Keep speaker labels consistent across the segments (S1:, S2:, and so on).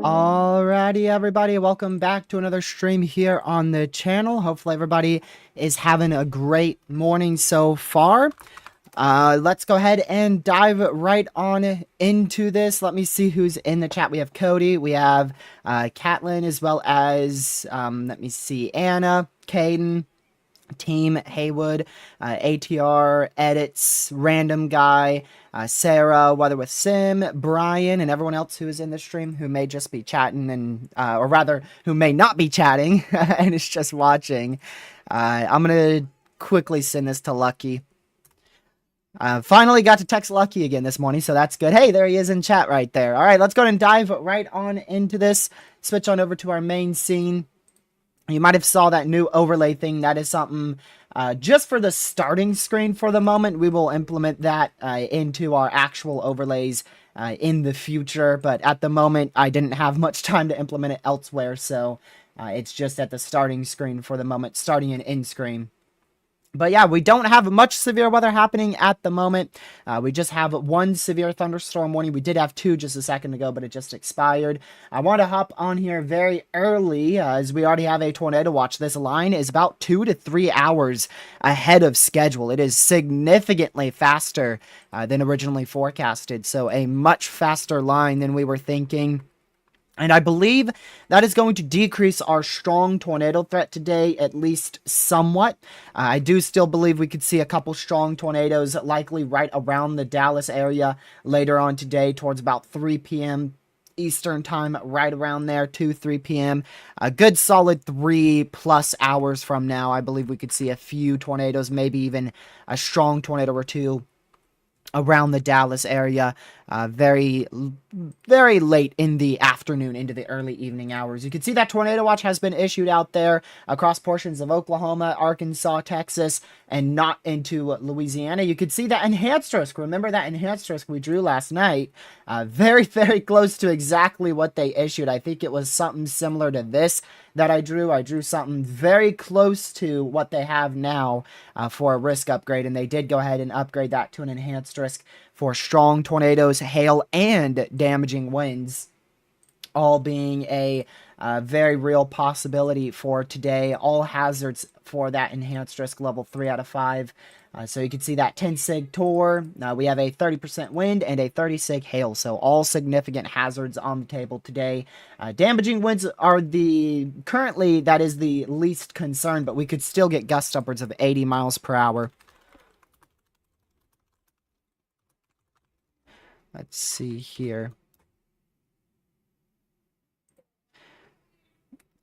S1: Alrighty, everybody, welcome back to another stream here on the channel. Hopefully everybody is having a great morning so far. Let's go ahead and dive right on into this. Let me see who's in the chat. We have Cody, we have Catlin, as well as, let me see, Anna, Caden, Team Haywood, ATR, Edits, Random Guy, Sarah, Weather with Sim, Brian, and everyone else who is in the stream who may just be chatting and, or rather, who may not be chatting and is just watching. I'm going to quickly send this to Lucky. Finally got to text Lucky again this morning, so that's good. Hey, there he is in chat right there. All right, let's go ahead and dive right on into this. Switch on over to our main scene. You might have saw that new overlay thing. That is something just for the starting screen for the moment. We will implement that into our actual overlays in the future. But at the moment, I didn't have much time to implement it elsewhere. So it's just at the starting screen for the moment, starting an end screen. But yeah, we don't have much severe weather happening at the moment. We just have one severe thunderstorm warning. We did have two just a second ago, but it just expired. I want to hop on here very early as we already have a tornado watch. This line is about 2 to 3 hours ahead of schedule. It is significantly faster than originally forecasted. So a much faster line than we were thinking. And I believe that is going to decrease our strong tornado threat today, at least somewhat. I do still believe we could see a couple strong tornadoes, likely right around the Dallas area later on today, towards about 3 p.m. Eastern time, right around there, 3 p.m. A good solid 3+ hours from now, I believe we could see a few tornadoes, maybe even a strong tornado or two around the Dallas area, very late in the afternoon into the early evening hours. You can see that tornado watch has been issued out there across portions of Oklahoma, Arkansas, Texas, and not into Louisiana. You could see that enhanced risk. Remember that enhanced risk we drew last night? Very close to exactly what they issued. I think it was something similar to this that I drew. I drew something very close to what they have now for a risk upgrade, and they did go ahead and upgrade that to an enhanced risk for strong tornadoes, hail, and damaging winds, all being a very real possibility for today. All hazards for that enhanced risk level 3 out of 5. So you can see that 10 sig tour. We have a 30% wind and a 30 sig hail. So all significant hazards on the table today. Damaging winds are currently that is the least concern, but we could still get gusts upwards of 80 miles per hour. Let's see here.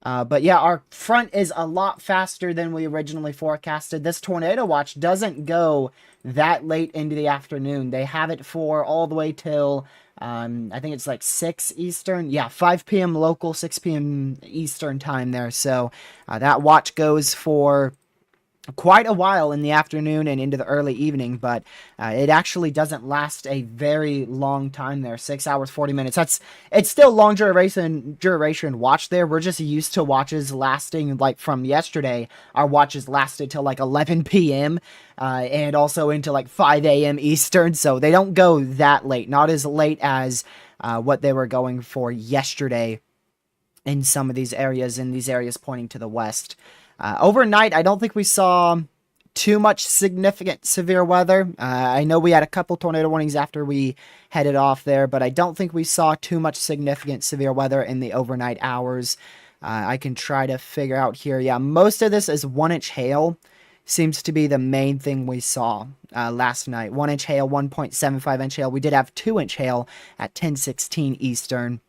S1: But yeah, our front is a lot faster than we originally forecasted. This tornado watch doesn't go that late into the afternoon. They have it for all the way till I think it's like 6 Eastern. Yeah, 5 p.m. local, 6 p.m. Eastern time there. So that watch goes for quite a while in the afternoon and into the early evening, but it actually doesn't last a very long time there. 6 hours, 40 minutes. It's still long duration watch there. We're just used to watches lasting like from yesterday. Our watches lasted till like 11 p.m. And also into like 5 a.m. Eastern. So they don't go that late, not as late as what they were going for yesterday in some of these areas pointing to the west. Overnight, I don't think we saw too much significant severe weather. I know we had a couple tornado warnings after we headed off there, but I don't think we saw too much significant severe weather in the overnight hours. I can try to figure out here. Yeah, most of this is 1-inch hail. Seems to be the main thing we saw last night. 1-inch hail, 1.75-inch hail. We did have 2-inch hail at 10:16 Eastern.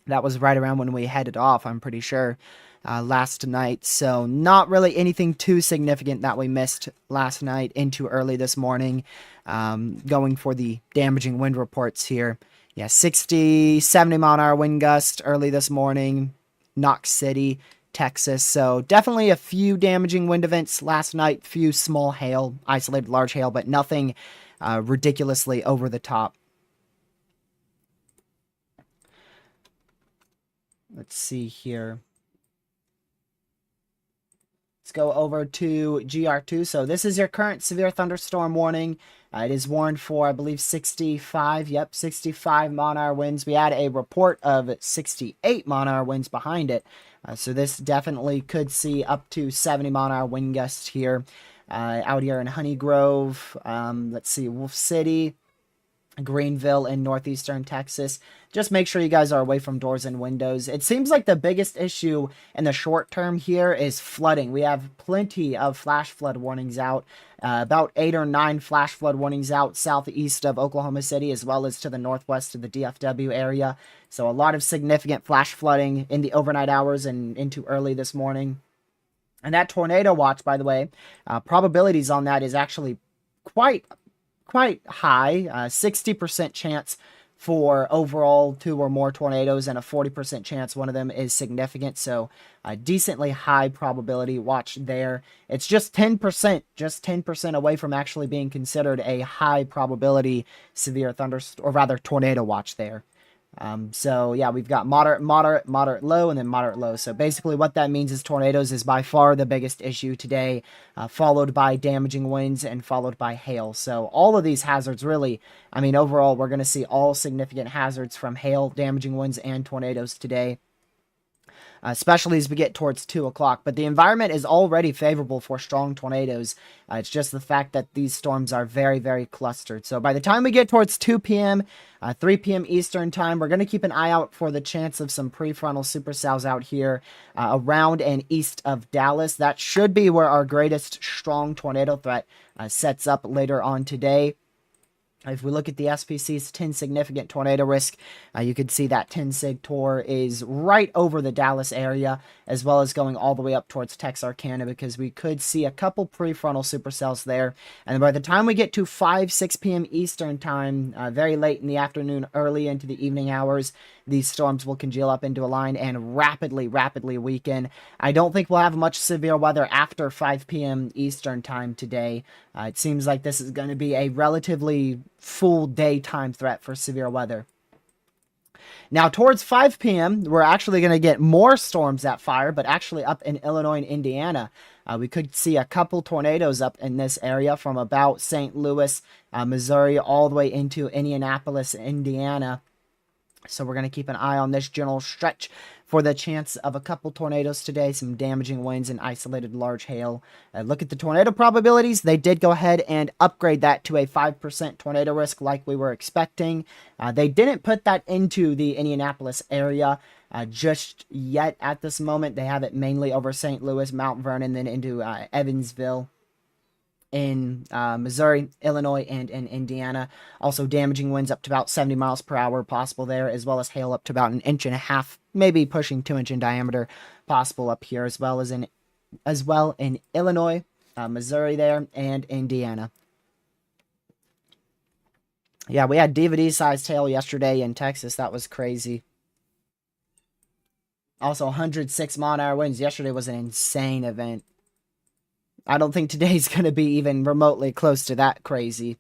S1: That was right around when we headed off, I'm pretty sure, last night. So not really anything too significant that we missed last night into early this morning. Going for the damaging wind reports here. Yeah, 60, 70 mile an hour wind gust early this morning, Knox City, Texas. So definitely a few damaging wind events last night, few small hail, isolated large hail, but nothing ridiculously over the top. Let's see here. Let's go over to GR2. So this is your current severe thunderstorm warning. It is warned for, I believe, 65. Yep, 65 mile an hour winds. We had a report of 68 mile an hour winds behind it. So this definitely could see up to 70 mile an hour wind gusts here. Out here in Honey Grove. Let's see, Wolf City, Greenville in northeastern Texas. Just make sure you guys are away from doors and windows. It seems like the biggest issue in the short term here is flooding. We have plenty of flash flood warnings out. About 8 or 9 flash flood warnings out southeast of Oklahoma City, as well as to the northwest of the DFW area. So a lot of significant flash flooding in the overnight hours and into early this morning. And that tornado watch, by the way, probabilities on that is actually quite high. 60% chance for overall 2 or more tornadoes, and a 40% chance one of them is significant. So a decently high probability watch there. It's just 10% away from actually being considered a high probability severe or rather tornado watch there. So yeah, we've got moderate, low, and then moderate, low. So basically what that means is tornadoes is by far the biggest issue today, followed by damaging winds and followed by hail. So all of these hazards really, I mean, overall, we're going to see all significant hazards from hail, damaging winds, and tornadoes today. Especially as we get towards 2 o'clock. But the environment is already favorable for strong tornadoes. It's just the fact that these storms are very, very clustered. So by the time we get towards 2 p.m., 3 p.m. Eastern time, we're going to keep an eye out for the chance of some prefrontal supercells out here around and east of Dallas. That should be where our greatest strong tornado threat sets up later on today. If we look at the SPC's 10 significant tornado risk, you can see that 10 sig tor is right over the Dallas area, as well as going all the way up towards Texarkana, because we could see a couple prefrontal supercells there. And by the time we get to 6 p.m. Eastern time, very late in the afternoon, early into the evening hours, these storms will congeal up into a line and rapidly weaken. I don't think we'll have much severe weather after 5 p.m. Eastern time today. It seems like this is going to be a relatively full daytime threat for severe weather. Now, towards 5 p.m., we're actually going to get more storms that fire, but actually up in Illinois and Indiana. We could see a couple tornadoes up in this area from about St. Louis, Missouri, all the way into Indianapolis, Indiana. So we're going to keep an eye on this general stretch for the chance of a couple tornadoes today, some damaging winds and isolated large hail. Look at the tornado probabilities. They did go ahead and upgrade that to a 5% tornado risk like we were expecting. They didn't put that into the Indianapolis area just yet at this moment. They have it mainly over St. Louis, Mount Vernon, then into Evansville in Missouri, Illinois, and in Indiana. Also damaging winds up to about 70 miles per hour possible there, as well as hail up to about 1.5 inches, maybe pushing 2 inch in diameter possible up here, as well in Illinois, Missouri there, and Indiana. Yeah, we had DVD-sized hail yesterday in Texas. That was crazy. Also, 106 mile-an-hour winds. Yesterday was an insane event. I don't think today's going to be even remotely close to that crazy.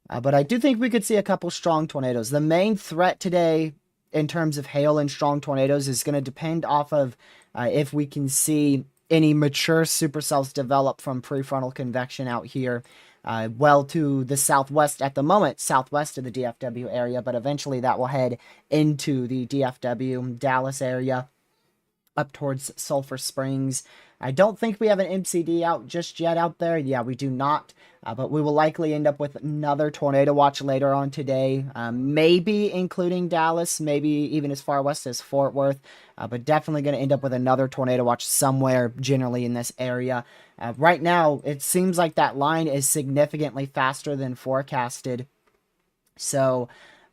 S1: But I do think we could see a couple strong tornadoes. The main threat today in terms of hail and strong tornadoes is going to depend off of if we can see any mature supercells develop from prefrontal convection out here. Well to the southwest at the moment, southwest of the DFW area, but eventually that will head into the DFW, Dallas area, up towards Sulphur Springs. I don't think we have an MCD out just yet out there. Yeah, we do not. But we will likely end up with another tornado watch later on today. Maybe including Dallas, maybe even as far west as Fort Worth. But definitely going to end up with another tornado watch somewhere generally in this area. Right now, it seems like that line is significantly faster than forecasted. So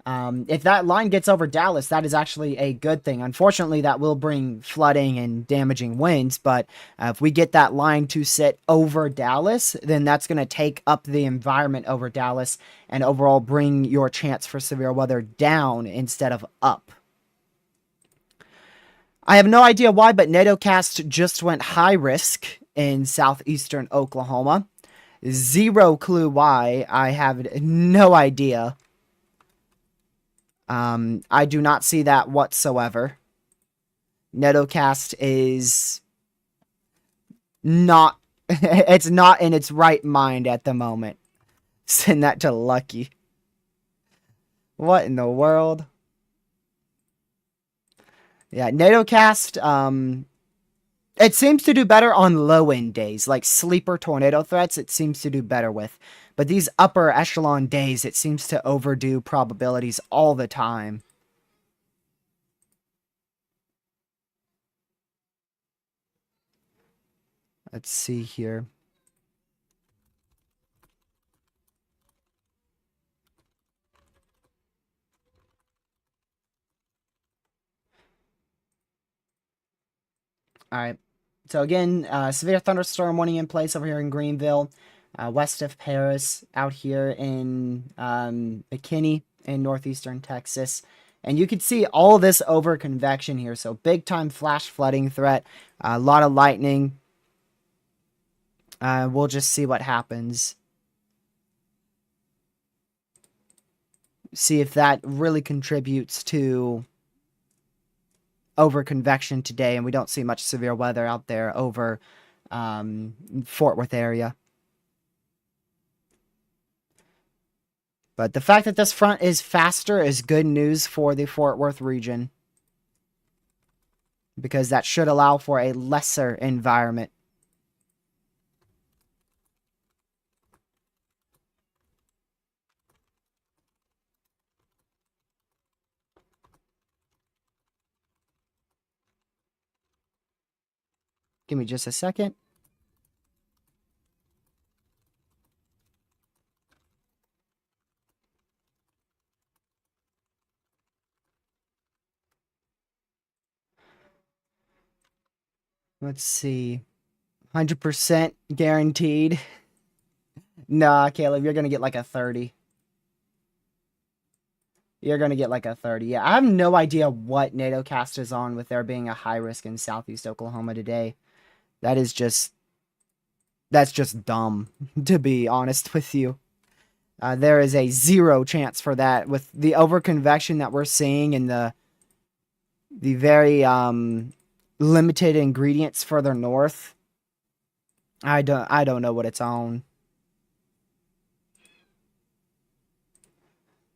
S1: if that line gets over Dallas, that is actually a good thing. Unfortunately, that will bring flooding and damaging winds, but if we get that line to sit over Dallas, then that's going to take up the environment over Dallas and overall bring your chance for severe weather down instead of up. I have no idea why, but NATOcast just went high risk in southeastern Oklahoma. Zero clue why. I have no idea. I do not see that whatsoever. NATOcast is not, it's not in its right mind at the moment. Send that to Lucky. What in the world? Yeah, NATOcast, it seems to do better on low-end days, like sleeper tornado threats, it seems to do better with. But these upper echelon days, it seems to overdo probabilities all the time. Let's see here. All right. So again, severe thunderstorm warning in place over here in Greenville, west of Paris, out here in McKinney in northeastern Texas. And you can see all this over convection here. So big time flash flooding threat, a lot of lightning. We'll just see what happens. See if that really contributes to over convection today, and we don't see much severe weather out there over Fort Worth area. But the fact that this front is faster is good news for the Fort Worth region, because that should allow for a lesser environment. Give me just a second. Let's see. 100% guaranteed. Nah, Caleb, you're going to get like a 30. You're going to get like a 30. Yeah, I have no idea what NATOcast is on with there being a high risk in southeast Oklahoma today. That's just dumb, to be honest with you. There is a 0 chance for that with the overconvection that we're seeing and the very limited ingredients further north. I don't know what it's on.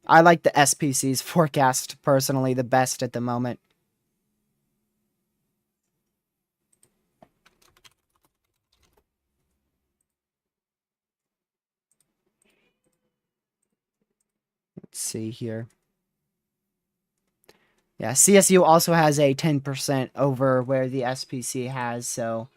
S1: I like the SPC's forecast personally the best at the moment. Let's see here. Yeah, CSU also has a 10% over where the SPC has, so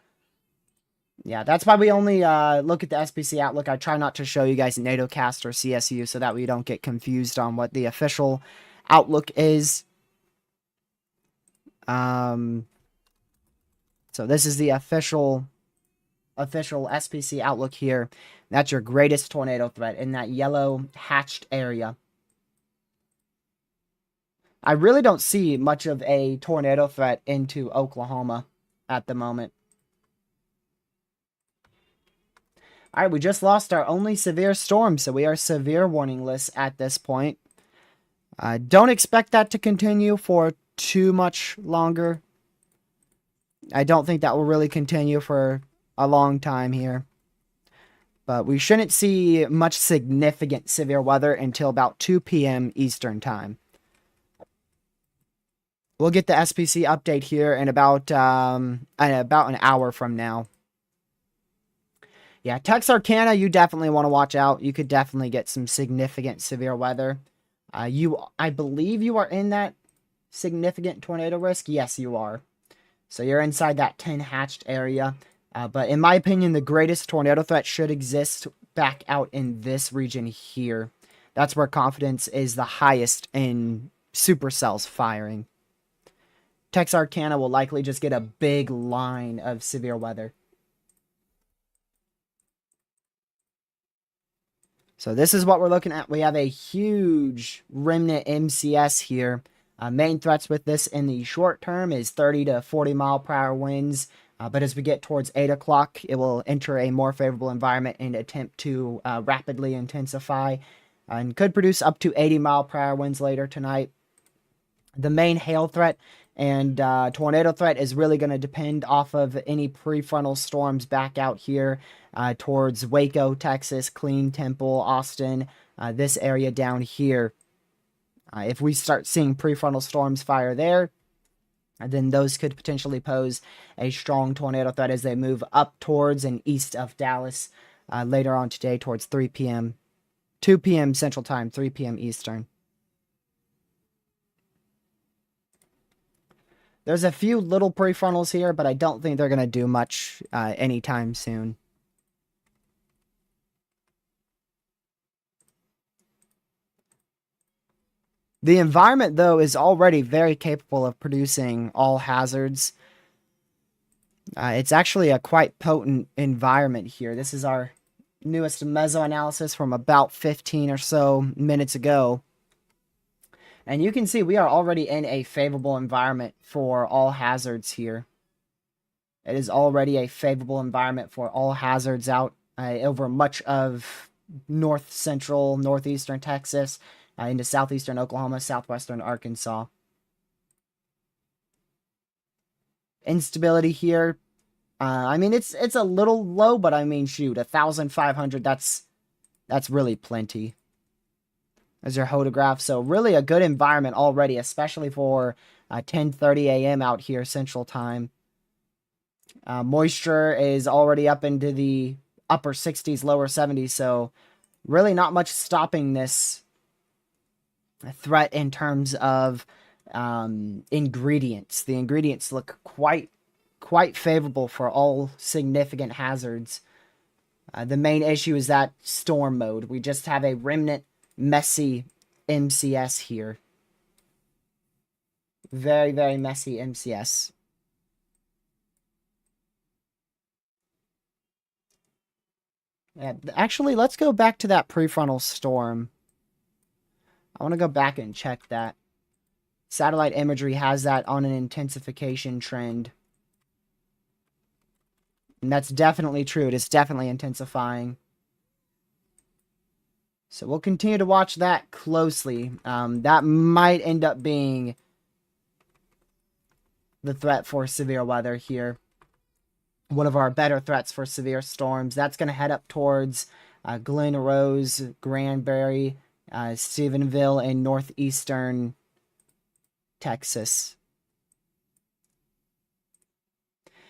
S1: yeah, that's why we only look at the SPC Outlook. I try not to show you guys NATOcast or CSU so that we don't get confused on what the official Outlook is. So this is the official SPC outlook here. That's your greatest tornado threat in that yellow hatched area. I really don't see much of a tornado threat into Oklahoma at the moment. All right, we just lost our only severe storm, so we are severe warning list at this point. Don't expect that to continue for too much longer. I don't think that will really continue for a long time here. But we shouldn't see much significant severe weather until about 2 p.m. Eastern time. We'll get the SPC update here in about an hour from now. Yeah, Texarkana, you definitely want to watch out. You could definitely get some significant severe weather. I believe you are in that significant tornado risk. Yes, you are. So you're inside that 10 hatched area. But in my opinion, the greatest tornado threat should exist back out in this region here. That's where confidence is the highest in supercells firing. Texarkana will likely just get a big line of severe weather. So this is what we're looking at. We have a huge remnant MCS here. Main threats with this in the short term is 30 to 40 mile per hour winds. But as we get towards 8 o'clock, it will enter a more favorable environment and attempt to rapidly intensify and could produce up to 80 mile per hour winds later tonight. The main hail threat and tornado threat is really going to depend off of any prefrontal storms back out here towards Waco, Texas, Killeen, Temple, Austin, this area down here. If we start seeing prefrontal storms fire there, then those could potentially pose a strong tornado threat as they move up towards and east of Dallas later on today towards 3 p.m. 2 p.m. Central Time, 3 p.m. Eastern. There's a few little prefrontals here, but I don't think they're going to do much anytime soon. The environment, though, is already very capable of producing all hazards. It's actually a quite potent environment here. This is our newest meso analysis from about 15 or so minutes ago. And you can see we are already in a favorable environment for all hazards here. It is already a favorable environment for all hazards out over much of north central, northeastern Texas, into southeastern Oklahoma, southwestern Arkansas. Instability here. I mean, it's a little low, but I mean, shoot, 1,500, that's really plenty. As your photograph. So really a good environment already, especially for 10:30 a.m. out here Central Time. Moisture is already up into the upper 60s, lower 70s. So really not much stopping this threat in terms of ingredients. The ingredients look quite favorable for all significant hazards. The main issue is that storm mode. We just have a remnant messy MCS here. Very, very messy MCS. Yeah, actually, let's go back to that prefrontal storm. I want to go back and check that. Satellite imagery has that on an intensification trend. And that's definitely true. It is definitely intensifying. So we'll continue to watch that closely. That might end up being the threat for severe weather here. One of our better threats for severe storms. That's going to head up towards Glen Rose, Granbury, Stephenville, and northeastern Texas.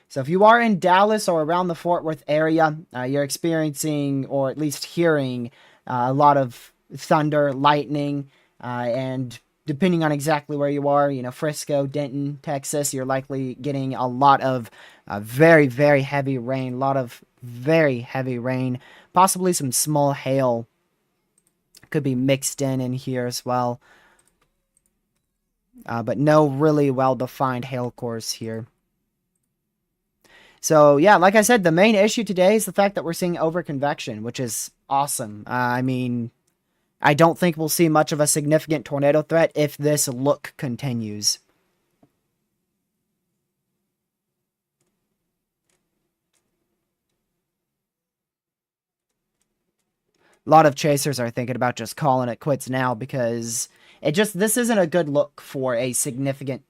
S1: So if you are in Dallas or around the Fort Worth area, you're experiencing, or at least hearing, a lot of thunder, lightning, and depending on exactly where you are, Frisco, Denton, Texas, you're likely getting a lot of very, very heavy rain, a lot of very heavy rain, possibly some small hail could be mixed in here as well. But no really well-defined hail cores here. So yeah, like I said, the main issue today is the fact that we're seeing overconvection, which is awesome. I mean, I don't think we'll see much of a significant tornado threat if this look continues. A lot of chasers are thinking about just calling it quits now because this isn't a good look for a significant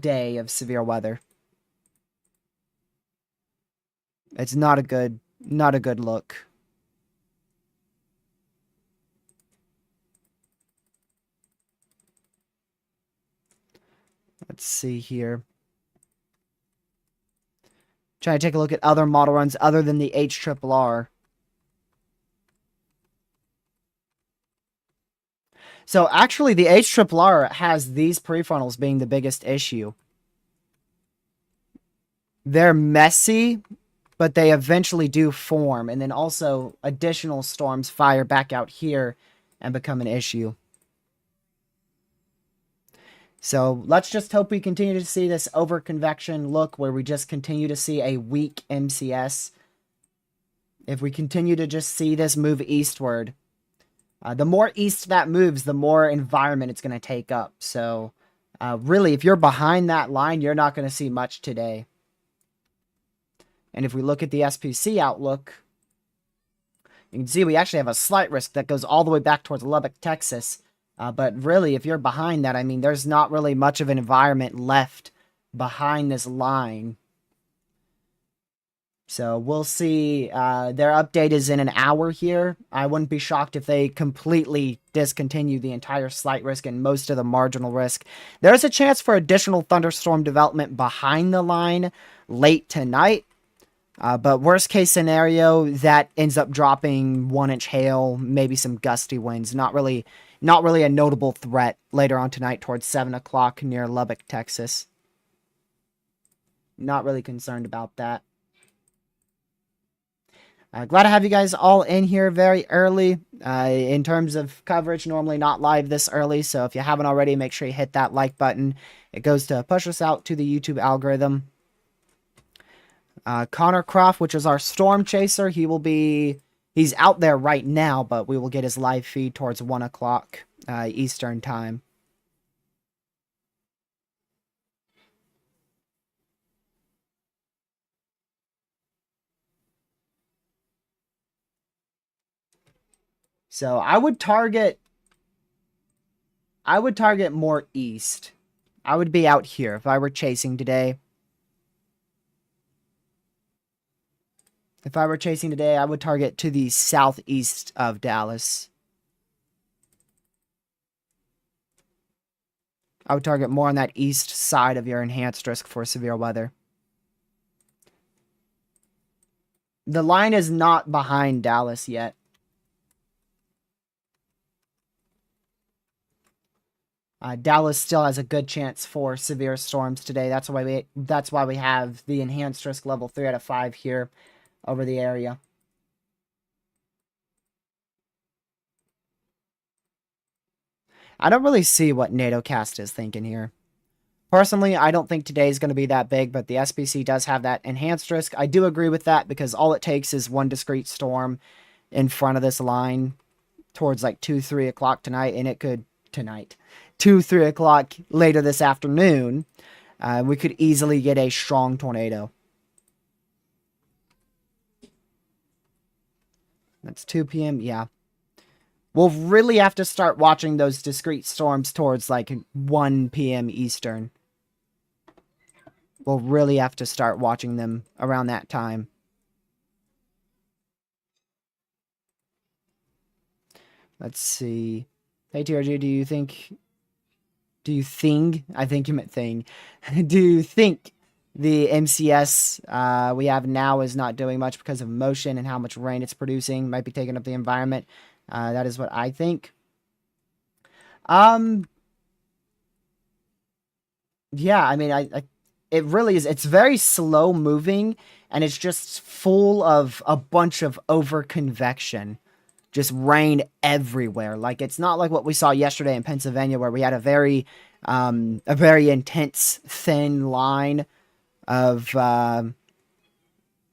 S1: day of severe weather. It's not a good look. Let's see here. Trying to take a look at other model runs other than the HRRR. So actually, the HRRR has these prefrontals being the biggest issue. They're messy, but they eventually do form, and then also additional storms fire back out here and become an issue. So let's just hope we continue to see this overconvection look where we just continue to see a weak MCS. If we continue to just see this move eastward, the more east that moves, the more environment it's going to take up. So really, if you're behind that line, you're not going to see much today. And if we look at the SPC outlook, you can see we actually have a slight risk that goes all the way back towards Lubbock, Texas. But really, if you're behind that, I mean, there's not really much of an environment left behind this line. So we'll see. Their update is in an hour here. I wouldn't be shocked if they completely discontinue the entire slight risk and most of the marginal risk. There's a chance for additional thunderstorm development behind the line late tonight. But worst case scenario, that ends up dropping 1-inch hail, maybe some gusty winds. Not really a notable threat later on tonight towards 7 o'clock near Lubbock, Texas. Not really concerned about that. Glad to have you guys all in here very early. In terms of coverage, normally not live this early, so if you haven't already, make sure you hit that like button. It goes to push us out to the YouTube algorithm. Connor Croft, which is our storm chaser, he's out there right now, but we will get his live feed towards 1 o'clock Eastern time. So I would target more east. I would be out here if I were chasing today. If I were chasing today, I would target to the southeast of Dallas. I would target more on that east side of your enhanced risk for severe weather. The line is not behind Dallas yet. Dallas still has a good chance for severe storms today. That's why we have the enhanced risk level 3 out of 5 here over the area. I don't really see what NATOcast is thinking here. Personally, I don't think today is going to be that big, but the SPC does have that enhanced risk. I do agree with that because all it takes is one discrete storm in front of this line towards like 2, 3 o'clock tonight, and it could 2, 3 o'clock later this afternoon. We could easily get a strong tornado. That's 2 p.m. Yeah. We'll really have to start watching those discrete storms towards like 1 p.m. Eastern. We'll really have to start watching them around that time. Let's see. Hey, TRG, do you think... I think you meant thing. Do you think the MCS we have now is not doing much because of motion and how much rain it's producing? Might be taking up the environment. That is what I think. Yeah, I mean, it really is. It's very slow moving, and it's just full of a bunch of overconvection. Just rain everywhere. Like, it's not like what we saw yesterday in Pennsylvania, where we had a very intense thin line of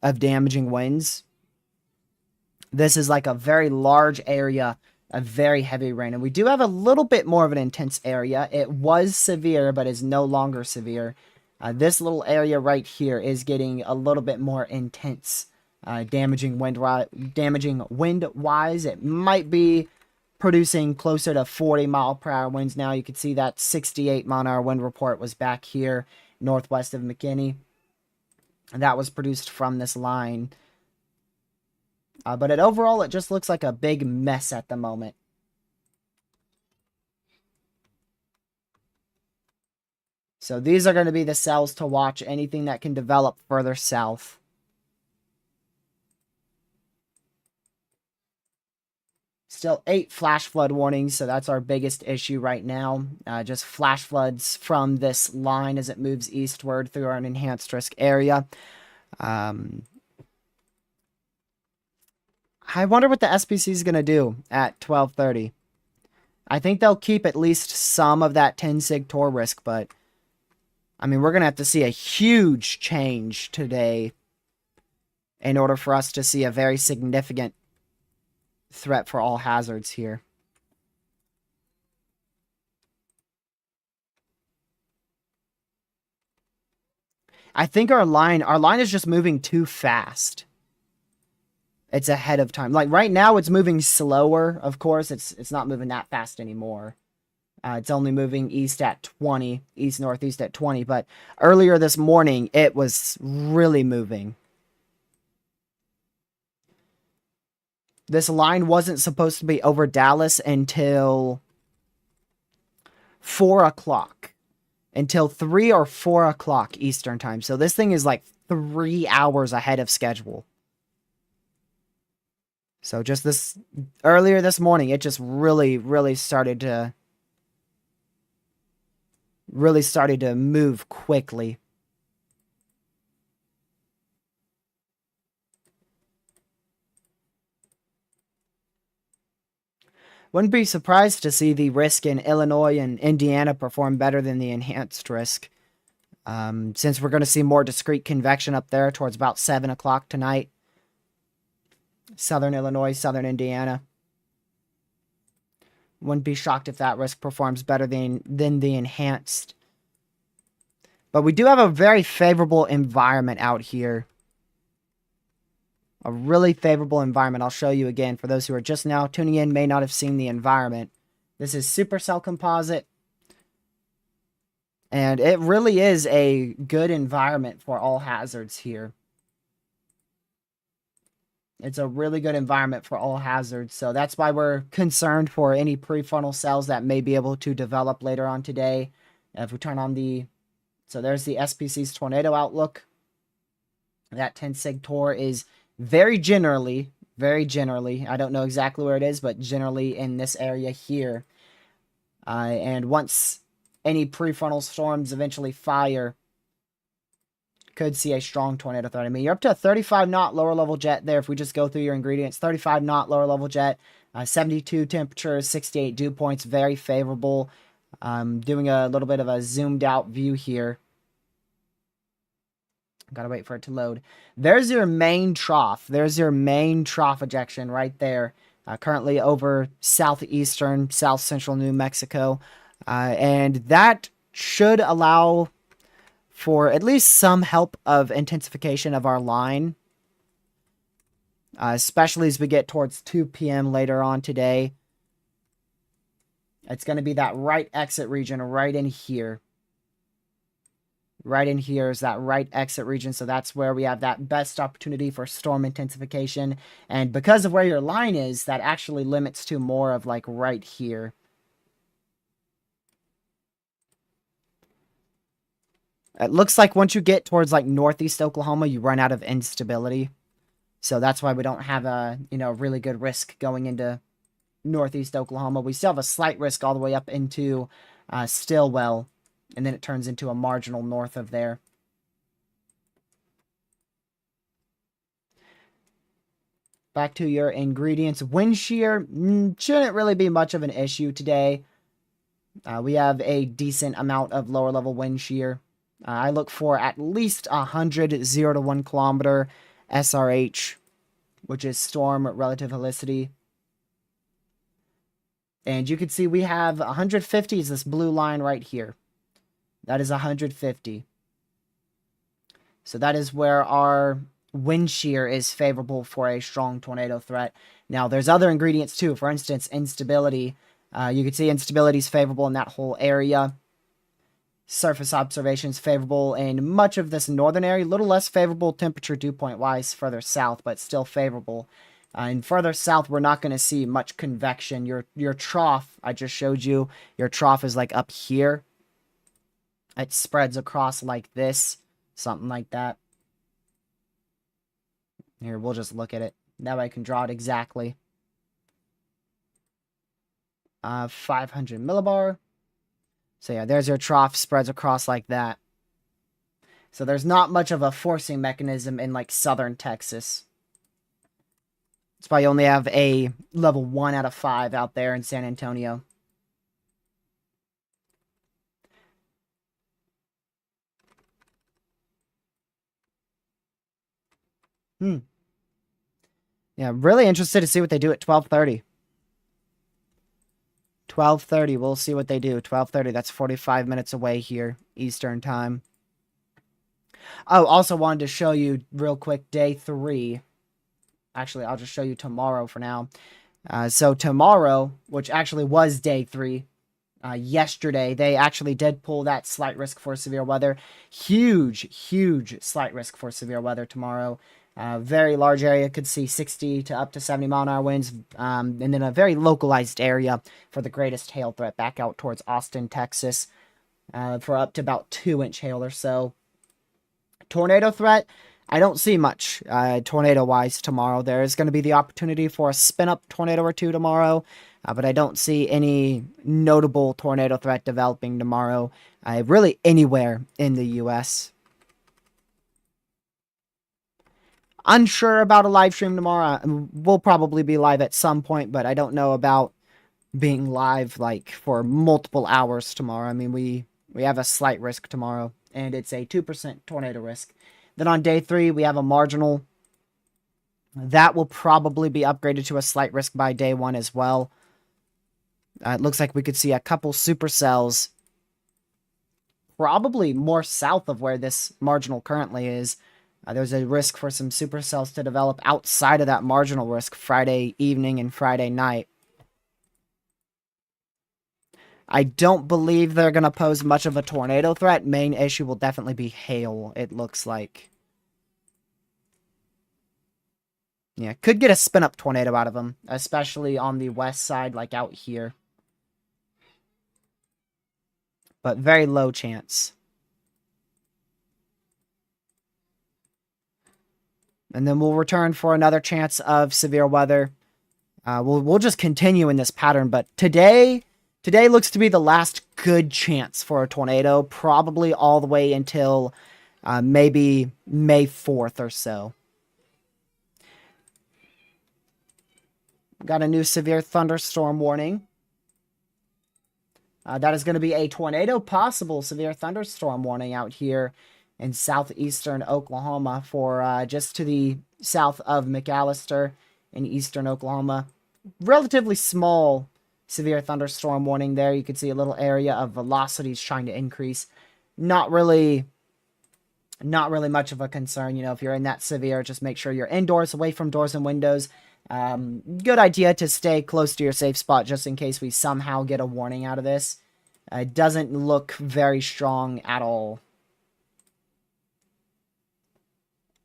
S1: of damaging winds. This is like a very large area of very heavy rain. And we do have a little bit more of an intense area. It was severe, but is no longer severe. This little area right here is getting a little bit more intense, damaging wind-wise. It might be producing closer to 40-mile-per-hour winds now. You can see that 68-mile-an-hour wind report was back here northwest of McKinney. And that was produced from this line. But overall, it just looks like a big mess at the moment. So these are going to be the cells to watch. Anything that can develop further south. Still 8 flash flood warnings, so that's our biggest issue right now. Just flash floods from this line as it moves eastward through our enhanced risk area. I wonder what the SPC is going to do at 12:30. I think they'll keep at least some of that 10 sig Tor risk, but I mean, we're going to have to see a huge change today in order for us to see a very significant threat for all hazards here. I think our line is just moving too fast. It's ahead of time. Like right now it's moving slower, of course. It's not moving that fast anymore. It's only moving east at 20, east-northeast at 20, but earlier this morning it was really moving. This line wasn't supposed to be over Dallas until 4 o'clock. Until 3 or 4 o'clock Eastern time. So this thing is like 3 hours ahead of schedule. So just earlier this morning, it just really started to move quickly. Wouldn't be surprised to see the risk in Illinois and Indiana perform better than the enhanced risk. Since we're going to see more discrete convection up there towards about 7 o'clock tonight. Southern Illinois, Southern Indiana. Wouldn't be shocked if that risk performs better than the enhanced. But we do have a very favorable environment out here. A really favorable environment. I'll show you again. For those who are just now tuning in, may not have seen the environment. This is supercell composite. And it really is a good environment for all hazards here. It's a really good environment for all hazards. So that's why we're concerned for any prefrontal cells that may be able to develop later on today. If we turn on the... So there's the SPC's tornado outlook. That 10 sig Tor is very generally, I don't know exactly where it is, but generally in this area here. And once any prefrontal storms eventually fire, could see a strong tornado threat. I mean, you're up to a 35-knot lower-level jet there if we just go through your ingredients. 35-knot lower-level jet, 72 temperature, 68 dew points, very favorable. Doing a little bit of a zoomed-out view here. Gotta wait for it to load. There's your main trough. There's your main trough ejection right there. Currently over southeastern, south-central New Mexico. And that should allow for at least some help of intensification of our line. Especially as we get towards 2 p.m. later on today. It's going to be that right exit region right in here. Right in here is that right exit region. So that's where we have that best opportunity for storm intensification. And because of where your line is, that actually limits to more of like right here. It looks like once you get towards like northeast Oklahoma, you run out of instability. So that's why we don't have a, really good risk going into northeast Oklahoma. We still have a slight risk all the way up into Stillwell. And then it turns into a marginal north of there. Back to your ingredients. Wind shear shouldn't really be much of an issue today. We have a decent amount of lower level wind shear. I look for at least 100 0 to 1 kilometer SRH, which is storm relative helicity. And you can see we have 150 is this blue line right here. That is 150. So that is where our wind shear is favorable for a strong tornado threat. Now, there's other ingredients too. For instance, instability. You can see instability is favorable in that whole area. Surface observations favorable in much of this northern area. A little less favorable temperature dew point wise further south, but still favorable. And further south, we're not going to see much convection. Your trough, I just showed you, your trough is like up here. It spreads across like this, something like that. Here, we'll just look at it. That way I can draw it exactly. 500 millibar. So yeah, there's your trough, spreads across like that. So there's not much of a forcing mechanism in like southern Texas. That's why you only have a level 1 out of 5 out there in San Antonio. Yeah, really interested to see what they do at 12:30. 12:30, we'll see what they do. 12:30, that's 45 minutes away here, Eastern time. Oh, also wanted to show you real quick, day 3. Actually, I'll just show you tomorrow for now. So tomorrow, which actually was day 3, yesterday, they actually did pull that slight risk for severe weather. Huge slight risk for severe weather tomorrow. Very large area, could see 60 to up to 70 mile an hour winds. And then a very localized area for the greatest hail threat back out towards Austin, Texas, for up to about 2-inch hail or so. Tornado threat, I don't see much tornado-wise tomorrow. There is going to be the opportunity for a spin-up tornado or two tomorrow, but I don't see any notable tornado threat developing tomorrow, really anywhere in the U.S. Unsure about a live stream tomorrow. We'll probably be live at some point, but I don't know about being live like for multiple hours tomorrow. I mean, we have a slight risk tomorrow, and it's a 2% tornado risk. Then on day 3, we have a marginal. That will probably be upgraded to a slight risk by day 1 as well. It looks like we could see a couple supercells, probably more south of where this marginal currently is. There's a risk for some supercells to develop outside of that marginal risk Friday evening and Friday night. I don't believe they're going to pose much of a tornado threat. Main issue will definitely be hail, it looks like. Yeah, could get a spin-up tornado out of them, especially on the west side, like out here. But very low chance. And then we'll return for another chance of severe weather. We'll just continue in this pattern, but today looks to be the last good chance for a tornado, probably all the way until maybe May 4th or so. Got a new severe thunderstorm warning. That is going to be a tornado possible severe thunderstorm warning out here in southeastern Oklahoma for just to the south of McAllister in eastern Oklahoma. Relatively small severe thunderstorm warning there. You can see a little area of velocities trying to increase. Not really much of a concern. You know, if you're in that severe, just make sure you're indoors, away from doors and windows. Good idea to stay close to your safe spot just in case we somehow get a warning out of this. It doesn't look very strong at all.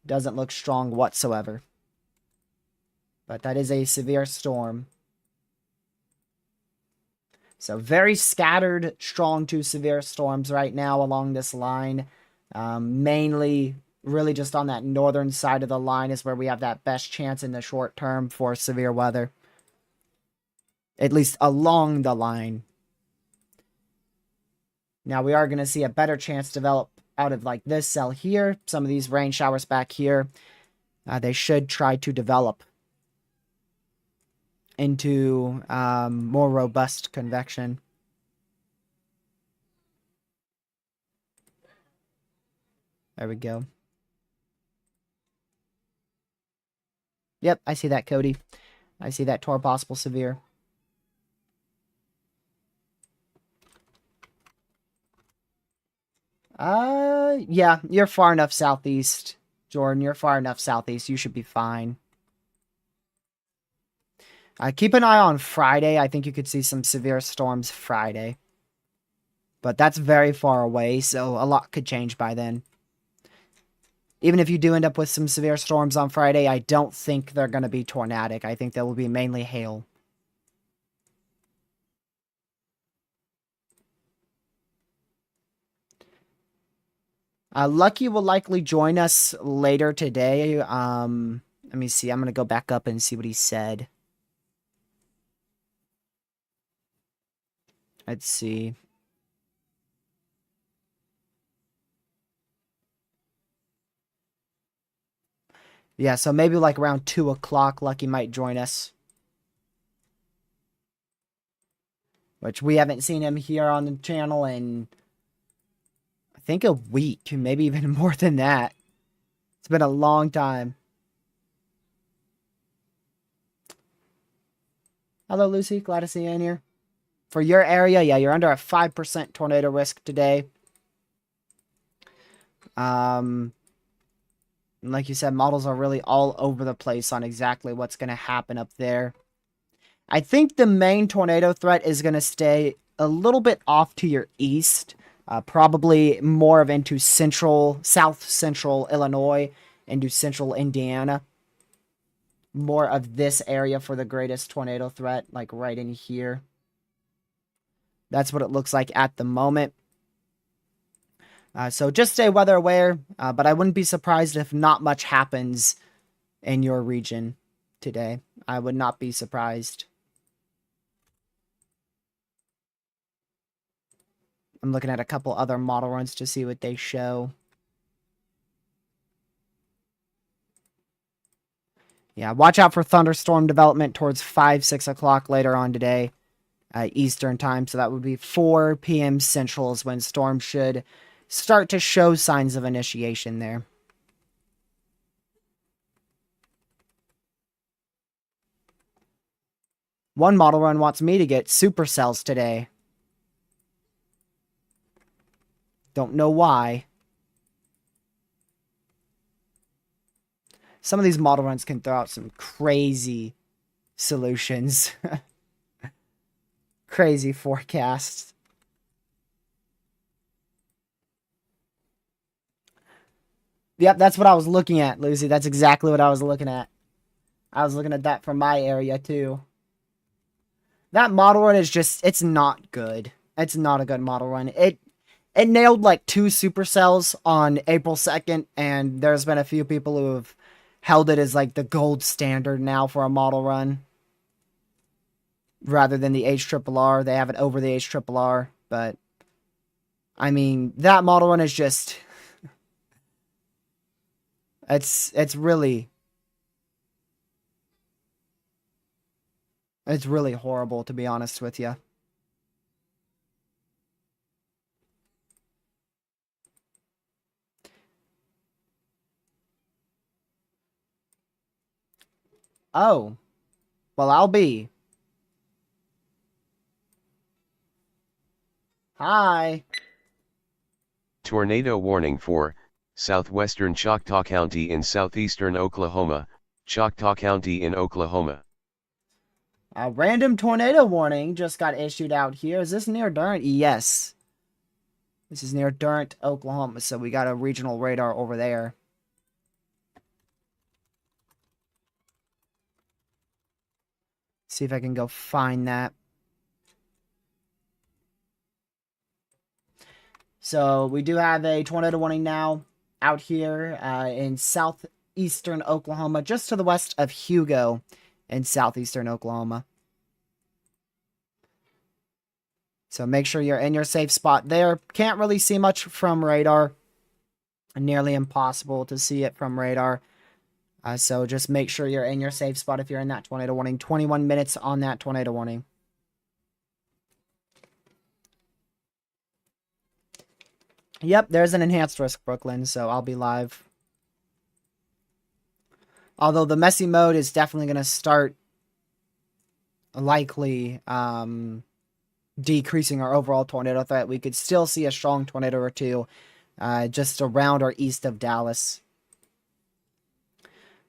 S1: Doesn't look strong whatsoever. But that is a severe storm. So very scattered, strong to severe storms right now along this line. Mainly, really just on that northern side of the line is where we have that best chance in the short term for severe weather. At least along the line. Now we are going to see a better chance develop out of like this cell here. Some of these rain showers back here. They should try to develop into more robust convection. There we go. Yep, I see that, Cody. I see that Tor possible severe. Yeah, you're far enough southeast, Jordan. You're far enough southeast. You should be fine. Keep an eye on Friday. I think you could see some severe storms Friday. But that's very far away, so a lot could change by then. Even if you do end up with some severe storms on Friday, I don't think they're going to be tornadic. I think they will be mainly hail. Lucky will likely join us later today. Let me see. I'm going to go back up and see what he said. Let's see. Yeah, so maybe like around 2 o'clock, Lucky might join us. Which we haven't seen him here on the channel in, I think, a week. Maybe even more than that. It's been a long time. Hello, Lucy. Glad to see you in here. For your area, yeah, you're under a 5% tornado risk today. Like you said, models are really all over the place on exactly what's going to happen up there. I think the main tornado threat is going to stay a little bit off to your east. Probably more of into south central Illinois, into central Indiana. More of this area for the greatest tornado threat, like right in here. That's what it looks like at the moment. So just stay weather aware, but I wouldn't be surprised if not much happens in your region today. I would not be surprised. I'm looking at a couple other model runs to see what they show. Yeah, watch out for thunderstorm development towards 5, 6 o'clock later on today, Eastern time. So that would be 4 p.m. Central is when storms should start to show signs of initiation there. One model run wants me to get supercells today. Don't know why. Some of these model runs can throw out some crazy solutions. Crazy forecasts. Yep, that's what I was looking at, Lucy. That's exactly what I was looking at. I was looking at that from my area, too. That model run is just, it's not good. It's not a good model run. It nailed like 2 supercells on April 2nd, and there's been a few people who have held it as like the gold standard now for a model run. Rather than the HRRR. They have it over the HRRR, but I mean, that model run is just... It's really horrible, to be honest with you. Oh. Well, I'll be. Hi.
S2: Tornado warning for southwestern Choctaw County in southeastern Oklahoma, Choctaw County in Oklahoma.
S1: A random tornado warning just got issued out here. Is this near Durant? Yes. This is near Durant, Oklahoma, so we got a regional radar over there. See if I can go find that. So we do have a tornado warning now out here in southeastern Oklahoma, just to the west of Hugo in southeastern Oklahoma. So make sure you're in your safe spot there. Can't really see much from radar. Nearly impossible to see it from radar. So just make sure you're in your safe spot if you're in that tornado warning. 21 minutes on that tornado warning. Yep, there's an enhanced risk, Brooklyn, so I'll be live. Although the messy mode is definitely going to start likely decreasing our overall tornado threat. We could still see a strong tornado or two just around or east of Dallas.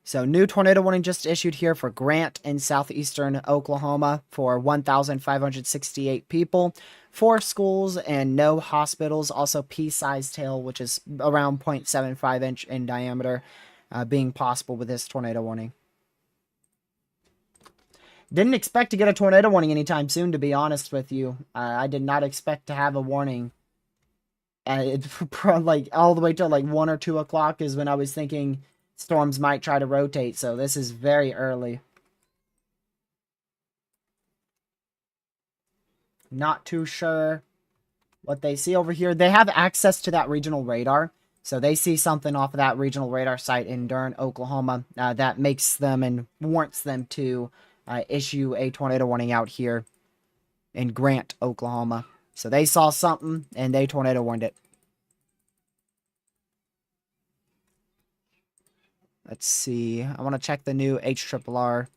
S1: So new tornado warning just issued here for Grant in southeastern Oklahoma for 1,568 people, 4 schools and no hospitals. Also pea-sized hail, which is around 0.75 inch in diameter, being possible with this tornado warning. Didn't expect to get a tornado warning anytime soon, to be honest with you. I did not expect to have a warning. Like all the way till like 1 or 2 o'clock is when I was thinking storms might try to rotate, so this is very early. Not too sure what they see over here. They have access to that regional radar, so they see something off of that regional radar site in Durham, Oklahoma, that makes them and warrants them to issue a tornado warning out here in Grant, Oklahoma. So they saw something and they tornado warned it. Let's see. I want to check the new HRRR.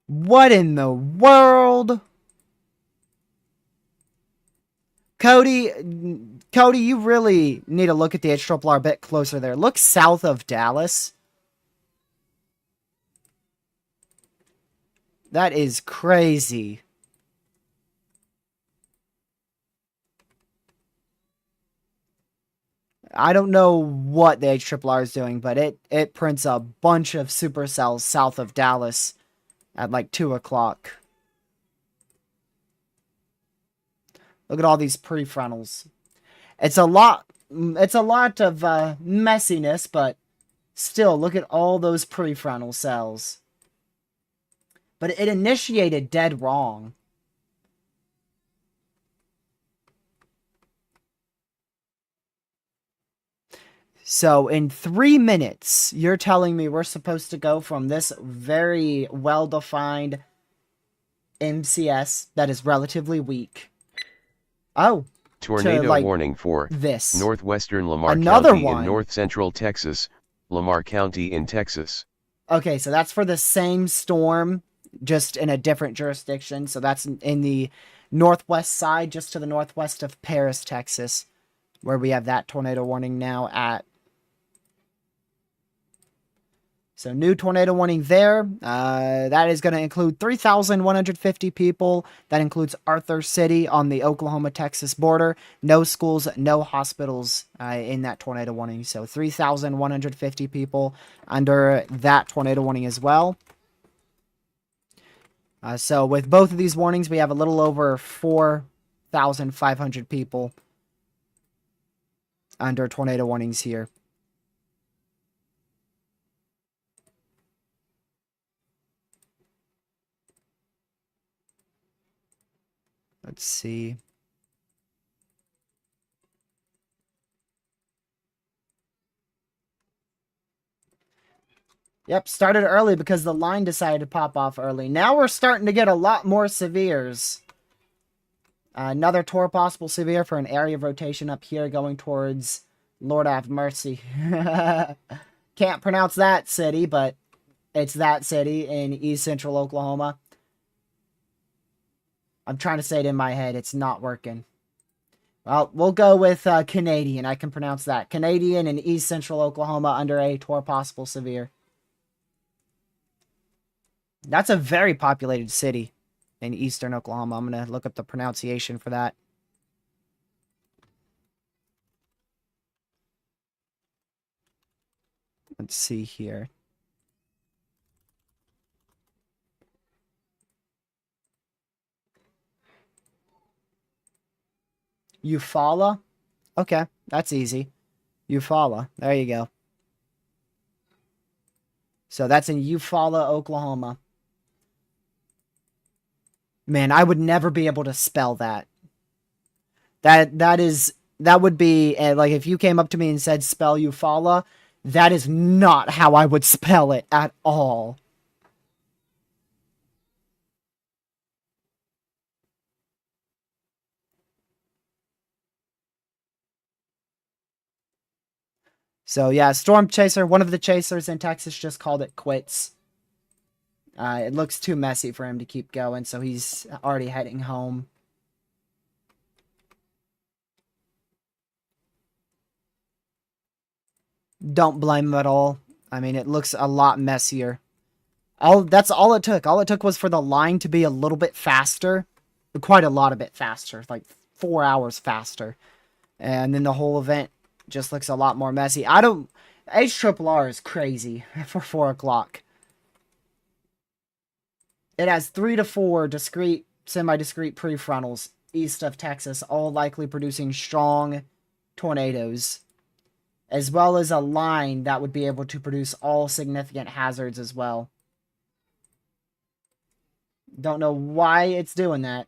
S1: What in the world? Cody, you really need to look at the HRRR a bit closer there. Look south of Dallas. That is crazy. I don't know what the HRRR is doing, but it prints a bunch of supercells south of Dallas at like 2 o'clock. Look at all these prefrontals. It's a lot of messiness, but still, look at all those prefrontal cells. But it initiated dead wrong. So in 3 minutes, you're telling me we're supposed to go from this very well-defined MCS that is relatively weak. Oh.
S2: Tornado
S1: like
S2: warning for
S1: this.
S2: northwestern Lamar
S1: Another
S2: County
S1: one.
S2: in north central Texas, Lamar County in Texas.
S1: Okay, so that's for the same storm, just in a different jurisdiction. So that's in the northwest side, just to the northwest of Paris, Texas, where we have that tornado warning now at. So new tornado warning there. That is going to include 3,150 people. That includes Arthur City on the Oklahoma-Texas border. No schools, no hospitals in that tornado warning. So 3,150 people under that tornado warning as well. So with both of these warnings, we have a little over 4,500 people under tornado warnings here. Let's see. Yep, started early because the line decided to pop off early. Now we're starting to get a lot more severes. Another Tor possible severe for an area of rotation up here going towards Lord have mercy. Can't pronounce that city, but it's that city in East Central Oklahoma. I'm trying to say it in my head. It's not working. Well, we'll go with Canadian. I can pronounce that. Canadian in East Central Oklahoma under a Tor possible severe. That's a very populated city in eastern Oklahoma. I'm going to look up the pronunciation for that. Let's see here. Eufaula? Okay, that's easy. Eufaula. There you go. So that's in Eufaula, Oklahoma. Man, I would never be able to spell that. That would be like if you came up to me and said spell Eufaula, that is not how I would spell it at all. So yeah, Storm Chaser, one of the chasers in Texas, just called it quits. It looks too messy for him to keep going, so he's already heading home. Don't blame him at all. I mean, it looks a lot messier. That's all it took. All it took was for the line to be a little bit faster. Quite a lot of bit faster. Like 4 hours faster. And then the whole event just looks a lot more messy. HRRR is crazy for 4 o'clock. It has 3 to 4 discrete, semi-discrete prefrontals east of Texas, all likely producing strong tornadoes, as well as a line that would be able to produce all significant hazards as well. Don't know why it's doing that.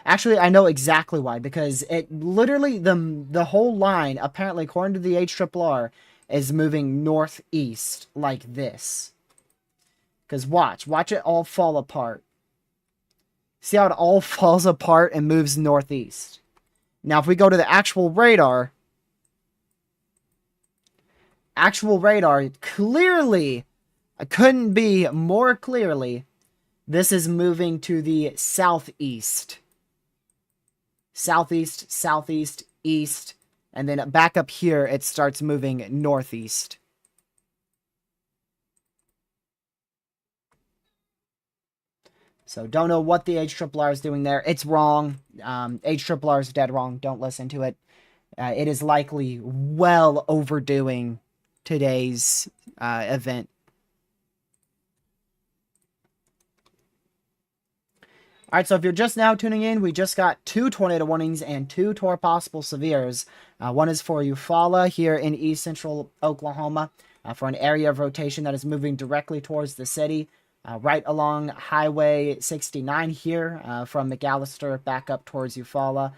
S1: Actually, I know exactly why, because it literally, the whole line, apparently, according to the HRRR, is moving northeast like this. Because watch it all fall apart. See how it all falls apart and moves northeast. Now, if we go to the actual radar clearly, couldn't be more clearly, this is moving to the southeast. Southeast, southeast, east, and then back up here, it starts moving northeast. So don't know what the HRRR is doing there. It's wrong. HRRR is dead wrong. Don't listen to it. It is likely well overdoing today's event. Alright, so if you're just now tuning in, we just got 2 tornado warnings and 2 possible severes. One is for Eufaula here in east central Oklahoma for an area of rotation that is moving directly towards the city. Right along Highway 69 here from McAllister back up towards Eufaula.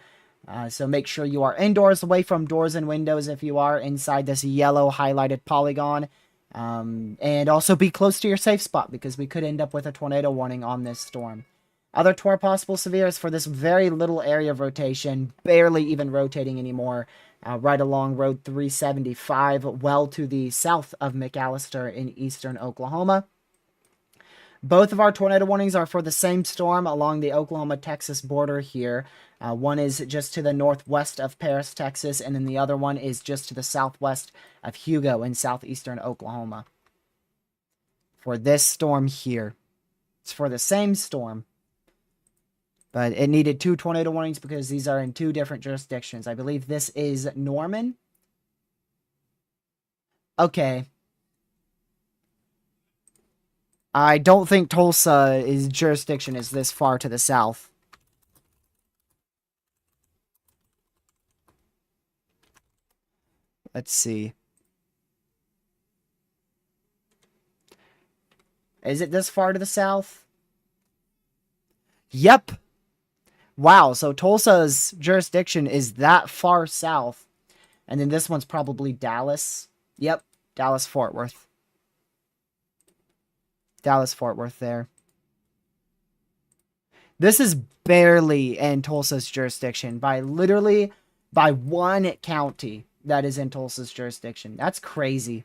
S1: So make sure you are indoors, away from doors and windows if you are inside this yellow highlighted polygon. And also be close to your safe spot because we could end up with a tornado warning on this storm. Other possible severes for this very little area of rotation, barely even rotating anymore, right along Road 375, well to the south of McAllister in eastern Oklahoma. Both of our tornado warnings are for the same storm along the Oklahoma-Texas border here. One is just to the northwest of Paris, Texas, and then the other one is just to the southwest of Hugo in southeastern Oklahoma. For this storm here. It's for the same storm. But it needed 2 tornado warnings because these are in 2 different jurisdictions. I believe this is Norman. Okay. I don't think Tulsa's jurisdiction is this far to the south. Let's see. Is it this far to the south? Yep. Wow, so Tulsa's jurisdiction is that far south. And then this one's probably Dallas. Yep, Dallas-Fort Worth. Dallas-Fort Worth there. This is barely in Tulsa's jurisdiction by 1 county that is in Tulsa's jurisdiction. That's crazy.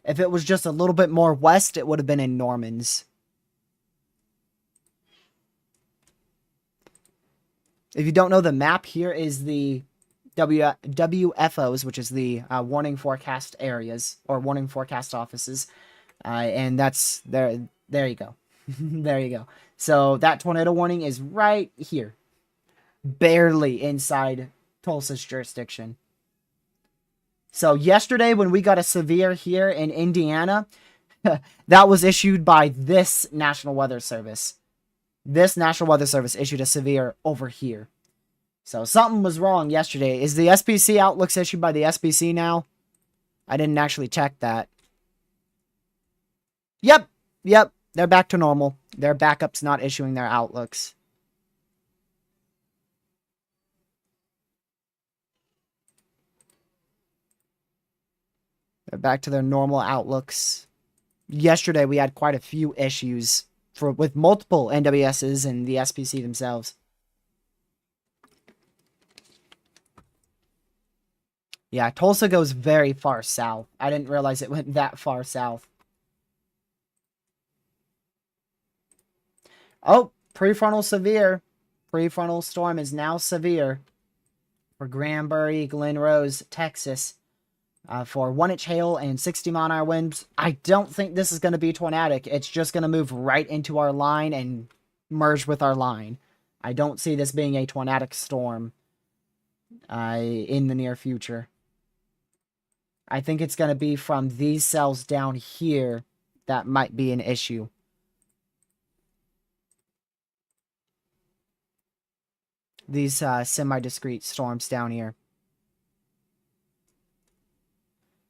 S1: If it was just a little bit more west, it would have been in Norman's. If you don't know the map, here is the WFOs, which is the warning forecast areas or warning forecast offices, and that's there. There you go. There you go. So that tornado warning is right here, barely inside Tulsa's jurisdiction. So yesterday, when we got a severe here in Indiana, that was issued by this National Weather Service. This National Weather Service issued a severe over here. So something was wrong yesterday. Is the SPC outlooks issued by the SPC now? I didn't actually check that. Yep. They're back to normal. Their backup's not issuing their outlooks. They're back to their normal outlooks. Yesterday, we had quite a few issues with multiple NWSs and the SPC themselves. Yeah, Tulsa goes very far south. I didn't realize it went that far south. Oh, prefrontal severe. Prefrontal storm is now severe for Granbury, Glen Rose, Texas. For 1-inch hail and 60-mile-an-hour winds. I don't think this is going to be tornadic. It's just going to move right into our line and merge with our line. I don't see this being a tornadic storm in the near future. I think it's going to be from these cells down here that might be an issue. These semi-discrete storms down here.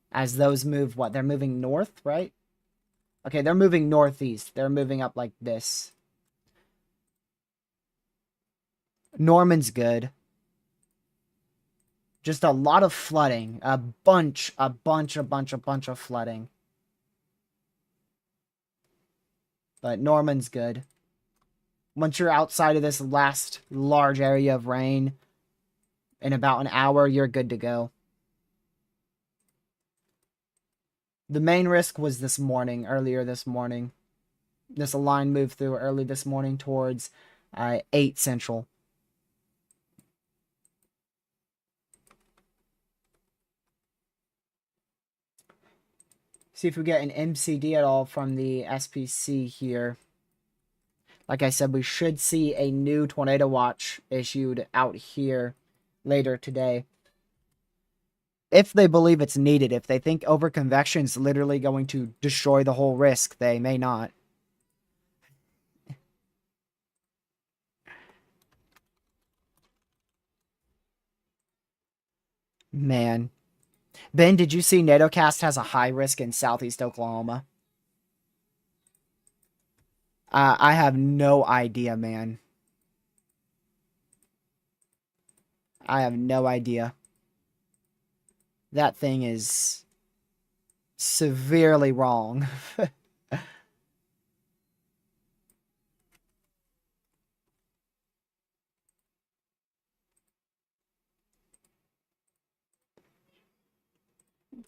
S1: As those move, what? They're moving north, right? Okay, they're moving northeast. They're moving up like this. Norman's good. Just a lot of flooding. A bunch of flooding. But Norman's good. Once you're outside of this last large area of rain, in about an hour, you're good to go. The main risk was this morning, earlier this morning. This line moved through early this morning towards 8 Central. See if we get an MCD at all from the SPC here. Like I said, we should see a new tornado watch issued out here later today. If they believe it's needed, if they think overconvection is literally going to destroy the whole risk, they may not. Man. Ben, did you see NATOcast has a high risk in southeast Oklahoma? I have no idea, man. I have no idea. That thing is severely wrong. Let's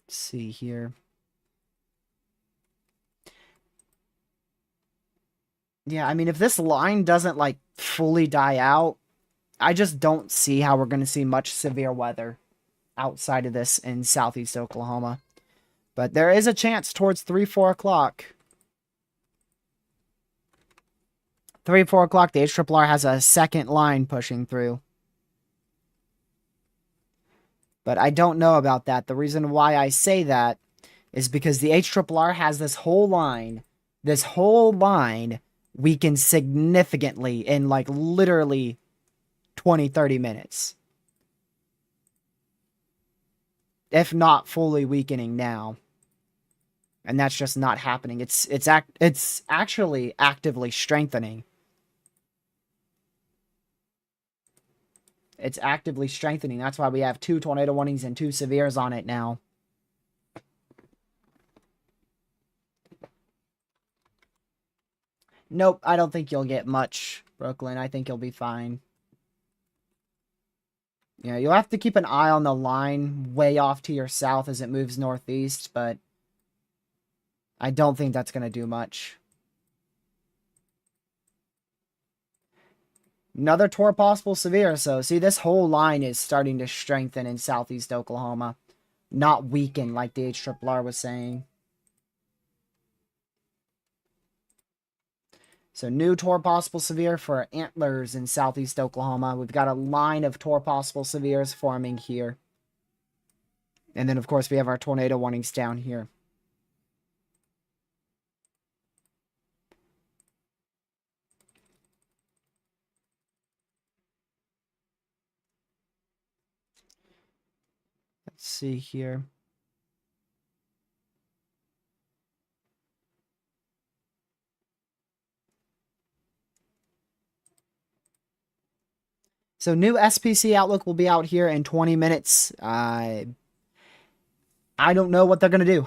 S1: see here. Yeah, I mean, if this line doesn't, like, fully die out, I just don't see how we're going to see much severe weather outside of this in southeast Oklahoma. But there is a chance towards 3, 4 o'clock. 3, 4 o'clock, the HRRR has a second line pushing through. But I don't know about that. The reason why I say that is because the HRRR has this whole line weakened significantly in, like, literally 20, 30 minutes. If not fully weakening now. And that's just not happening. It's actually actively strengthening. It's actively strengthening. That's why we have 2 tornado warnings and 2 severes on it now. Nope, I don't think you'll get much, Brooklyn. I think you'll be fine. Yeah, you'll have to keep an eye on the line way off to your south as it moves northeast, but I don't think that's going to do much. Another tour possible severe. So, see, this whole line is starting to strengthen in southeast Oklahoma. Not weaken, like the HRRR was saying. So, new tour possible severe for Antlers in southeast Oklahoma. We've got a line of tour possible severes forming here. And then, of course, we have our tornado warnings down here. Let's see here. So new SPC Outlook will be out here in 20 minutes. I don't know what they're going to do.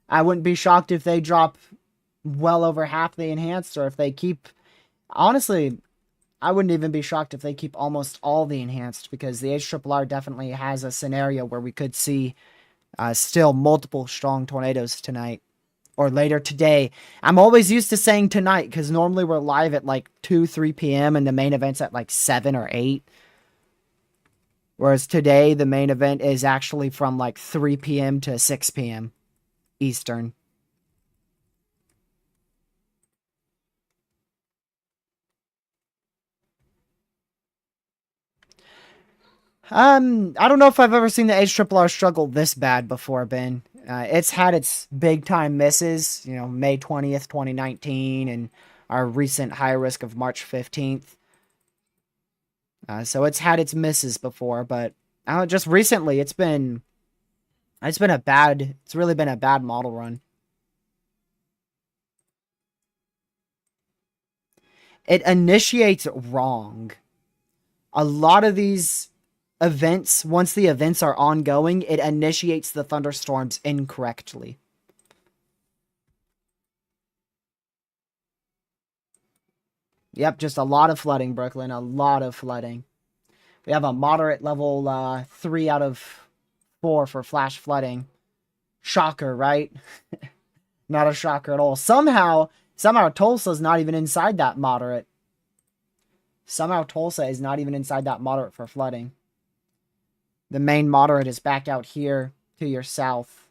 S1: I wouldn't be shocked if they drop well over half the enhanced, or if they keep... Honestly, I wouldn't even be shocked if they keep almost all the enhanced, because the HRRR definitely has a scenario where we could see still multiple strong tornadoes tonight or later today. I'm always used to saying tonight because normally we're live at like 2, 3 p.m. and the main event's at like 7 or 8. Whereas today, the main event is actually from like 3 p.m. to 6 p.m. Eastern. I don't know if I've ever seen the HRRR struggle this bad before, Ben. It's had its big time misses, May 20th, 2019, and our recent high risk of March 15th. So it's had its misses before, but just recently it's really been a bad model run. It initiates wrong. A lot of these events, once the events are ongoing, it initiates the thunderstorms incorrectly. Yep, just a lot of flooding, Brooklyn. A lot of flooding. We have a moderate level 3 out of 4 for flash flooding. Shocker, right? Not a shocker at all. Somehow Tulsa's not even inside that moderate. Somehow Tulsa is not even inside that moderate for flooding. The main moderate is back out here to your south.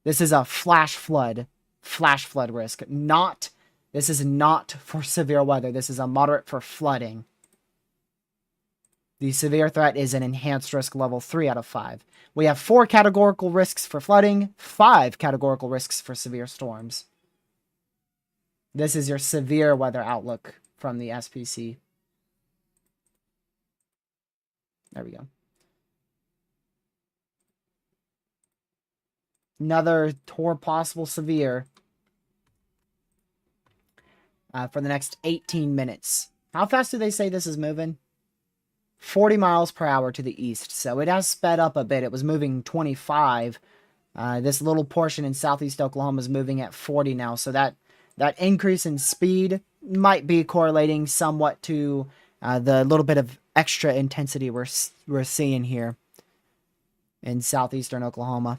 S1: This is a flash flood risk. This is not for severe weather. This is a moderate for flooding. The severe threat is an enhanced risk level 3 out of 5. We have 4 categorical risks for flooding, 5 categorical risks for severe storms. This is your severe weather outlook from the SPC. There we go. Another tour possible severe for the next 18 minutes. How fast do they say this is moving? 40 miles per hour to the east. So it has sped up a bit. It was moving 25. This little portion in southeast Oklahoma is moving at 40 now. So that increase in speed might be correlating somewhat to the little bit of extra intensity we're seeing here in southeastern Oklahoma.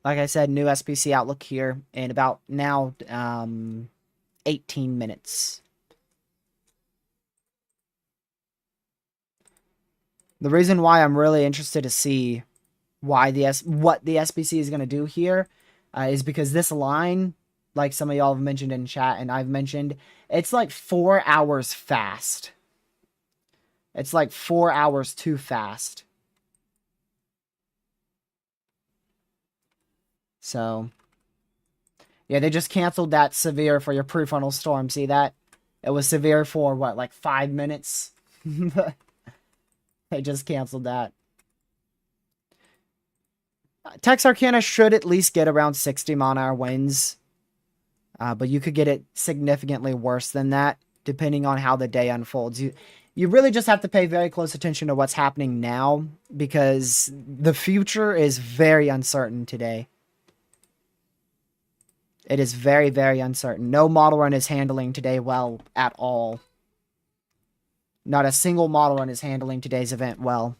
S1: Like I said, new SPC outlook here in about now 18 minutes. The reason why I'm really interested to see what the SPC is going to do here is because this line, like some of y'all have mentioned in chat and I've mentioned, it's like 4 hours fast. It's like 4 hours too fast. So, yeah, they just canceled that severe for your prefrontal storm. See that? It was severe for, what, like 5 minutes? They just canceled that. Texarkana should at least get around 60 mile an hour winds. But you could get it significantly worse than that, depending on how the day unfolds. You really just have to pay very close attention to what's happening now, because the future is very uncertain today. It is very, very uncertain. No model run is handling today well at all. Not a single model run is handling today's event well.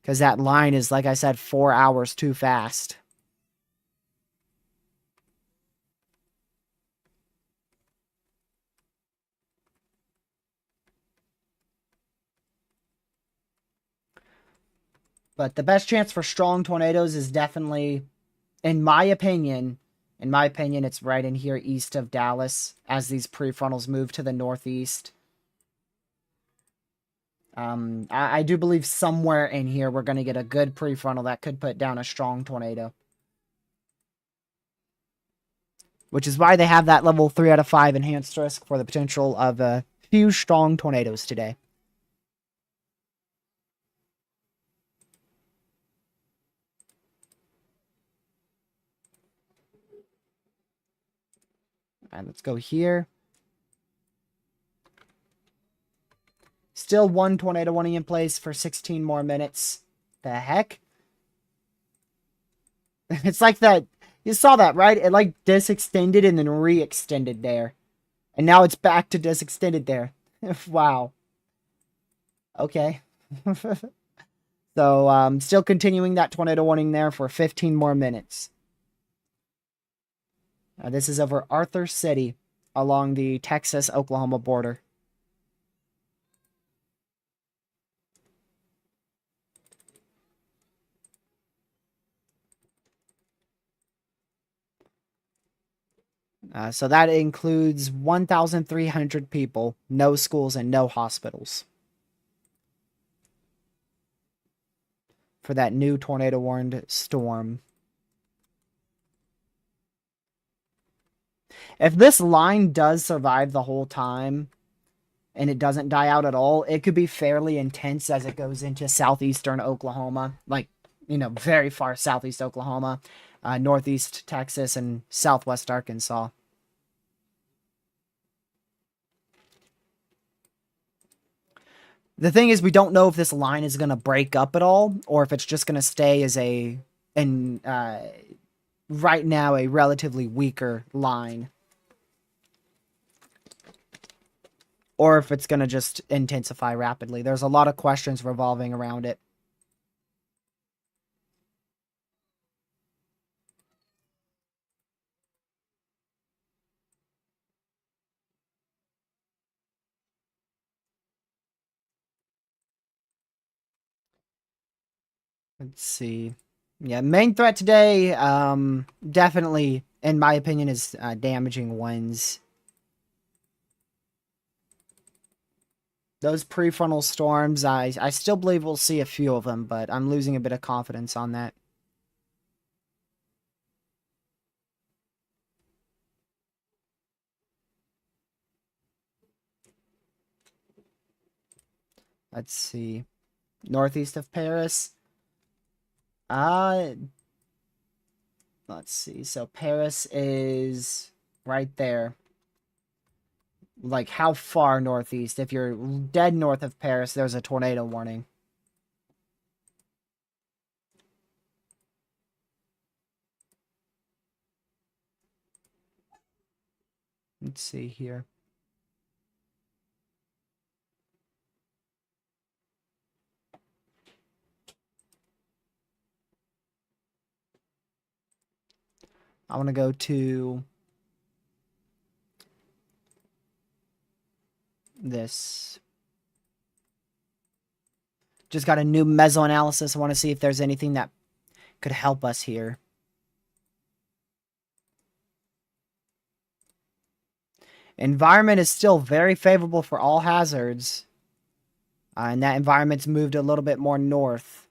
S1: Because that line is, like I said, 4 hours too fast. But the best chance for strong tornadoes is definitely, in my opinion, it's right in here east of Dallas as these prefrontals move to the northeast. I do believe somewhere in here we're going to get a good prefrontal that could put down a strong tornado. Which is why they have that level 3 out of 5 enhanced risk for the potential of a few strong tornadoes today. Alright, let's go here. Still one tornado warning in place for 16 more minutes. The heck? It's like that. You saw that, right? It like disextended and then re-extended there. And now it's back to disextended there. Wow. Okay. So, still continuing that tornado warning there for 15 more minutes. This is over Arthur City along the Texas-Oklahoma border. So that includes 1,300 people, no schools, and no hospitals for that new tornado warned storm. If this line does survive the whole time and it doesn't die out at all, it could be fairly intense as it goes into southeastern Oklahoma, like, very far southeast Oklahoma, northeast Texas, and southwest Arkansas. The thing is, we don't know if this line is going to break up at all, or if it's just going to stay as right now, a relatively weaker line. Or if it's going to just intensify rapidly. There's a lot of questions revolving around it. Let's see. Yeah, main threat today, definitely, in my opinion, is damaging winds. Those prefrontal storms, I still believe we'll see a few of them, but I'm losing a bit of confidence on that. Let's see. Northeast of Paris. Let's see. So Paris is right there. Like, how far northeast? If you're dead north of Paris, there's a tornado warning. Let's see here. I want to go to this. Just got a new mesoanalysis. I want to see if there's anything that could help us here. Environment is still very favorable for all hazards. And that environment's moved a little bit more north.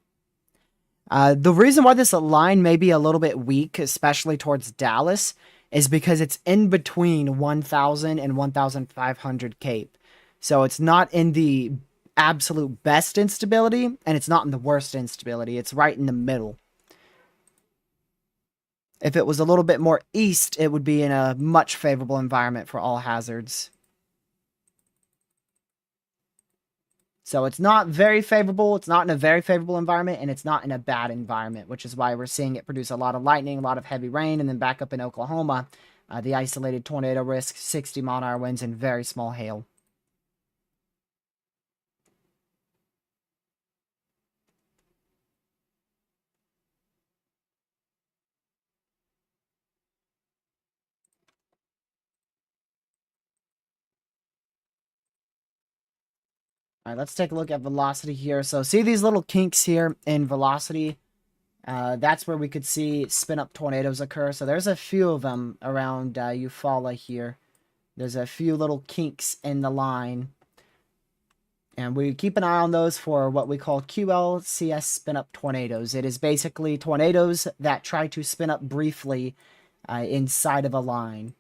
S1: The reason why this line may be a little bit weak, especially towards Dallas, is because it's in between 1,000 and 1,500 Cape. So it's not in the absolute best instability, and it's not in the worst instability. It's right in the middle. If it was a little bit more east, it would be in a much favorable environment for all hazards. So it's not very favorable, it's not in a very favorable environment, and it's not in a bad environment, which is why we're seeing it produce a lot of lightning, a lot of heavy rain, and then back up in Oklahoma, the isolated tornado risk, 60-mile-an-hour winds, and very small hail. All right, let's take a look at velocity here. So see these little kinks here in velocity? That's where we could see spin-up tornadoes occur. So there's a few of them around Eufaula here. There's a few little kinks in the line. And we keep an eye on those for what we call QLCS spin-up tornadoes. It is basically tornadoes that try to spin up briefly inside of a line.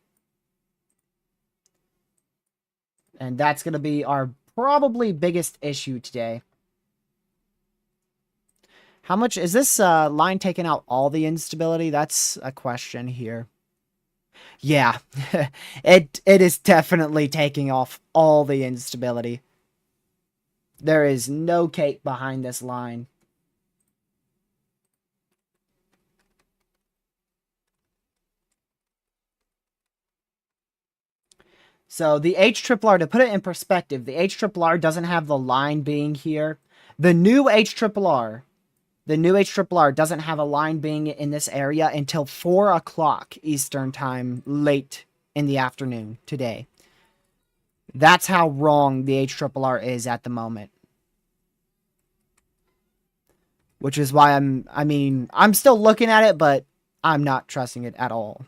S1: And that's going to be our probably biggest issue today. How much is this line taking out all the instability? That's a question here. Yeah, it is definitely taking off all the instability. There is no cake behind this line. So the HRRR, to put it in perspective, the HRRR doesn't have the line being here. The new HRRR doesn't have a line being in this area until 4 o'clock Eastern time, late in the afternoon today. That's how wrong the HRRR is at the moment. Which is why I'm still looking at it, but I'm not trusting it at all.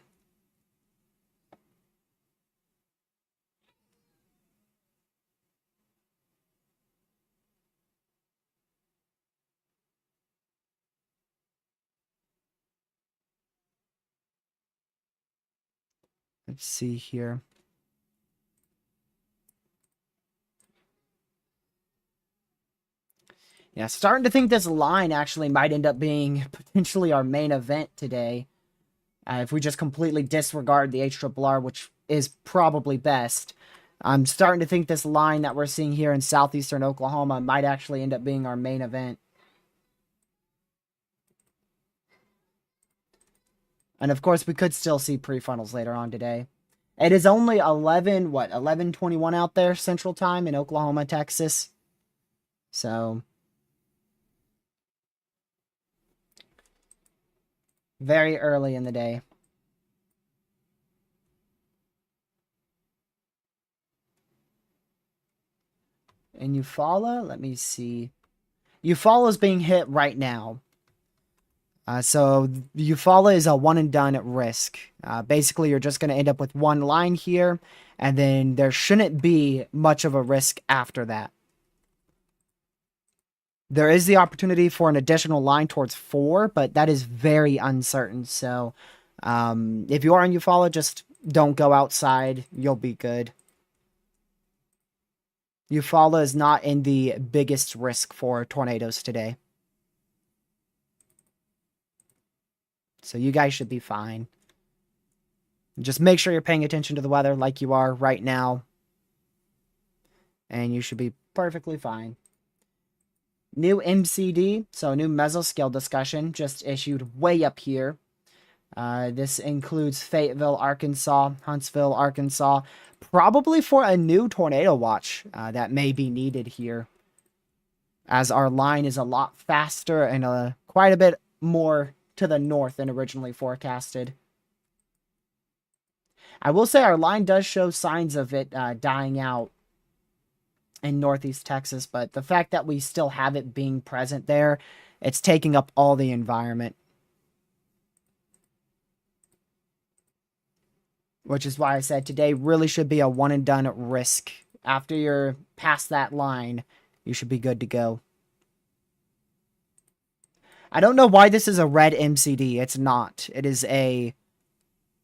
S1: Let's see here. Yeah, starting to think this line actually might end up being potentially our main event today. If we just completely disregard the HRRR, which is probably best. I'm starting to think this line that we're seeing here in southeastern Oklahoma might actually end up being our main event. And of course, we could still see prefrontals later on today. It is only 11:21 out there Central Time in Oklahoma, Texas. So very early in the day. And Eufaula, let me see. Eufaula is being hit right now. So Eufaula is a one and done at risk. Basically, you're just going to end up with one line here, and then there shouldn't be much of a risk after that. There is the opportunity for an additional line towards 4, but that is very uncertain. So if you are on Eufaula, just don't go outside. You'll be good. Eufaula is not in the biggest risk for tornadoes today. So you guys should be fine. Just make sure you're paying attention to the weather like you are right now. And you should be perfectly fine. New MCD, so new mesoscale discussion, just issued way up here. This includes Fayetteville, Arkansas, Huntsville, Arkansas, probably for a new tornado watch that may be needed here, as our line is a lot faster and quite a bit more to the north than originally forecasted. I will say our line does show signs of it dying out in northeast Texas, but the fact that we still have it being present there, it's taking up all the environment. Which is why I said today really should be a one and done at risk. After you're past that line, you should be good to go. I don't know why this is a red MCD. It's not. It is a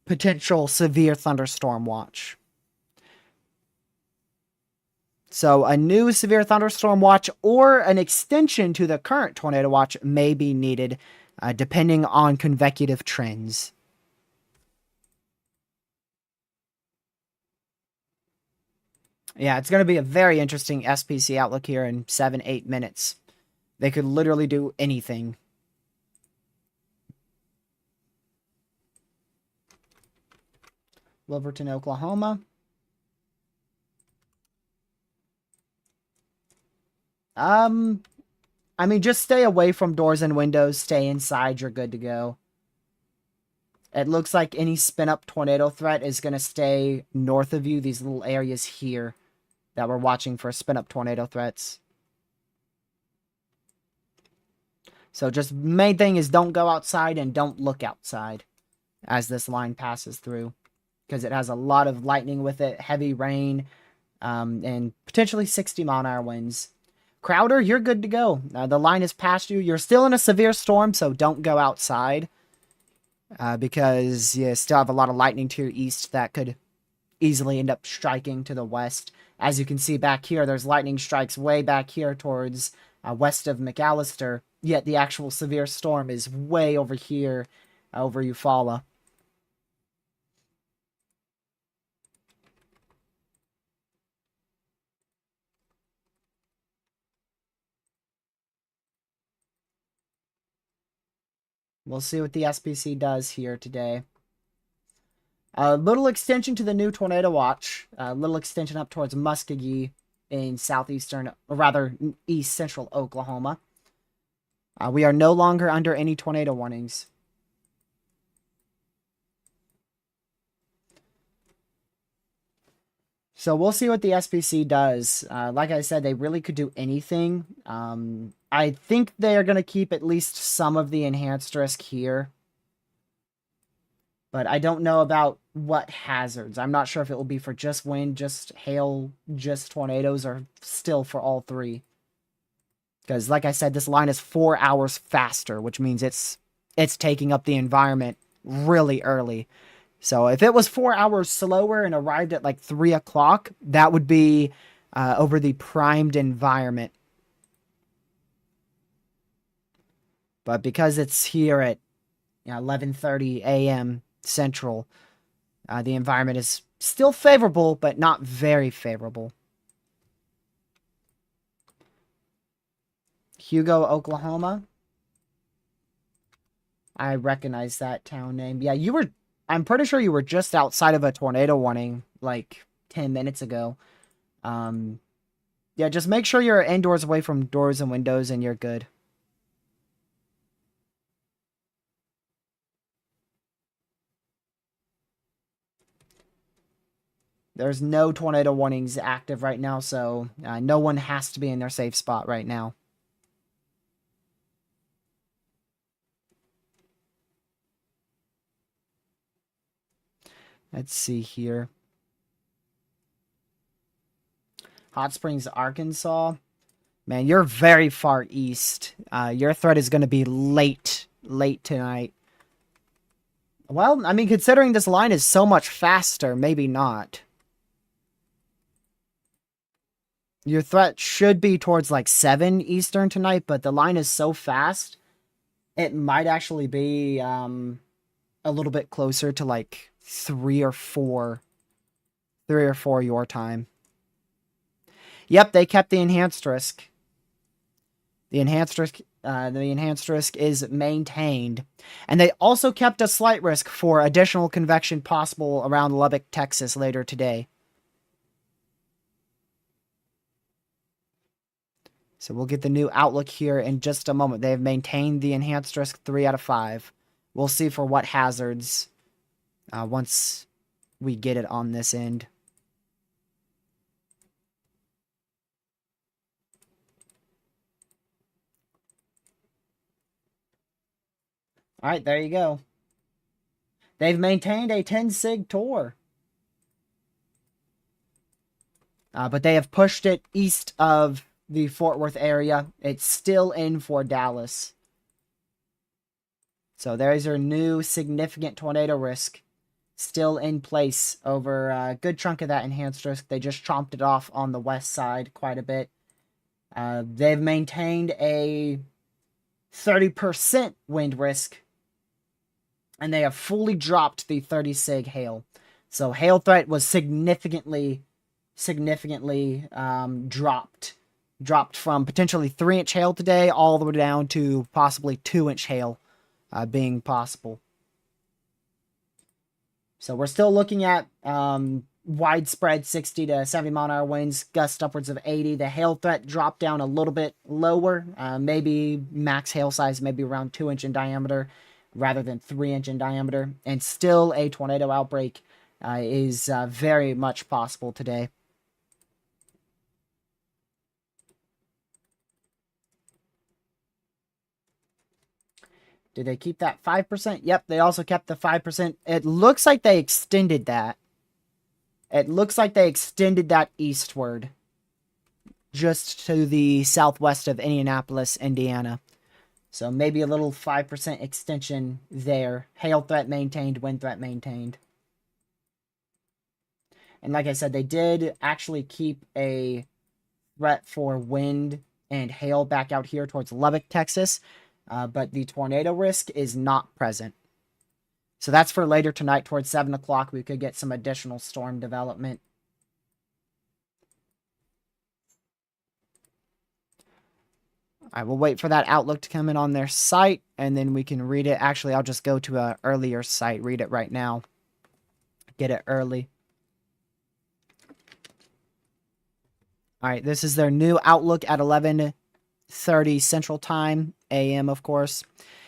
S1: potential severe thunderstorm watch. So a new severe thunderstorm watch or an extension to the current tornado watch may be needed, depending on convective trends. Yeah, it's going to be a very interesting SPC outlook here in 7-8 minutes. They could literally do anything. Wilburton, Oklahoma. I mean, just stay away from doors and windows. Stay inside. You're good to go. It looks like any spin-up tornado threat is going to stay north of you. These little areas here that we're watching for spin-up tornado threats. So just main thing is don't go outside and don't look outside as this line passes through, because it has a lot of lightning with it, heavy rain, and potentially 60-mile-an-hour winds. Crowder, you're good to go. The line is past you. You're still in a severe storm, so don't go outside because you still have a lot of lightning to your east that could easily end up striking to the west. As you can see back here, there's lightning strikes way back here towards west of McAllister, yet the actual severe storm is way over here over Eufaula. We'll see what the SPC does here today. A little extension to the new tornado watch. A little extension up towards Muskogee in southeastern, or rather east central Oklahoma. We are no longer under any tornado warnings. So we'll see what the SPC does. Like I said, they really could do anything. I think they are going to keep at least some of the enhanced risk here. But I don't know about what hazards. I'm not sure if it will be for just wind, just hail, just tornadoes, or still for all three. Because, like I said, this line is 4 hours faster, which means it's taking up the environment really early. So if it was 4 hours slower and arrived at like 3 o'clock, that would be over the primed environment. But because it's here at 11:30 a.m. Central, the environment is still favorable, but not very favorable. Hugo, Oklahoma. I recognize that town name. Yeah, I'm pretty sure you were just outside of a tornado warning like 10 minutes ago. Yeah, just make sure you're indoors away from doors and windows and you're good. There's no tornado warnings active right now, so no one has to be in their safe spot right now. Let's see here. Hot Springs, Arkansas. Man, you're very far east. Your threat is going to be late tonight. Well, I mean, considering this line is so much faster, maybe not. Your threat should be towards like 7 Eastern tonight, but the line is so fast, it might actually be a little bit closer to like 3 or 4 your time. Yep, they kept the enhanced risk. The enhanced risk is maintained. And they also kept a slight risk for additional convection possible around Lubbock, Texas later today. So we'll get the new outlook here in just a moment. They have maintained the enhanced risk 3 out of 5. We'll see for what hazards once we get it on this end. All right, there you go. They've maintained a 10 sig tour. But they have pushed it east of the Fort Worth area. It's still in for Dallas. So there's your new significant tornado risk. Still in place over a good chunk of that enhanced risk. They just chomped it off on the west side quite a bit. They've maintained a 30% wind risk. And they have fully dropped the 30 sig hail. So hail threat was significantly dropped. Dropped from potentially 3-inch hail today all the way down to possibly 2-inch hail being possible. So we're still looking at widespread 60 to 70 mile an hour winds, gusts upwards of 80. The hail threat dropped down a little bit lower. Maybe max hail size, maybe around 2-inch in diameter rather than 3-inch in diameter. And still a tornado outbreak is very much possible today. Did they keep that 5%? Yep, they also kept the 5%. It looks like they extended that. It looks like they extended that eastward. Just to the southwest of Indianapolis, Indiana. So maybe a little 5% extension there. Hail threat maintained, wind threat maintained. And like I said, they did actually keep a threat for wind and hail back out here towards Lubbock, Texas. But the tornado risk is not present. So that's for later tonight towards 7 o'clock. We could get some additional storm development. I will wait for that outlook to come in on their site, and then we can read it. Actually, I'll just go to a earlier site, read it right now. Get it early. All right, this is their new outlook at 11:30 Central Time, AM, of course.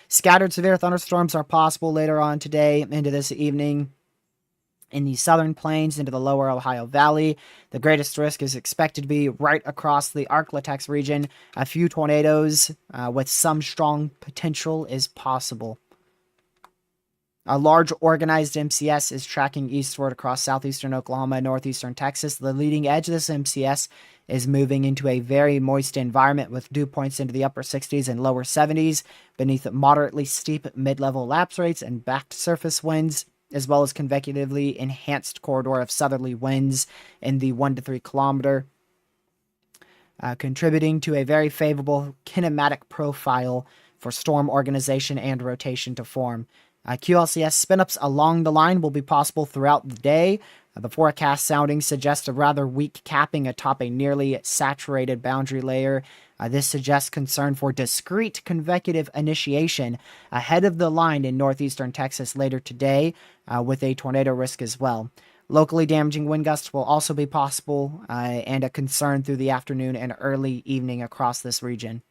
S1: Scattered severe thunderstorms are possible later on today into this evening in the southern plains into the lower Ohio Valley. The greatest risk is expected to be right across the Arklatex region. A few tornadoes with some strong potential is possible. A large organized MCS is tracking eastward across southeastern Oklahoma and northeastern Texas. The leading edge of this MCS is moving into a very moist environment with dew points into the upper 60s and lower 70s beneath moderately steep mid-level lapse rates and backed surface winds, as well as convectively enhanced corridor of southerly winds in the 1 to 3 kilometer, contributing to a very favorable kinematic profile for storm organization and rotation to form. QLCS spin-ups along the line will be possible throughout the day. The forecast sounding suggests a rather weak capping atop a nearly saturated boundary layer. This suggests concern for discrete convective initiation ahead of the line in northeastern Texas later today, with a tornado risk as well. Locally damaging wind gusts will also be possible and a concern through the afternoon and early evening across this region.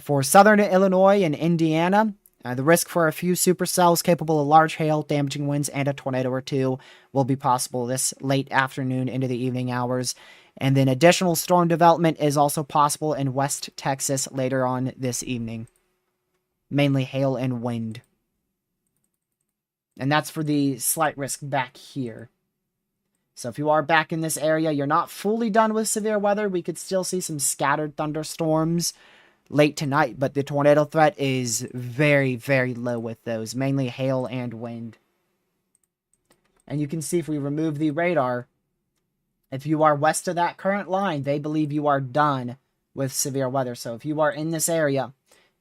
S1: For southern Illinois and Indiana, the risk for a few supercells capable of large hail, damaging winds, and a tornado or two will be possible this late afternoon into the evening hours. And then additional storm development is also possible in West Texas later on this evening. Mainly hail and wind. And that's for the slight risk back here. So if you are back in this area, you're not fully done with severe weather. We could still see some scattered thunderstorms late tonight, but the tornado threat is very, very low with those, mainly hail and wind. And you can see if we remove the radar, if you are west of that current line, they believe you are done with severe weather. So if you are in this area,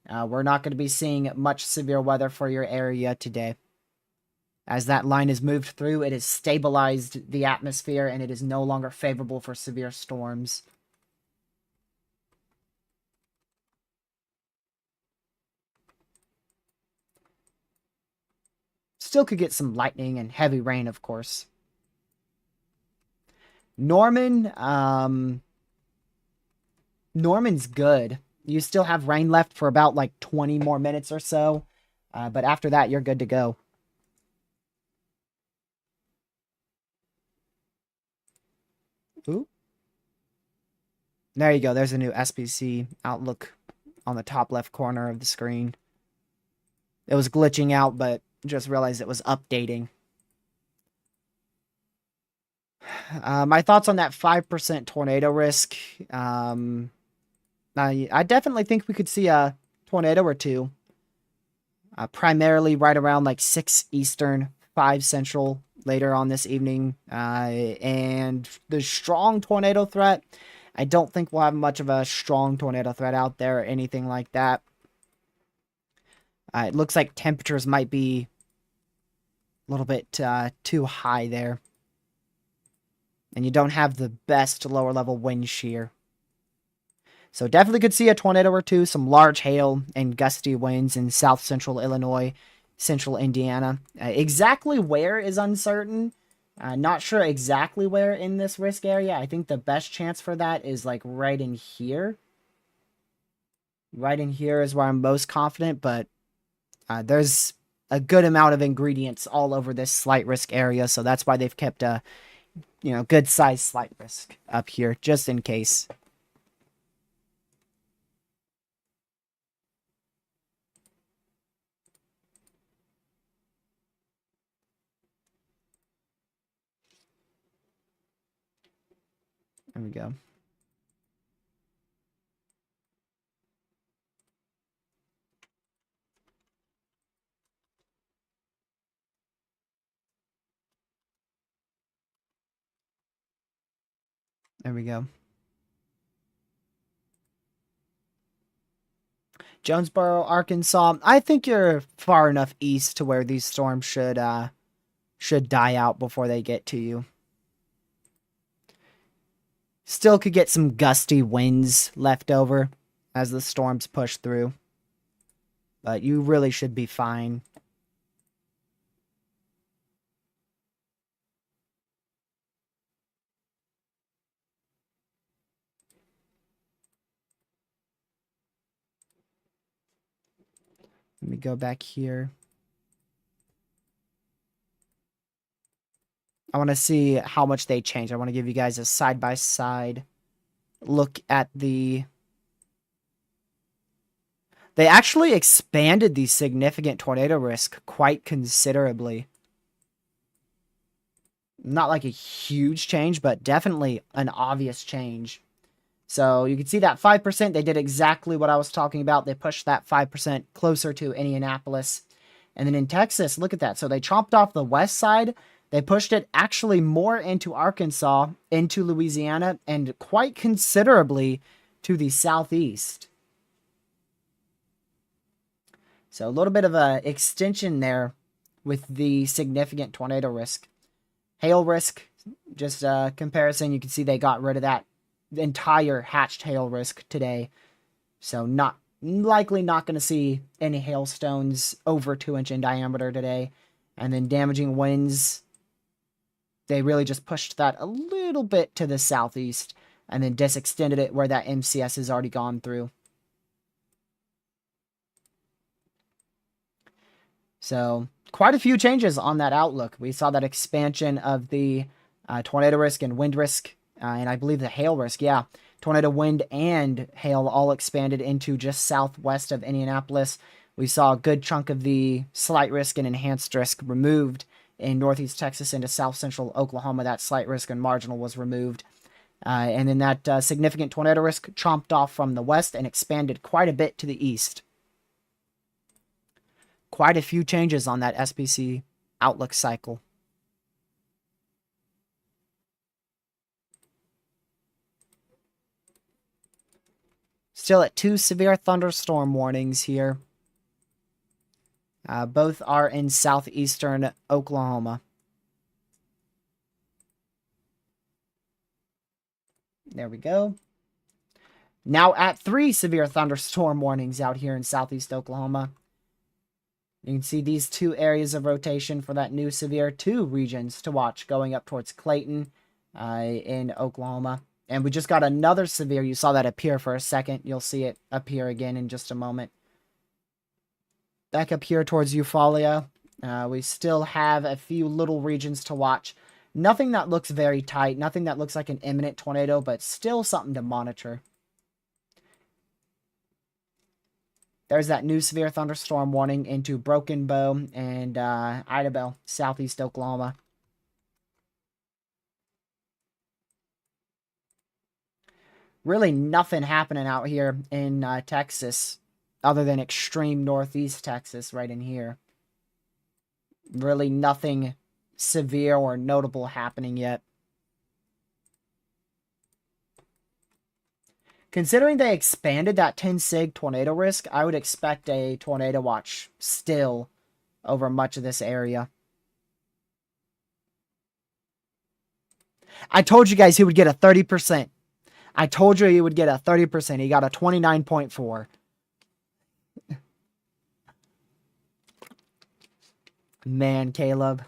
S1: we're not going to be seeing much severe weather for your area today. As that line is moved through, it has stabilized the atmosphere and it is no longer favorable for severe storms. Still could get some lightning and heavy rain, of course. Norman's good. You still have rain left for about like 20 more minutes or so. But after that, you're good to go. Ooh. There you go. There's a new SPC outlook on the top left corner of the screen. It was glitching out, but just realized it was updating. My thoughts on that 5% tornado risk. I definitely think we could see a tornado or two. Primarily right around like 6 Eastern, 5 Central later on this evening. And the strong tornado threat, I don't think we'll have much of a strong tornado threat out there or anything like that. It looks like temperatures might be a little bit too high there. And you don't have the best lower level wind shear. So definitely could see a tornado or two, some large hail and gusty winds in south central Illinois, central Indiana. Exactly where is uncertain. Not sure exactly where in this risk area. I think the best chance for that is like right in here. Right in here is where I'm most confident, but there's a good amount of ingredients all over this slight risk area, so that's why they've kept a good size slight risk up here, just in case. There we go. There we go. Jonesboro, Arkansas. I think you're far enough east to where these storms should die out before they get to you. Still could get some gusty winds left over as the storms push through. But you really should be fine. Let me go back here. I want to see how much they changed. I want to give you guys a side-by-side look at the... They actually expanded the significant tornado risk quite considerably. Not like a huge change, but definitely an obvious change. So you can see that 5%, they did exactly what I was talking about. They pushed that 5% closer to Indianapolis. And then in Texas, look at that. So they chopped off the west side. They pushed it actually more into Arkansas, into Louisiana, and quite considerably to the southeast. So a little bit of an extension there with the significant tornado risk. Hail risk, just a comparison, you can see they got rid of that entire hatched hail risk today. So likely not going to see any hailstones over 2-inch in diameter today. And then damaging winds, they really just pushed that a little bit to the southeast and then disextended it where that MCS has already gone through. So quite a few changes on that outlook. We saw that expansion of the tornado risk and wind risk, and I believe the hail risk. Yeah, tornado, wind, and hail all expanded into just southwest of Indianapolis. We saw a good chunk of the slight risk and enhanced risk removed in northeast Texas into south central Oklahoma. That slight risk and marginal was removed. And then that significant tornado risk chomped off from the west and expanded quite a bit to the east. Quite a few changes on that SPC outlook cycle. Still at 2 severe thunderstorm warnings here. Both are in southeastern Oklahoma. There we go. Now at 3 severe thunderstorm warnings out here in southeast Oklahoma. You can see these 2 areas of rotation for that new severe, 2 regions to watch going up towards Clayton in Oklahoma. And we just got another severe. You saw that appear for a second. You'll see it appear again in just a moment. Back up here towards Eufaula, we still have a few little regions to watch. Nothing that looks very tight. Nothing that looks like an imminent tornado, but still something to monitor. There's that new severe thunderstorm warning into Broken Bow and Idabel, southeast Oklahoma. Really nothing happening out here in Texas other than extreme northeast Texas right in here. Really nothing severe or notable happening yet. Considering they expanded that 10 sig tornado risk, I would expect a tornado watch still over much of this area. I told you guys he would get a 30%. I told you he would get a 30%. He got a 29.4. Man, Caleb,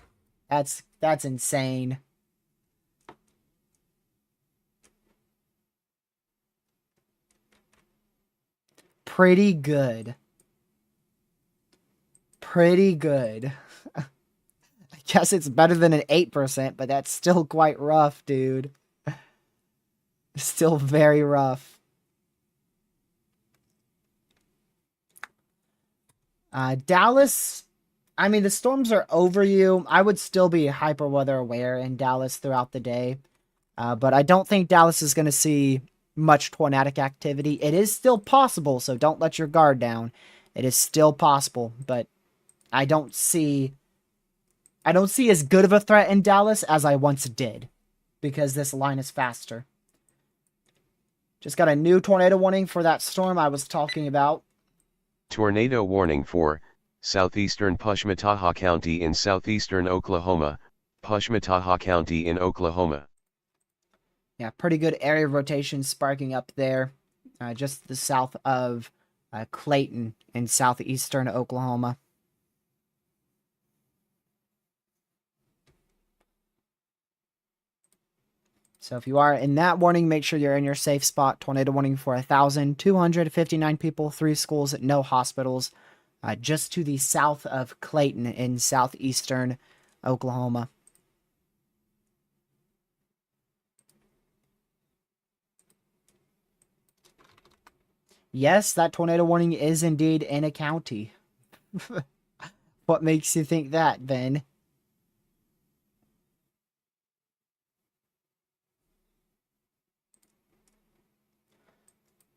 S1: that's insane. Pretty good. Pretty good. I guess it's better than an 8%, but that's still quite rough, dude. Still very rough. Dallas, I mean, the storms are over you. I would still be hyper weather aware in Dallas throughout the day. But I don't think Dallas is going to see much tornadic activity. It is still possible, so don't let your guard down. It is still possible, but I don't see as good of a threat in Dallas as I once did because this line is faster. Just got a new tornado warning for that storm I was talking about.
S2: Tornado warning for southeastern Pushmataha County in southeastern Oklahoma, Pushmataha County in Oklahoma.
S1: Yeah, pretty good area of rotation sparking up there, just the south of Clayton in southeastern Oklahoma. So if you are in that warning, make sure you're in your safe spot. Tornado warning for 1,259 people, 3 schools, no hospitals, just to the south of Clayton in southeastern Oklahoma. Yes, that tornado warning is indeed in a county. What makes you think that, Ben?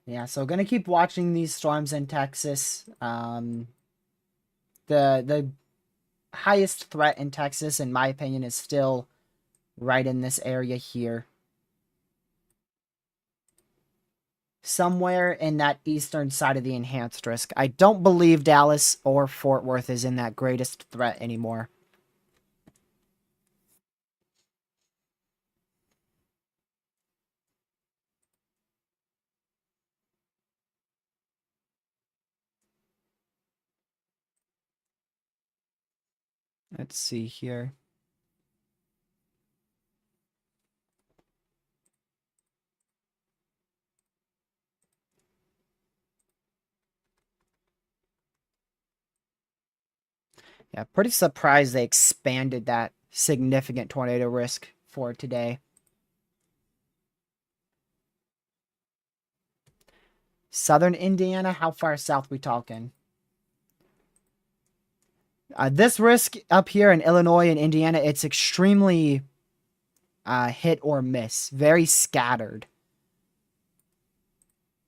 S1: Yeah, so gonna keep watching these storms in Texas. The highest threat in Texas, in my opinion, is still right in this area here. Somewhere in that eastern side of the enhanced risk. I don't believe Dallas or Fort Worth is in that greatest threat anymore. Let's see here. Yeah, pretty surprised they expanded that significant tornado risk for today. Southern Indiana, how far south we talking? This risk up here in Illinois and Indiana, it's extremely hit or miss, very scattered.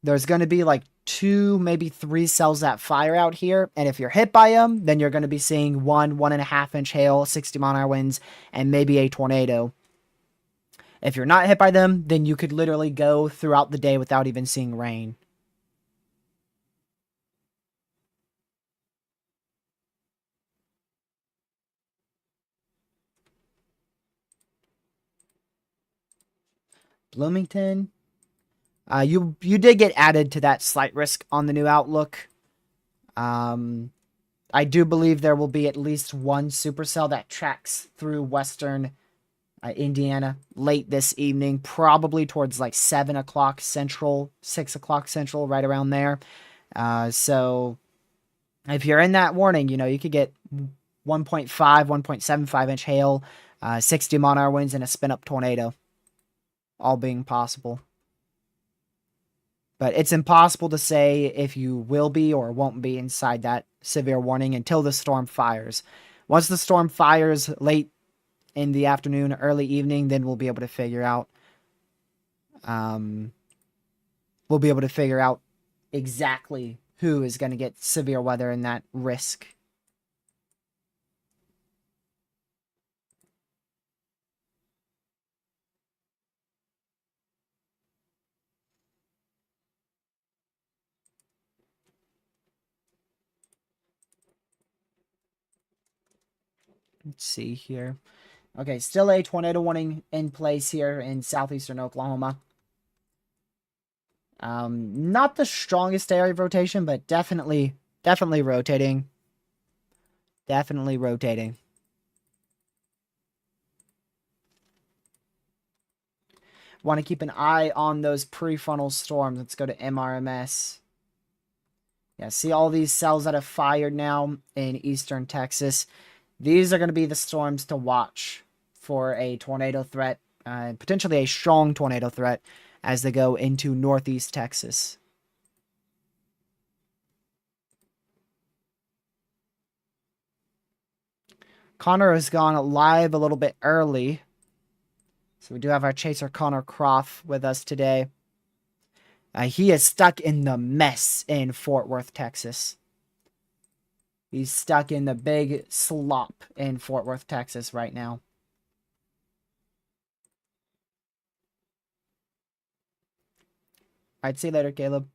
S1: There's going to be like 2, maybe 3 cells that fire out here, and if you're hit by them, then you're going to be seeing 1.5 inch hail, 60-mile-an-hour winds, and maybe a tornado. If you're not hit by them, then you could literally go throughout the day without even seeing rain. Bloomington, you did get added to that slight risk on the new outlook. I do believe there will be at least one supercell that tracks through western Indiana late this evening, probably towards like 7 o'clock Central, 6 o'clock Central, right around there. So if you're in that warning, you could get 1.5, 1.75 inch hail, 60-mile-an-hour winds, and a spin up tornado, all being possible. But it's impossible to say if you will be or won't be inside that severe warning until the storm fires. Once the storm fires late in the afternoon, early evening, then we'll be able to figure out exactly who is going to get severe weather in that risk. Let's see here. Okay, still a tornado warning in place here in southeastern Oklahoma. Not the strongest area of rotation, but definitely rotating. Definitely rotating. Want to keep an eye on those prefrontal storms. Let's go to MRMS. Yeah, see all these cells that have fired now in eastern Texas. These are going to be the storms to watch for a tornado threat, potentially a strong tornado threat as they go into northeast Texas. Connor has gone live a little bit early. So we do have our chaser Connor Croft with us today. He is stuck in the mess in Fort Worth, Texas. He's stuck in the big slop in Fort Worth, Texas right now. All right, see you later, Caleb.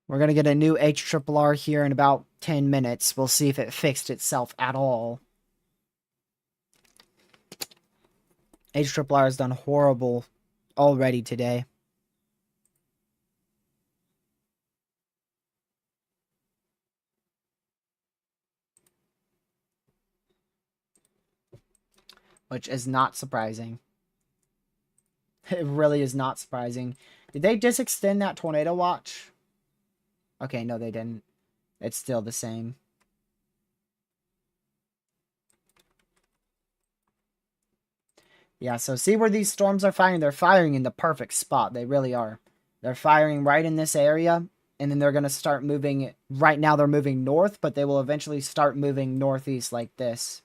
S1: We're going to get a new HRRR here in about 10 minutes. We'll see if it fixed itself at all. HRRR has done horrible already today. Which is not surprising. It really is not surprising. Did they just extend that tornado watch? Okay, no, they didn't. It's still the same. Yeah, so see where these storms are firing? They're firing in the perfect spot. They really are. They're firing right in this area, and then they're going to start moving. Right now they're moving north, but they will eventually start moving northeast like this.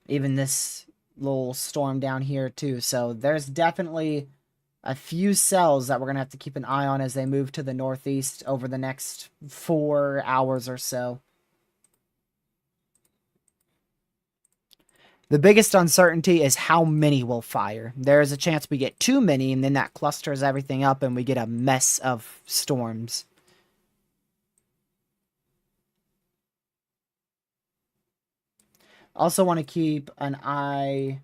S1: Even this little storm down here too. So there's definitely a few cells that we're going to have to keep an eye on as they move to the northeast over the next 4 hours or so. The biggest uncertainty is how many will fire. There is a chance we get too many, and then that clusters everything up, and we get a mess of storms. Also want to keep an eye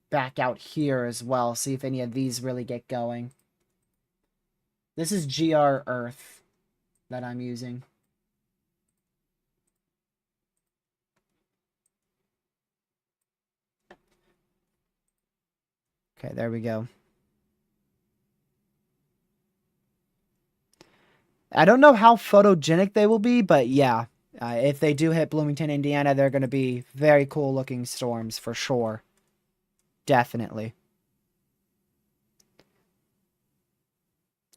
S1: back out here as well, see if any of these really get going. This is GR Earth that I'm using. Okay, there we go. I don't know how photogenic they will be, but yeah. If they do hit Bloomington, Indiana, they're going to be very cool looking storms for sure. Definitely.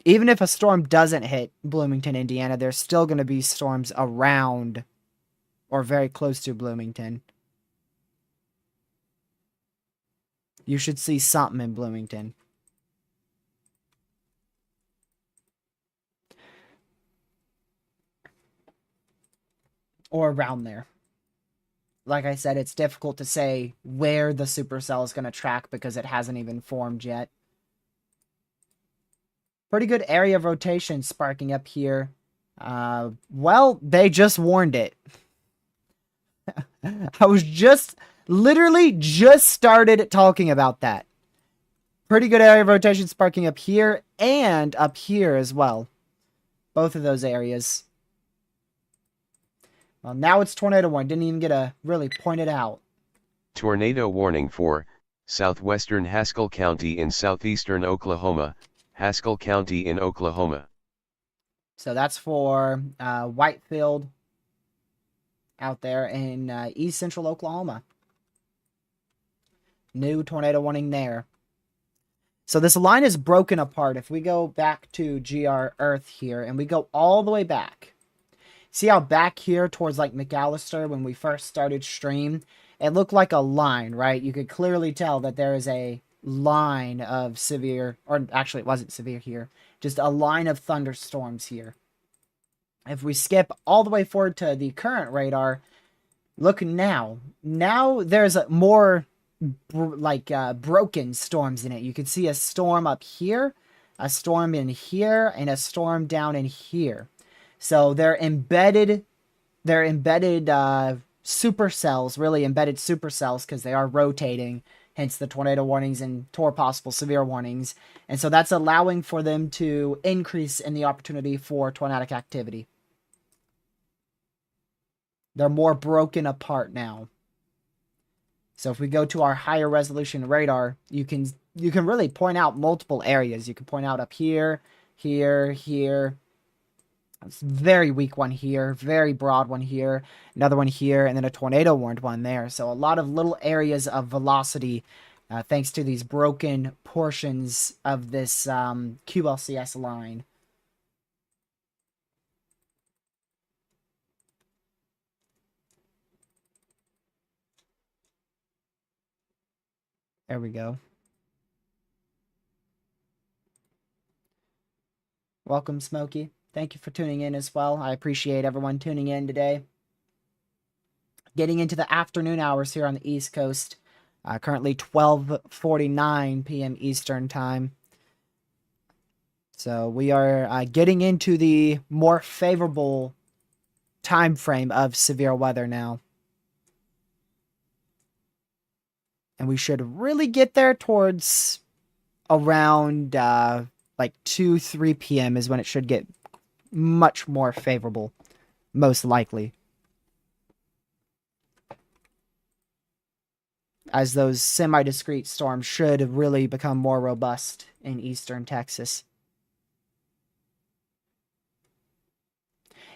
S1: Even if a storm doesn't hit Bloomington, Indiana, there's still going to be storms around or very close to Bloomington. You should see something in Bloomington. Or around there. Like I said, it's difficult to say where the supercell is going to track because it hasn't even formed yet. Pretty good area of rotation sparking up here. Well, they just warned it. I was literally just started talking about that. Pretty good area of rotation sparking up here and up here as well. Both of those areas. Well, now it's tornado warning. Didn't even get to really point it out.
S2: Tornado warning for southwestern Haskell County in southeastern Oklahoma, Haskell County in Oklahoma.
S1: So that's for Whitefield out there in east central Oklahoma. New tornado warning there. So this line is broken apart. If we go back to GR Earth here and we go all the way back. See how back here towards like McAllister when we first started stream, it looked like a line, right? You could clearly tell that there is a line of severe, or actually it wasn't severe here, just a line of thunderstorms here. If we skip all the way forward to the current radar, look now. Now there's a more broken storms in it. You can see a storm up here, a storm in here, and a storm down in here. So they're embedded supercells, really embedded supercells, because they are rotating, hence the tornado warnings and possible severe warnings. And so that's allowing for them to increase in the opportunity for tornadic activity. They're more broken apart now. So if we go to our higher resolution radar, you can really point out multiple areas. You can point out up here, here, here. It's a very weak one here, very broad one here, another one here, and then a tornado warned one there. So a lot of little areas of velocity thanks to these broken portions of this QLCS line. There we go. Welcome, Smokey. Thank you for tuning in as well. I appreciate everyone tuning in today. Getting into the afternoon hours here on the East Coast. Currently 12:49 p.m. Eastern Time. So we are getting into the more favorable time frame of severe weather now. And we should really get there towards around like 2, 3 p.m. is when it should get much more favorable, most likely. As those semi-discrete storms should really become more robust in eastern Texas.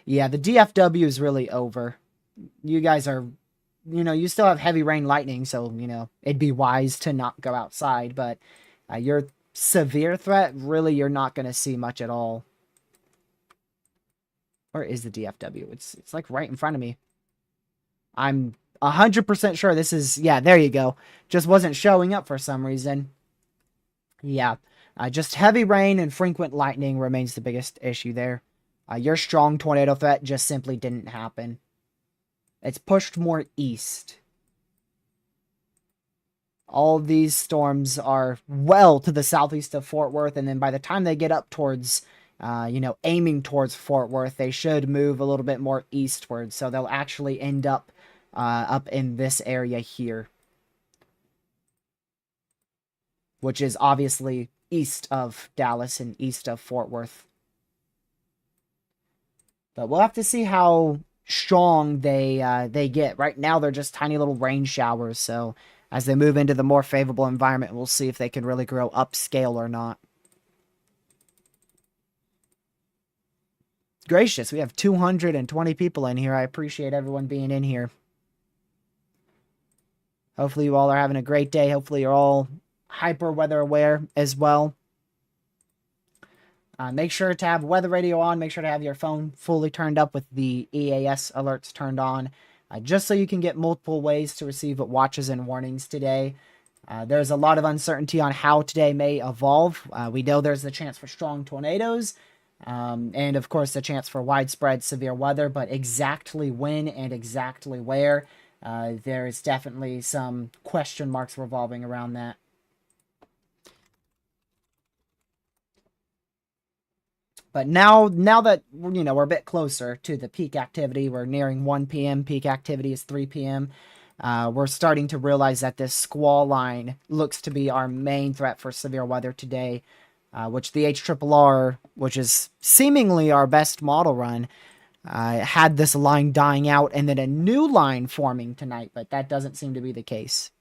S1: Yeah, the DFW is really over. You guys are, you still have heavy rain lightning, so, it'd be wise to not go outside, but your severe threat, really, you're not going to see much at all. Where is the DFW? It's like right in front of me. I'm 100% sure this is, yeah, there you go. Just wasn't showing up for some reason. Yeah, just heavy rain and frequent lightning remains the biggest issue there. Your strong tornado threat just simply didn't happen. It's pushed more east. All these storms are well to the southeast of Fort Worth, and then by the time they get up towards, aiming towards Fort Worth, they should move a little bit more eastward, so they'll actually end up in this area here, which is obviously east of Dallas and east of Fort Worth. But we'll have to see how strong they get. Right now, they're just tiny little rain showers, so as they move into the more favorable environment, we'll see if they can really grow upscale or not. Gracious, we have 220 people in here. I appreciate everyone being in here. Hopefully you all are having a great day. Hopefully you're all hyper weather aware as well. Make sure to have weather radio on. Make sure to have your phone fully turned up with the EAS alerts turned on, just so you can get multiple ways to receive watches and warnings today. There's a lot of uncertainty on how today may evolve. We know there's the chance for strong tornadoes, and of course the chance for widespread severe weather, but exactly when and exactly where, there is definitely some question marks revolving around that. But now that, we're a bit closer to the peak activity, we're nearing 1 p.m. Peak activity is 3 p.m. We're starting to realize that this squall line looks to be our main threat for severe weather today, which the HRRR, which is seemingly our best model run, had this line dying out and then a new line forming tonight, but that doesn't seem to be the case.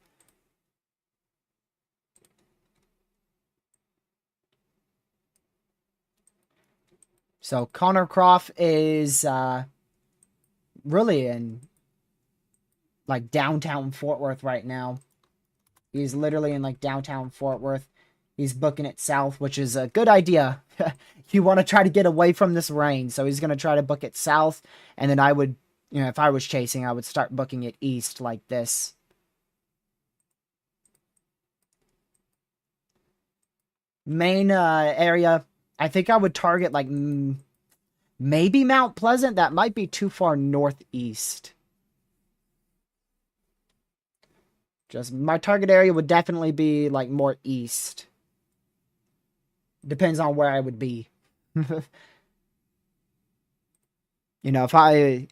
S1: So Connor Croft is really in like downtown Fort Worth right now. He's literally in like downtown Fort Worth. He's booking it south, which is a good idea. You want to try to get away from this rain. So he's going to try to book it south. And then I would, if I was chasing, I would start booking it east like this. Main area, I think I would target like maybe Mount Pleasant. That might be too far northeast. Just my target area would definitely be like more east. Depends on where I would be. If I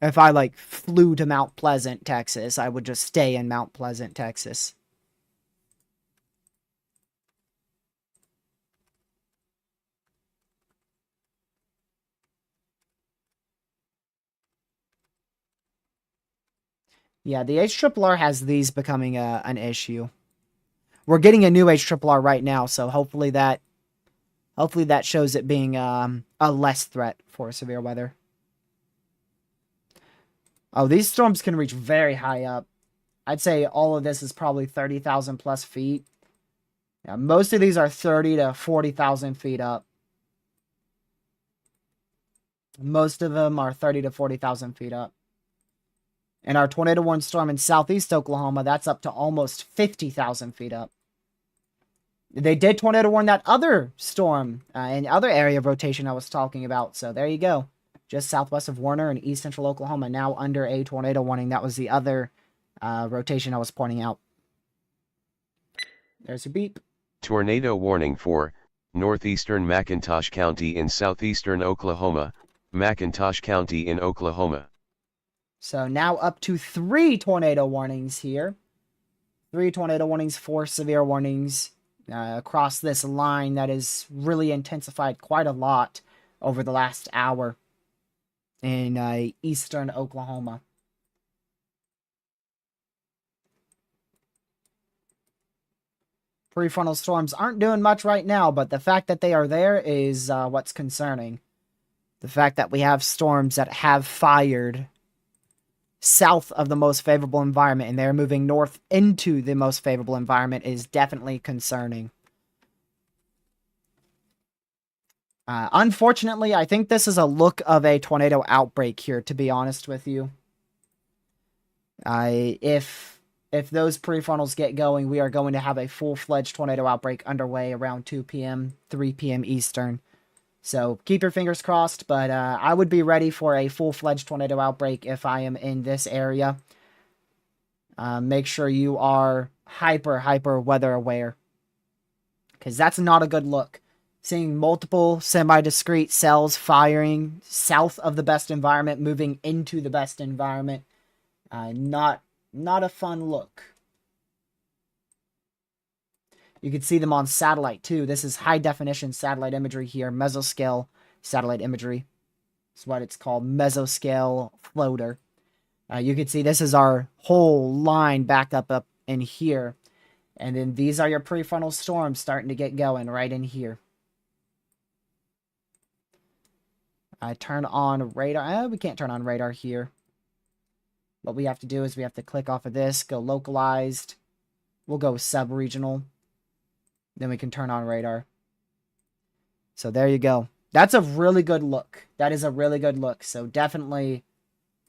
S1: like flew to Mount Pleasant, Texas, I would just stay in Mount Pleasant, Texas. Yeah, the HRRR has these becoming an issue. We're getting a new HRRR right now, so hopefully that shows it being a less threat for severe weather. Oh, these storms can reach very high up. I'd say all of this is probably 30,000 plus feet. Yeah, most of these are 30 to 40,000 feet up. Most of them are 30 to 40,000 feet up. And our tornado warning storm in southeast Oklahoma, that's up to almost 50,000 feet up. They did tornado warn that other storm in other area of rotation I was talking about. So there you go. Just southwest of Warner in east central Oklahoma, now under a tornado warning. That was the other rotation I was pointing out. There's your beep.
S2: Tornado warning for northeastern McIntosh County in southeastern Oklahoma, McIntosh County in Oklahoma.
S1: So now up to 3 tornado warnings here. 3 tornado warnings, 4 severe warnings across this line that has really intensified quite a lot over the last hour in eastern Oklahoma. Prefrontal storms aren't doing much right now, but the fact that they are there is what's concerning. The fact that we have storms that have fired south of the most favorable environment and they're moving north into the most favorable environment is definitely concerning. Unfortunately, I think this is a look of a tornado outbreak here, to be honest with you. If those prefrontals get going, we are going to have a full-fledged tornado outbreak underway around 2 p.m., 3 p.m. Eastern. So keep your fingers crossed, but I would be ready for a full-fledged tornado outbreak if I am in this area. Make sure you are hyper weather aware, because that's not a good look. Seeing multiple semi-discrete cells firing south of the best environment, moving into the best environment, not a fun look. You can see them on satellite too. This is high definition satellite imagery here. Mesoscale satellite imagery. That's what it's called. Mesoscale floater. You can see this is our whole line back up in here. And then these are your prefrontal storms starting to get going right in here. I turn on radar. We can't turn on radar here. What we have to do is we have to click off of this, go localized. We'll go sub-regional. Then we can turn on radar. So there you go. That's a really good look. That is a really good look. So definitely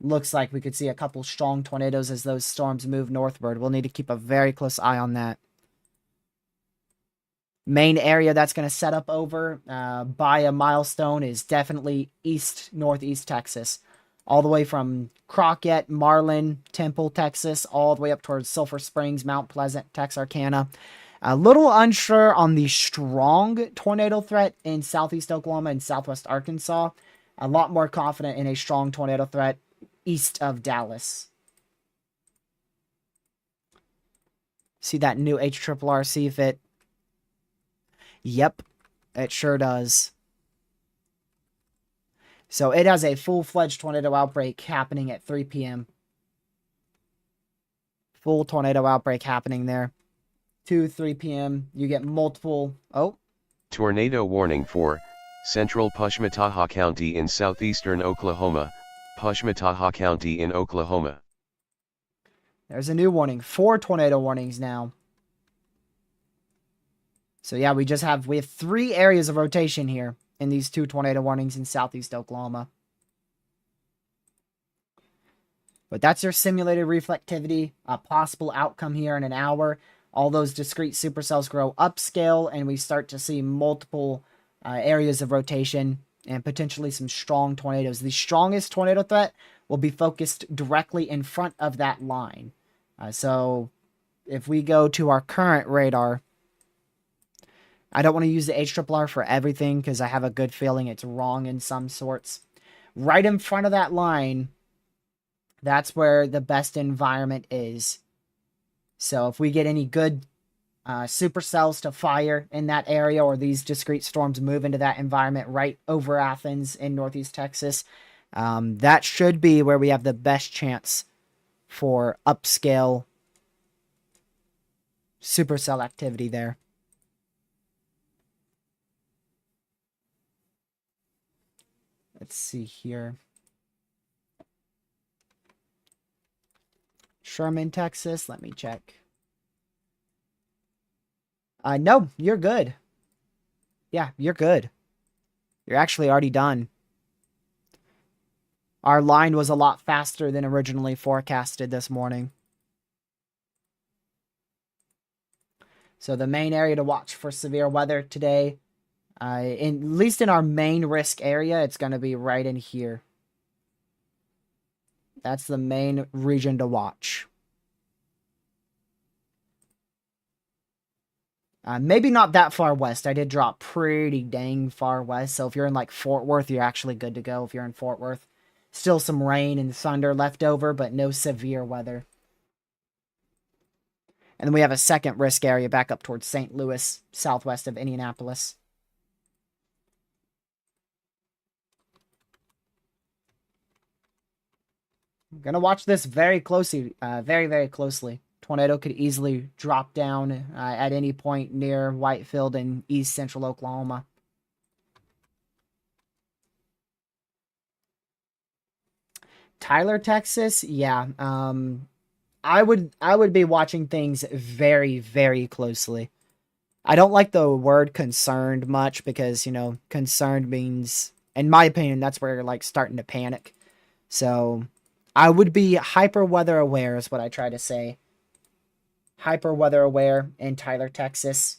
S1: looks like we could see a couple strong tornadoes as those storms move northward. We'll need to keep a very close eye on that. Main area that's going to set up over by a milestone is definitely northeast Texas. All the way from Crockett, Marlin, Temple, Texas, all the way up towards Sulphur Springs, Mount Pleasant, Texarkana. A little unsure on the strong tornado threat in southeast Oklahoma and southwest Arkansas. A lot more confident in a strong tornado threat east of Dallas. See that new HRRR, see if it... Yep, it sure does. So it has a full-fledged tornado outbreak happening at 3 p.m. Full tornado outbreak happening there. 3 p.m. You get multiple... Oh.
S2: Tornado warning for Central Pushmataha County in southeastern Oklahoma, Pushmataha County in Oklahoma.
S1: There's a new warning. 4 tornado warnings now. So yeah, we have 3 areas of rotation here in these 2 tornado warnings in southeast Oklahoma. But that's your simulated reflectivity, a possible outcome here in an hour. All those discrete supercells grow upscale, and we start to see multiple areas of rotation and potentially some strong tornadoes. The strongest tornado threat will be focused directly in front of that line. So if we go to our current radar, I don't want to use the HRRR for everything because I have a good feeling it's wrong in some sorts. Right in front of that line, that's where the best environment is. So if we get any good supercells to fire in that area, or these discrete storms move into that environment right over Athens in northeast Texas, that should be where we have the best chance for upscale supercell activity there. Let's see here. Sherman, Texas. Let me check. No, you're good. Yeah, you're good. You're actually already done. Our line was a lot faster than originally forecasted this morning. So the main area to watch for severe weather today, at least in our main risk area, it's going to be right in here. That's the main region to watch. Maybe not that far west. I did drop pretty dang far west. So if you're in like Fort Worth, you're actually good to go. If you're in Fort Worth, still some rain and thunder left over, but no severe weather. And then we have a second risk area back up towards St. Louis, southwest of Indianapolis. I'm going to watch this very closely, very closely. Tornado could easily drop down at any point near Whitefield in east central Oklahoma. Tyler, Texas, yeah. I would be watching things very closely. I don't like the word concerned much because, concerned means, in my opinion, that's where you're like starting to panic. So I would be hyper weather aware is what I try to say. Hyper weather aware in Tyler, Texas.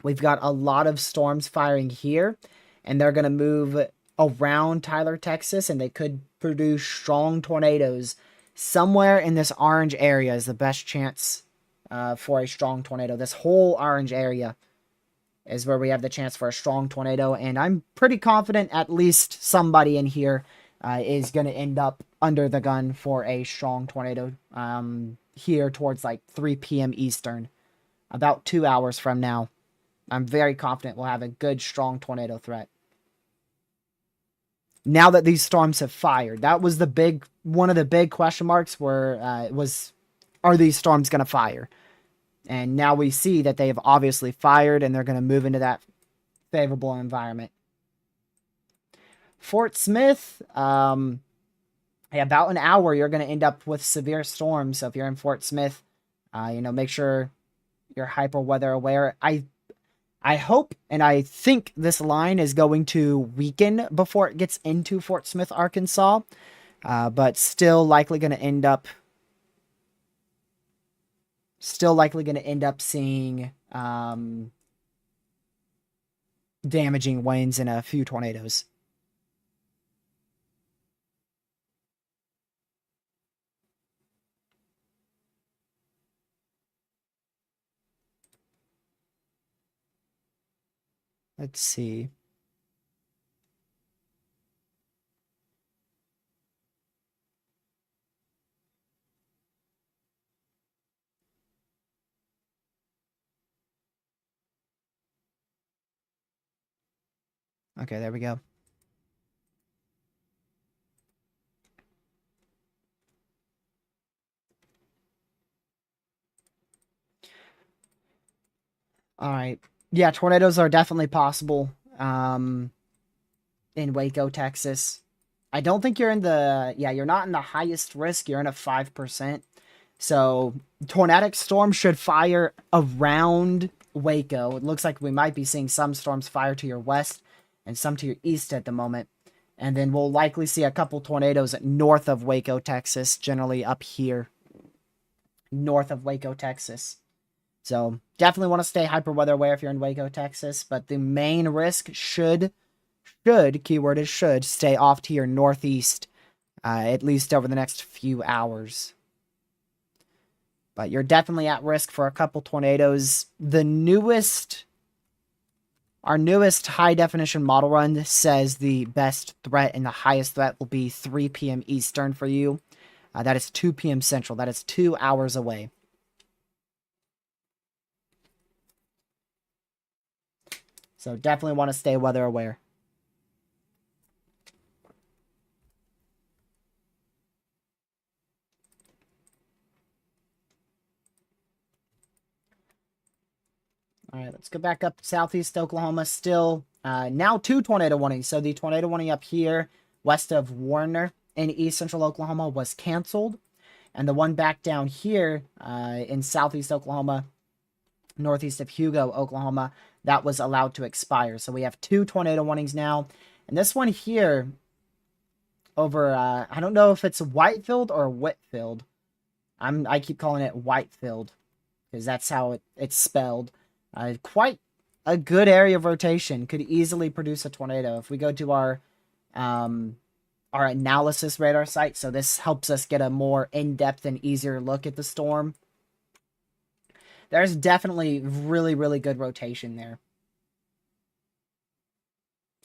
S1: We've got a lot of storms firing here, and they're going to move around Tyler, Texas, and they could produce strong tornadoes. Somewhere in this orange area is the best chance for a strong tornado. This whole orange area is where we have the chance for a strong tornado, and I'm pretty confident at least somebody in here is going to end up under the gun for a strong tornado here towards like 3 p.m. Eastern, about 2 hours from now. I'm very confident we'll have a good, strong tornado threat. Now that these storms have fired, that was one of the big question marks are these storms going to fire? And now we see that they have obviously fired and they're going to move into that favorable environment. Fort Smith, about an hour, you're going to end up with severe storms. So if you're in Fort Smith, make sure you're hyper weather aware. I hope and I think this line is going to weaken before it gets into Fort Smith, Arkansas, but still likely going to end up seeing damaging winds and a few tornadoes. Let's see. Okay, there we go. All right. Yeah, tornadoes are definitely possible in Waco, Texas. I don't think you're you're not in the highest risk. You're in a 5%. So, tornadic storms should fire around Waco. It looks like we might be seeing some storms fire to your west and some to your east at the moment. And then we'll likely see a couple tornadoes north of Waco, Texas, generally up here, north of Waco, Texas. So definitely want to stay hyper weather aware if you're in Waco, Texas. But the main risk keyword is should, stay off to your northeast, at least over the next few hours. But you're definitely at risk for a couple tornadoes. Our newest high definition model run says the best threat and the highest threat will be 3 p.m. Eastern for you. That is 2 p.m. Central. That is 2 hours away. So definitely want to stay weather aware. All right, let's go back up to southeast Oklahoma. Still, now 2 tornado warnings. So the tornado warning up here, west of Warner in east central Oklahoma, was canceled. And the one back down here in southeast Oklahoma, northeast of Hugo, Oklahoma, that was allowed to expire. So we have 2 tornado warnings now. And this one here over, I don't know if it's Whitefield or Whitfield. I keep calling it Whitefield because that's how it's spelled. Quite a good area of rotation. Could easily produce a tornado. If we go to our analysis radar site, so this helps us get a more in-depth and easier look at the storm. There's definitely really, really good rotation there.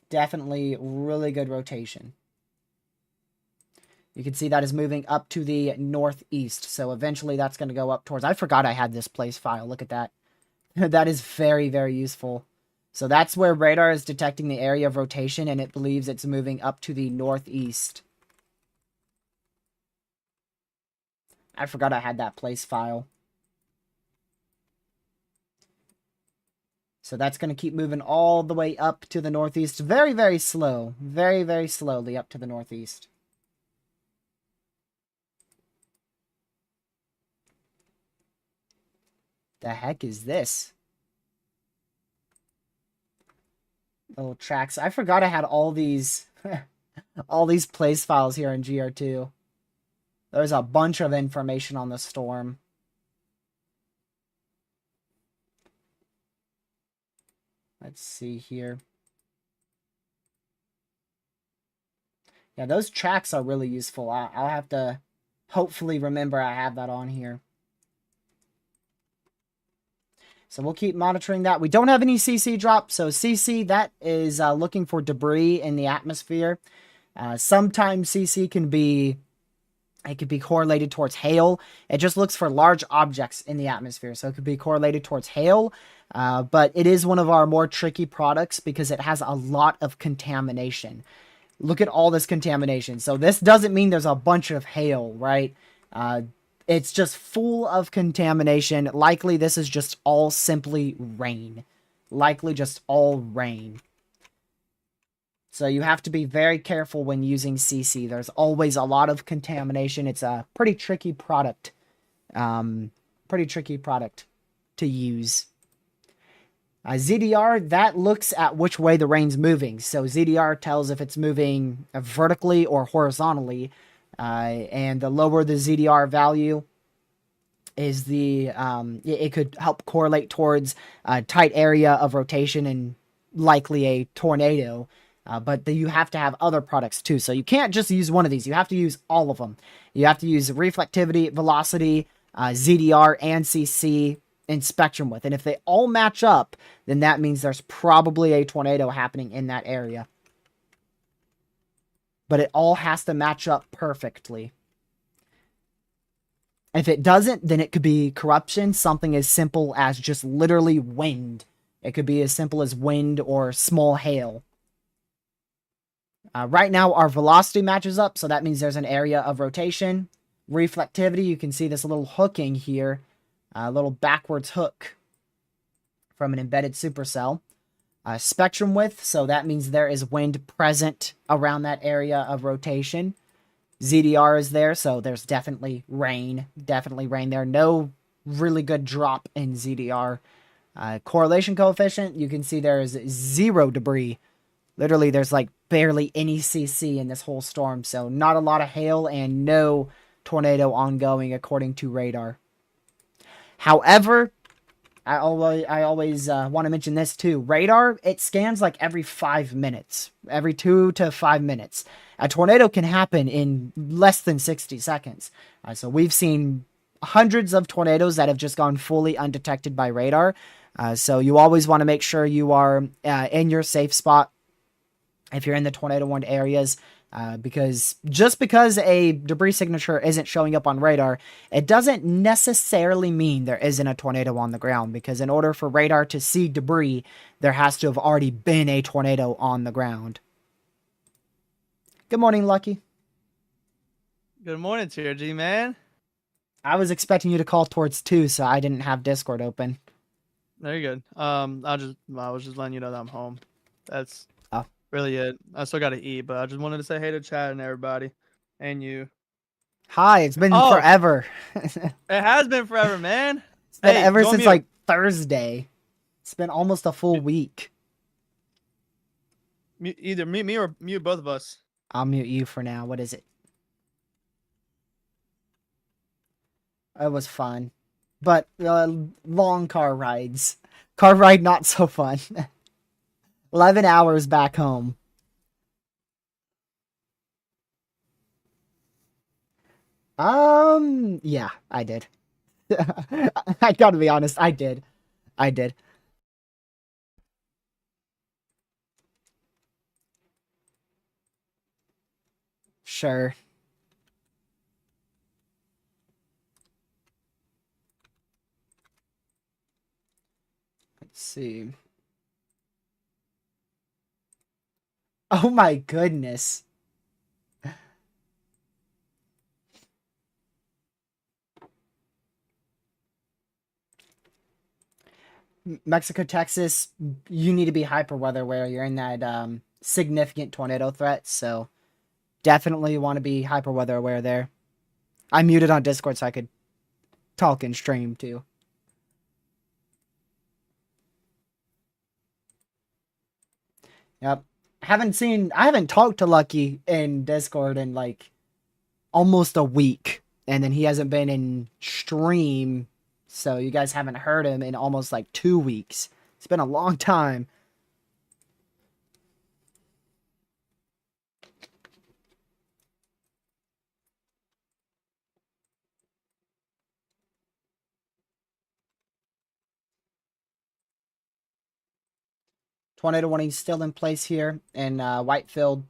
S1: Definitely really good rotation. You can see that is moving up to the northeast. So eventually that's going to go up towards... I forgot I had this place file. Look at that. That is very, very useful. So that's where radar is detecting the area of rotation, and it believes it's moving up to the northeast. I forgot I had that place file. So that's going to keep moving all the way up to the northeast. Very, very slow. Very, very slowly up to the northeast. The heck is this? Little tracks. I forgot I had all these all these place files here in GR2. There's a bunch of information on the storm. Let's see here. Yeah, those tracks are really useful. I'll have to hopefully remember I have that on here. So we'll keep monitoring that. We don't have any CC drop. So CC, that is looking for debris in the atmosphere. Sometimes CC can be... It could be correlated towards hail. It just looks for large objects in the atmosphere. So it could be correlated towards hail. But it is one of our more tricky products because it has a lot of contamination. Look at all this contamination. So this doesn't mean there's a bunch of hail, right? It's just full of contamination. Likely this is just all simply rain. Likely just all rain. So you have to be very careful when using CC. There's always a lot of contamination. It's a pretty tricky product. Pretty tricky product to use. ZDR, that looks at which way the rain's moving. So ZDR tells if it's moving vertically or horizontally. And the lower the ZDR value is it could help correlate towards a tight area of rotation and likely a tornado. But you have to have other products too. So you can't just use one of these. You have to use all of them. You have to use reflectivity, velocity, ZDR, and CC, and spectrum width. And if they all match up, then that means there's probably a tornado happening in that area. But it all has to match up perfectly. If it doesn't, then it could be corruption. Something as simple as just literally wind. It could be as simple as wind or small hail. Right now, our velocity matches up, so that means there's an area of rotation. Reflectivity, you can see this little hooking here, a little backwards hook from an embedded supercell. Spectrum width, so that means there is wind present around that area of rotation. ZDR is there, so there's definitely rain there. No really good drop in ZDR. Correlation coefficient, you can see there is 0 debris. Literally, there's like barely any CC in this whole storm, so not a lot of hail and no tornado ongoing according to radar. However, I always want to mention this too. Radar, it scans like every 5 minutes, every 2 to 5 minutes. A tornado can happen in less than 60 seconds. So we've seen hundreds of tornadoes that have just gone fully undetected by radar. So you always want to make sure you are in your safe spot if you're in the tornado-warned areas, because just because a debris signature isn't showing up on radar, it doesn't necessarily mean there isn't a tornado on the ground, because in order for radar to see debris, there has to have already been a tornado on the ground. Good morning, Lucky.
S3: Good morning, TRG, man.
S1: I was expecting you to call towards 2, so I didn't have Discord open.
S3: Very good. I was just letting you know that I'm home. That's really it. I still got to eat, but I just wanted to say hey to Chad and everybody, and you.
S1: Hi, it's been forever.
S3: It has been forever, man.
S1: It's been ever since like Thursday. It's been almost a full week.
S3: Either me or mute both of us.
S1: I'll mute you for now. What is it? It was fun, but long car rides. Car ride not so fun. 11 hours back home. Yeah, I did. I gotta be honest, I did. I did. Sure. Let's see. Oh my goodness. Mexico, Texas, you need to be hyper weather aware. You're in that significant tornado threat, so definitely want to be hyper weather aware there. I muted on Discord so I could talk and stream too. Yep. I haven't talked to Lucky in Discord in like almost a week. And then he hasn't been in stream. So you guys haven't heard him in almost like 2 weeks. It's been a long time. Tornado warning still in place here in Whitefield,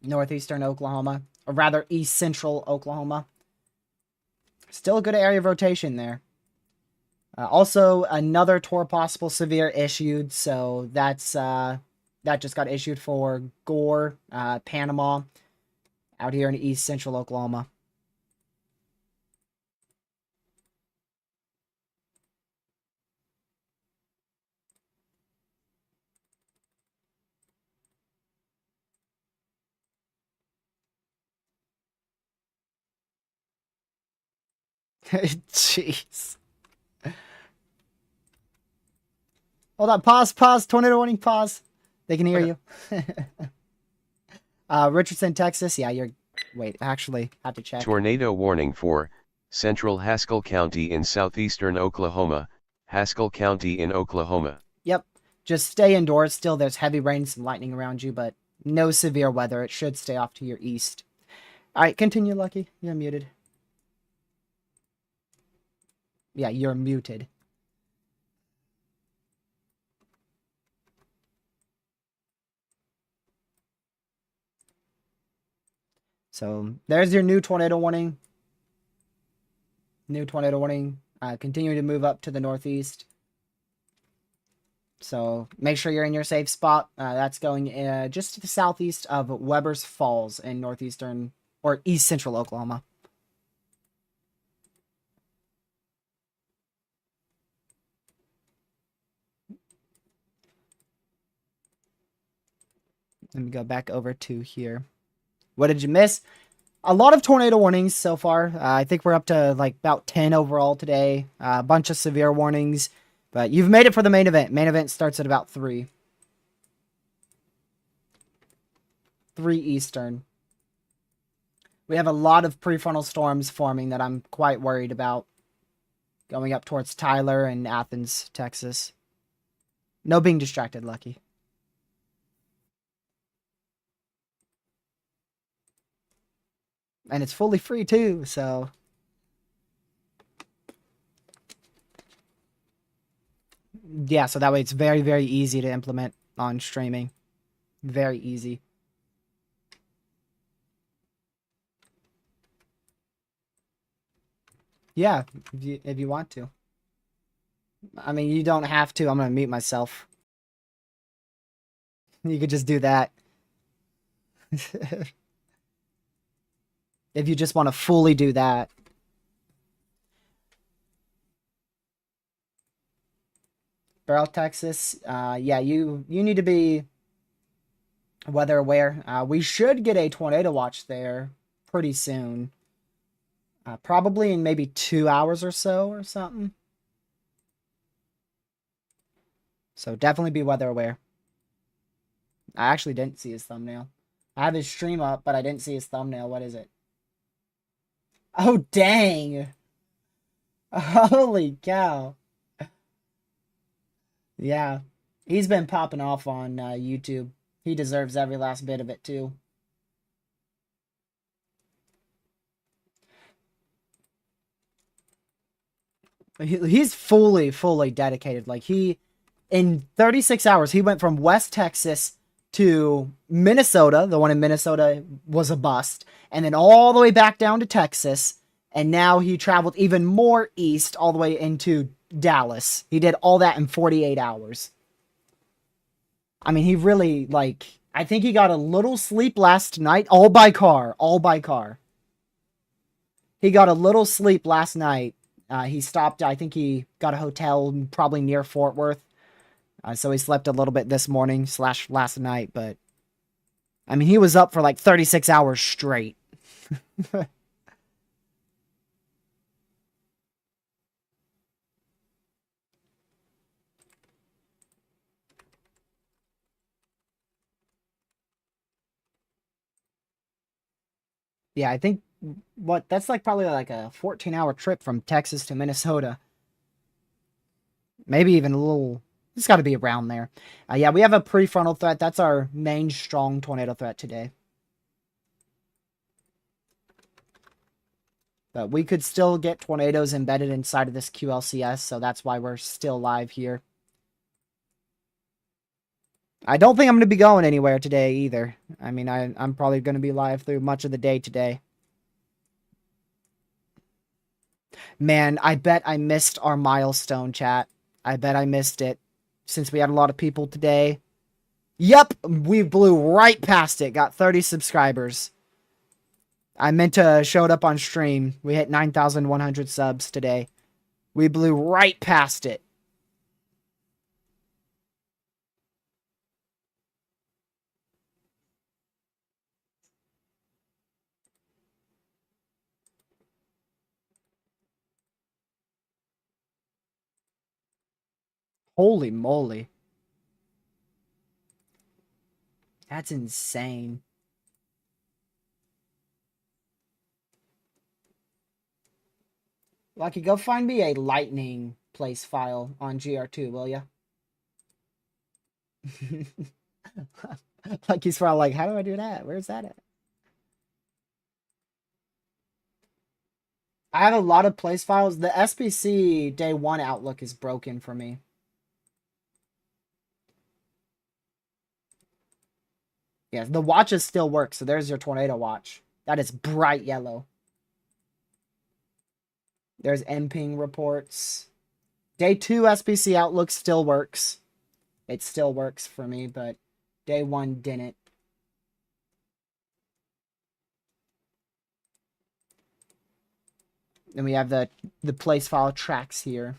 S1: northeastern Oklahoma, or rather east central Oklahoma. Still a good area of rotation there. Also, another tour possible severe issued, so that just got issued for Gore, Panama, out here in east central Oklahoma. Jeez. Hold on, pause, tornado warning, pause. They can hear you. Richardson, Texas. Yeah, you're. Wait, actually, I have to check.
S2: Tornado warning for Central Haskell County in southeastern Oklahoma, Haskell County in Oklahoma.
S1: Yep. Just stay indoors. Still, there's heavy rain, some lightning around you, but no severe weather. It should stay off to your east. All right, continue, Lucky. You're muted. Yeah, you're muted. So there's your new tornado warning. New tornado warning. Continuing to move up to the northeast. So make sure you're in your safe spot. That's going just to the southeast of Weber's Falls in northeastern or east central Oklahoma. Let me go back over to here. What did you miss? A lot of tornado warnings so far. I think we're up to like about 10 overall today. A bunch of severe warnings. But you've made it for the main event. Main event starts at about 3. 3 Eastern. We have a lot of prefrontal storms forming that I'm quite worried about. Going up towards Tyler and Athens, Texas. No being distracted, Lucky. And it's fully free too, so... Yeah, so that way it's very, very easy to implement on streaming. Very easy. Yeah, if you want to. I mean, you don't have to. I'm going to mute myself. You could just do that. If you just want to fully do that. Barrel, Texas. Yeah, you need to be weather aware. We should get a tornado watch there pretty soon. Probably in maybe 2 hours or so or something. So definitely be weather aware. I actually didn't see his thumbnail. I have his stream up, but I didn't see his thumbnail. What is it? Oh, dang. Holy cow. Yeah. He's been popping off on YouTube. He deserves every last bit of it, too. He's fully dedicated. Like in 36 hours, he went from West Texas to Minnesota. The one in Minnesota was a bust, and then all the way back down to Texas. And now he traveled even more east, all the way into Dallas. He did all that in 48 hours. I mean, he really, like, I think he got a little sleep last night, all by car, all by car. He got a little sleep last night. He stopped, I think he got a hotel probably near Fort Worth. So he slept a little bit this morning / last night, but I mean, he was up for like 36 hours straight. Yeah, I think that's like probably like a 14-hour trip from Texas to Minnesota. Maybe even a little. It's got to be around there. Yeah, we have a prefrontal threat. That's our main strong tornado threat today. But we could still get tornadoes embedded inside of this QLCS, so that's why we're still live here. I don't think I'm going to be going anywhere today either. I mean, I'm probably going to be live through much of the day today. Man, I bet I missed our milestone, chat. I bet I missed it. Since we had a lot of people today. Yep, we blew right past it. Got 30 subscribers. I meant to show it up on stream. We hit 9,100 subs today. We blew right past it. Holy moly. That's insane. Lucky, go find me a lightning place file on GR2, will ya? Lucky's probably like, how do I do that? Where's that at? I have a lot of place files. The SBC day 1 outlook is broken for me. Yeah, the watches still work, so there's your tornado watch. That is bright yellow. There's NPing reports. Day 2 SBC outlook still works. It still works for me, but day 1 didn't. Then we have the place file tracks here.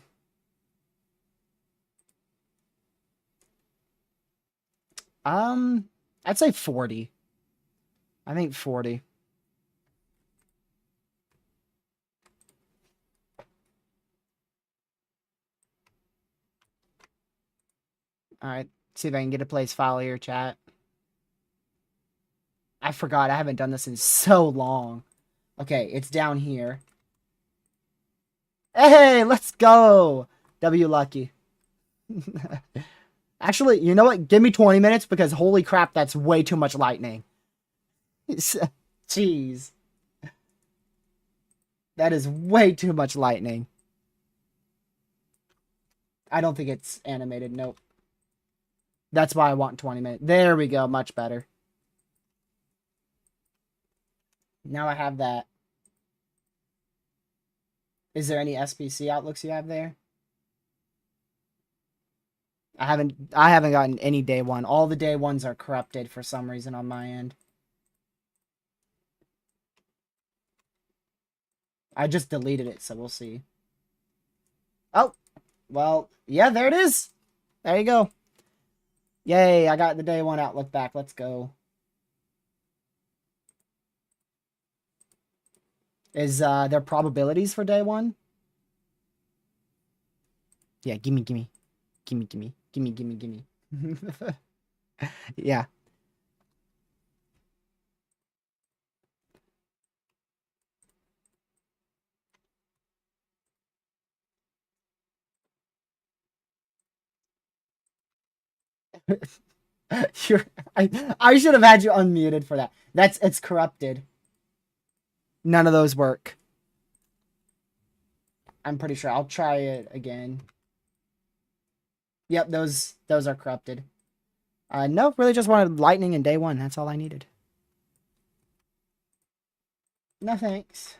S1: I'd say 40. I think 40. Alright, see if I can get a place file here, chat. I forgot, I haven't done this in so long. Okay, it's down here. Hey, let's go! W Lucky. Actually, you know what? Give me 20 minutes because holy crap, that's way too much lightning. Jeez. That is way too much lightning. I don't think it's animated. Nope. That's why I want 20 minutes. There we go. Much better. Now I have that. Is there any SBC outlooks you have there? I haven't gotten any day 1. All the day 1s are corrupted for some reason on my end. I just deleted it, so we'll see. Oh, well, yeah, there it is. There you go. Yay, I got the day 1 outlook back. Let's go. Is there probabilities for day 1? Yeah, gimme. Yeah. I should have had you unmuted for that. It's corrupted. None of those work. I'm pretty sure. I'll try it again. Yep, those are corrupted. No, really just wanted lightning in day 1. That's all I needed. No thanks.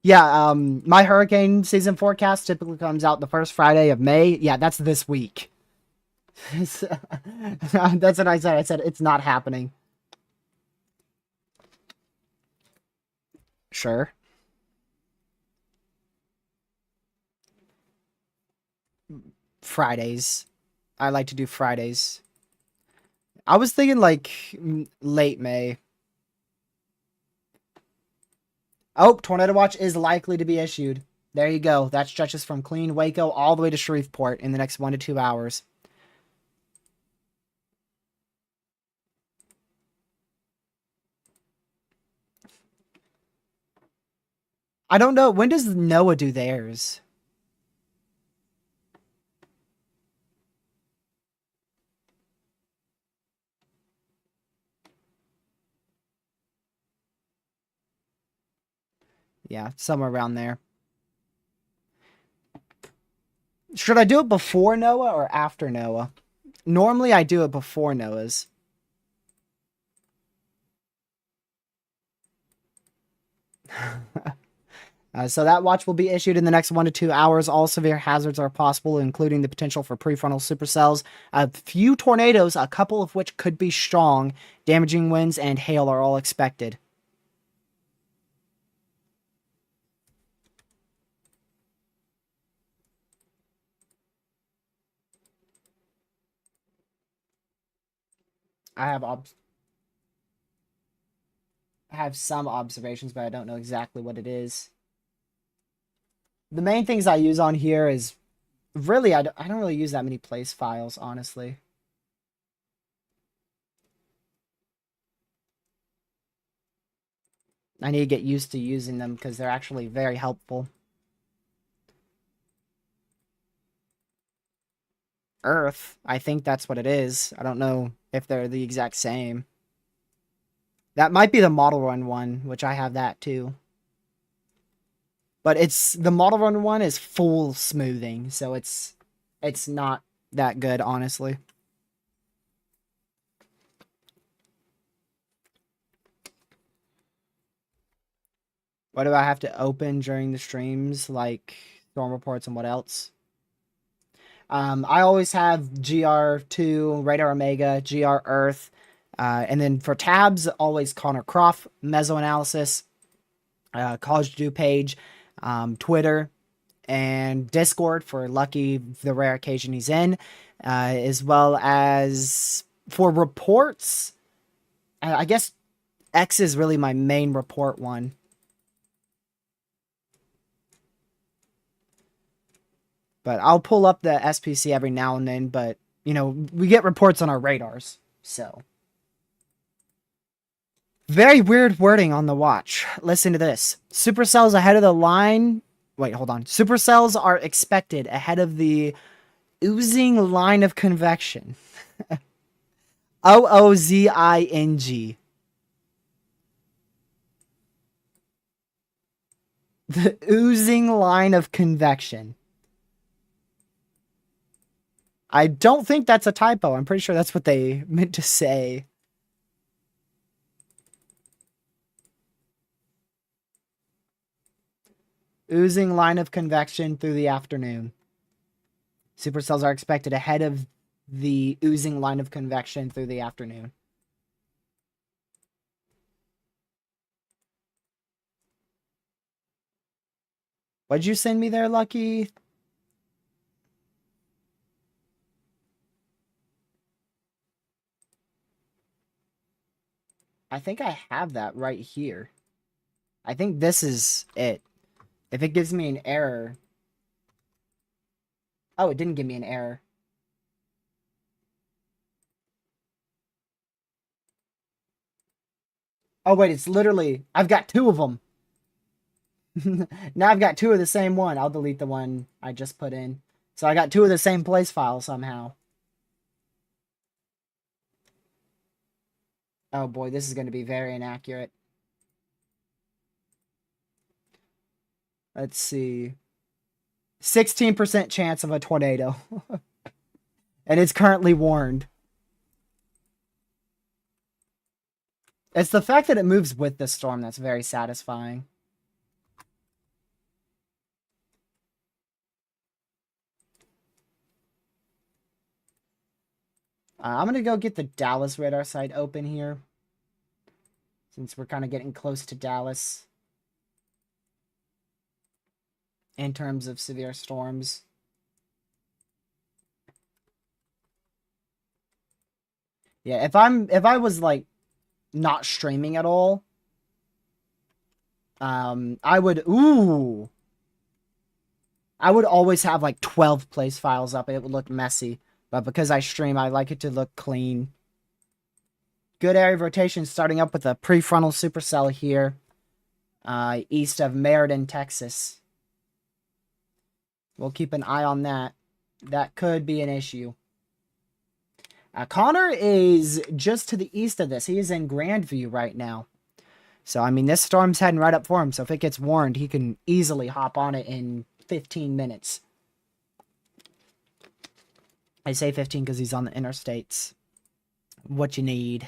S1: Yeah, my hurricane season forecast typically comes out the first Friday of May. Yeah, that's this week. That's what I said. I said it's not happening. Sure. Fridays. I like to do Fridays. I was thinking like late May. Oh, Tornado Watch is likely to be issued. There you go. That stretches from Clean Waco all the way to Shreveport in the next 1 to 2 hours. I don't know. When does NOAA do theirs? Yeah, somewhere around there. Should I do it before NOAA or after NOAA? Normally, I do it before NOAA's. So that watch will be issued in the next 1 to 2 hours. All severe hazards are possible, including the potential for prefrontal supercells. A few tornadoes, a couple of which could be strong. Damaging winds and hail are all expected. I have some observations, but I don't know exactly what it is. The main things I use on here is really I don't really use that many place files, honestly. I need to get used to using them because they're actually very helpful. Earth, I think that's what it is. I don't know if they're the exact same. That might be the model run one, which I have that too. But it's the model run one is full smoothing, so it's not that good, honestly. What do I have to open during the streams, like storm reports and what else? I always have GR2, Radar Omega, GR Earth, and then for tabs, always Connor Croft, Mesoanalysis, College Dew page, Twitter, and Discord for Lucky, the rare occasion he's in, as well as for reports. I guess X is really my main report one. But I'll pull up the SPC every now and then, but, you know, we get reports on our radars, so. Very weird wording on the watch. Listen to this. Supercells ahead of the line. Wait, hold on. Supercells are expected ahead of the oozing line of convection. Oozing. The oozing line of convection. I don't think that's a typo. I'm pretty sure that's what they meant to say. Oozing line of convection through the afternoon. Supercells are expected ahead of the oozing line of convection through the afternoon. What'd you send me there, Lucky? I think I have that right here. I think this is it. If it gives me an error... Oh, it didn't give me an error. Oh, wait, it's literally... I've got 2 of them. Now I've got 2 of the same one. I'll delete the one I just put in. So I got 2 of the same place file somehow. Oh boy, this is going to be very inaccurate. Let's see. 16% chance of a tornado. And it's currently warned. It's the fact that it moves with the storm that's very satisfying. I'm going to go get the Dallas radar site open here, since we're kind of getting close to Dallas in terms of severe storms. Yeah, if I was like not streaming at all, I would always have like 12 place files up. It would look messy, but because I stream, I like it to look clean. Good area of rotation, starting up with a prefrontal supercell here, east of Meriden, Texas. We'll keep an eye on that. That could be an issue. Connor is just to the east of this. He is in Grandview right now. So, I mean, this storm's heading right up for him. So, if it gets warned, he can easily hop on it in 15 minutes. I say 15 because he's on the interstates. What you need.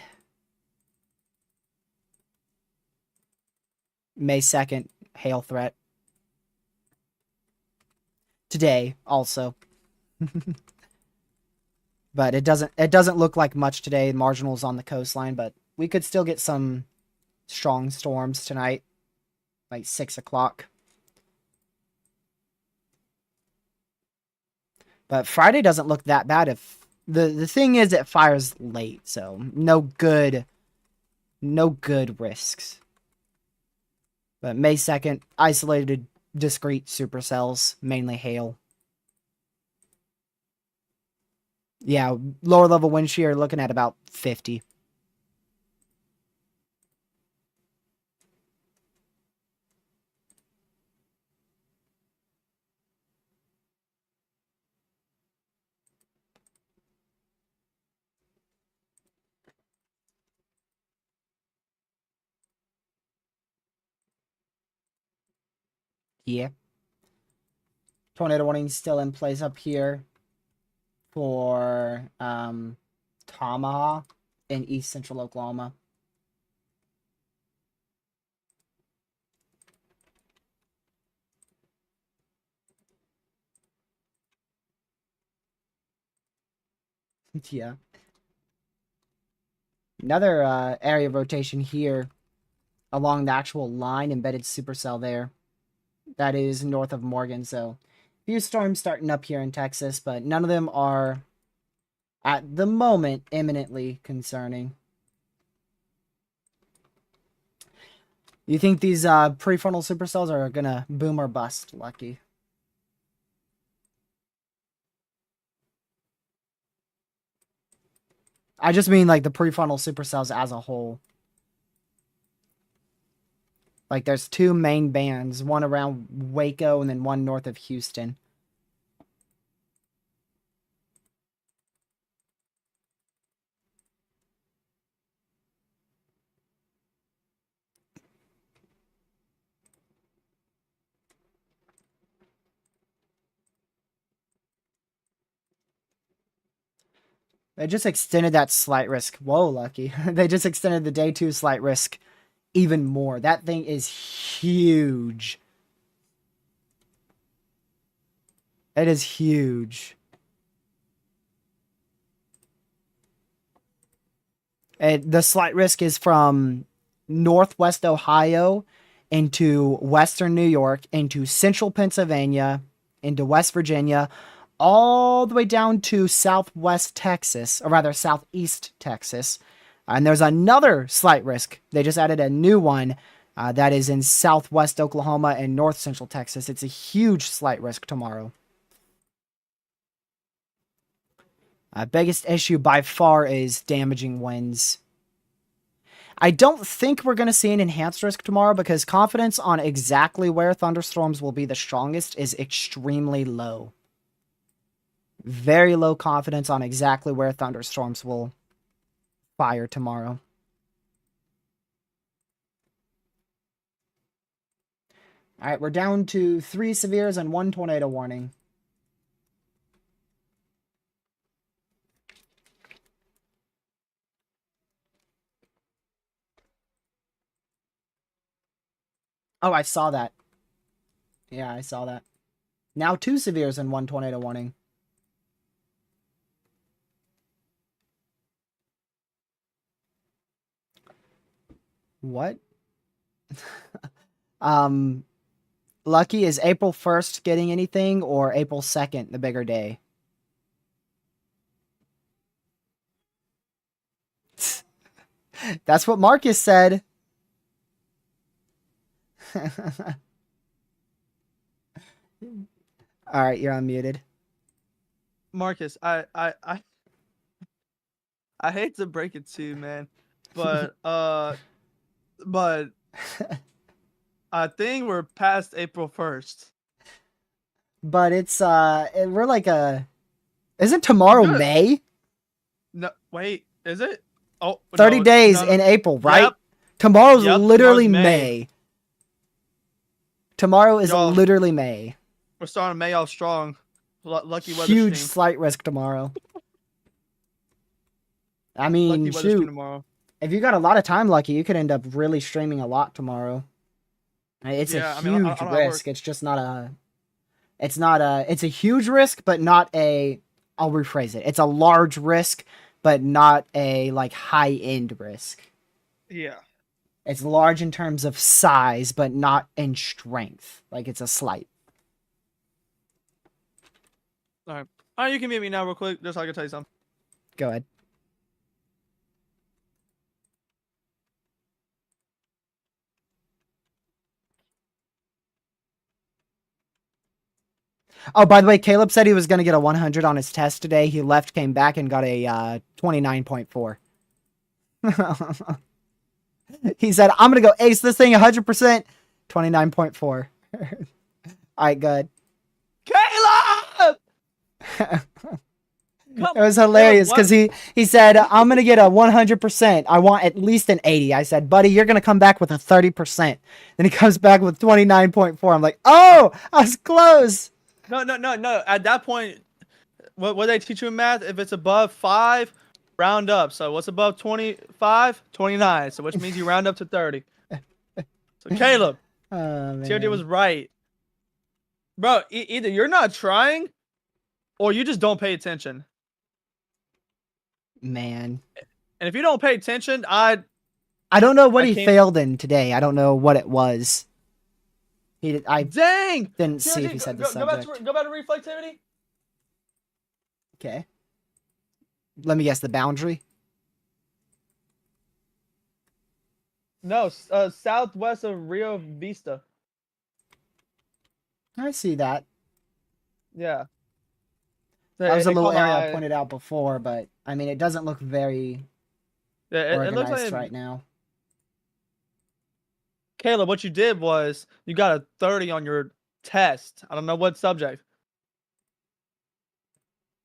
S1: May 2nd, hail threat. Today, also. But it doesn't look like much today. Marginals on the coastline, but we could still get some strong storms tonight, like 6 o'clock. But Friday doesn't look that bad. If the thing is, it fires late, so no good risks. But May 2nd, isolated, discrete supercells, mainly hail. Yeah, lower level wind shear, looking at about 50. Yeah. Tornado warning still in place up here for Tamaha in east central Oklahoma. Yeah. Another area of rotation here along the actual line, embedded supercell there. That is north of Morgan, so a few storms starting up here in Texas, but none of them are, at the moment, imminently concerning. You think these prefrontal supercells are gonna boom or bust, Lucky? I just mean like the prefrontal supercells as a whole. Like there's two main bands, one around Waco and then one north of Houston. They just extended that slight risk. Whoa, Lucky. They just extended the day 2 slight risk even more. That thing is huge. It is huge. The slight risk is from northwest Ohio into western New York, into central Pennsylvania, into West Virginia, all the way down to southwest Texas, or rather southeast Texas. And there's another slight risk. They just added a new one that is in southwest Oklahoma and north central Texas. It's a huge slight risk tomorrow. Biggest issue by far is damaging winds. I don't think we're going to see an enhanced risk tomorrow because confidence on exactly where thunderstorms will be the strongest is extremely low. Very low confidence on exactly where thunderstorms will fire tomorrow. All right, we're down to 3 severes and 1 tornado warning. Oh, I saw that. Yeah, I saw that. Now 2 severes and 1 tornado warning. What? Lucky, is April 1st getting anything or April 2nd, the bigger day? That's what Marcus said. All right, you're unmuted.
S3: Marcus, I hate to break it to you, man, but I think we're past April 1st.
S1: But it's we're like isn't tomorrow
S3: Good.
S1: May?
S3: No, wait, is it? Oh,
S1: 30
S3: no,
S1: days
S3: no.
S1: in April, right?
S3: Yep.
S1: Tomorrow's
S3: Yep,
S1: literally
S3: tomorrow's
S1: May.
S3: May.
S1: Tomorrow is
S3: Y'all,
S1: literally May.
S3: we're starting May off strong. Lucky weather
S1: Huge
S3: stream.
S1: slight risk tomorrow. I
S3: Lucky
S1: mean,
S3: weather stream
S1: shoot.
S3: tomorrow.
S1: If you got a lot of time, Lucky, you could end up really streaming a lot tomorrow. It's
S3: Yeah,
S1: a
S3: I mean, I
S1: huge
S3: don't have
S1: risk.
S3: work.
S1: It's just not a. It's not a. It's a huge risk, but not a. I'll rephrase it. It's a large risk, but not a like high end risk.
S3: Yeah.
S1: It's large in terms of size, but not in strength. Like it's a slight.
S3: All right. All right, you can mute me now real quick, just so I can tell you something.
S1: Go ahead. Oh, by the way, Caleb said he was going to get a 100 on his test today. He left, came back, and got a 29.4. He said, I'm going to go ace this thing 100%. 29.4. All right, good.
S3: Caleb!
S1: It was hilarious because he said, I'm going to get a 100%. I want at least an 80. I said, buddy, you're going to come back with a 30%. Then he comes back with 29.4. I'm like, oh, I was close.
S3: No. At that point, what they teach you in math, if it's above 5, round up. So what's above 25? 29. So which means you round up to 30. So Caleb, TRD was right. Bro, either you're not trying or you just don't pay attention.
S1: Man.
S3: And if you don't pay attention,
S1: I don't know what he failed in today. I don't know what it was.
S3: Dang!
S1: Didn't see if he said the subject.
S3: Go back to reflectivity.
S1: Okay. Let me guess, the boundary?
S3: No, southwest of Rio Vista.
S1: I see that.
S3: Yeah.
S1: That was a little area I pointed out before, but I mean, it doesn't look very organized
S3: it looks like
S1: right now.
S3: Caleb, what you did was you got a 30 on your test. I don't know what subject.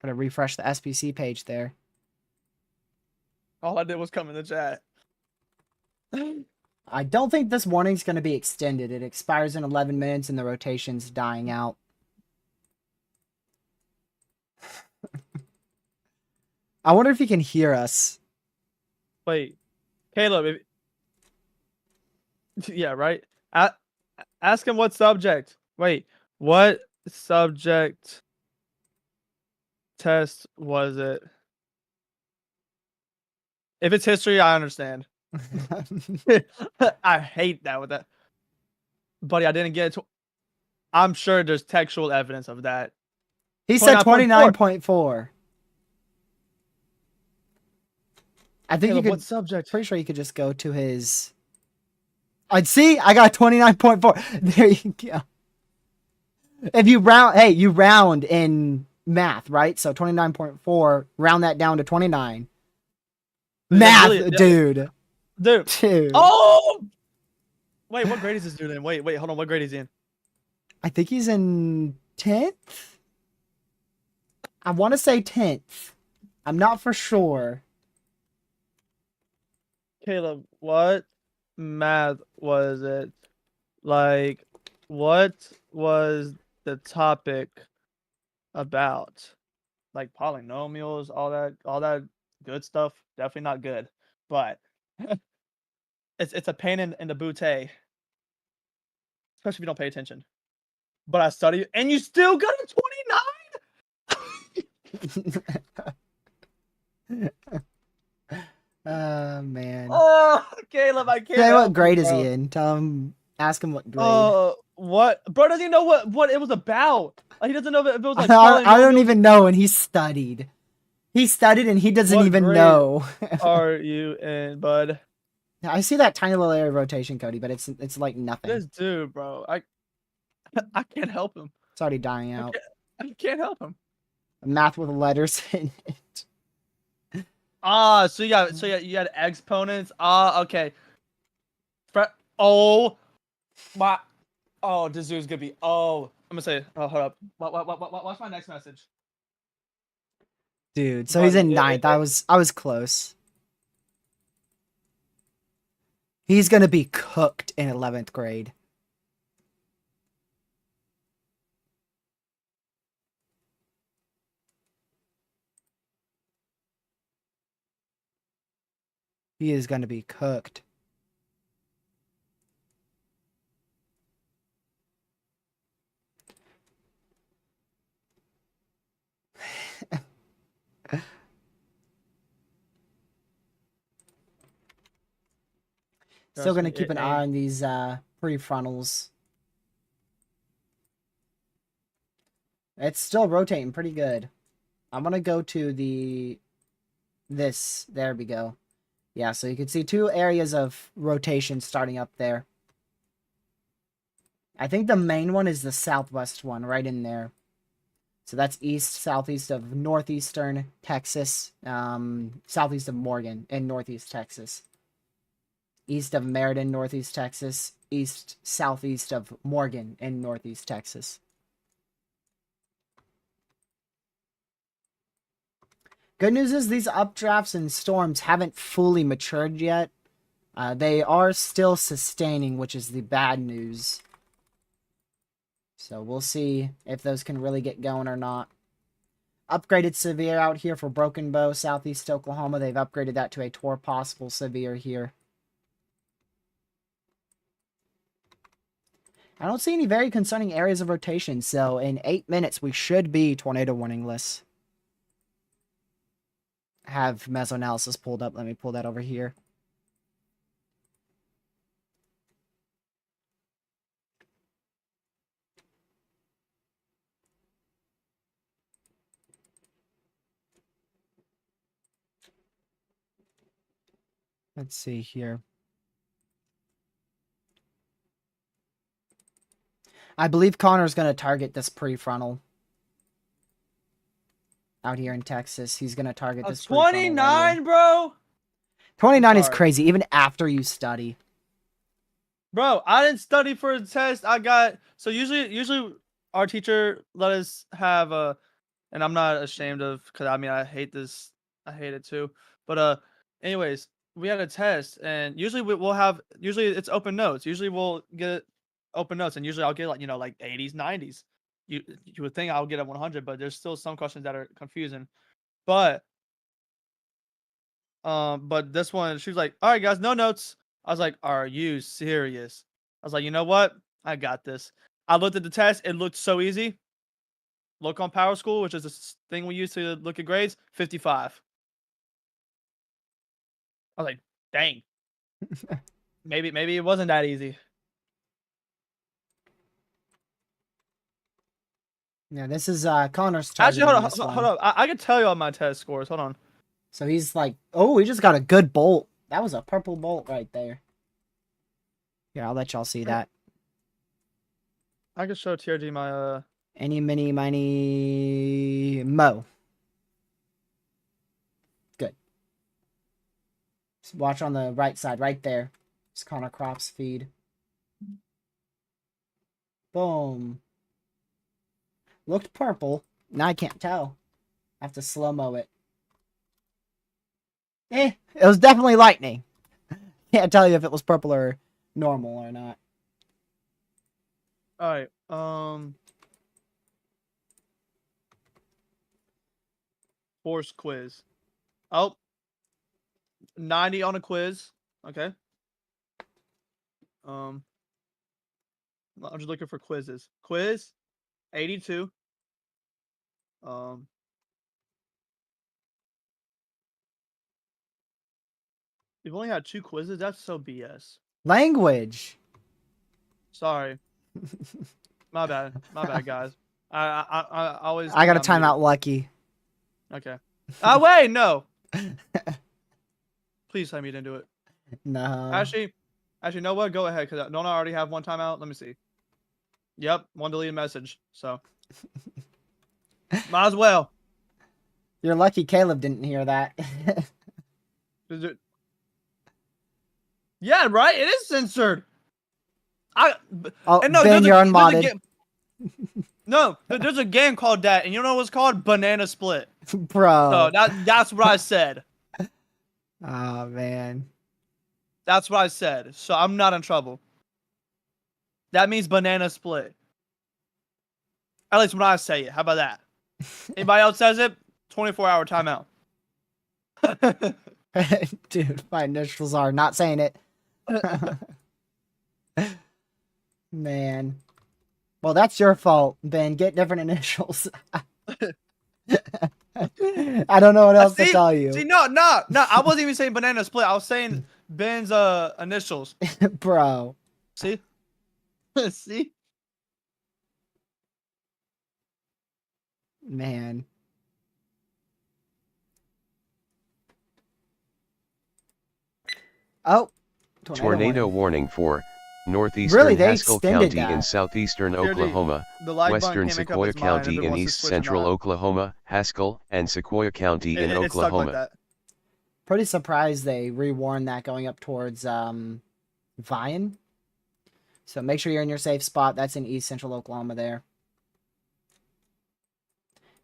S1: Gotta refresh the SPC page there.
S3: All I did was come in the chat.
S1: I don't think this warning's going to be extended. It expires in 11 minutes and the rotation's dying out. I wonder if he can hear us.
S3: Wait, Caleb. Yeah, right? Ask him what subject. Wait, what subject test was it? If it's history, I understand. I hate that with that. Buddy, I didn't get it. I'm sure there's textual evidence of that.
S1: He said 29.4. I think
S3: Caleb,
S1: you could.
S3: What subject?
S1: Pretty sure you could just go to his. I'd see. I got 29.4. There you go. If you round, hey, you round in math, right? So 29.4, round that down to 29. Math,
S3: really,
S1: dude.
S3: Dude. Oh! Wait, what grade is this dude in? Wait, hold on. What grade is he in?
S1: I think he's in 10th. I want to say 10th. I'm not for sure.
S3: Caleb, what math was it? Like What was the topic about? Like polynomials, all that good stuff. Definitely not good, but it's a pain in the bootay, especially if you don't pay attention. But I study, and you still got a 29.
S1: Oh man.
S3: Oh, Caleb, I can't
S1: Hey, what
S3: help you,
S1: grade is he
S3: bro.
S1: in? Tell him. Ask him what grade.
S3: What, bro? Doesn't even know what it was about. Like, he doesn't know if it was like
S1: I don't
S3: polynomials.
S1: even know, and he studied. He studied, and he doesn't
S3: What
S1: even
S3: grade
S1: know.
S3: are you in, bud?
S1: I see that tiny little area of rotation, Cody, but it's like nothing.
S3: This dude, bro. I can't help him.
S1: It's already dying
S3: I
S1: out.
S3: can't I can't help him.
S1: Math with letters in it.
S3: Ah, you had exponents. Ah, okay. Oh my. Oh, this dude's gonna be. Oh, I'm gonna say. Oh, hold up. What's my next message?
S1: Dude, so he's
S3: Buddy,
S1: in ninth. I was close. He's gonna be cooked in 11th grade. He is gonna be cooked. Still
S3: trust
S1: gonna
S3: me,
S1: keep
S3: it
S1: an eye
S3: ain't.
S1: on these prefrontals. It's still rotating pretty good. I'm gonna go to this. There we go. Yeah, so you can see two areas of rotation starting up there. I think the main one is the southwest one, right in there. So that's east, southeast of northeastern Texas, southeast of Morgan in northeast Texas. East of Meriden, northeast Texas. East, southeast of Morgan in northeast Texas. Good news is these updrafts and storms haven't fully matured yet. They are still sustaining, which is the bad news. So we'll see if those can really get going or not. Upgraded severe out here for Broken Bow, southeast Oklahoma. They've upgraded that to a Tor possible severe here. I don't see any very concerning areas of rotation, so in 8 minutes we should be tornado warningless. Have mesoanalysis pulled up. Let me pull that over here. Let's see here. I believe Connor's going to target this prefrontal. Out here in Texas. He's going to target
S3: A
S1: this prefrontal right here.
S3: 29, bro.
S1: 29 is
S3: sorry.
S1: crazy, even after you study.
S3: Bro, I didn't study for the test. I got so usually our teacher let us have a, and I'm not ashamed of, because I mean I hate this, I hate it too. But anyways, we had a test, and usually we'll have, usually it's open notes. Usually we'll get open notes, and usually I'll get like 80s, 90s. You would think I'll get a 100, but there's still some questions that are confusing. But this one, she was like, "All right, guys, no notes." I was like, "Are you serious?" I was like, "You know what? I got this." I looked at the test. It looked so easy. Look on Power School, which is this thing we use to look at grades. 55. I was like, "Dang, maybe it wasn't that easy."
S1: Yeah, this is Connor's
S3: Actually,
S1: targeting this one.
S3: hold on. I can tell you all my test scores. Hold on.
S1: So he's like, oh, he just got a good bolt. That was a purple bolt right there. Here, I'll let y'all see that.
S3: I can show TRG my
S1: Any, mini, miny, mo. Good. Just watch on the right side, right there. It's Connor Crop's feed. Boom. Looked purple. Now I can't tell. I have to slow-mo it. It was definitely lightning. Can't tell you if it was purple or normal or not.
S3: All right. Force quiz. Oh, 90 on a quiz. Okay. I'm just looking for quizzes. Quiz 82. Um, we've only had 2 quizzes. That's so BS.
S1: Language.
S3: Sorry. My bad. My bad, guys. I always
S1: I
S3: think
S1: got a
S3: I'm muted.
S1: timeout lucky.
S3: Okay. Wait, no. Please tell me you didn't do it.
S1: No.
S3: Actually, you know what? Go ahead, because don't I already have one timeout? Let me see. Yep, one deleted message. So might as well.
S1: You're lucky Caleb didn't hear that.
S3: Is it? Yeah, right. It is censored.
S1: Oh,
S3: And no,
S1: Ben, you're
S3: there's a
S1: unmodded.
S3: game. No, there's a game called that, and you know what it's called? Banana Split.
S1: Bro.
S3: So that's what I said.
S1: Oh, man.
S3: That's what I said. So I'm not in trouble. That means banana split. At least when I say it. How about that? Anybody else says it? 24-hour timeout.
S1: Dude, my initials are not saying it. Man. Well, that's your fault, Ben. Get different initials. I don't know what else to tell you.
S3: See, no. I wasn't even saying banana split. I was saying Ben's initials.
S1: Bro.
S3: See? See?
S1: Man. Oh.
S2: Tornado warning for northeastern
S1: Really, they
S2: Haskell
S1: extended
S2: County in
S1: that.
S2: southeastern Oklahoma,
S3: The like
S2: western
S3: button can't make up
S2: Sequoia
S3: its mind if
S2: County
S3: it
S2: in
S3: wants to
S2: east
S3: switch or
S2: central
S3: not.
S2: Oklahoma, Haskell and Sequoia County in
S3: It's stuck like
S2: Oklahoma.
S3: that.
S1: Pretty surprised they rewarned that going up towards Vine. So make sure you're in your safe spot. That's in east central Oklahoma there.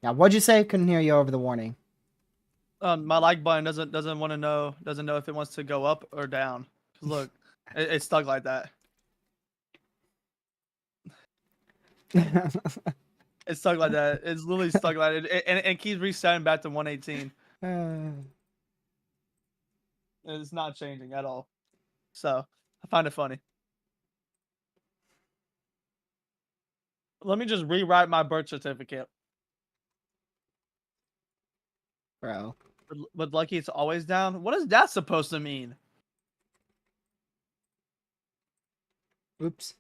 S1: Now, what'd you say? Couldn't hear you over the warning.
S3: My like button doesn't want to know if it wants to go up or down. Look, it's stuck like that. It's stuck like that. It's literally stuck like that. And it keeps resetting back to 118. It's not changing at all. So I find it funny. Let me just rewrite my birth certificate.
S1: Bro.
S3: But lucky it's always down. What is that supposed to mean?
S1: Oops.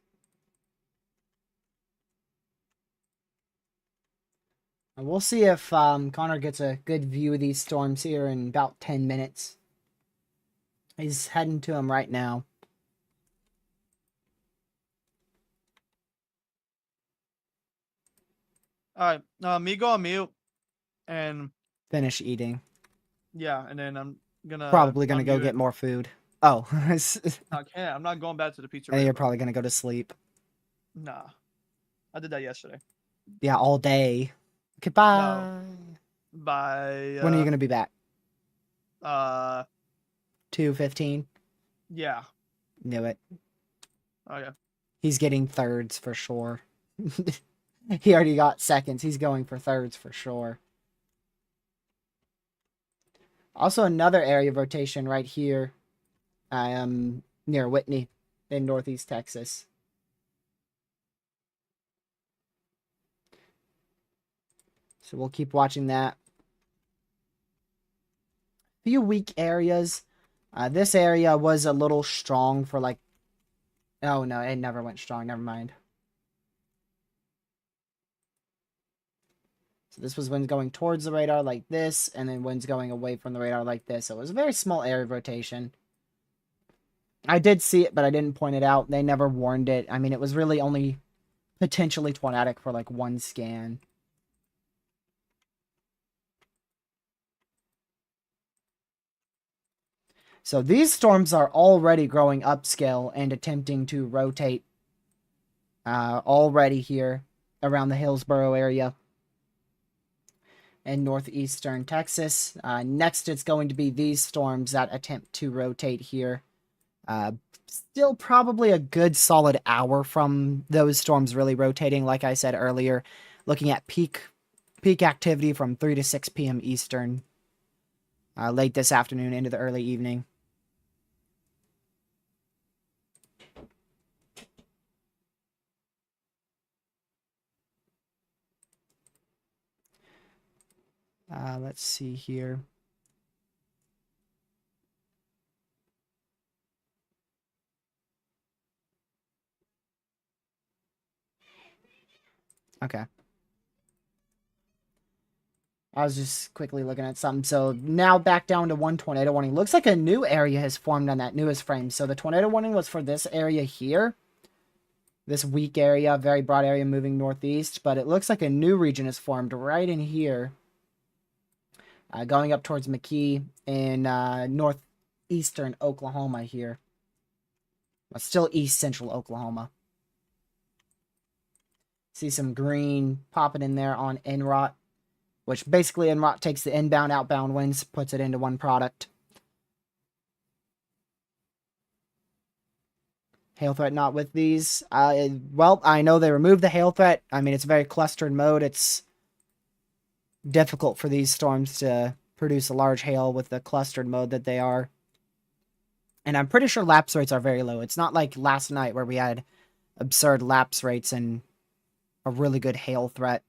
S1: And we'll see if Connor gets a good view of these storms here in about 10 minutes. He's heading to them right now.
S3: All right, me go on mute, and
S1: Finish eating.
S3: yeah, and then I'm gonna
S1: Probably gonna go
S3: unmute
S1: get
S3: it.
S1: more food. Oh.
S3: I can't. I'm not going back to the pizza.
S1: And you're probably gonna go to sleep.
S3: Nah, I did that yesterday.
S1: Yeah, all day. Goodbye.
S3: By
S1: When are you gonna be back? 2:15.
S3: Yeah.
S1: Knew it.
S3: Oh yeah.
S1: He's getting thirds for sure. He already got seconds. He's going for thirds for sure. Also, another area of rotation right here. I am near Whitney in northeast Texas. So we'll keep watching that. Few weak areas. This area was a little strong for like... Oh no, it never went strong. Never mind. So this was winds going towards the radar like this, and then winds going away from the radar like this. So it was a very small area of rotation. I did see it, but I didn't point it out. They never warned it. I mean, it was really only potentially tornadic for like one scan. So these storms are already growing upscale and attempting to rotate already here around the Hillsborough area and northeastern Texas. Next, it's going to be these storms that attempt to rotate here still probably a good solid hour from those storms really rotating. Like I said earlier, looking at peak activity from 3 to 6 p.m. Eastern, late this afternoon into the early evening. Let's see here. Okay. I was just quickly looking at something. So now back down to one tornado warning. Looks like a new area has formed on that newest frame. So the tornado warning was for this area here. This weak area, very broad area moving northeast. But it looks like a new region has formed right in here. Going up towards McKee in northeastern Oklahoma here. But still east central Oklahoma. See some green popping in there on NROT. Which basically NROT takes the inbound, outbound winds, puts it into one product. Hail threat not with these. Well, I know they removed the hail threat. I mean, it's a very clustered mode. It's difficult for these storms to produce a large hail with the clustered mode that they are. And I'm pretty sure lapse rates are very low. It's not like last night where we had absurd lapse rates and a really good hail threat.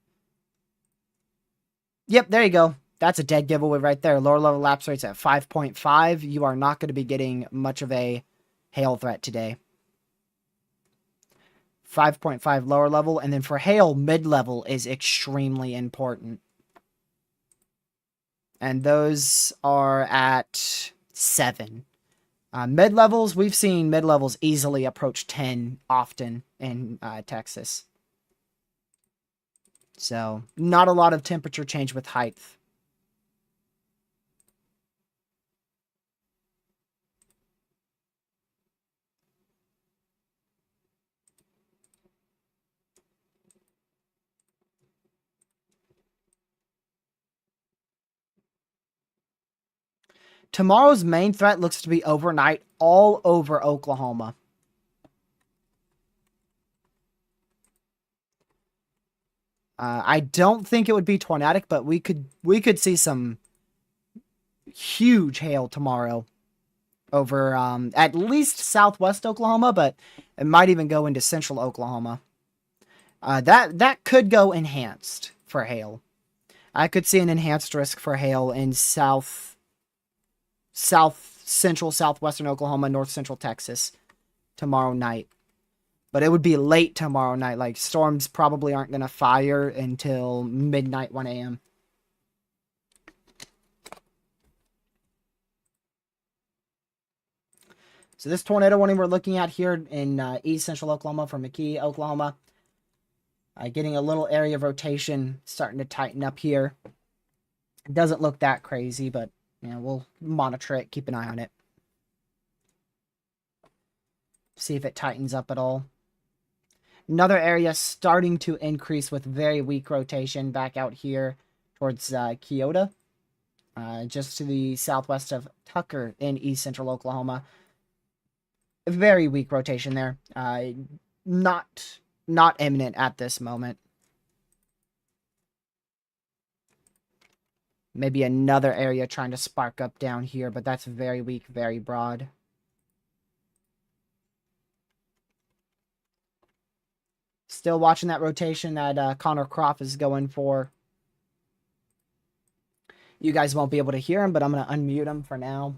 S1: Yep, there you go. That's a dead giveaway right there. Lower level lapse rates at 5.5. You are not going to be getting much of a hail threat today. 5.5 lower level. And then for hail, mid-level is extremely important. And those are at 7. Mid-levels, we've seen mid-levels easily approach 10 often in Texas. So, not a lot of temperature change with height. Tomorrow's main threat looks to be overnight all over Oklahoma. I don't think it would be tornadic, but we could see some huge hail tomorrow over at least southwest Oklahoma, but it might even go into central Oklahoma. That could go enhanced for hail. I could see an enhanced risk for hail in south central southwestern Oklahoma, north central Texas tomorrow night. But it would be late tomorrow night. Like, storms probably aren't going to fire until midnight, 1 a.m. So this tornado warning we're looking at here in east central Oklahoma from McKee, Oklahoma. Getting a little area of rotation, starting to tighten up here. It doesn't look that crazy, but you know, we'll monitor it, keep an eye on it. See if it tightens up at all. Another area starting to increase with very weak rotation back out here towards Keota. Just to the southwest of Tucker in east central Oklahoma. Very weak rotation there. Not imminent at this moment. Maybe another area trying to spark up down here, but that's very weak, very broad. Still watching that rotation that Connor Croft is going for. You guys won't be able to hear him, but I'm going to unmute him for now.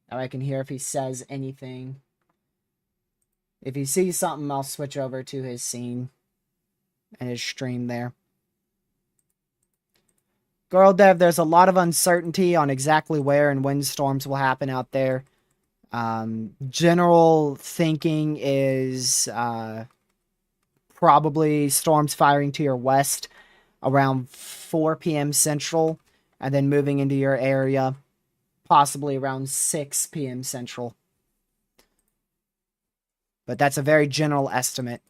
S1: Now I can hear if he says anything. If he sees something, I'll switch over to his scene and his stream there. Girl Dev, there's a lot of uncertainty on exactly where and when storms will happen out there. General thinking is probably storms firing to your west around 4 p.m. Central, and then moving into your area possibly around 6 p.m. Central. But that's a very general estimate.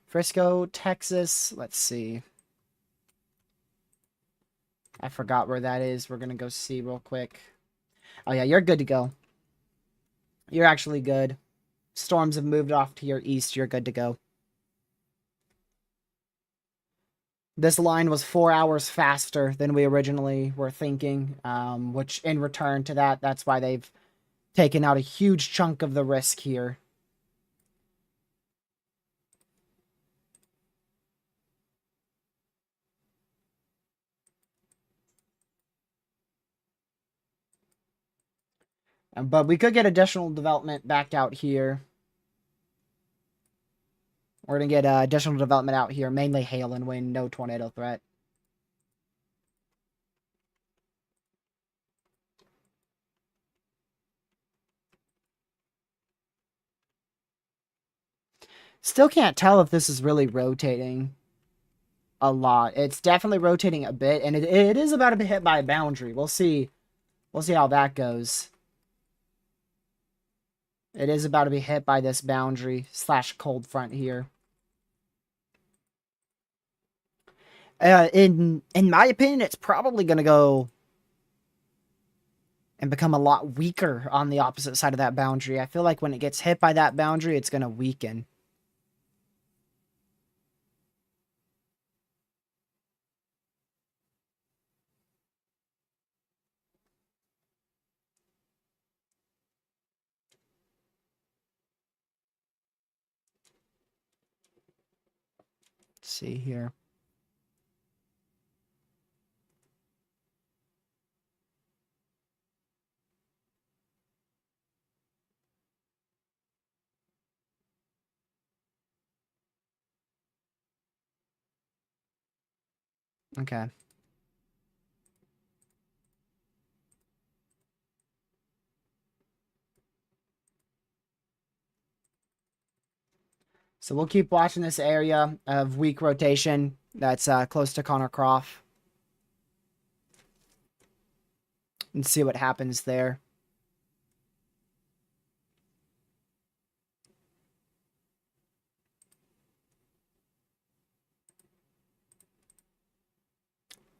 S1: Frisco, Texas, let's see. I forgot where that is. We're going to go see real quick. Oh, yeah, you're good to go. You're actually good. Storms have moved off to your east. You're good to go. This line was 4 hours faster than we originally were thinking, which in return to that, that's why they've taken out a huge chunk of the risk here. But we could get additional development back out here. We're going to get additional development out here, mainly hail and wind, no tornado threat. Still can't tell if this is really rotating a lot. It's definitely rotating a bit, and it is about to be hit by a boundary. We'll see. We'll see how that goes. It is about to be hit by this boundary / cold front here. In my opinion, it's probably going to go and become a lot weaker on the opposite side of that boundary. I feel like when it gets hit by that boundary, it's going to weaken. Let's see here. Okay. So we'll keep watching this area of weak rotation that's close to Connor Croft and see what happens there.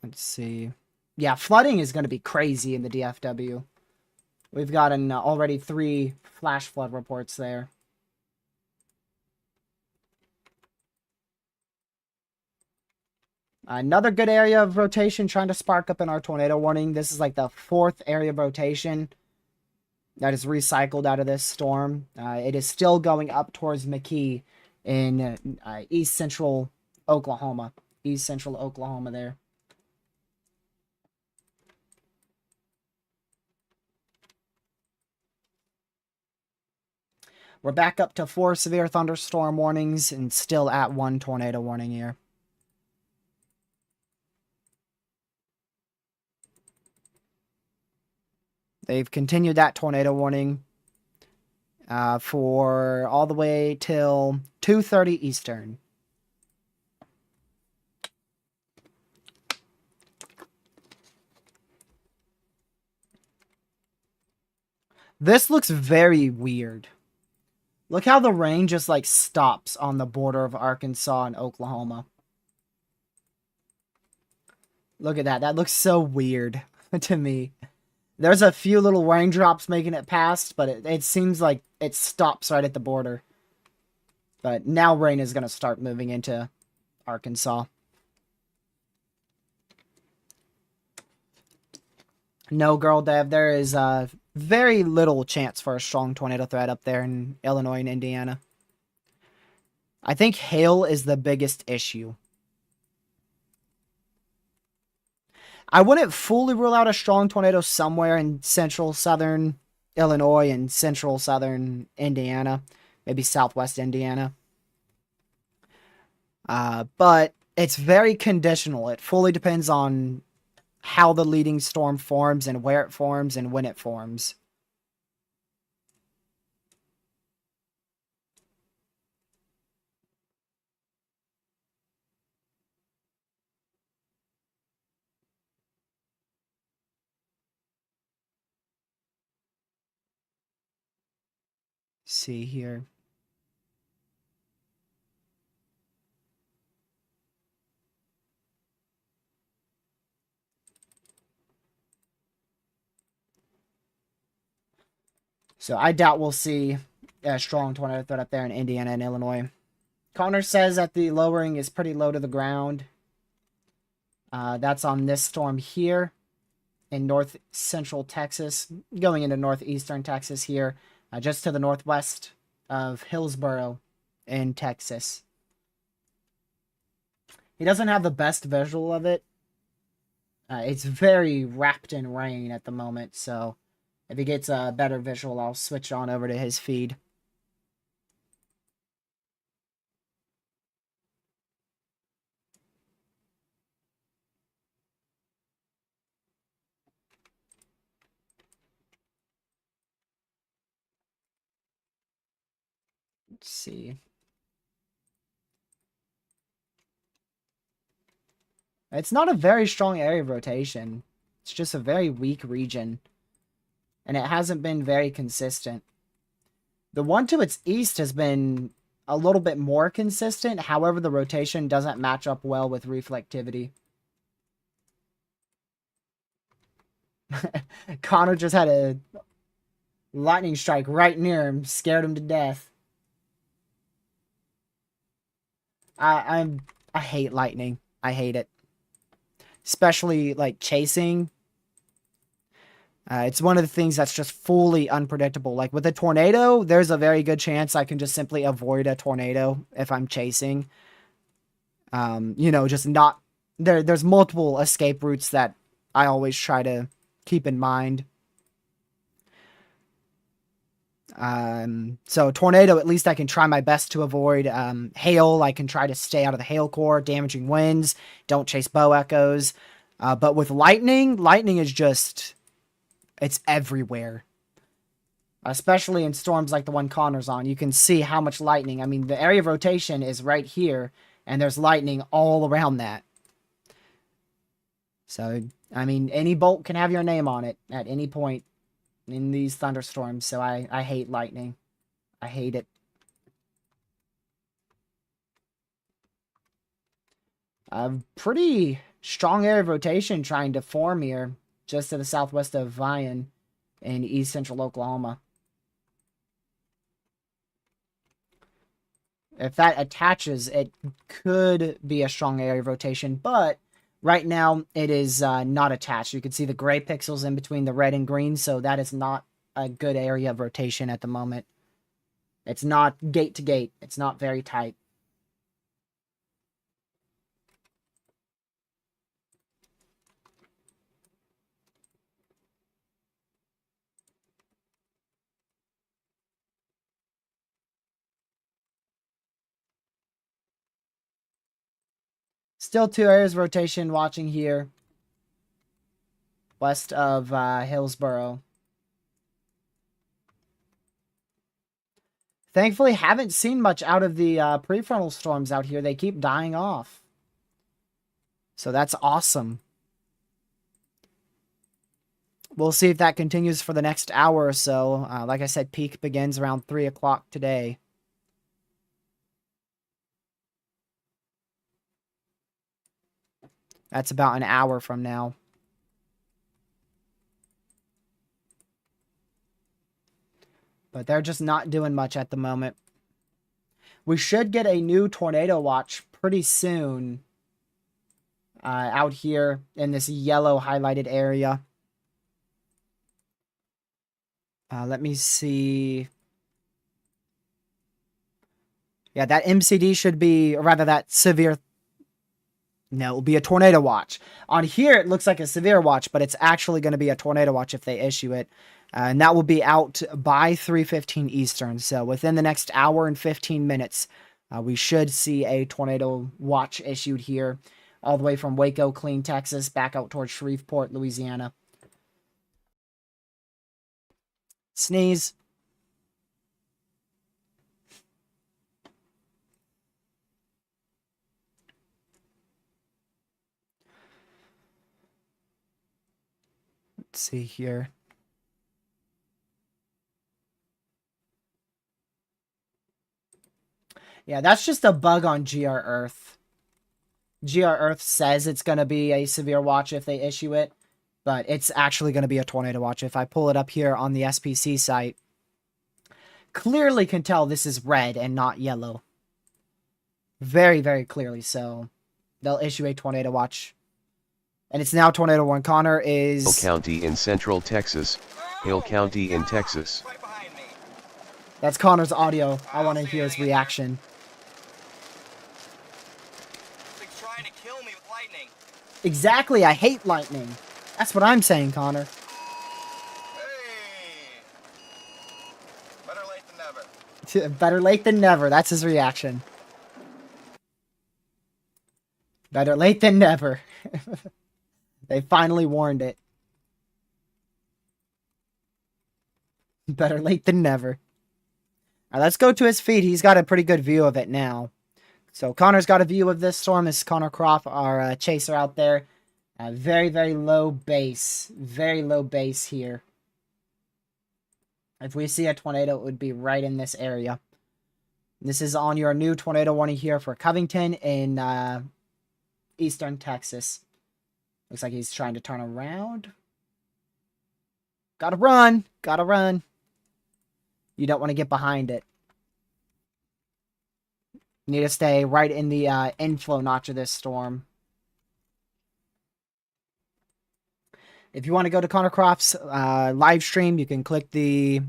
S1: Let's see. Yeah, flooding is going to be crazy in the DFW. We've gotten already 3 flash flood reports there. Another good area of rotation trying to spark up in our tornado warning. This is like the 4th area of rotation that is recycled out of this storm. It is still going up towards McKee in east central Oklahoma. East central Oklahoma there. We're back up to 4 severe thunderstorm warnings and still at 1 tornado warning here. They've continued that tornado warning for all the way till 2:30 Eastern. This looks very weird. Look how the rain just like stops on the border of Arkansas and Oklahoma. Look at that. That looks so weird to me. There's a few little raindrops making it past, but it seems like it stops right at the border. But now rain is going to start moving into Arkansas. No, girl, Dev, there is very little chance for a strong tornado threat up there in Illinois and Indiana. I think hail is the biggest issue. I wouldn't fully rule out a strong tornado somewhere in central southern Illinois and central southern Indiana, maybe southwest Indiana. But it's very conditional. It fully depends on how the leading storm forms and where it forms and when it forms. See here. So I doubt we'll see a strong tornado threat up there in Indiana and Illinois. Connor says that the lowering is pretty low to the ground. That's on this storm here in north central Texas, going into northeastern Texas here, just to the northwest of Hillsboro in Texas. He doesn't have the best visual of it. It's very wrapped in rain at the moment, so if he gets a better visual, I'll switch on over to his feed. Let's see. It's not a very strong area of rotation. It's just a very weak region. And it hasn't been very consistent. The one to its east has been a little bit more consistent. However, the rotation doesn't match up well with reflectivity. Connor just had a lightning strike right near him. Scared him to death. I hate lightning. I hate it. Especially, like, chasing. It's one of the things that's just fully unpredictable. Like, with a tornado, there's a very good chance I can just simply avoid a tornado if I'm chasing. You know, just not... There's multiple escape routes that I always try to keep in mind. So tornado, at least I can try my best to avoid. Hail, I can try to stay out of the hail core. Damaging winds, don't chase bow echoes. But with lightning is just, it's everywhere. Especially in storms like the one Connor's on. You can see how much lightning. I mean, the area of rotation is right here, and there's lightning all around that. So, I mean, any bolt can have your name on it at any point in these thunderstorms, so I hate lightning. I hate it. A pretty strong area of rotation trying to form here, just to the southwest of Vian in east central Oklahoma. If that attaches, it could be a strong area of rotation, but right now, it is not attached. You can see the gray pixels in between the red and green, so that is not a good area of rotation at the moment. It's not gate to gate. It's not very tight. Still 2 areas of rotation watching here. West of Hillsboro. Thankfully, haven't seen much out of the prefrontal storms out here. They keep dying off. So that's awesome. We'll see if that continues for the next hour or so. Like I said, peak begins around 3 o'clock today. That's about an hour from now. But they're just not doing much at the moment. We should get a new tornado watch pretty soon. Out here in this yellow highlighted area. Let me see. Yeah, that MCD should be, or rather that severe... No, it will be a tornado watch. On here, it looks like a severe watch, but it's actually going to be a tornado watch if they issue it. And that will be out by 3:15 Eastern. So within the next hour and 15 minutes, we should see a tornado watch issued here, all the way from Waco, Clean, Texas, back out towards Shreveport, Louisiana. Sneeze. Let's see here. Yeah, that's just a bug on GR Earth. GR Earth says it's going to be a severe watch if they issue it, but it's actually going to be a tornado watch. If I pull it up here on the SPC site, clearly can tell this is red and not yellow. Very, very clearly so. They'll issue a tornado watch. And it's now Tornado 1. Connor is...
S2: Hale County in central Texas. Hale County in Texas.
S4: Right behind me.
S1: That's Connor's audio. I want to hear his reaction.
S4: It's like trying to kill me with lightning.
S1: Exactly, I hate lightning. That's what I'm saying, Connor.
S4: Hey. Better late than never.
S1: Better late than never. That's his reaction. Better late than never. They finally warned it. Better late than never. All right, let's go to his feed. He's got a pretty good view of it now. So Connor's got a view of this storm. This is Connor Croft, our chaser out there. Very, very low base. Very low base here. If we see a tornado, it would be right in this area. This is on your new tornado warning here for Covington in eastern Texas. Looks like he's trying to turn around. Gotta run. Gotta run. You don't want to get behind it. You need to stay right in the inflow notch of this storm. If you want to go to Connor Croft's live stream, you can click the...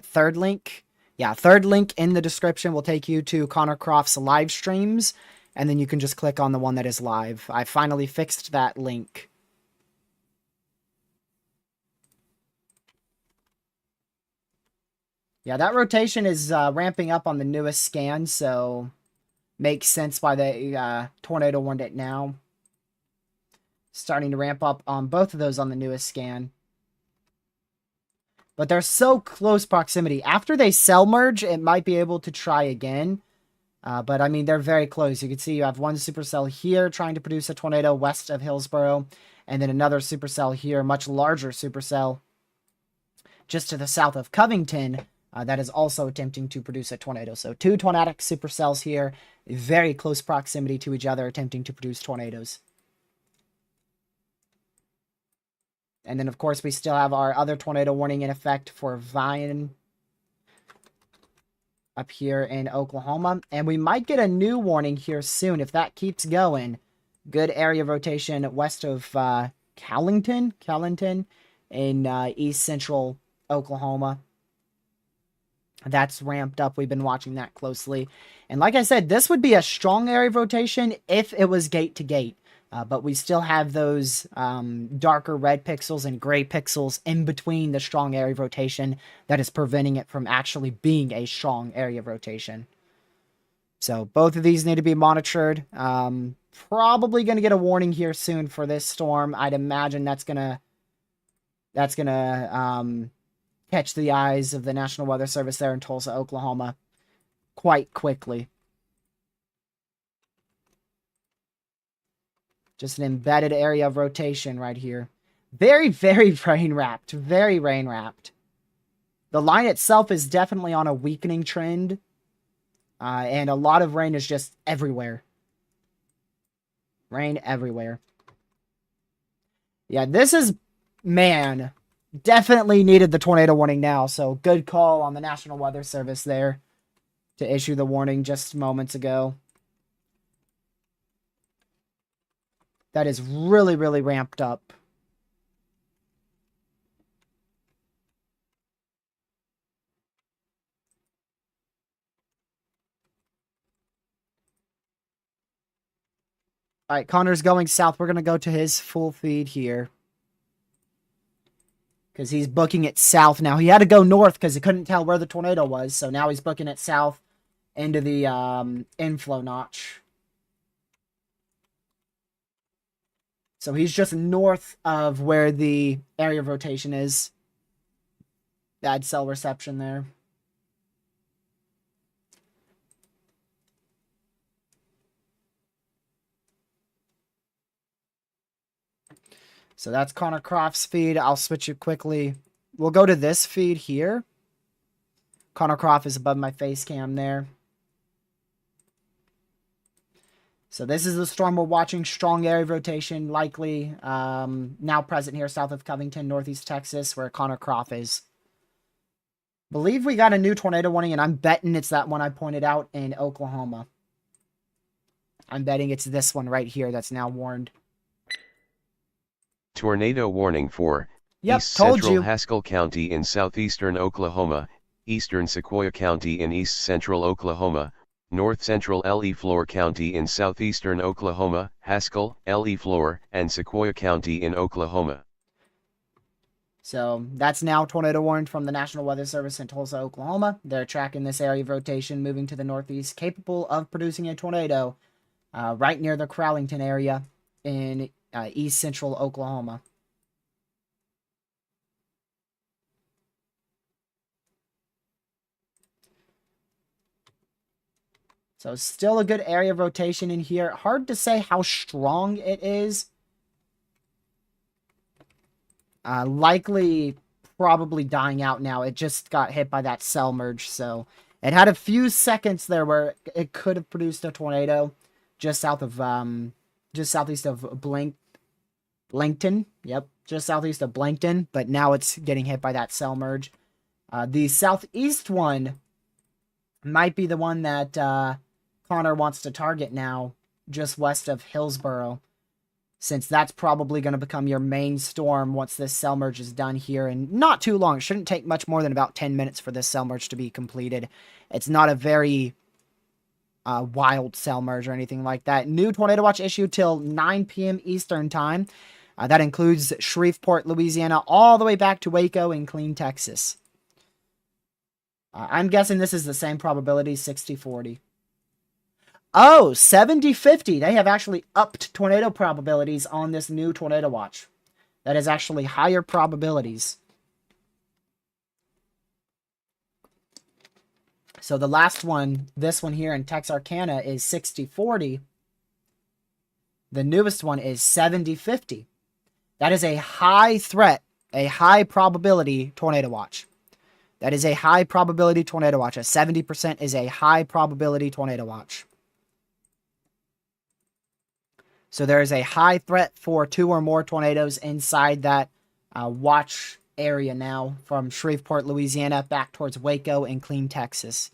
S1: third link? Yeah, third link in the description will take you to Connor Croft's live streams. And then you can just click on the one that is live. I finally fixed that link. Yeah, that rotation is ramping up on the newest scan, so makes sense why they tornado warned it now. Starting to ramp up on both of those on the newest scan. But they're so close proximity. After they cell merge, it might be able to try again. But, I mean, they're very close. You can see you have one supercell here trying to produce a tornado west of Hillsboro. And then another supercell here, much larger supercell, just to the south of Covington, that is also attempting to produce a tornado. So, two tornadic supercells here, very close proximity to each other, attempting to produce tornadoes. And then, of course, we still have our other tornado warning in effect for Vine up here in Oklahoma. And we might get a new warning here soon if that keeps going. Good area rotation west of Callington in east central Oklahoma. That's ramped up. We've been watching that closely. And like I said, this would be a strong area rotation if it was gate to gate. But we still have those darker red pixels and gray pixels in between the strong area rotation that is preventing it from actually being a strong area rotation. So both of these need to be monitored. Probably going to get a warning here soon for this storm. I'd imagine that's gonna catch the eyes of the National Weather Service there in Tulsa, Oklahoma quite quickly. Just an embedded area of rotation right here. Very, very rain-wrapped. Very rain-wrapped. The line itself is definitely on a weakening trend. And a lot of rain is just everywhere. Rain everywhere. Yeah, this is... Man, definitely needed the tornado warning now. So, good call on the National Weather Service there to issue the warning just moments ago. That is really, really ramped up. All right, Connor's going south. We're going to go to his full feed here. Because he's booking it south now. He had to go north because he couldn't tell where the tornado was. So now he's booking it south into the inflow notch. So he's just north of where the area of rotation is. Bad cell reception there. So that's Connor Croft's feed. I'll switch it quickly. We'll go to this feed here. Connor Croft is above my face cam there. So this is the storm we're watching. Strong area rotation, likely now present here south of Covington, northeast Texas, where Connor Croft is. Believe we got a new tornado warning, and I'm betting it's that one I pointed out in Oklahoma. I'm betting it's this one right here that's now warned.
S2: Tornado warning for
S1: Yep,
S2: East
S1: told
S2: Central
S1: you.
S2: Haskell County in southeastern Oklahoma, eastern Sequoia County in east central Oklahoma, north central Leflore County in southeastern Oklahoma, Haskell, Leflore, and Sequoia County in Oklahoma.
S1: So that's now tornado warned from the National Weather Service in Tulsa, Oklahoma. They're tracking this area of rotation moving to the northeast, capable of producing a tornado right near the Crowlington area in east central Oklahoma. So still a good area of rotation in here. Hard to say how strong it is. Likely probably dying out now. It just got hit by that cell merge, so it had a few seconds there where it could have produced a tornado just south of just southeast of Blankton. Yep, just southeast of Blankton, but now it's getting hit by that cell merge. The southeast one might be the one that Connor wants to target now, just west of Hillsboro, since that's probably going to become your main storm once this cell merge is done here in not too long. It shouldn't take much more than about 10 minutes for this cell merge to be completed. It's not a very wild cell merge or anything like that. New tornado watch issued till 9 p.m. Eastern time. That includes Shreveport, Louisiana, all the way back to Waco and Killeen, Texas. I'm guessing this is the same probability, 60-40. Oh, 70-50. They have actually upped tornado probabilities on this new tornado watch. That is actually higher probabilities. So the last one, this one here in Texarkana, is 60-40. The newest one is 70-50. That is a high threat, a high probability tornado watch. That is a high probability tornado watch. A 70% is a high probability tornado watch. So there is a high threat for 2 or more tornadoes inside that watch area now, from Shreveport, Louisiana, back towards Waco and Killeen, Texas.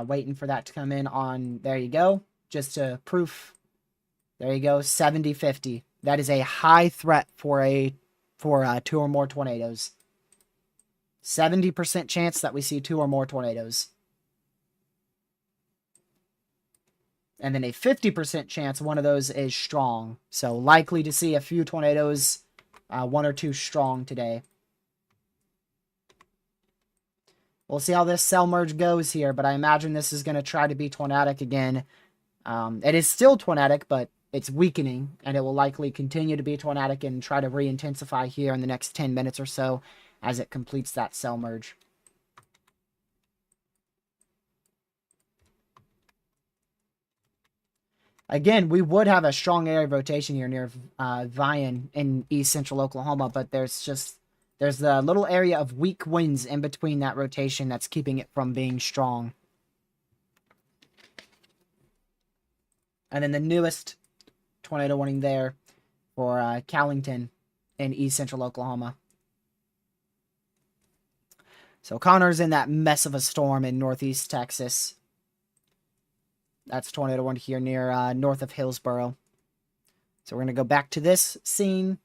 S1: Waiting for that to come in on, there you go, just to proof. There you go, 70-50. That is a high threat for 2 or more tornadoes. 70% chance that we see 2 or more tornadoes. And then a 50% chance one of those is strong. So likely to see a few tornadoes, 1 or 2 strong today. We'll see how this cell merge goes here, but I imagine this is going to try to be tornadic again. It is still tornadic, but it's weakening, and it will likely continue to be tornadic and try to re-intensify here in the next 10 minutes or so as it completes that cell merge. Again, we would have a strong area of rotation here near Vian in east central Oklahoma, but there's the little area of weak winds in between that rotation that's keeping it from being strong. And then the newest tornado warning there for Callington in east central Oklahoma. So Connor's in that mess of a storm in northeast Texas. That's tornado warning here near north of Hillsboro. So we're going to go back to this scene.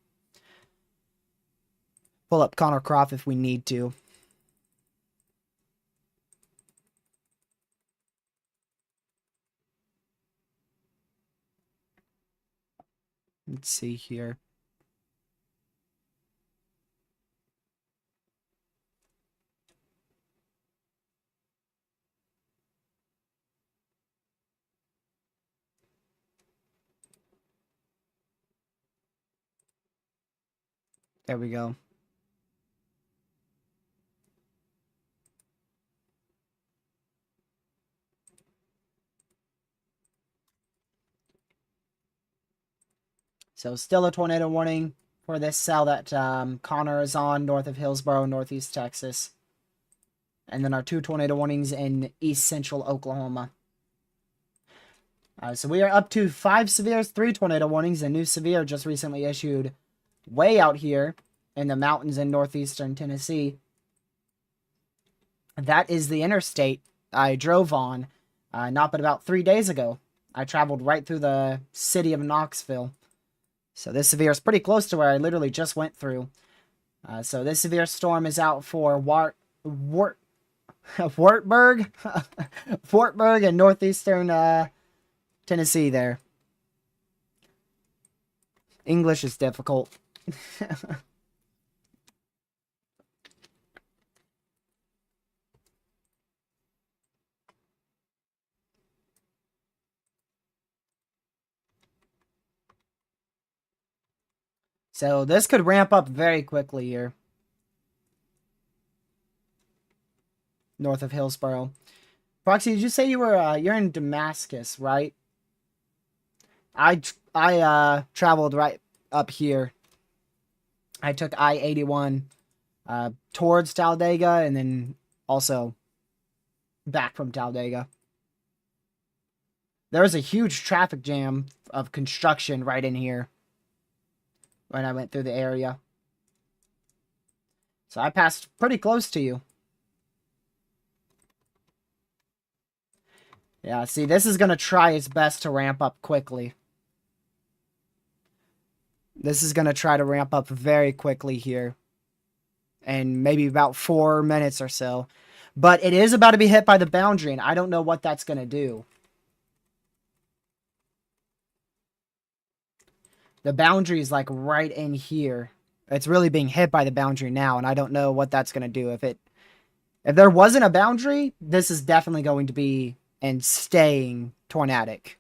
S1: Pull up Connor Croft if we need to. Let's see here. There we go. So still a tornado warning for this cell that Connor is on, north of Hillsboro, northeast Texas. And then our 2 tornado warnings in east central Oklahoma. So we are up to 5 severes, 3 tornado warnings. A new severe just recently issued way out here in the mountains in northeastern Tennessee. That is the interstate I drove on not but about 3 days ago. I traveled right through the city of Knoxville. So this severe is pretty close to where I literally just went through. So this severe storm is out for Wartburg, Fortburg and northeastern Tennessee there. English is difficult. So this could ramp up very quickly here. North of Hillsborough. Proxy, did you say you were you're in Damascus, right? I traveled right up here. I took I-81 towards Talladega and then also back from Talladega. There was a huge traffic jam of construction right in here when I went through the area. So I passed pretty close to you. Yeah, see, this is going to try its best to ramp up quickly. This is going to try to ramp up very quickly here. And maybe about 4 minutes or so. But it is about to be hit by the boundary, and I don't know what that's going to do. The boundary is like right in here. It's really being hit by the boundary now, and I don't know what that's going to do. If there wasn't a boundary, this is definitely going to be and staying tornadic.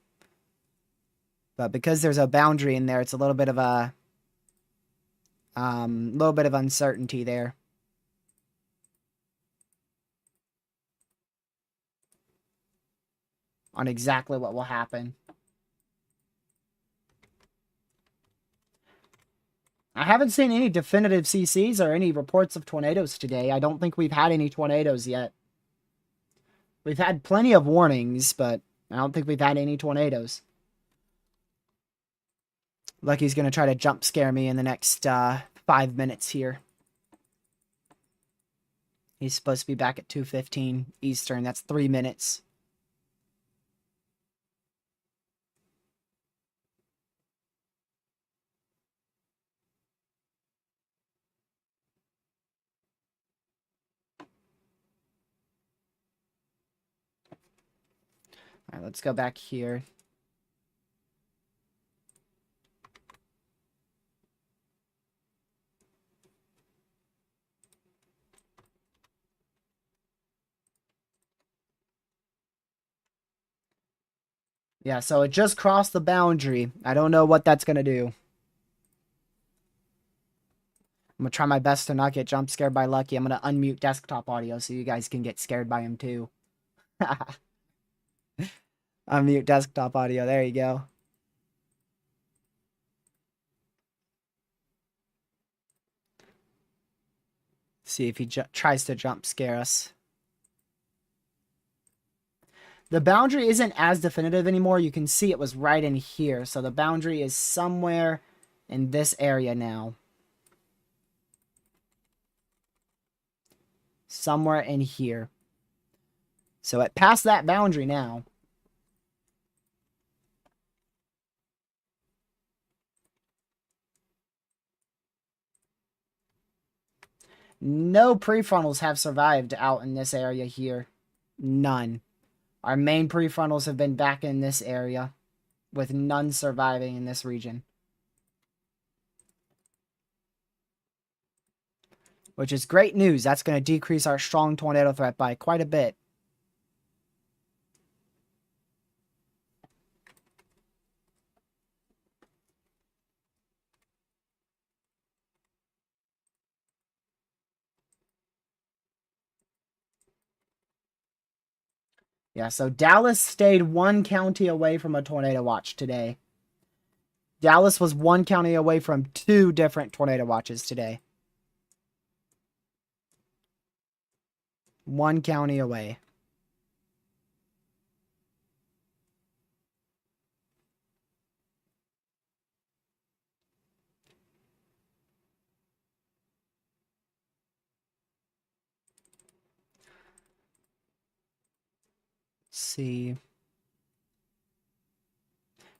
S1: But because there's a boundary in there, it's a little bit of a uncertainty there. On exactly what will happen. I haven't seen any definitive CCs or any reports of tornadoes today. I don't think we've had any tornadoes yet. We've had plenty of warnings, but I don't think we've had any tornadoes. Lucky's going to try to jump scare me in the next 5 minutes here. He's supposed to be back at 2:15 Eastern. That's 3 minutes. All right, let's go back here. Yeah, so it just crossed the boundary. I don't know what that's going to do. I'm going to try my best to not get jump scared by Lucky. I'm going to unmute desktop audio so you guys can get scared by him too. Unmute desktop audio. There you go. See if he tries to jump scare us. The boundary isn't as definitive anymore. You can see it was right in here. So the boundary is somewhere in this area now. Somewhere in here. So it passed that boundary now. No prefrontals have survived out in this area here. None. Our main prefrontals have been back in this area, with none surviving in this region. Which is great news. That's going to decrease our strong tornado threat by quite a bit. Yeah, so Dallas stayed 1 county away from a tornado watch today. Dallas was 1 county away from 2 different tornado watches today. 1 county away. see.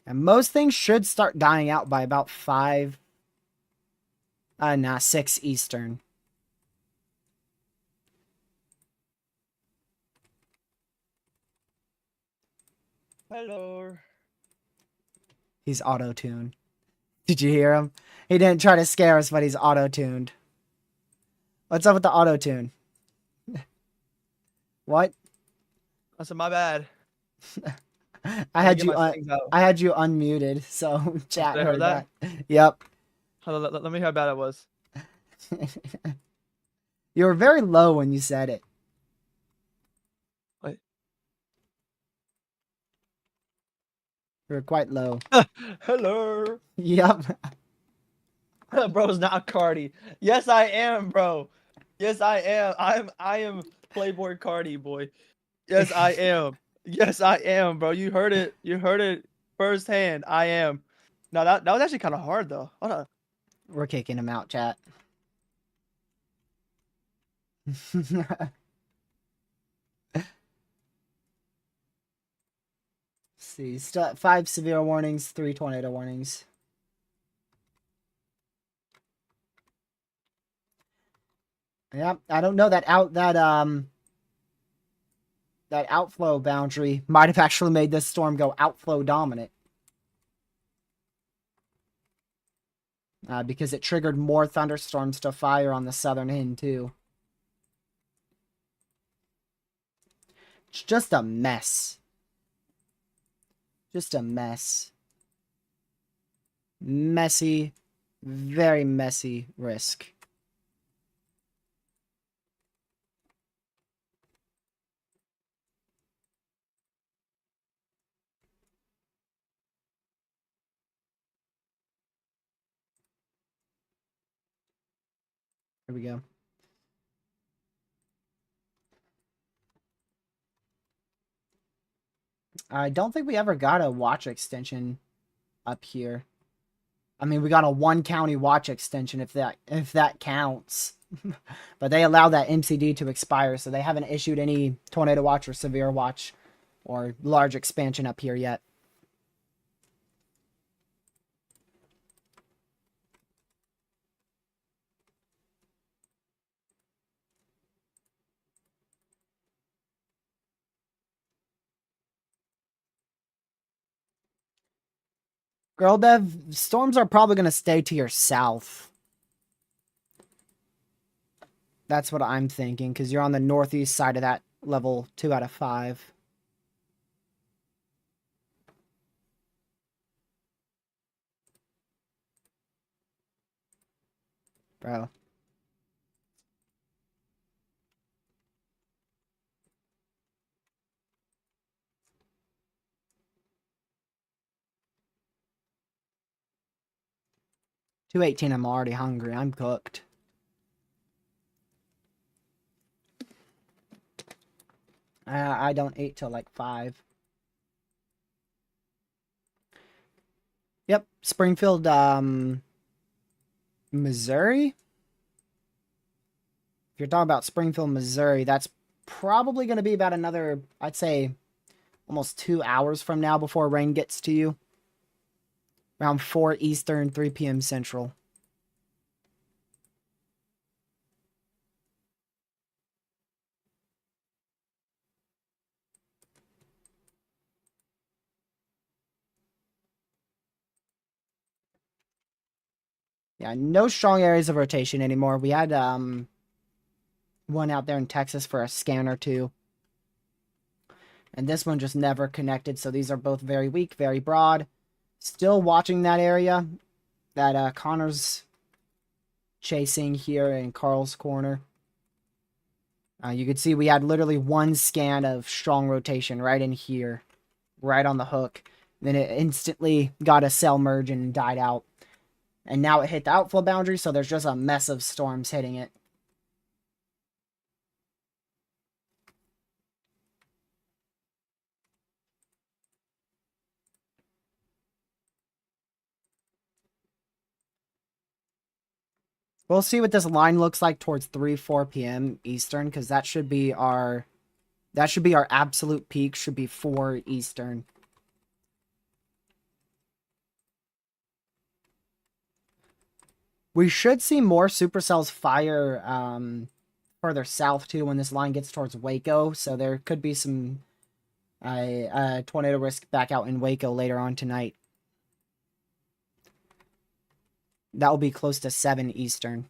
S1: And most things should start dying out by about 6 Eastern.
S3: Hello.
S1: He's auto-tuned. Did you hear him? He didn't try to scare us, but he's auto-tuned. What's up with the auto-tune? What?
S3: I said my bad.
S1: I had you unmuted, so chat
S3: Did I
S1: heard
S3: heard
S1: that.
S3: that?
S1: Yep.
S3: Hold on, let me hear how bad it was.
S1: You were very low when you said it.
S3: Wait.
S1: You were quite low.
S3: Hello.
S1: Yep.
S3: Bro's not Cardi. Yes, I am, bro. Yes, I am. I am Playboy Cardi, boy. Yes, I am. Yes, I am, bro. You heard it. You heard it firsthand. I am. No, that was actually kind of hard though. Hold on.
S1: We're kicking him out, chat. See, 5 severe warnings, 3 tornado warnings. Yep, I don't know that outflow boundary might have actually made this storm go outflow dominant. Because it triggered more thunderstorms to fire on the southern end too. It's just a mess. Just a mess. Messy, very messy risk. Here we go. I don't think we ever got a watch extension up here. I mean, we got a 1 county watch extension if that counts. But they allow that MCD to expire, so they haven't issued any tornado watch or severe watch or large expansion up here yet. Girl Dev, storms are probably going to stay to your south. That's what I'm thinking, because you're on the northeast side of that level 2 out of 5. Bro. $2.18, I'm already hungry. I'm cooked. I don't eat till like 5. Yep, Springfield, Missouri? If you're talking about Springfield, Missouri, that's probably going to be about another, I'd say, almost 2 hours from now before rain gets to you. Around 4 Eastern, 3 p.m. Central. Yeah, no strong areas of rotation anymore. We had one out there in Texas for a scan or two. And this one just never connected, so these are both very weak, very broad. Still watching that area that Connor's chasing here in Carl's corner. You could see we had literally 1 scan of strong rotation right in here, right on the hook. Then it instantly got a cell merge and died out. And now it hit the outflow boundary, so there's just a mess of storms hitting it. We'll see what this line looks like towards 3, 4 p.m. Eastern, because that should be our That should be our absolute peak, should be 4 Eastern. We should see more supercells fire further south too when this line gets towards Waco, so there could be some tornado risk back out in Waco later on tonight. That will be close to 7 Eastern.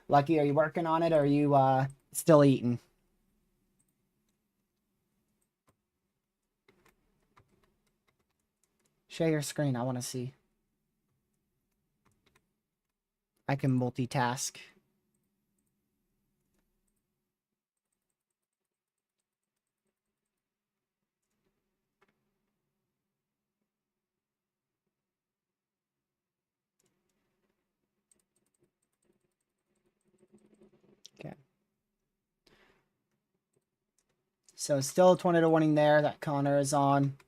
S1: Lucky, are you working on it, or are you still eating? Share your screen, I want to see. I can multitask. Okay. So still a tornado warning there. That counter is on.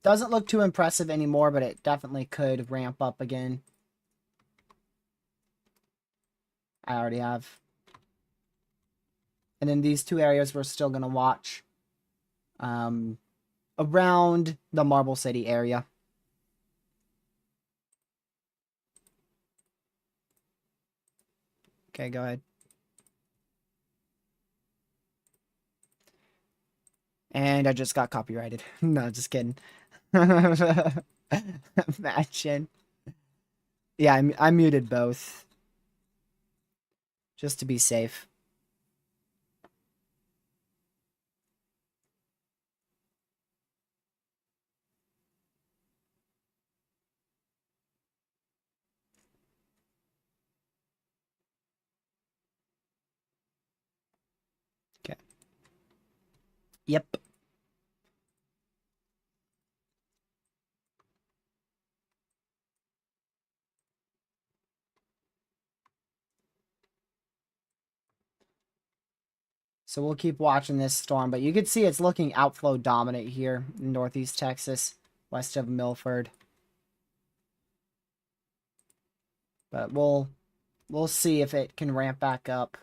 S1: Doesn't look too impressive anymore, but it definitely could ramp up again. I already have. And then these 2 areas we're still going to watch. Around the Marble City area. Okay, go ahead. And I just got copyrighted. No, just kidding. Imagine. Yeah, I muted both. Just to be safe. Okay. Yep. So we'll keep watching this storm, but you can see it's looking outflow dominant here in northeast Texas, west of Milford. But we'll see if it can ramp back up.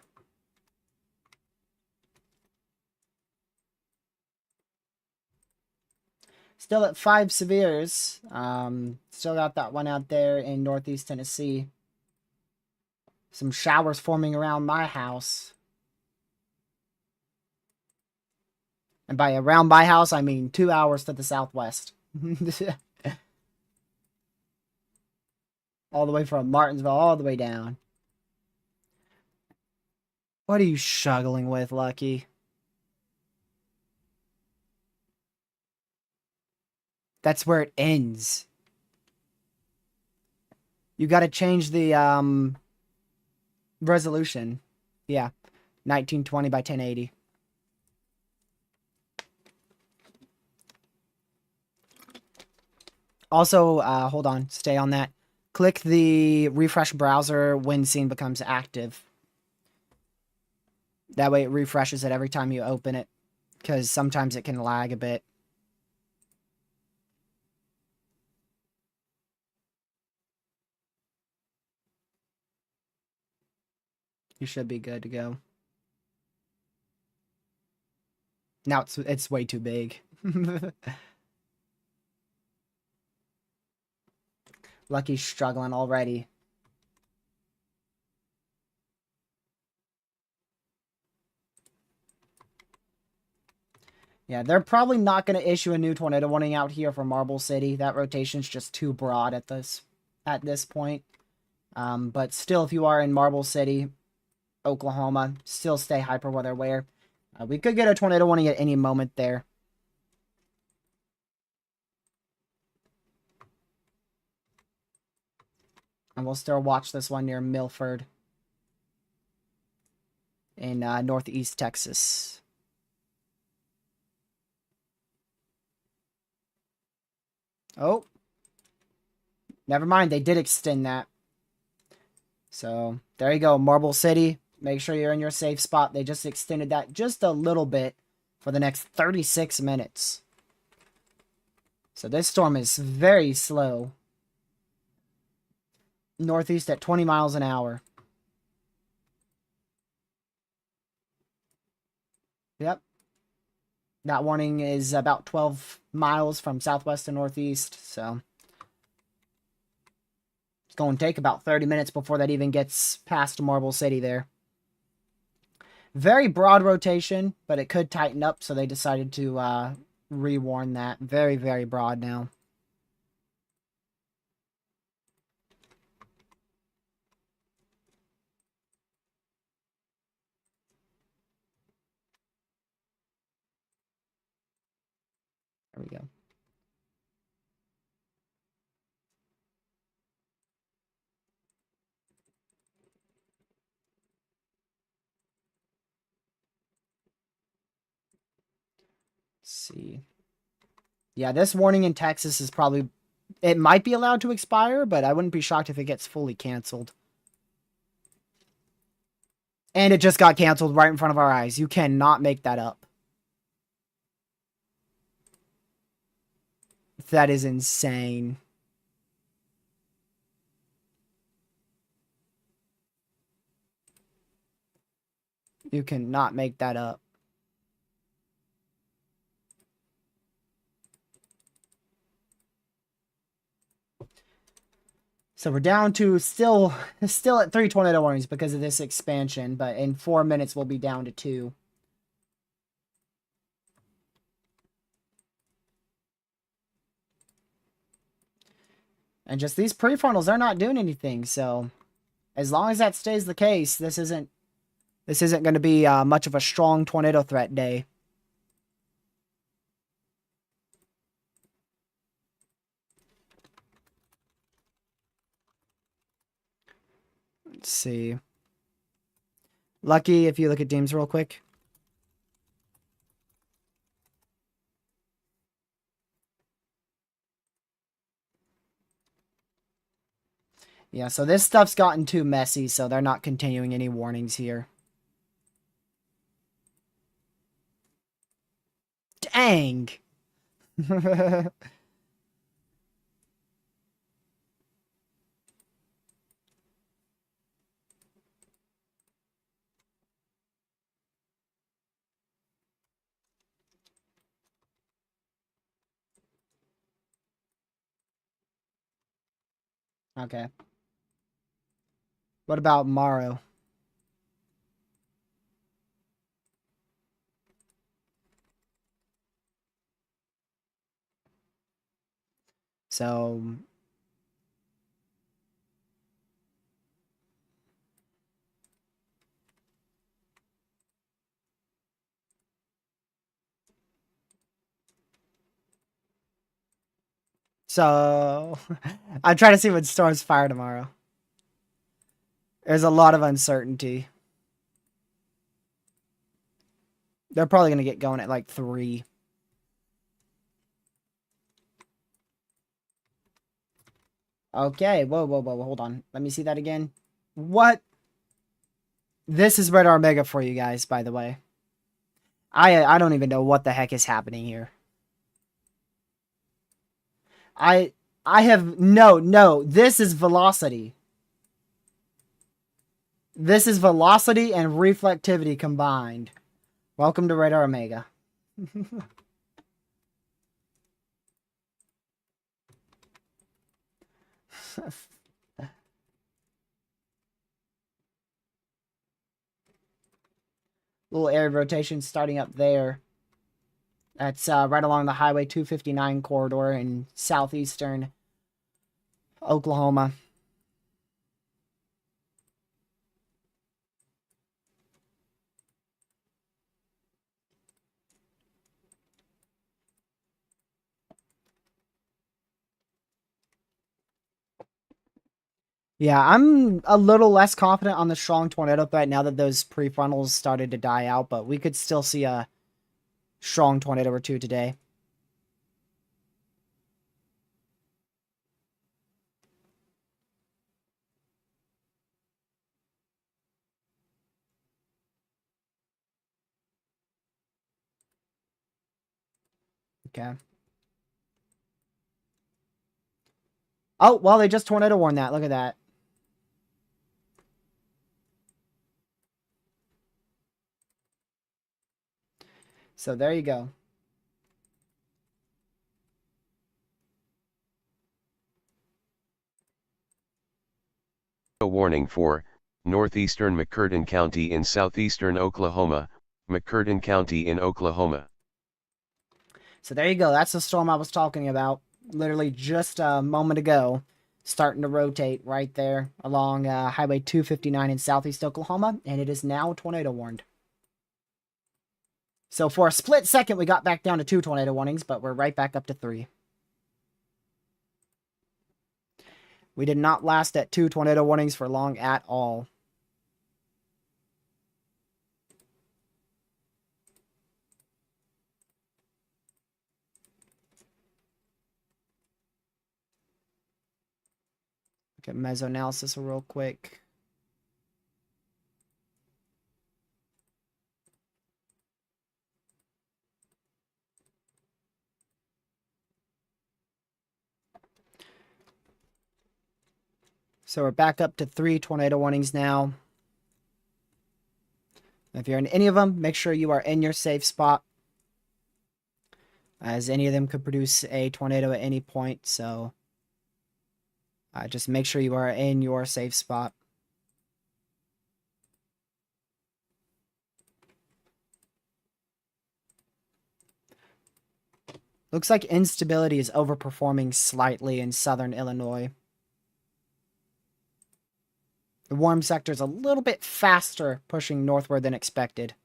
S1: Still at 5 severes. Still got that one out there in northeast Tennessee. Some showers forming around my house. And by around my house, I mean 2 hours to the southwest. All the way from Martinsville, all the way down. What are you struggling with, Lucky? That's where it ends. You gotta change the resolution. Yeah. 1920 by 1080. Also, hold on, stay on that. Click the refresh browser when scene becomes active. That way it refreshes it every time you open it, because sometimes it can lag a bit. You should be good to go. Now it's way too big. Lucky's struggling already. Yeah, they're probably not going to issue a new tornado warning out here for Marble City. That rotation's just too broad at this point. But still, if you are in Marble City, Oklahoma, still stay hyper weather aware. We could get a tornado warning at any moment there. And we'll still watch this one near Milford in northeast Texas. Oh. Never mind, they did extend that. So, there you go, Marble City. Make sure you're in your safe spot. They just extended that just a little bit for the next 36 minutes. So this storm is very slow. Northeast at 20 miles an hour. That warning is about 12 miles from southwest to northeast, so it's going to take about 30 minutes before that even gets past Marble City there. Very broad rotation, but it could tighten up, so they decided to rewarn that. Very, very broad now. There we go. Let's see. Yeah, this warning in Texas is probably... It might be allowed to expire, but I wouldn't be shocked if it gets fully canceled. And it just got canceled right in front of our eyes. You cannot make that up. That is insane. You cannot make that up. So we're down to still at 3 tornado warnings because of this expansion, but in 4 minutes we'll be down to 2. And just these prefrontals, they're not doing anything, so as long as that stays the case, this isn't going to be much of a strong tornado threat day. Let's see. Lucky, if you look at Deems real quick. Yeah, so this stuff's gotten too messy, so they're not continuing any warnings here. Dang! Okay. What about Morrow? So... So... I'm trying to see what storms fire tomorrow. There's a lot of uncertainty. They're probably going to get going at like 3. Okay, whoa, hold on. Let me see that again. What? This is Red Omega for you guys, by the way. I don't even know what the heck is happening here. I have... No, this is velocity. This is velocity and reflectivity combined. Welcome to Radar Omega. Little area rotation starting up there. That's right along the Highway 259 corridor in southeastern Oklahoma. Yeah, I'm a little less confident on the strong tornado threat now that those prefrontals started to die out, but we could still see a strong tornado or two today. Okay. Oh, well, they just tornado warned that. Look at that. So there you go.
S2: A warning for northeastern McCurtain County in southeastern Oklahoma, McCurtain County in Oklahoma.
S1: So there you go. That's the storm I was talking about. Literally just a moment ago. Starting to rotate right there along Highway 259 in southeast Oklahoma. And it is now tornado warned. So for a split second, we got back down to 2 tornado warnings, but we're right back up to 3. We did not last at 2 tornado warnings for long at all. Look at mesoanalysis real quick. So we're back up to 3 tornado warnings now. If you're in any of them, make sure you are in your safe spot, as any of them could produce a tornado at any point. So just make sure you are in your safe spot. Looks like instability is overperforming slightly in southern Illinois. The warm sector is a little bit faster pushing northward than expected.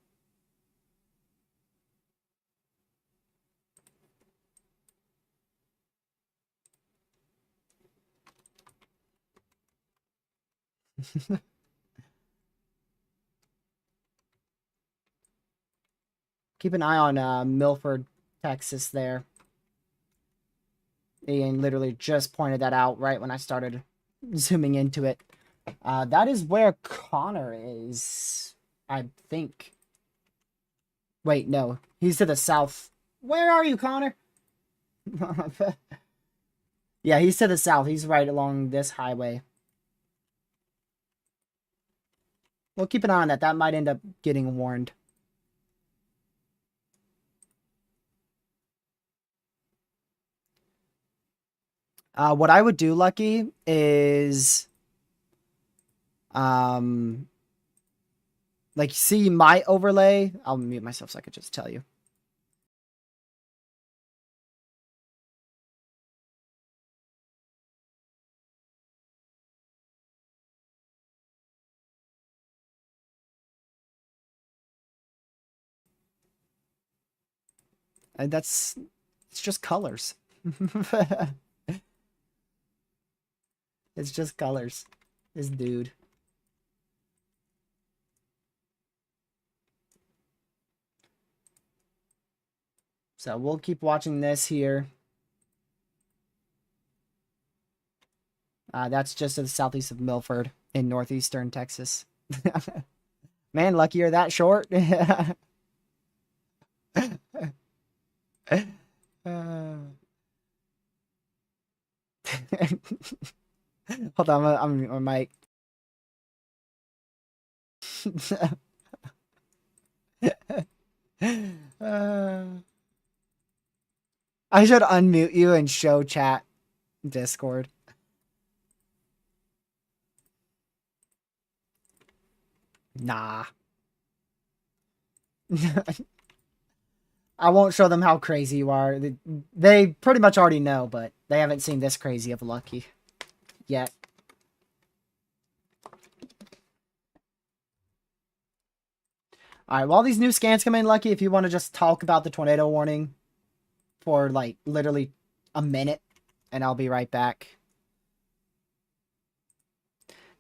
S1: Keep an eye on Milford, Texas there. Ian literally just pointed that out right when I started zooming into it. That is where Connor is, I think. Wait, no. He's to the south. Where are you, Connor? Yeah, he's to the south. He's right along this highway. We'll keep an eye on that. That might end up getting warned. What I would do, Lucky, is like, see my overlay. I'll mute myself so I could just tell you. And it's just colors. It's just colors. This dude. So we'll keep watching this here. That's just to the southeast of Milford in northeastern Texas. Man, lucky you're that short. Hold on, I'm on mic. I should unmute you and show chat Discord. Nah. I won't show them how crazy you are. They pretty much already know, but they haven't seen this crazy of Lucky yet. Alright, while these new scans come in, Lucky, if you want to just talk about the tornado warning for, like, literally a minute, and I'll be right back.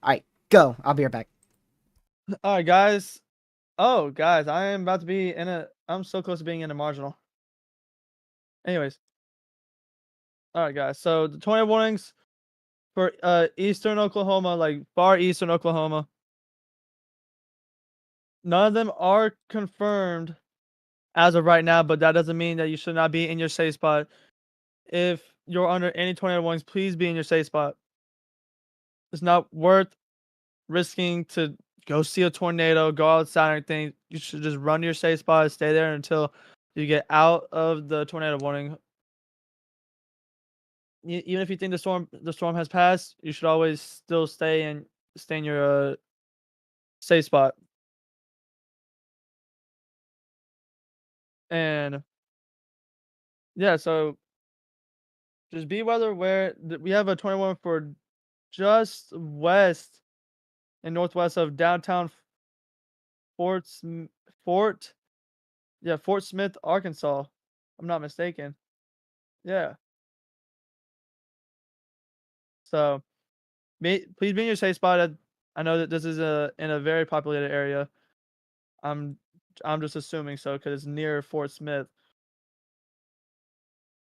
S1: Alright, go. I'll be right back.
S3: Alright, guys. Oh, guys, I am about to be in a... I'm so close to being in a marginal. Anyways. Alright, guys. So, the tornado warnings for eastern Oklahoma, like far eastern Oklahoma, none of them are confirmed as of right now, but that doesn't mean that you should not be in your safe spot. If you're under any tornado warnings, please be in your safe spot. It's not worth risking to go see a tornado, go outside or anything. You should just run to your safe spot, stay there until you get out of the tornado warning. Even if you think the storm has passed, you should always still stay in stay in your safe spot. And yeah, so just be weather aware. We have a 21 for just west and northwest of downtown Fort Sm- Fort Fort Smith, Arkansas. I'm not mistaken. Yeah. So please be in your safe spot. I know that this is in a very populated area. I'm I'm just assuming so because it's near Fort Smith.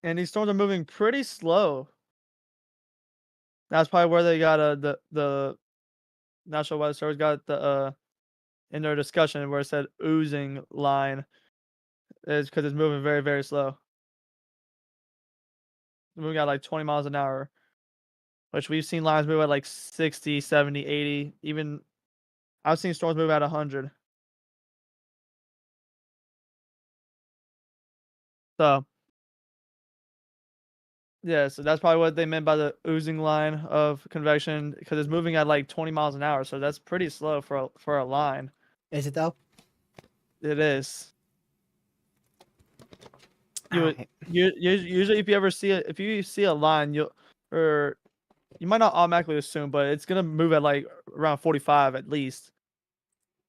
S3: And these storms are moving pretty slow. That's probably where they got the National Weather Service got the in their discussion where it said oozing line is because it's moving very, very slow. It's moving at like 20 miles an hour, which we've seen lines move at like 60, 70, 80. Even I've seen storms move at 100. So yeah, so that's probably what they meant by the oozing line of convection because it's moving at like 20 miles an hour. So that's pretty slow for a line.
S1: Is it though?
S3: It is. You would
S1: Alright.
S3: usually if you see a line, you might not automatically assume, but it's gonna move at like around 45 at least.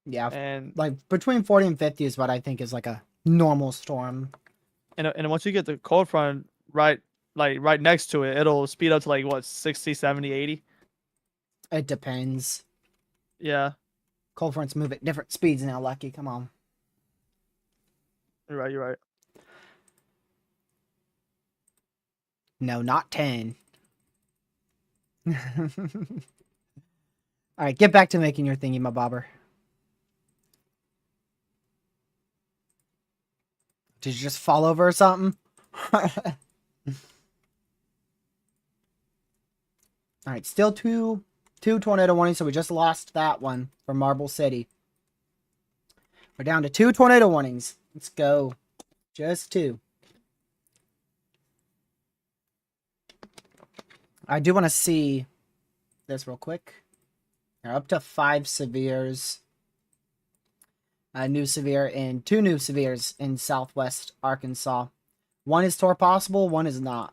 S1: Yeah,
S3: And
S1: like between 40 and 50 is what I think is like a normal storm.
S3: and once you get the cold front right next to it, it'll speed up to like what 60, 70, 80.
S1: It depends.
S3: Yeah,
S1: Cold fronts move at different speeds now, Lucky. Come on.
S3: you're right. You're right.
S1: No, not 10. Alright, get back to making your thingy, my bobber. Did you just fall over or something? Alright, still two tornado warnings, so we just lost that one from Marble City. We're down to 2 tornado warnings. Let's go. Just 2. I do want to see this real quick. They're up to 5 severes. A new severe and 2 new severes in southwest Arkansas. One is tour possible, one is not.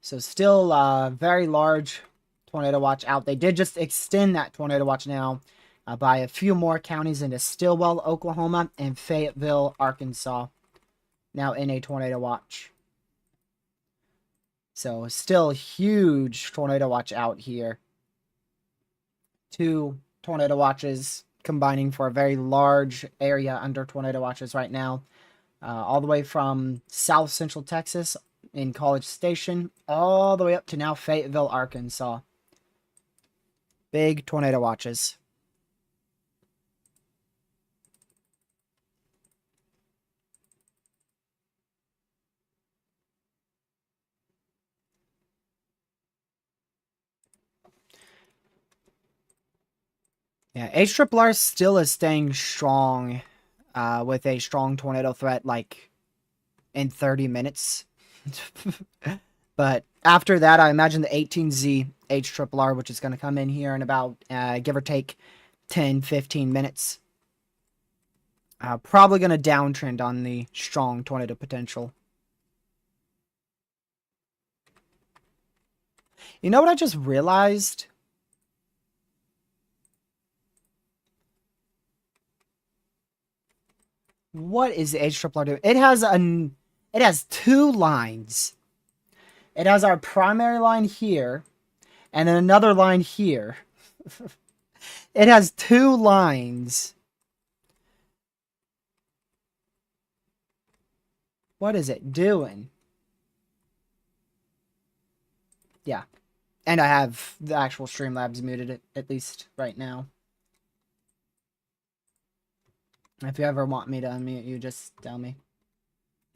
S1: So still very large tornado watch out. They did just extend that tornado watch now by a few more counties into Stillwell, Oklahoma, and Fayetteville, Arkansas. Now in a tornado watch. So still huge tornado watch out here. 2 tornado watches combining for a very large area under tornado watches right now. All the way from South Central Texas in College Station all the way up to now Fayetteville, Arkansas. Big tornado watches. Yeah, HRRR still is staying strong with a strong tornado threat like in 30 minutes. But after that, I imagine the 18Z HRRR, which is going to come in here in about, give or take, 10, 15 minutes. Probably going to downtrend on the strong tornado potential. You know what I just realized? What is the HRRR doing? It has 2 lines. It has our primary line here, and then another line here. It has 2 lines. What is it doing? Yeah. And I have the actual Streamlabs muted at least right now. If you ever want me to unmute you, just tell me.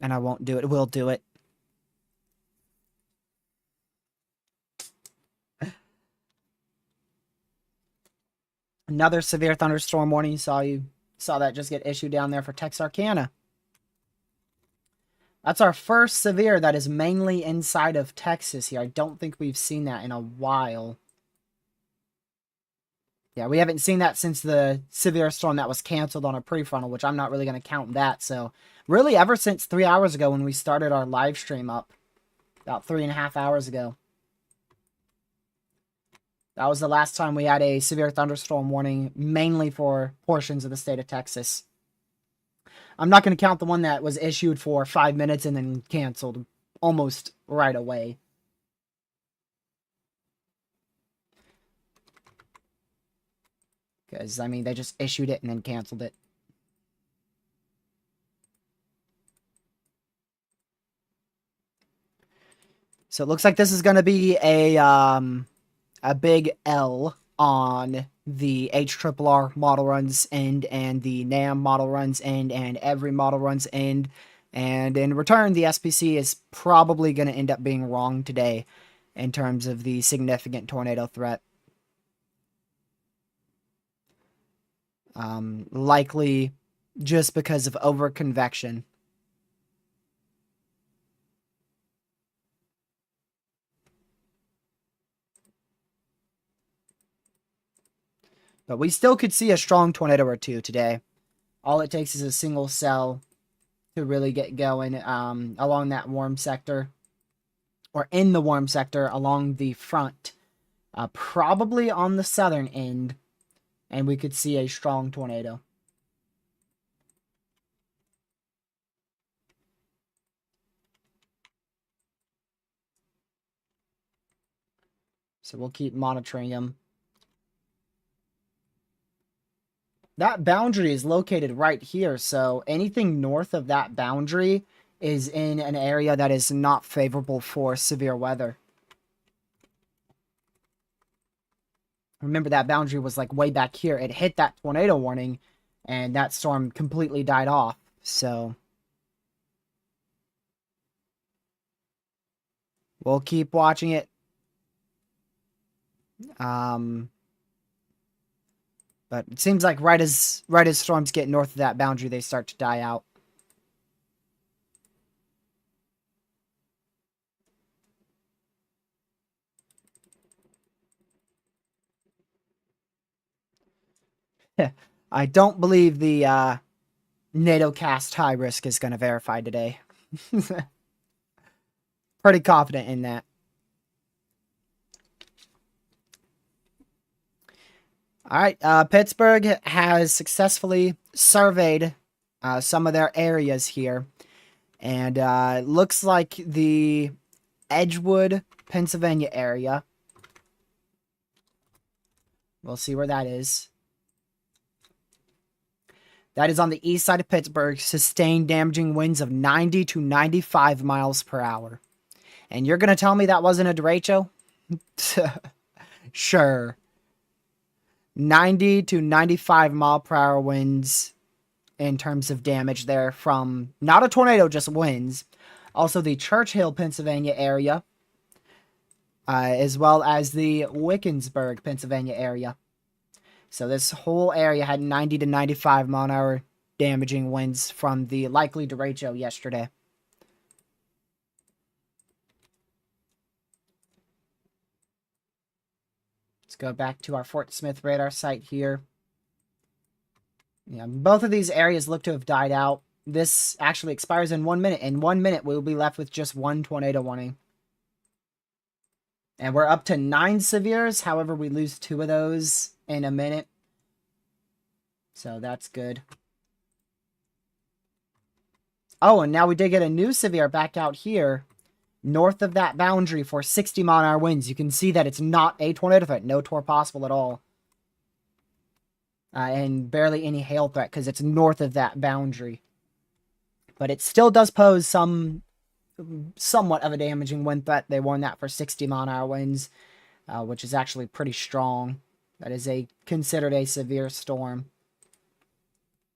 S1: And I won't do it. We'll do it. Another severe thunderstorm warning. You saw that just get issued down there for Texarkana. That's our first severe that is mainly inside of Texas here. I don't think we've seen that in a while. Yeah, we haven't seen that since the severe storm that was canceled on a prefrontal, which I'm not really going to count that. So, really, ever since 3 hours ago when we started our live stream up, about 3.5 hours ago. That was the last time we had a severe thunderstorm warning, mainly for portions of the state of Texas. I'm not going to count the one that was issued for 5 minutes and then canceled almost right away. Because, I mean, they just issued it and then canceled it. So it looks like this is going to be a big L on the HRRR model runs end and the NAM model runs end and every model runs end. And in return, the SPC is probably going to end up being wrong today in terms of the significant tornado threat. Likely just because of overconvection. But we still could see a strong tornado or two today. All it takes is a single cell to really get going along that warm sector. Or in the warm sector along the front. Probably on the southern end. And we could see a strong tornado. So we'll keep monitoring them. That boundary is located right here, so anything north of that boundary is in an area that is not favorable for severe weather. Remember, that boundary was like way back here. It hit that tornado warning, and that storm completely died off, so we'll keep watching it. But it seems like right as storms get north of that boundary, they start to die out. I don't believe the NATO cast high risk is going to verify today. Pretty confident in that. All right, Pittsburgh has successfully surveyed some of their areas here. And it looks like the Edgewood, Pennsylvania area. We'll see where that is. That is on the east side of Pittsburgh. Sustained damaging winds of 90 to 95 miles per hour. And you're going to tell me that wasn't a derecho? Sure. 90 to 95 mile per hour winds in terms of damage there from not a tornado, just winds. Also the Churchill, Pennsylvania area, as well as the Wickensburg, Pennsylvania area. So this whole area had 90 to 95 mile an hour damaging winds from the likely derecho yesterday. Let's go back to our Fort Smith radar site here. Yeah, both of these areas look to have died out. This actually expires in 1 minute. In 1 minute, we will be left with just one tornado warning. And we're up to 9 severes. However, we lose 2 of those in a minute. So that's good. Oh, and now we did get a new severe back out here. North of that boundary for 60 mile an hour winds. You can see that it's not a tornado threat. No tor possible at all. And barely any hail threat because it's north of that boundary. But it still does pose somewhat of a damaging wind threat. They warned that for 60 mile an hour winds, which is actually pretty strong. That is considered a severe storm.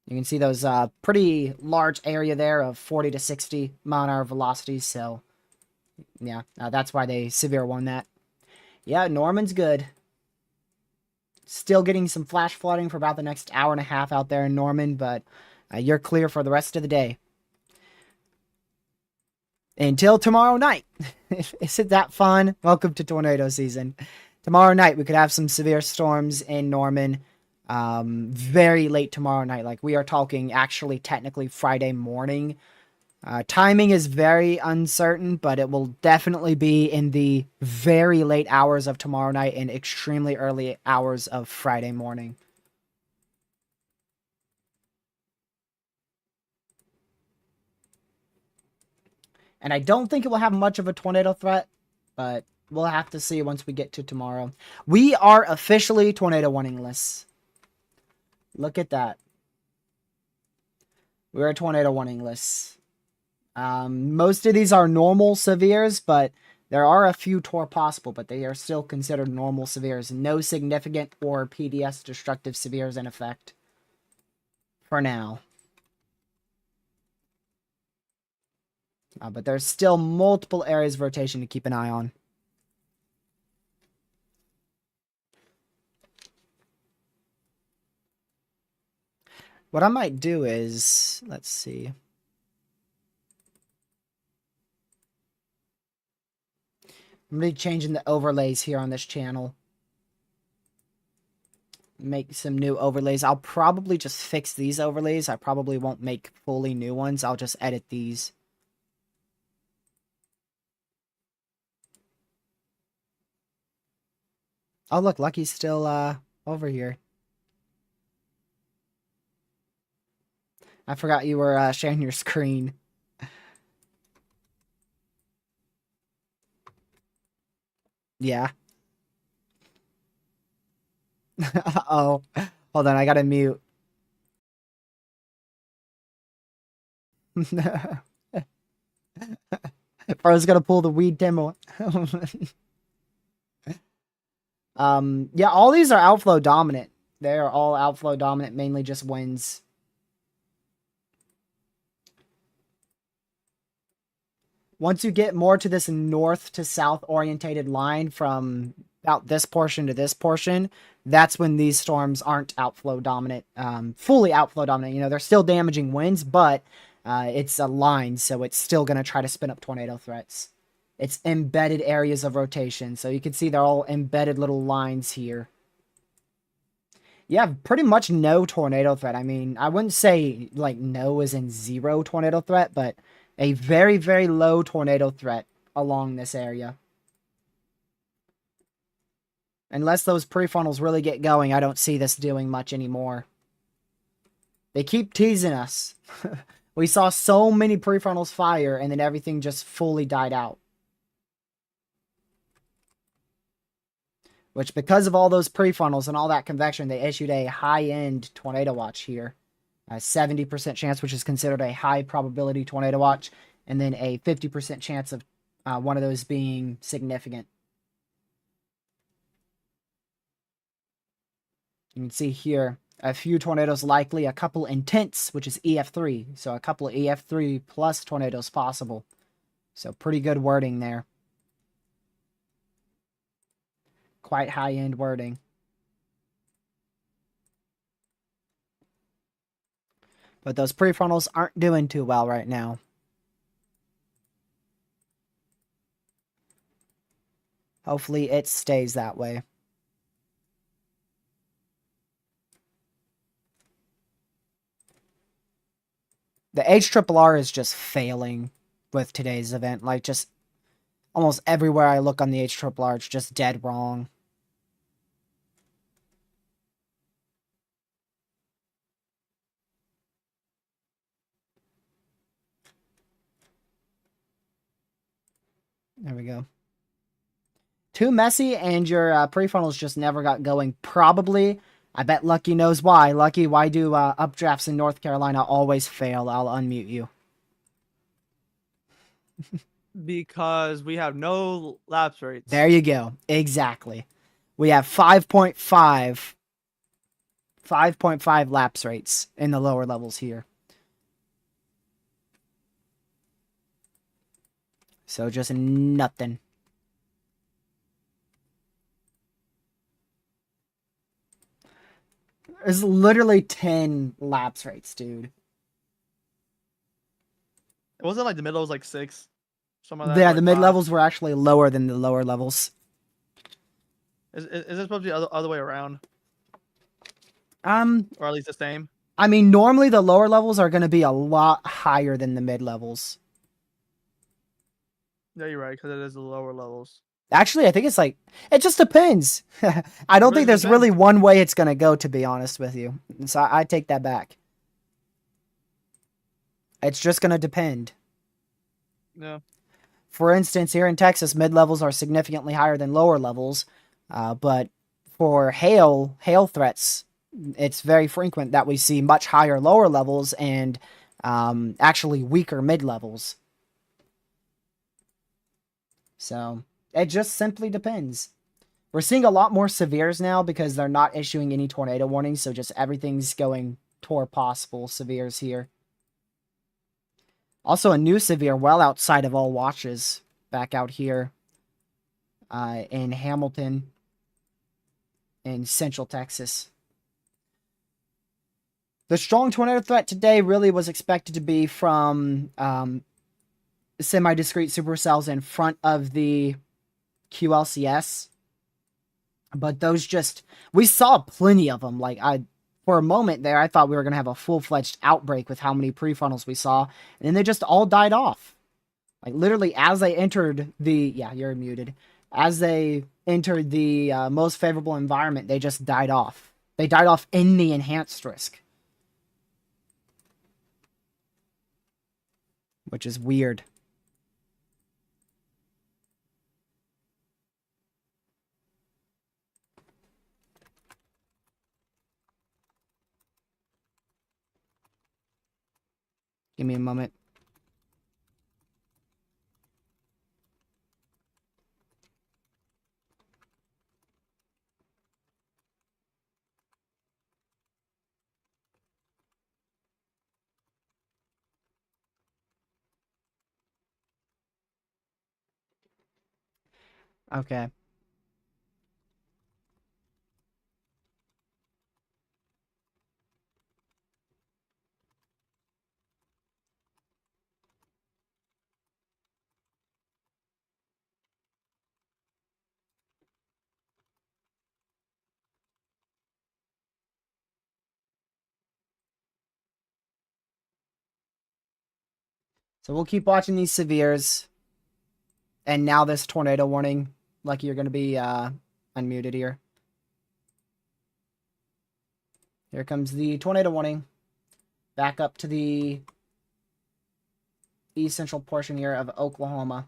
S1: You can see those pretty large area there of 40 to 60 mile an hour velocities. So, yeah, that's why they severe warned that. Yeah, Norman's good. Still getting some flash flooding for about the next hour and a half out there in Norman, but you're clear for the rest of the day. until tomorrow night. Isn't that fun? Welcome to tornado season. Tomorrow night, we could have some severe storms in Norman. Very late tomorrow night. Like, we are talking actually technically Friday morning. Timing is very uncertain, but it will definitely be in the very late hours of tomorrow night and extremely early hours of Friday morning. And I don't think it will have much of a tornado threat, but we'll have to see once we get to tomorrow. We are officially tornado warningless. Look at that. We're tornado warningless. Most of these are normal severes, but there are a few TOR possible, but they are still considered normal severes. No significant or PDS destructive severes in effect. For now. But there's still multiple areas of rotation to keep an eye on. What I might do is, let's see. I'm going to be changing the overlays here on this channel. Make some new overlays. I'll probably just fix these overlays. I probably won't make fully new ones. I'll just edit these. Oh, look, Lucky's still over here. I forgot you were sharing your screen. Yeah. Oh, hold on, I gotta mute. Bro's gonna pull the weed demo. Yeah, all these are outflow dominant. They are all outflow dominant, mainly just winds. Once you get more to this north to south orientated line from about this portion to this portion, that's when these storms aren't outflow dominant, fully outflow dominant. You know, they're still damaging winds, but it's a line, so it's still going to try to spin up tornado threats. It's embedded areas of rotation, so you can see they're all embedded little lines here. Yeah, pretty much no tornado threat. I mean, I wouldn't say, like, no as in zero tornado threat, but a very, very low tornado threat along this area. Unless those prefrontals really get going, I don't see this doing much anymore. They keep teasing us. We saw so many prefrontals fire, and then everything just fully died out. Which, because of all those prefrontals and all that convection, they issued a high-end tornado watch here. A 70% chance, which is considered a high probability tornado watch, and then a 50% chance of one of those being significant. You can see here a few tornadoes likely, a couple intense, which is EF3. So a couple of EF3 plus tornadoes possible. So pretty good wording there. Quite high-end wording. But those prefrontals aren't doing too well right now. Hopefully it stays that way. The HRRR is just failing with today's event. Like, just almost everywhere I look on the HRRR, it's just dead wrong. There we go. Too messy, and your prefrontals just never got going. Probably. I bet Lucky knows why. Lucky, why do updrafts in North Carolina always fail? I'll unmute you.
S3: Because we have no lapse rates.
S1: There you go. Exactly. We have 5.5 lapse rates in the lower levels here. So just nothing. There's literally 10 lapse rates, dude.
S3: It wasn't like the middle was like 6. Some of that
S1: Yeah,
S3: like
S1: the
S3: 5.
S1: mid-levels were actually lower than the lower levels.
S3: Is it supposed to be other way around,
S1: Um,
S3: or at least the same?
S1: I mean, normally the lower levels are going to be a lot higher than the mid-levels.
S3: Yeah, you're right, because it is the lower levels.
S1: Actually, I think it's like, it just depends. I don't think
S3: Really
S1: there's
S3: depends.
S1: really one way it's going to go, to be honest with you. So I take that back. It's just going to depend.
S3: Yeah.
S1: For instance, here in Texas, mid-levels are significantly higher than lower levels. But for hail threats, it's very frequent that we see much higher lower levels and actually weaker mid-levels. So it just simply depends. We're seeing a lot more severes now because they're not issuing any tornado warnings, so just everything's going toward possible severes here. Also, a new severe well outside of all watches back out here in Hamilton in central Texas. The strong tornado threat today really was expected to be from semi-discrete supercells in front of the QLCS. But those just, we saw plenty of them. Like, for a moment there, I thought we were going to have a full-fledged outbreak with how many prefrontals we saw. And then they just all died off. Like, literally, as they entered the, yeah, you're muted. As they entered the most favorable environment, they just died off. They died off in the enhanced risk. Which is weird. Give me a moment. Okay. So we'll keep watching these severes. And now this tornado warning. Lucky you're going to be unmuted here. Here comes the tornado warning. Back up to the east central portion here of Oklahoma.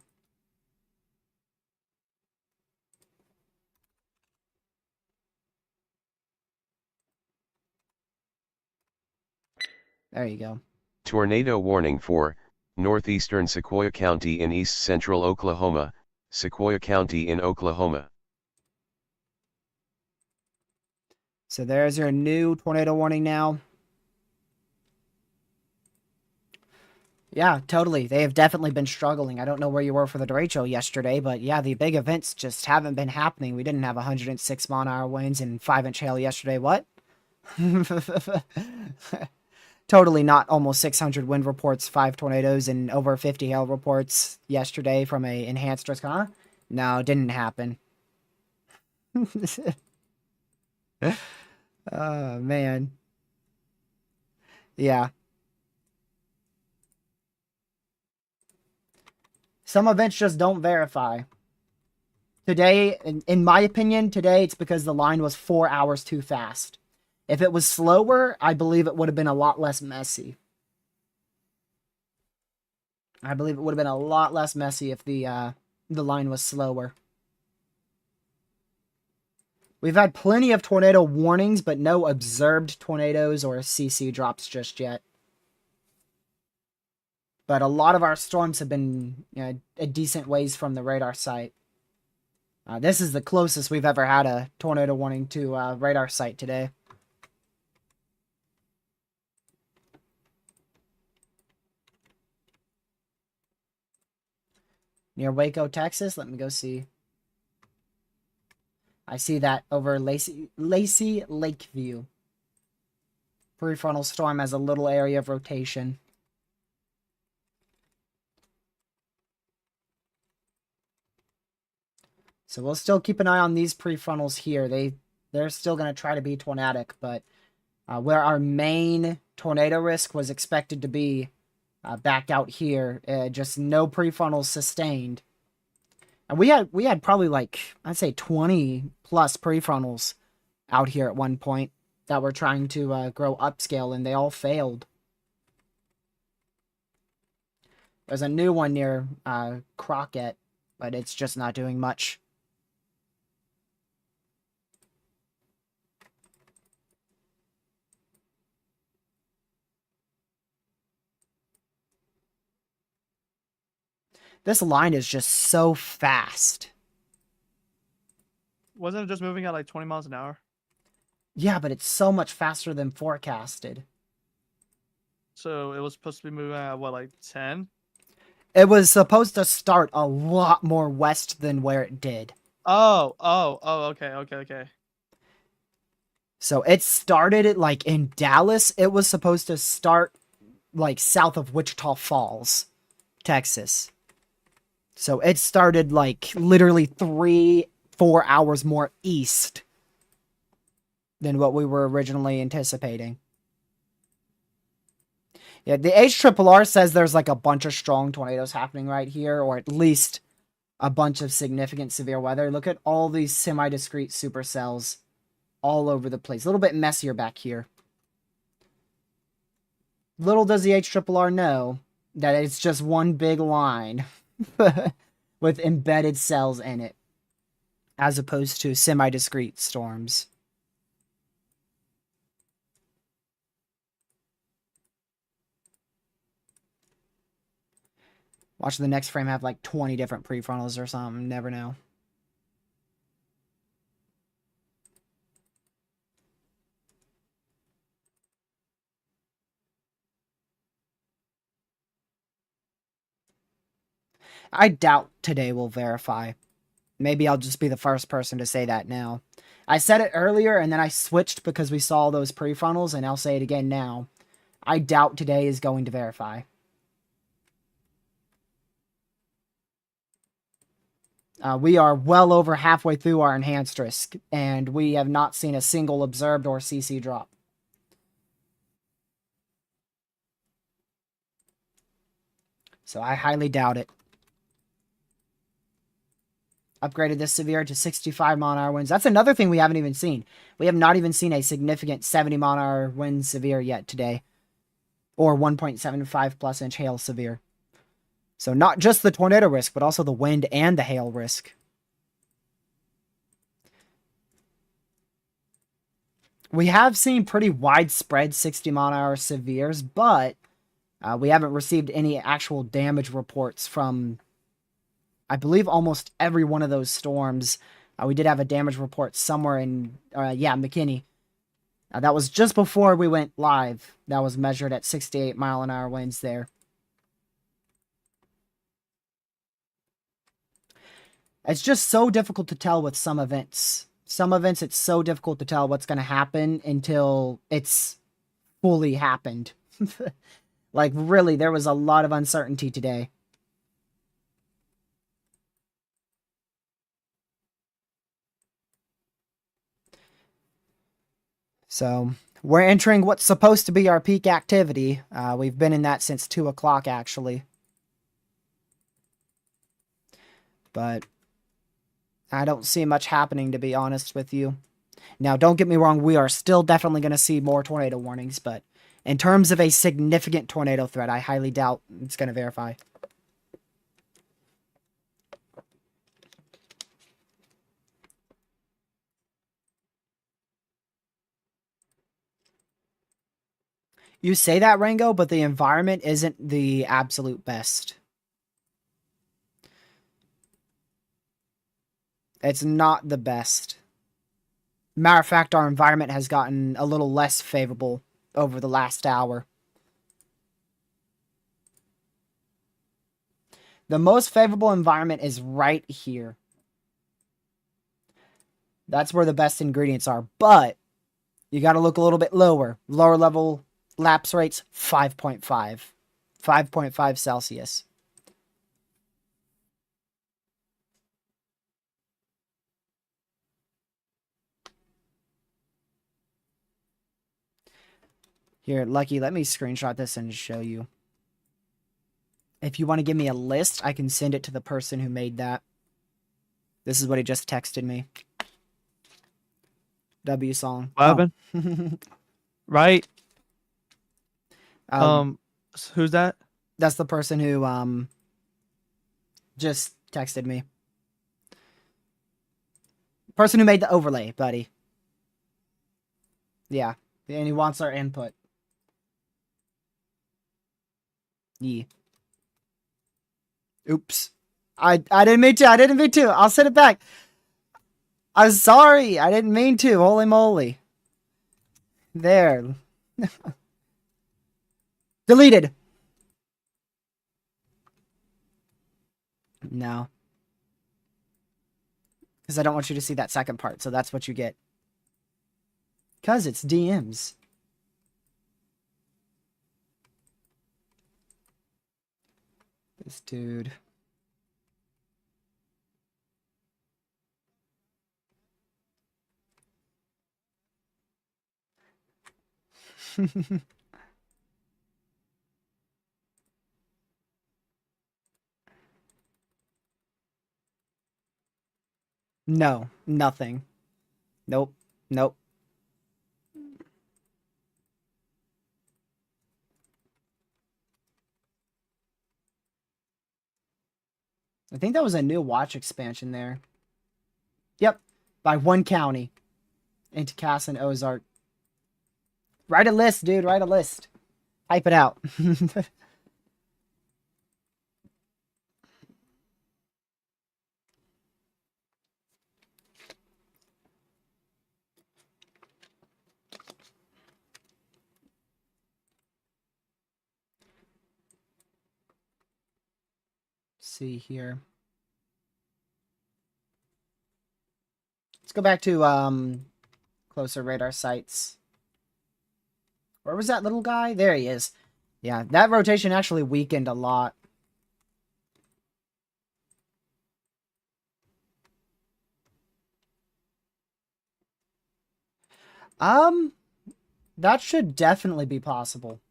S1: There you go.
S2: Tornado warning for northeastern Sequoia County in east central Oklahoma, Sequoia County in Oklahoma.
S1: So there's your new tornado warning now. Yeah, totally. They have definitely been struggling. I don't know where you were for the derecho yesterday, but yeah, the big events just haven't been happening. We didn't have 106 mile-an-hour winds and 5-inch hail yesterday. What? Totally not almost 600 wind reports, 5 tornadoes, and over 50 hail reports yesterday from a enhanced risk, huh? No, didn't happen. Oh, man. Yeah. Some events just don't verify. Today, in my opinion, today it's because the line was 4 hours too fast. If it was slower, I believe it would have been a lot less messy. I believe it would have been a lot less messy if the line was slower. We've had plenty of tornado warnings, but no observed tornadoes or CC drops just yet. But a lot of our storms have been a decent ways from the radar site. This is the closest we've ever had a tornado warning to radar site today. Near Waco, Texas. Let me go see. I see that over Lacey Lakeview. Prefrontal storm has a little area of rotation. So we'll still keep an eye on these prefrontals here. They're still going to try to be tornadic, but where our main tornado risk was expected to be back out here, just no prefrontals sustained. And we had probably like, I'd say 20 plus prefrontals out here at one point that were trying to grow upscale, and they all failed. There's a new one near Crockett, but it's just not doing much. This line is just so fast.
S3: Wasn't it just moving at like 20 miles an hour?
S1: Yeah, but it's so much faster than forecasted.
S3: So it was supposed to be moving at what, like 10?
S1: It was supposed to start a lot more west than where it did.
S3: Oh, okay.
S1: So it started at like in Dallas. It was supposed to start like south of Wichita Falls, Texas. So it started like literally 3-4 hours more east than what we were originally anticipating. Yeah, the HRRR says there's like a bunch of strong tornadoes happening right here, or at least a bunch of significant severe weather. Look at all these semi-discrete supercells all over the place. A little bit messier back here. Little does the HRRR know that it's just one big line with embedded cells in it, as opposed to semi-discrete storms. Watch the next frame have like 20 different prefrontals or something. Never know. I doubt today will verify. Maybe I'll just be the first person to say that now. I said it earlier and then I switched because we saw those prefrontals, and I'll say it again now. I doubt today is going to verify. We are well over halfway through our enhanced risk, and we have not seen a single observed or CC drop. So I highly doubt it. Upgraded this severe to 65 mile an hour winds. That's another thing we haven't even seen. We have not even seen a significant 70 mile an hour wind severe yet today. Or 1.75 plus inch hail severe. So not just the tornado risk, but also the wind and the hail risk. We have seen pretty widespread 60 mile an hour severes, but we haven't received any actual damage reports from, I believe, almost every one of those storms. We did have a damage report somewhere in, McKinney. That was just before we went live. That was measured at 68 mile an hour winds there. It's just so difficult to tell with some events. Some events, it's so difficult to tell what's going to happen until it's fully happened. Like, really, there was a lot of uncertainty today. So, we're entering what's supposed to be our peak activity. We've been in that since 2 o'clock, actually. But I don't see much happening, to be honest with you. Now, don't get me wrong, we are still definitely going to see more tornado warnings, but in terms of a significant tornado threat, I highly doubt it's going to verify. You say that, Rango, but the environment isn't the absolute best. It's not the best. Matter of fact, our environment has gotten a little less favorable over the last hour. The most favorable environment is right here. That's where the best ingredients are, but you got to look a little bit lower. Lower level lapse rates, 5.5. 5.5 Celsius. Here, Lucky, let me screenshot this and show you. If you want to give me a list, I can send it to the person who made that. This is what he just texted me. W song.
S3: What happened? Right. Who's that?
S1: That's the person who just texted me. Person who made the overlay, buddy. Yeah. And he wants our input. Yeah. Oops. I didn't mean to. I didn't mean to. I'll send it back. I'm sorry. I didn't mean to. Holy moly. There. Deleted. No. Because I don't want you to see that second part. So that's what you get. Because it's DMs. This dude. No, nothing. Nope, nope. I think that was a new watch expansion there. Yep, by one county. Into Cass and Ozark. Write a list, dude. Write a list. Hype it out. See here. Let's go back to closer radar sites. Where was that little guy? There he is. Yeah, that rotation actually weakened a lot. That should definitely be possible.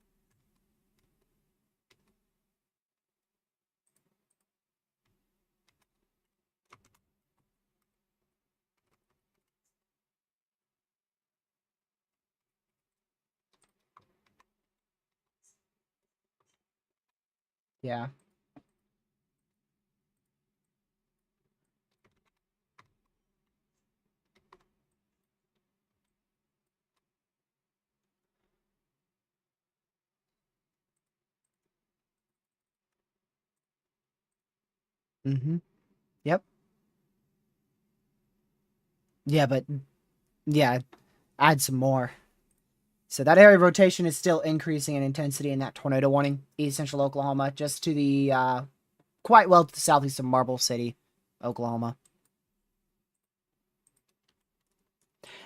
S1: Yeah. Mm-hmm. Yep. Yeah, but yeah, add some more. So that area rotation is still increasing in intensity in that tornado warning, east central Oklahoma, just to the quite well to the southeast of Marble City, Oklahoma.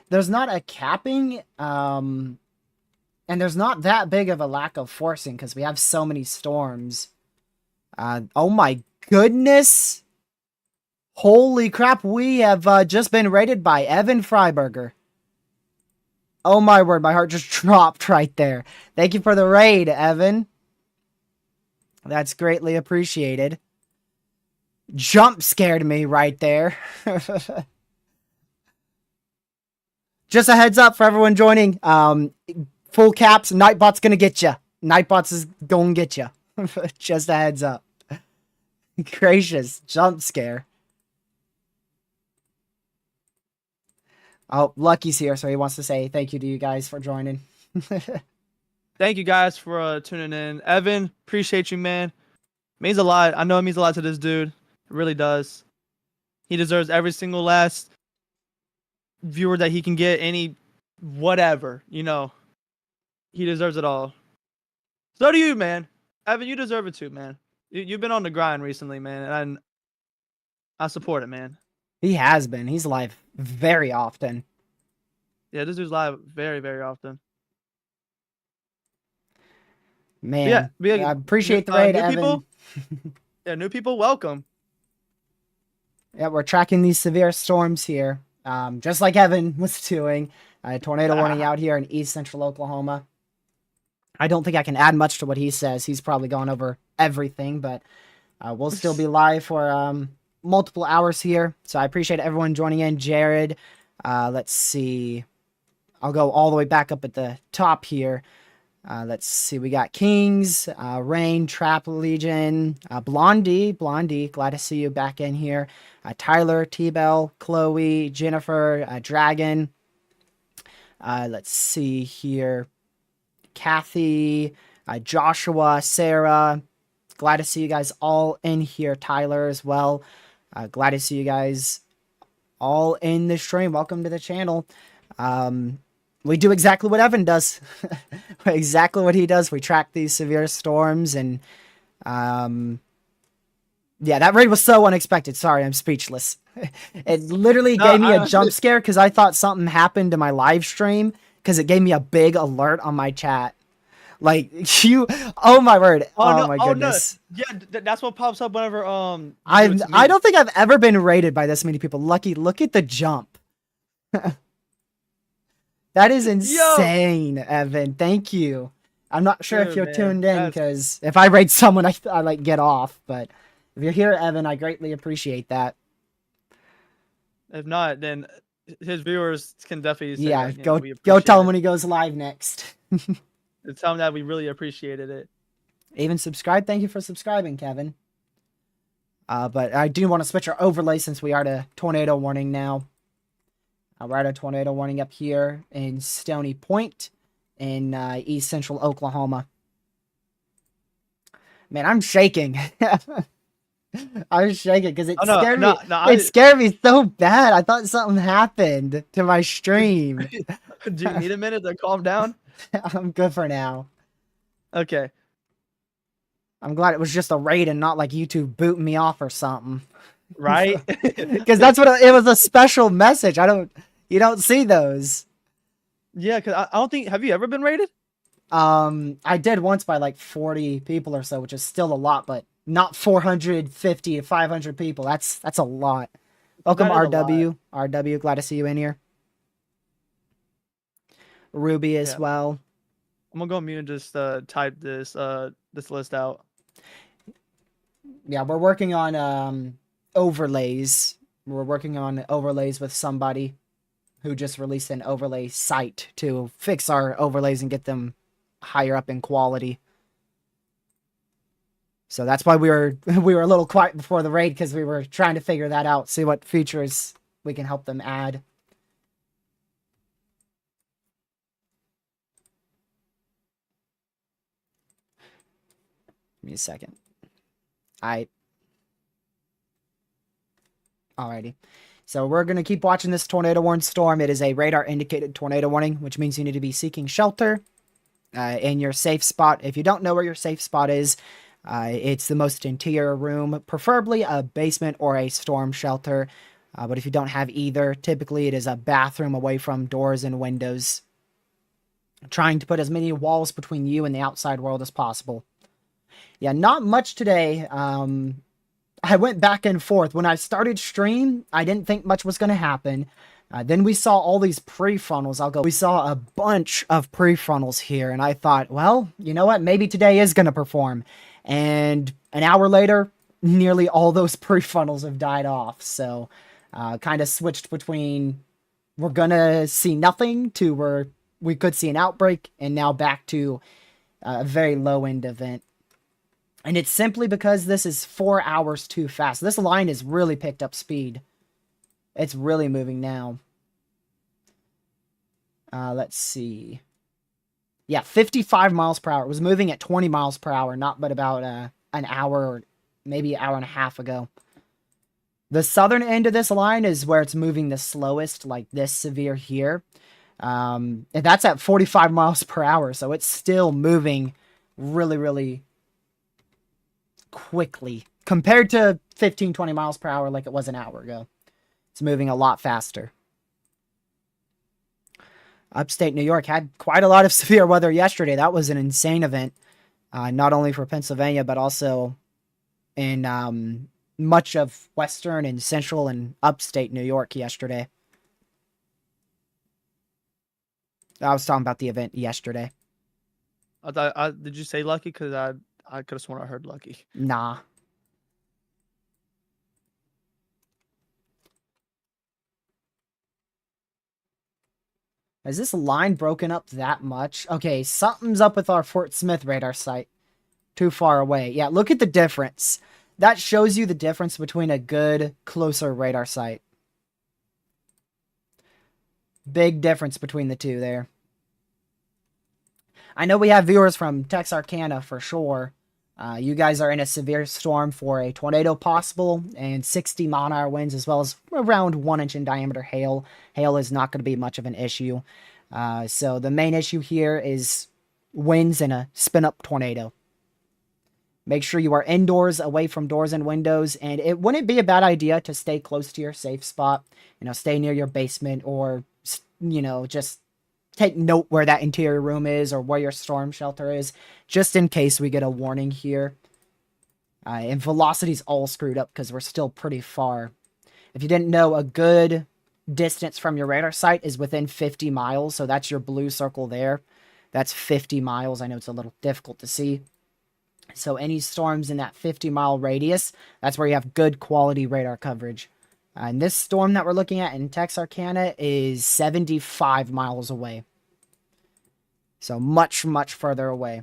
S1: There's not a capping, and there's not that big of a lack of forcing because we have so many storms. Oh my goodness! Holy crap, we have just been raided by Evan Freiberger. Oh my word, my heart just dropped right there. Thank you for the raid, Evan. That's greatly appreciated. Jump scared me right there. Just a heads up for everyone joining. Full caps, Nightbot's gonna get you. Nightbots is gonna get you. Just a heads up. Gracious, jump scare. Oh, Lucky's here, so he wants to say thank you to you guys for joining.
S3: Thank you guys for tuning in. Evan, appreciate you, man. Means a lot. I know it means a lot to this dude. It really does. He deserves every single last viewer that he can get, any whatever, you know. He deserves it all. So do you, man. Evan, you deserve it too, man. You've been on the grind recently, man, and I support it, man.
S1: He has been. He's live very often.
S3: Yeah, this dude's live very, very often.
S1: Man, I appreciate the raid,
S3: new
S1: Evan.
S3: People, yeah, new people, welcome.
S1: Yeah, we're tracking these severe storms here, just like Evan was doing. Tornado warning out here in east central Oklahoma. I don't think I can add much to what he says. He's probably gone over everything, but we'll still be live for multiple hours here. So I appreciate everyone joining in. Jared, let's see. I'll go all the way back up at the top here. Let's see. We got Kings, Rain, Trap Legion, Blondie, glad to see you back in here. Tyler, T-Bell, Chloe, Jennifer, Dragon. Let's see here. Kathy, Joshua, Sarah. Glad to see you guys all in here. Tyler as well. Glad to see you guys all in the stream. Welcome to the channel. We do exactly what Evan does. Exactly what he does. We track these severe storms and yeah, that raid was so unexpected. Sorry, I'm speechless. It literally gave me a jump scare because I thought something happened to my live stream because it gave me a big alert on my chat. Like oh my word. Oh, my goodness.
S3: No. Yeah, that's what pops up whenever
S1: I don't think I've ever been raided by this many people. Lucky, look at the jump. That is insane, Evan. Thank you. I'm not sure if you're tuned in because if I raid someone, I like get off. But if you're here, Evan, I greatly appreciate that.
S3: If not, then his viewers can definitely say
S1: yeah.
S3: that,
S1: go tell him when he goes live next.
S3: Tell him that we really appreciated it.
S1: Even subscribe. Thank you for subscribing, Kevin. But I do want to switch our overlay since we are at a tornado warning now. We're at a tornado warning up here in Stony Point in East Central Oklahoma. Man, I'm shaking. I'm shaking because it scared me. It scared me so bad. I thought something happened to my stream.
S3: Do you need a minute to calm down?
S1: I'm good for now.
S3: Okay.
S1: I'm glad it was just a raid and not like YouTube booting me off or something.
S3: Right?
S1: Because that's what it was, a special message. You don't see those.
S3: Yeah, because I don't think, have you ever been raided?
S1: I did once by like 40 people or so, which is still a lot, but not 450 to 500 people. That's a lot. Welcome, RW. RW, glad to see you in here. Ruby as well.
S3: I'm gonna go mute and just type this list out.
S1: Yeah, we're working on overlays. We're working on overlays with somebody who just released an overlay site to fix our overlays and get them higher up in quality. So that's why we were a little quiet before the raid, because we were trying to figure that out, see what features we can help them add. Give me a second. Alrighty. So we're going to keep watching this tornado warning storm. It is a radar indicated tornado warning, which means you need to be seeking shelter in your safe spot. If you don't know where your safe spot is, it's the most interior room, preferably a basement or a storm shelter. But if you don't have either, typically it is a bathroom away from doors and windows. Trying to put as many walls between you and the outside world as possible. Yeah, not much today. I went back and forth. When I started stream, I didn't think much was going to happen. Then we saw all these prefrontals. We saw a bunch of prefrontals here, and I thought, well, you know what? Maybe today is going to perform. And an hour later, nearly all those prefrontals have died off. So, kind of switched between we're going to see nothing to where we could see an outbreak, and now back to a very low-end event. And it's simply because this is 4 hours too fast. This line has really picked up speed. It's really moving now. Let's see. Yeah, 55 miles per hour. It was moving at 20 miles per hour, not but about an hour or maybe an hour and a half ago. The southern end of this line is where it's moving the slowest, like this severe here. And that's at 45 miles per hour, so it's still moving really, really quickly compared to 15-20 miles per hour like it was an hour ago. It's moving a lot faster. Upstate New York had quite a lot of severe weather yesterday. That was an insane event, not only for Pennsylvania but also in much of western and central and upstate New York yesterday. I was talking about the event yesterday.
S3: I thought. Did you say lucky? Because I could have sworn I heard lucky.
S1: Nah. Is this line broken up that much? Okay, something's up with our Fort Smith radar site. Too far away. Yeah, look at the difference. That shows you the difference between a good, closer radar site. Big difference between the two there. I know we have viewers from Texarkana for sure. You guys are in a severe storm for a tornado possible and 60 mile-an-hour winds as well as around 1 inch in diameter hail. Hail is not going to be much of an issue. So the main issue here is winds and a spin-up tornado. Make sure you are indoors, away from doors and windows, and it wouldn't be a bad idea to stay close to your safe spot. You know, stay near your basement or, you know, just take note where that interior room is or where your storm shelter is, just in case we get a warning here. And velocity's all screwed up because we're still pretty far. If you didn't know, a good distance from your radar site is within 50 miles, so that's your blue circle there. That's 50 miles. I know it's a little difficult to see. So any storms in that 50-mile radius, that's where you have good quality radar coverage. And this storm that we're looking at in Texarkana is 75 miles away. So much, much further away.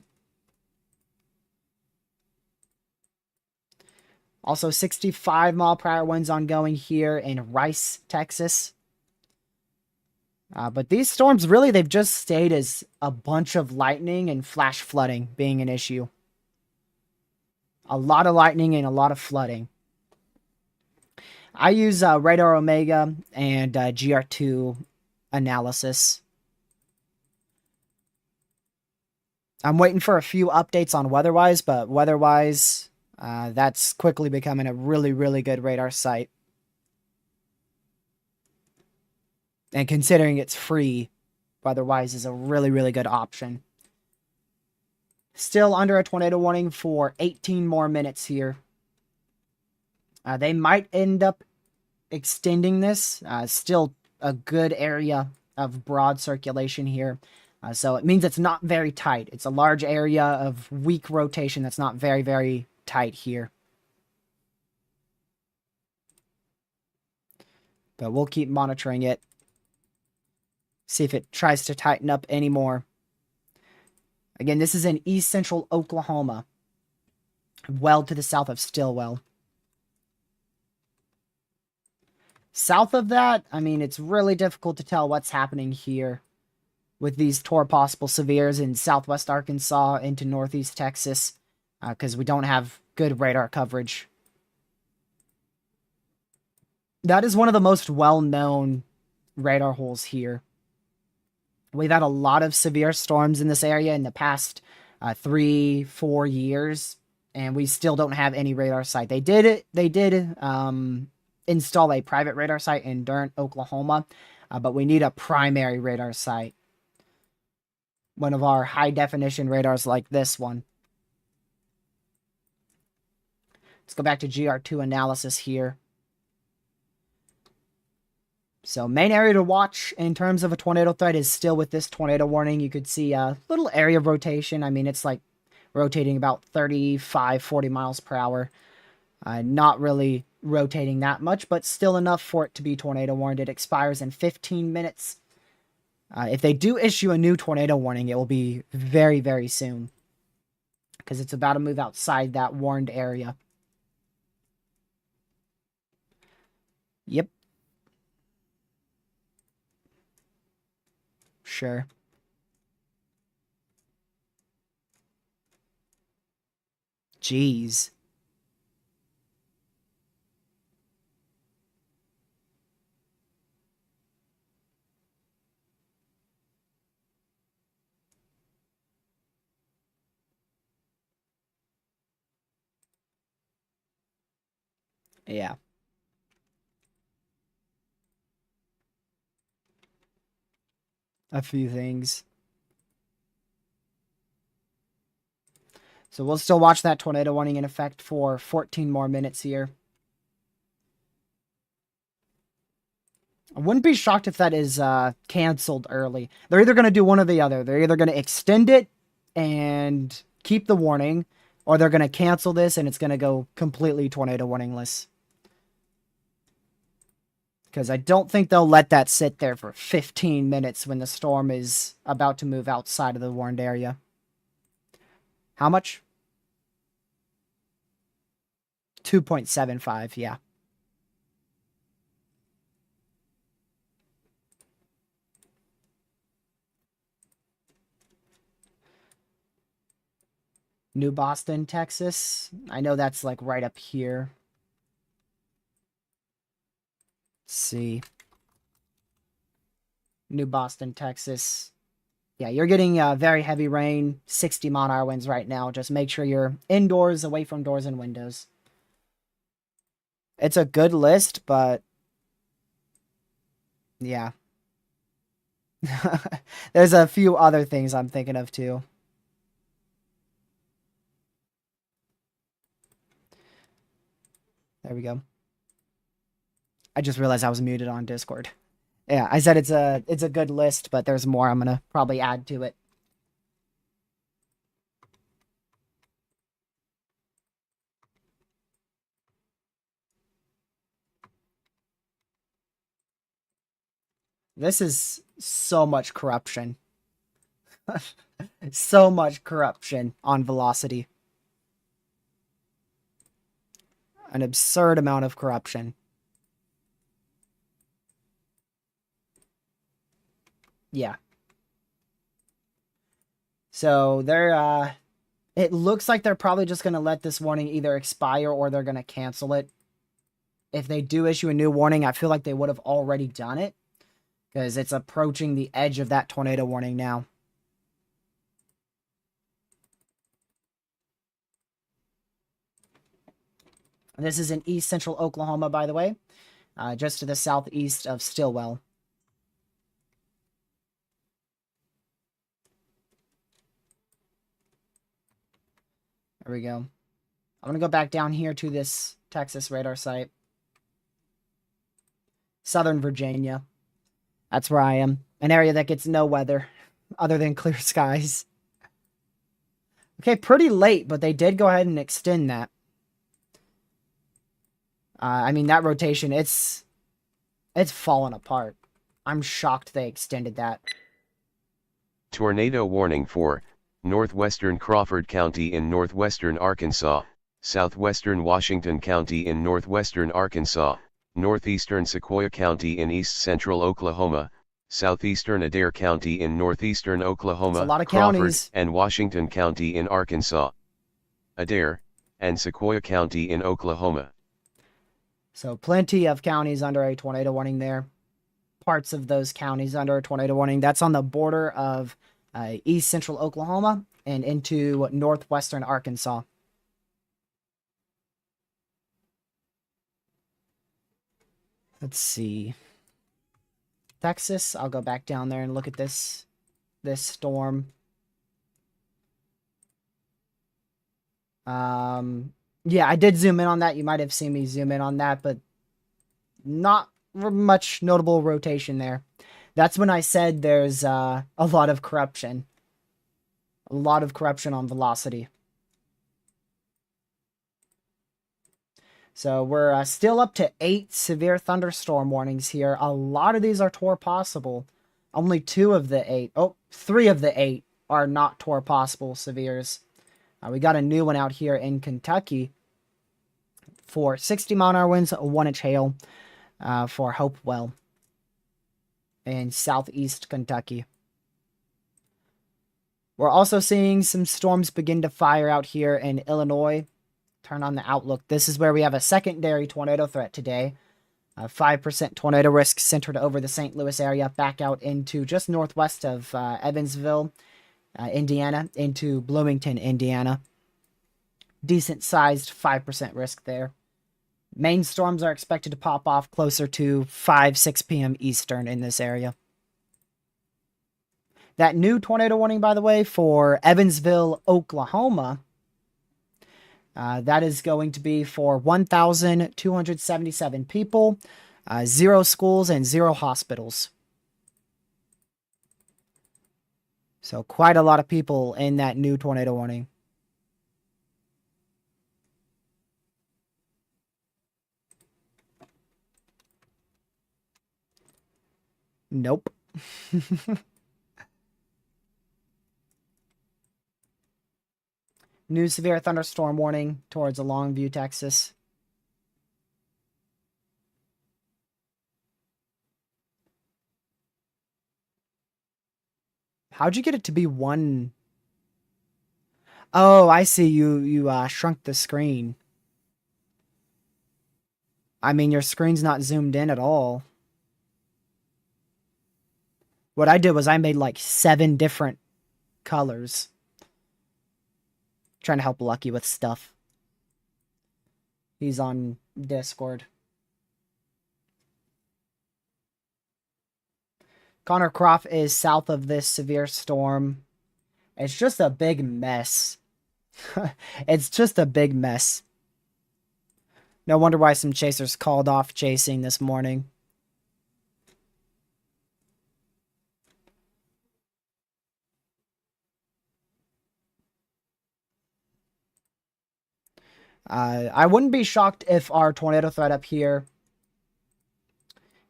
S1: Also 65-mile-per-hour winds ongoing here in Rice, Texas. But these storms, really, they've just stayed as a bunch of lightning and flash flooding being an issue. A lot of lightning and a lot of flooding. I use Radar Omega and GR2 analysis. I'm waiting for a few updates on WeatherWise, but WeatherWise, that's quickly becoming a really, really good radar site. And considering it's free, WeatherWise is a really, really good option. Still under a tornado warning for 18 more minutes here. They might end up extending this. Still a good area of broad circulation here. So it means it's not very tight. It's a large area of weak rotation that's not very, very tight here. But we'll keep monitoring it. See if it tries to tighten up anymore. Again, this is in east central Oklahoma. Well to the south of Stillwell. South of that, I mean, it's really difficult to tell what's happening here with these possible severes in southwest Arkansas into northeast Texas, because we don't have good radar coverage. That is one of the most well-known radar holes here. We've had a lot of severe storms in this area in the past 3-4 years, and we still don't have any radar site. They did install a private radar site in Durant, Oklahoma, but we need a primary radar site. One of our high-definition radars like this one. Let's go back to GR2 analysis here. So main area to watch in terms of a tornado threat is still with this tornado warning. You could see a little area of rotation. I mean, it's like rotating about 35, 40 miles per hour. Not really rotating that much, but still enough for it to be tornado warned. It expires in 15 minutes. If they do issue a new tornado warning, it will be very, very soon. Because it's about to move outside that warned area. Yep. Sure. Jeez. Yeah. A few things. So we'll still watch that tornado warning in effect for 14 more minutes here. I wouldn't be shocked if that is canceled early. They're either going to do one or the other. They're either going to extend it and keep the warning, or they're going to cancel this and it's going to go completely tornado warningless. Because I don't think they'll let that sit there for 15 minutes when the storm is about to move outside of the warned area. How much? 2.75, yeah. New Boston, Texas. I know that's like right up here. Let's see. New Boston, Texas. Yeah, you're getting very heavy rain, 60 mile-an-hour winds right now. Just make sure you're indoors, away from doors and windows. It's a good list, but yeah. There's a few other things I'm thinking of too. There we go. I just realized I was muted on Discord. Yeah, I said it's a good list, but there's more I'm gonna probably add to it. This is so much corruption. So much corruption on Velocity. An absurd amount of corruption. Yeah. So they're it looks like they're probably just gonna let this warning either expire or they're gonna cancel it. If they do issue a new warning, I feel like they would have already done it, because it's approaching the edge of that tornado warning now. This is in east central Oklahoma, by the way, just to the southeast of Stillwell. There we go. I'm going to go back down here to this Texas radar site. Southern Virginia. That's where I am. An area that gets no weather other than clear skies. Okay, pretty late, but they did go ahead and extend that. I mean, that rotation, it's fallen apart. I'm shocked they extended that.
S2: Tornado warning for northwestern Crawford County in northwestern Arkansas, southwestern Washington County in northwestern Arkansas, northeastern Sequoia County in east central Oklahoma, southeastern Adair County in northeastern Oklahoma,
S1: a lot of
S2: Crawford
S1: counties.
S2: and Washington County in Arkansas, Adair, and Sequoia County in Oklahoma.
S1: So plenty of counties under a tornado warning there. Parts of those counties under a tornado warning. That's on the border of east central Oklahoma and into northwestern Arkansas. Let's see. Texas, I'll go back down there and look at this storm. Yeah, I did zoom in on that. You might have seen me zoom in on that, but not much notable rotation there. That's when I said there's a lot of corruption. A lot of corruption on Velocity. So we're still up to 8 severe thunderstorm warnings here. A lot of these are tour possible. Only 2 of the 8. Oh, 3 of the 8 are not tour possible severes. We got a new one out here in Kentucky for 60 mile-an-hour winds, 1-inch hail for Hopewell in southeast Kentucky. We're also seeing some storms begin to fire out here in Illinois. Turn on the outlook. This is where we have a secondary tornado threat today. 5% tornado risk centered over the St. Louis area, back out into just northwest of Evansville, Indiana, into Bloomington, Indiana. Decent sized 5% risk there. Main storms are expected to pop off closer to 6 p.m. Eastern in this area. That new tornado warning, by the way, for Evansville, Oklahoma, that is going to be for 1,277 people, 0 schools, and 0 hospitals. So quite a lot of people in that new tornado warning. Nope. New severe thunderstorm warning towards Longview, Texas. How'd you get it to be one? Oh, I see. You shrunk the screen. I mean, your screen's not zoomed in at all. What I did was I made like 7 different colors. Trying to help Lucky with stuff. He's on Discord. Connor Croft is south of this severe storm. It's just a big mess. It's just a big mess. No wonder why some chasers called off chasing this morning. I wouldn't be shocked if our tornado threat up here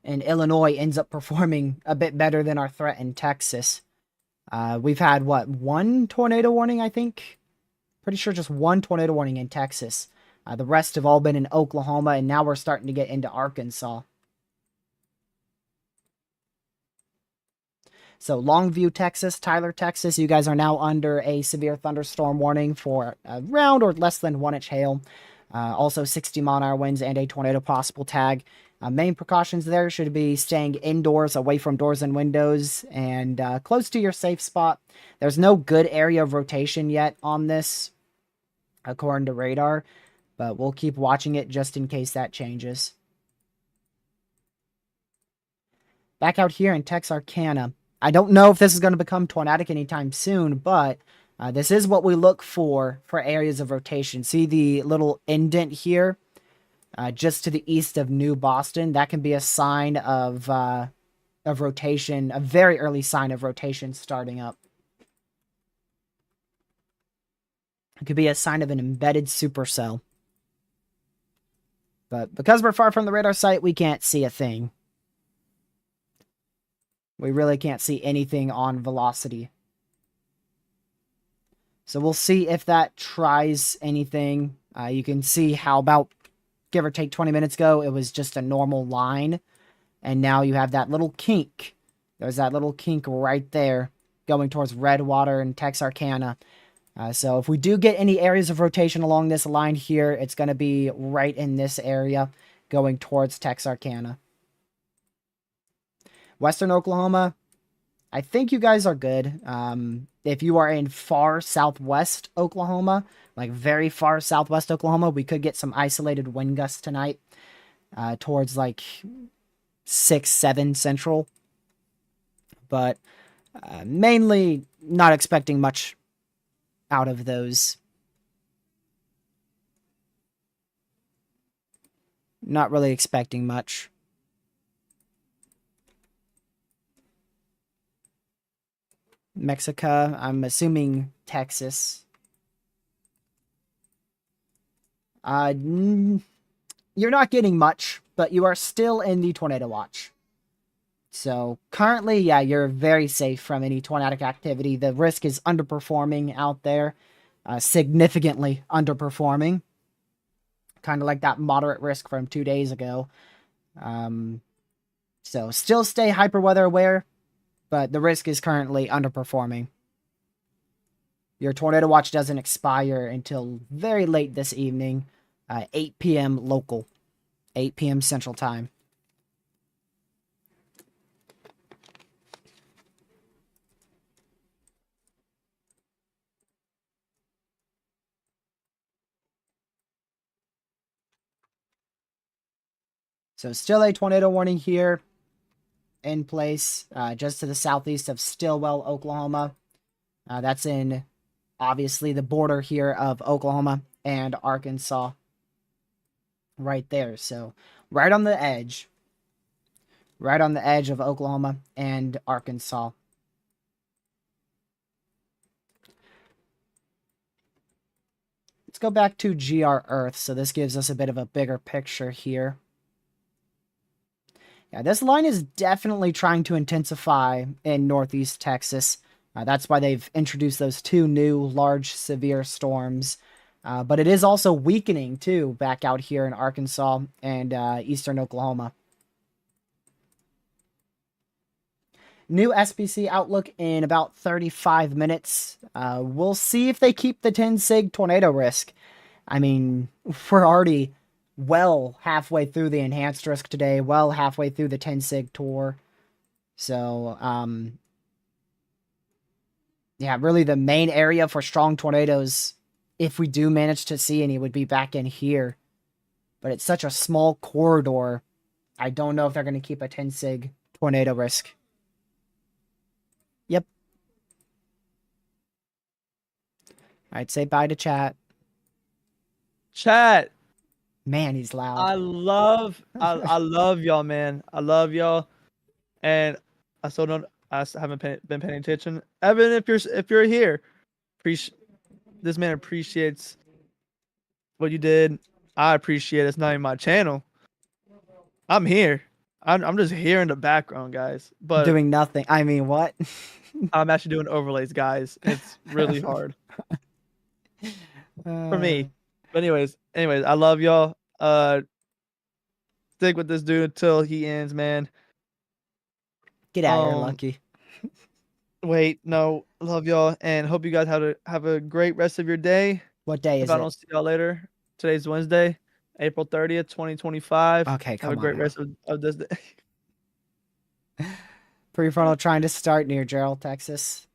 S1: in Illinois ends up performing a bit better than our threat in Texas. We've had, what, 1 tornado warning, I think? Pretty sure just 1 tornado warning in Texas. The rest have all been in Oklahoma, and now we're starting to get into Arkansas. So Longview, Texas, Tyler, Texas, you guys are now under a severe thunderstorm warning for around or less than 1-inch hail. Also 60-mile-an-hour winds and a tornado possible tag. Main precautions there should be staying indoors, away from doors and windows, and close to your safe spot. There's no good area of rotation yet on this, according to radar, but we'll keep watching it just in case that changes. Back out here in Texarkana, I don't know if this is going to become tornadic anytime soon, but this is what we look for areas of rotation. See the little indent here? Just to the east of New Boston, that can be a sign of rotation, a very early sign of rotation starting up. It could be a sign of an embedded supercell. But because we're far from the radar site, we can't see a thing. We really can't see anything on velocity. So we'll see if that tries anything. You can see how about, give or take 20 minutes ago, it was just a normal line. And now you have that little kink. There's that little kink right there going towards Redwater and Texarkana. So if we do get any areas of rotation along this line here, it's going to be right in this area going towards Texarkana. Western Oklahoma, I think you guys are good. If you are in far southwest Oklahoma, like very far southwest Oklahoma, we could get some isolated wind gusts tonight towards like 6, 7 central. But mainly not expecting much out of those. Not really expecting much. Mexico, I'm assuming Texas. You're not getting much, but you are still in the tornado watch. So currently, yeah, you're very safe from any tornadic activity. The risk is underperforming out there, significantly underperforming. Kind of like that moderate risk from 2 days ago. So still stay hyper weather aware, but the risk is currently underperforming. Your tornado watch doesn't expire until very late this evening, 8 p.m. local, 8 p.m. Central Time. So still a tornado warning here in place, just to the southeast of Stillwell, Oklahoma. That's in, obviously, the border here of Oklahoma and Arkansas. Right there. So right on the edge. Right on the edge of Oklahoma and Arkansas. let's go back to GR Earth. So this gives us a bit of a bigger picture here. Yeah, this line is definitely trying to intensify in Northeast Texas. That's why they've introduced those 2 new large severe storms. But it is also weakening too back out here in Arkansas and eastern Oklahoma. New SPC outlook in about 35 minutes. We'll see if they keep the 10 sig tornado risk. I mean, we're already well halfway through the enhanced risk today, well halfway through the 10 sig tour. So, yeah, really the main area for strong tornadoes, if we do manage to see any, would be back in here. But it's such a small corridor. I don't know if they're going to keep a 10 sig tornado risk. Yep. I'd say bye to chat.
S3: Chat.
S1: Man, he's loud.
S3: I love y'all, man. I love y'all, and I still don't. I haven't been paying attention. Evan, if you're here, this man appreciates what you did. I appreciate it. It's not even my channel. I'm here. I'm just here in the background, guys. But
S1: Doing nothing. I mean, what?
S3: I'm actually doing overlays, guys. It's really hard for me. But anyways, I love y'all. Stick with this dude until he ends, man.
S1: Get out of here, Lucky.
S3: Wait, no, love y'all, and hope you guys have a great rest of your day.
S1: What day is
S3: it? If I don't see y'all later, today's Wednesday, April 30th, 2025.
S1: Okay, come on.
S3: Have a great
S1: now.
S3: rest of this day.
S1: Prefrontal trying to start near Gerald, Texas.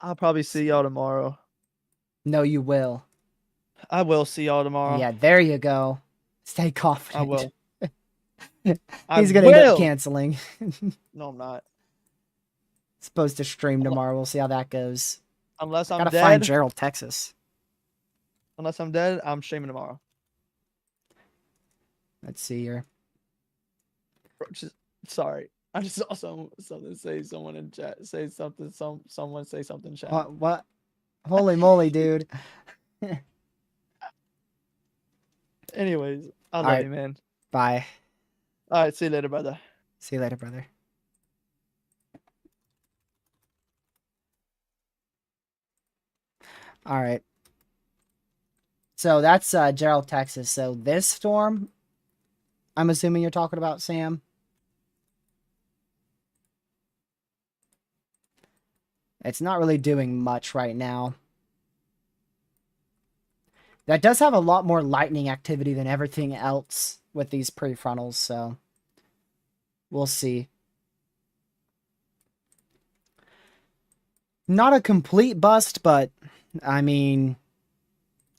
S3: I'll probably see y'all tomorrow.
S1: No, you will.
S3: I will see y'all tomorrow.
S1: Yeah, there you go. Stay confident.
S3: I will.
S1: He's going to end up canceling.
S3: No, I'm not.
S1: Supposed to stream tomorrow. We'll see how that goes.
S3: Unless I'm
S1: Gotta
S3: dead.
S1: find Gerald, Texas.
S3: Unless I'm dead, I'm streaming tomorrow.
S1: Let's see here.
S3: Sorry. I just saw something say someone in chat. Say something. Someone say something in chat.
S1: What? Holy moly, dude.
S3: Anyways, I love you, man.
S1: Bye.
S3: All right, see you later, brother.
S1: See you later, brother. All right. So that's Gerald, Texas. So this storm, I'm assuming you're talking about, Sam. It's not really doing much right now. That does have a lot more lightning activity than everything else with these prefrontals, so we'll see. Not a complete bust, but I mean,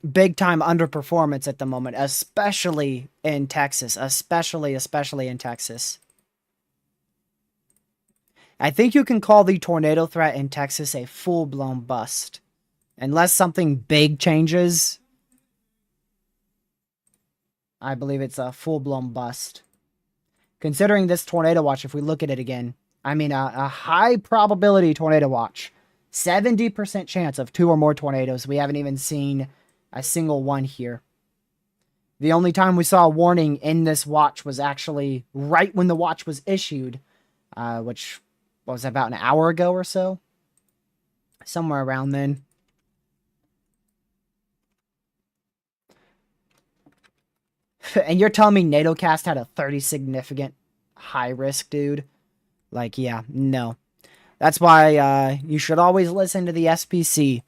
S1: big time underperformance at the moment, especially in Texas, especially in Texas. I think you can call the tornado threat in Texas a full-blown bust. Unless something big changes, I believe it's a full-blown bust. Considering this tornado watch, if we look at it again, I mean, a high probability tornado watch. 70% chance of 2 or more tornadoes. We haven't even seen a single one here. The only time we saw a warning in this watch was actually right when the watch was issued, which was about an hour ago or so. Somewhere around then. And you're telling me NATOcast had a 30 significant high risk, dude? Like, yeah, no. That's why you should always listen to the SPC.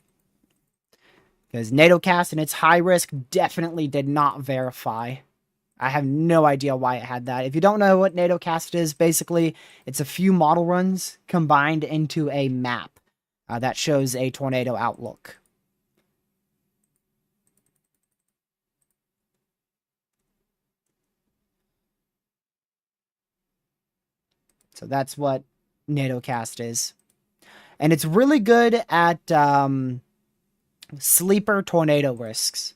S1: Because NATOcast and its high risk definitely did not verify. I have no idea why it had that. If you don't know what NATOcast is, basically, it's a few model runs combined into a map that shows a tornado outlook. So that's what NATOcast is. And it's really good at sleeper tornado risks.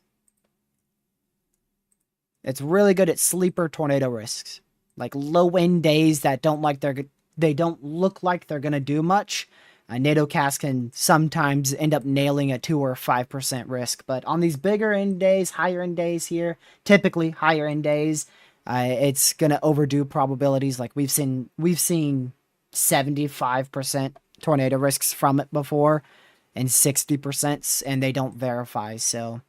S1: It's really good at sleeper tornado risks. Like low wind days that don't look like they're going to do much. Nadocast can sometimes end up nailing a 2 or 5% risk, but on these bigger end days, higher end days here, typically higher end days, it's gonna overdo probabilities. Like we've seen 75% tornado risks from it before, and 60%, and they don't verify. So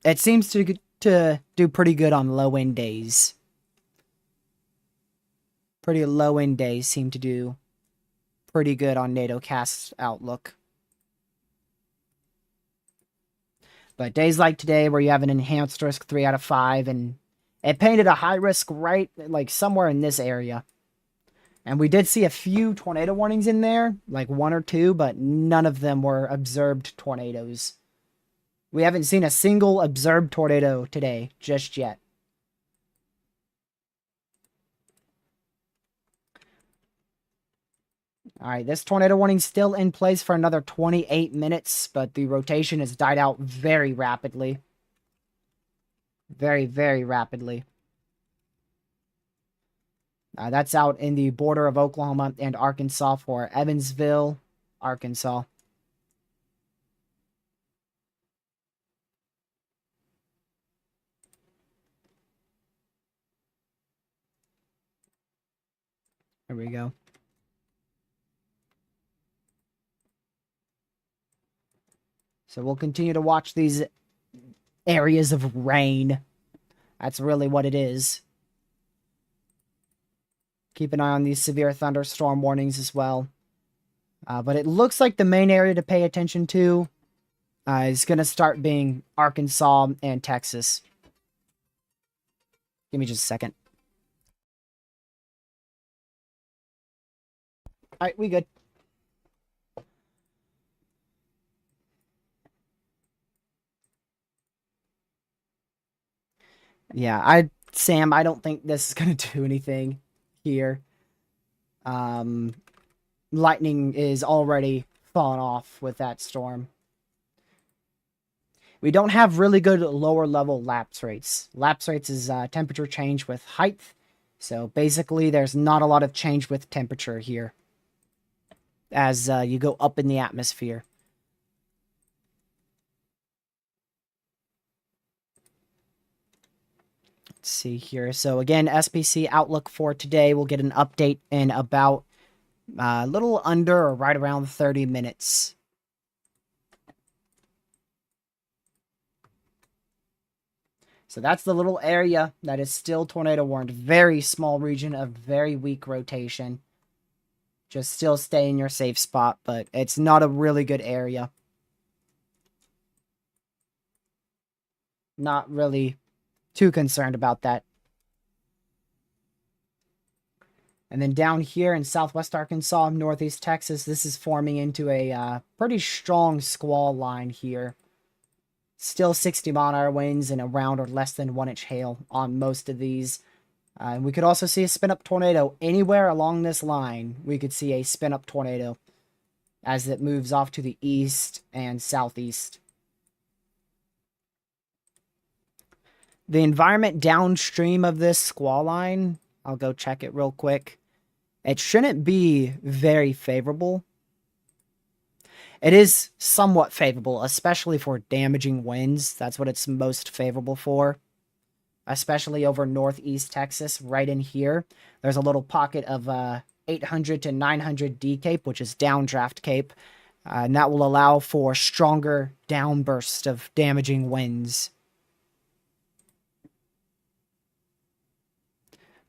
S1: it seems to do pretty good on low end days. Pretty low end days seem to do pretty good on Nadocast's outlook. But days like today, where you have an enhanced risk 3 out of 5, and it painted a high risk right like somewhere in this area. And we did see a few tornado warnings in there, like 1 or 2, but none of them were observed tornadoes. We haven't seen a single observed tornado today, just yet. Alright, this tornado warning's still in place for another 28 minutes, but the rotation has died out very rapidly. Very, very rapidly. That's out in the border of Oklahoma and Arkansas for Evansville, Arkansas. There we go. So we'll continue to watch these areas of rain. That's really what it is. Keep an eye on these severe thunderstorm warnings as well. But it looks like the main area to pay attention to is going to start being Arkansas and Texas. Give me just a second. Alright, we good. Yeah, Sam, I don't think this is going to do anything here. Lightning is already fallen off with that storm. We don't have really good lower level lapse rates. Lapse rates is temperature change with height. So basically there's not a lot of change with temperature here as you go up in the atmosphere. Let's see here. So again, SPC outlook for today. We'll get an update in about a little under or right around 30 minutes. So that's the little area that is still tornado warned. Very small region of very weak rotation. Just still stay in your safe spot, but it's not a really good area. Not really too concerned about that. And then down here in southwest Arkansas, northeast Texas, this is forming into a pretty strong squall line here. Still 60-mile-an-hour winds and around or less than 1-inch hail on most of these. And we could also see a spin-up tornado anywhere along this line. We could see a spin-up tornado as it moves off to the east and southeast. The environment downstream of this squall line, I'll go check it real quick. It shouldn't be very favorable. It is somewhat favorable, especially for damaging winds. That's what it's most favorable for. Especially over northeast Texas, right in here. There's a little pocket of 800 to 900 D Cape, which is downdraft Cape. And that will allow for stronger downbursts of damaging winds.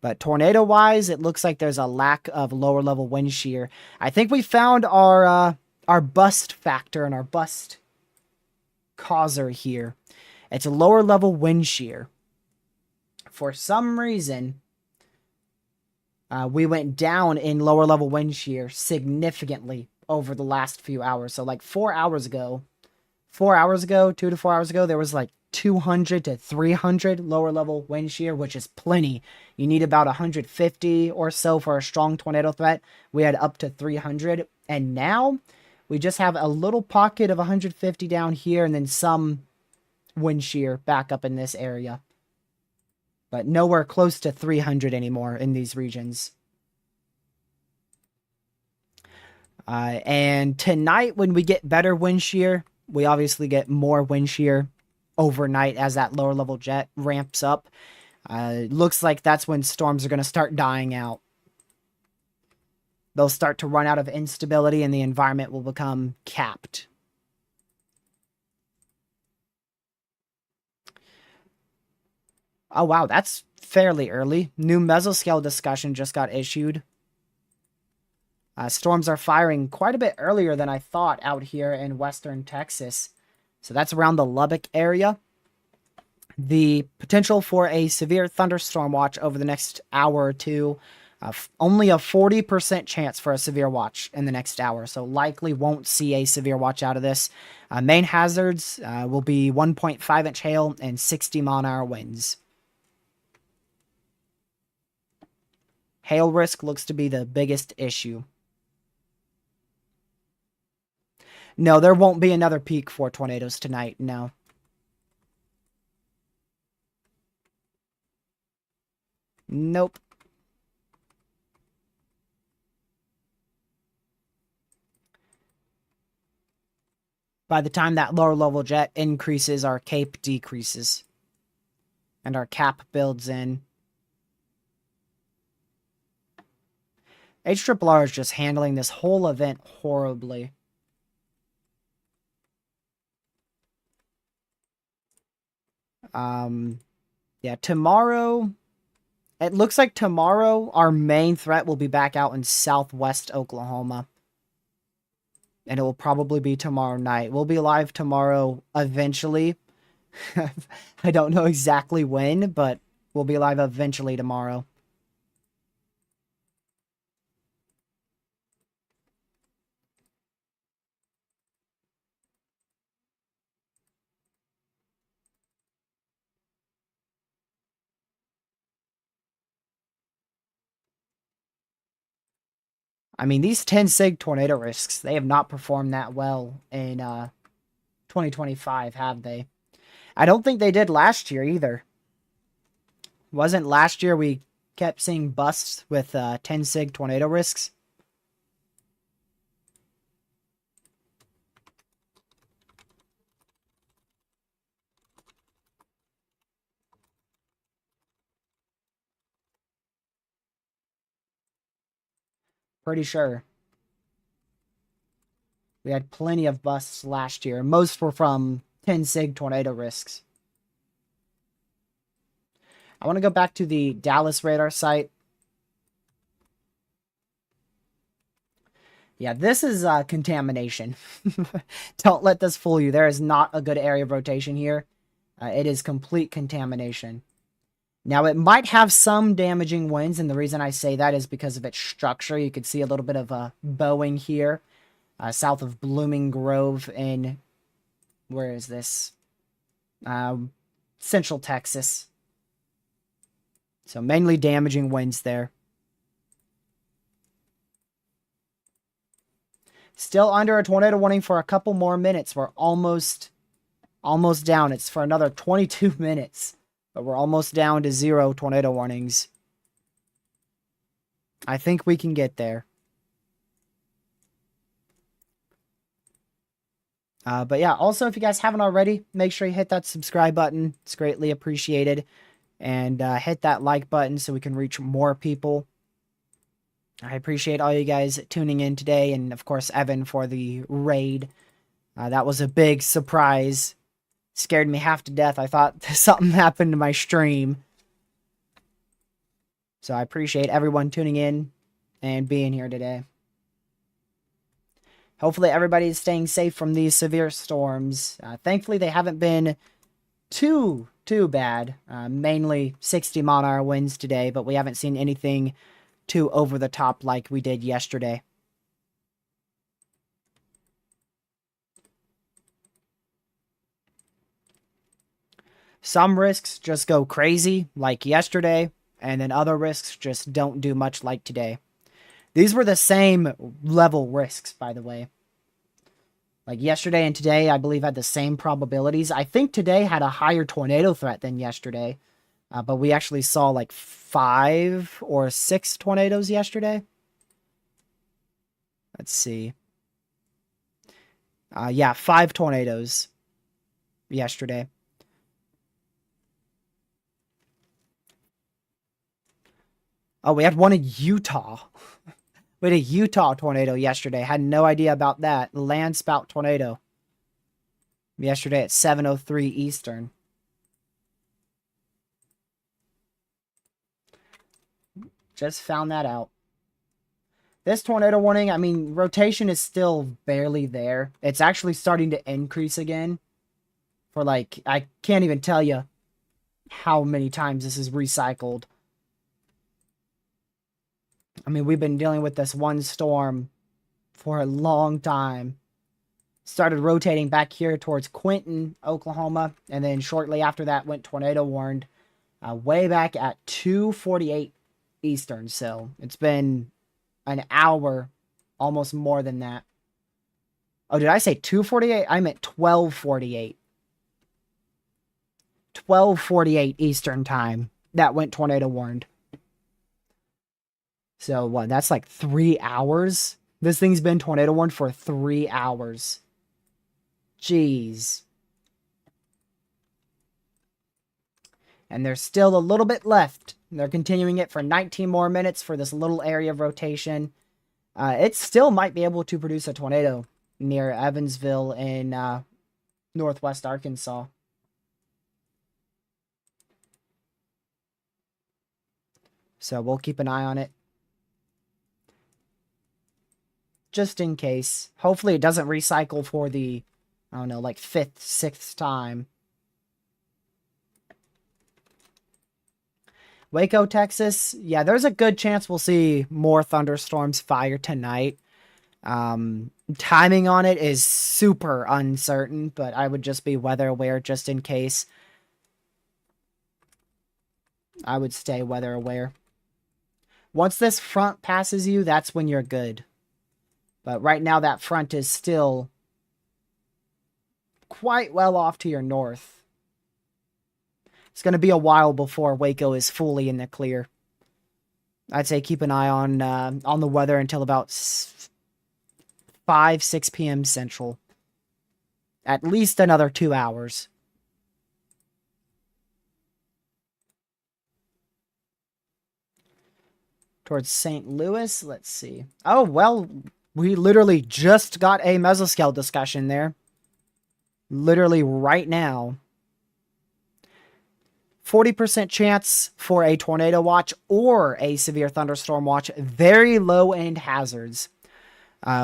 S1: But tornado-wise, it looks like there's a lack of lower-level wind shear. I think we found our bust factor and our bust causer here. It's a lower-level wind shear. For some reason, we went down in lower-level wind shear significantly over the last few hours. So like 4 hours ago, 2 to 4 hours ago, there was like 200 to 300 lower level wind shear, which is plenty. You need about 150 or so for a strong tornado threat. We had up to 300, and now we just have a little pocket of 150 down here and then some wind shear back up in this area. but nowhere close to 300 anymore in these regions. And tonight, when we get better wind shear, we obviously get more wind shear overnight as that lower level jet ramps up. Looks like that's when storms are going to start dying out. They'll start to run out of instability and the environment will become capped. Oh, wow, that's fairly early. New mesoscale discussion just got issued. Storms are firing quite a bit earlier than I thought out here in western Texas. So that's around the Lubbock area. The potential for a severe thunderstorm watch over the next hour or two. Only a 40% chance for a severe watch in the next hour. So likely won't see a severe watch out of this. Main hazards will be 1.5 inch hail and 60 mile an hour winds. Hail risk looks to be the biggest issue. No, there won't be another peak for tornadoes tonight, no. Nope. By the time that lower level jet increases, our cape decreases. And our cap builds in. HRRR is just handling this whole event horribly. Yeah, tomorrow, it looks like tomorrow our main threat will be back out in southwest Oklahoma. And it will probably be tomorrow night. We'll be live tomorrow eventually. I don't know exactly when, but we'll be live eventually tomorrow. I mean, these 10 sig tornado risks, they have not performed that well in 2025, have they? I don't think they did last year either. Wasn't last year we kept seeing busts with 10 sig tornado risks? Pretty sure. We had plenty of busts last year. Most were from 10 sig tornado risks. I want to go back to the Dallas radar site. Yeah, this is contamination. Don't let this fool you. There is not a good area of rotation here. It is complete contamination. Now, it might have some damaging winds, and the reason I say that is because of its structure. You could see a little bit of a bowing here, south of Blooming Grove in, where is this? Central Texas. So mainly damaging winds there. Still under a tornado warning for a couple more minutes. We're almost down. It's for another 22 minutes. But we're almost down to 0 tornado warnings. I think we can get there. But yeah, also if you guys haven't already, make sure you hit that subscribe button. It's greatly appreciated. And hit that like button so we can reach more people. I appreciate all you guys tuning in today. And of course, Evan for the raid. That was a big surprise. Scared me half to death. I thought something happened to my stream. So I appreciate everyone tuning in and being here today. Hopefully everybody is staying safe from these severe storms. Thankfully they haven't been too bad. Mainly 60 mile an hour winds today, but we haven't seen anything too over the top like we did yesterday. Some risks just go crazy, like yesterday, and then other risks just don't do much like today. These were the same level risks, by the way. Like yesterday and today, I believe had the same probabilities. I think today had a higher tornado threat than yesterday. But we actually saw like 5 or 6 tornadoes yesterday. Let's see. Yeah, 5 tornadoes yesterday. Oh, we had one in Utah. We had a Utah tornado yesterday. Had no idea about that. Land spout tornado. Yesterday at 7:03 Eastern. Just found that out. This tornado warning, I mean, rotation is still barely there. It's actually starting to increase again. For like, I can't even tell you how many times this is recycled. I mean, we've been dealing with this one storm for a long time. Started rotating back here towards Quinton, Oklahoma, and then shortly after that went tornado warned way back at 2:48 Eastern. So it's been an hour, almost more than that. Oh, did I say 2:48? I meant 12:48. 12:48 Eastern time. That went tornado warned. So what? That's like 3 hours. This thing's been tornado warned for 3 hours. Jeez. And there's still a little bit left. They're continuing it for 19 more minutes for this little area of rotation. It still might be able to produce a tornado near Evansville in northwest Arkansas. So we'll keep an eye on it. Just in case. Hopefully it doesn't recycle for the, I don't know, like 5th, 6th time. Waco, Texas. Yeah, there's a good chance we'll see more thunderstorms fire tonight. Timing on it is super uncertain, but I would just be weather aware just in case. I would stay weather aware. Once this front passes you, that's when you're good. But right now that front is still quite well off to your north. It's going to be a while before Waco is fully in the clear. I'd say keep an eye on the weather until about 5, 6 p.m. Central. At least another 2 hours. Towards St. Louis, let's see. Oh, well, we literally just got a mesoscale discussion there. Literally right now. 40% chance for a tornado watch or a severe thunderstorm watch. Very low end hazards.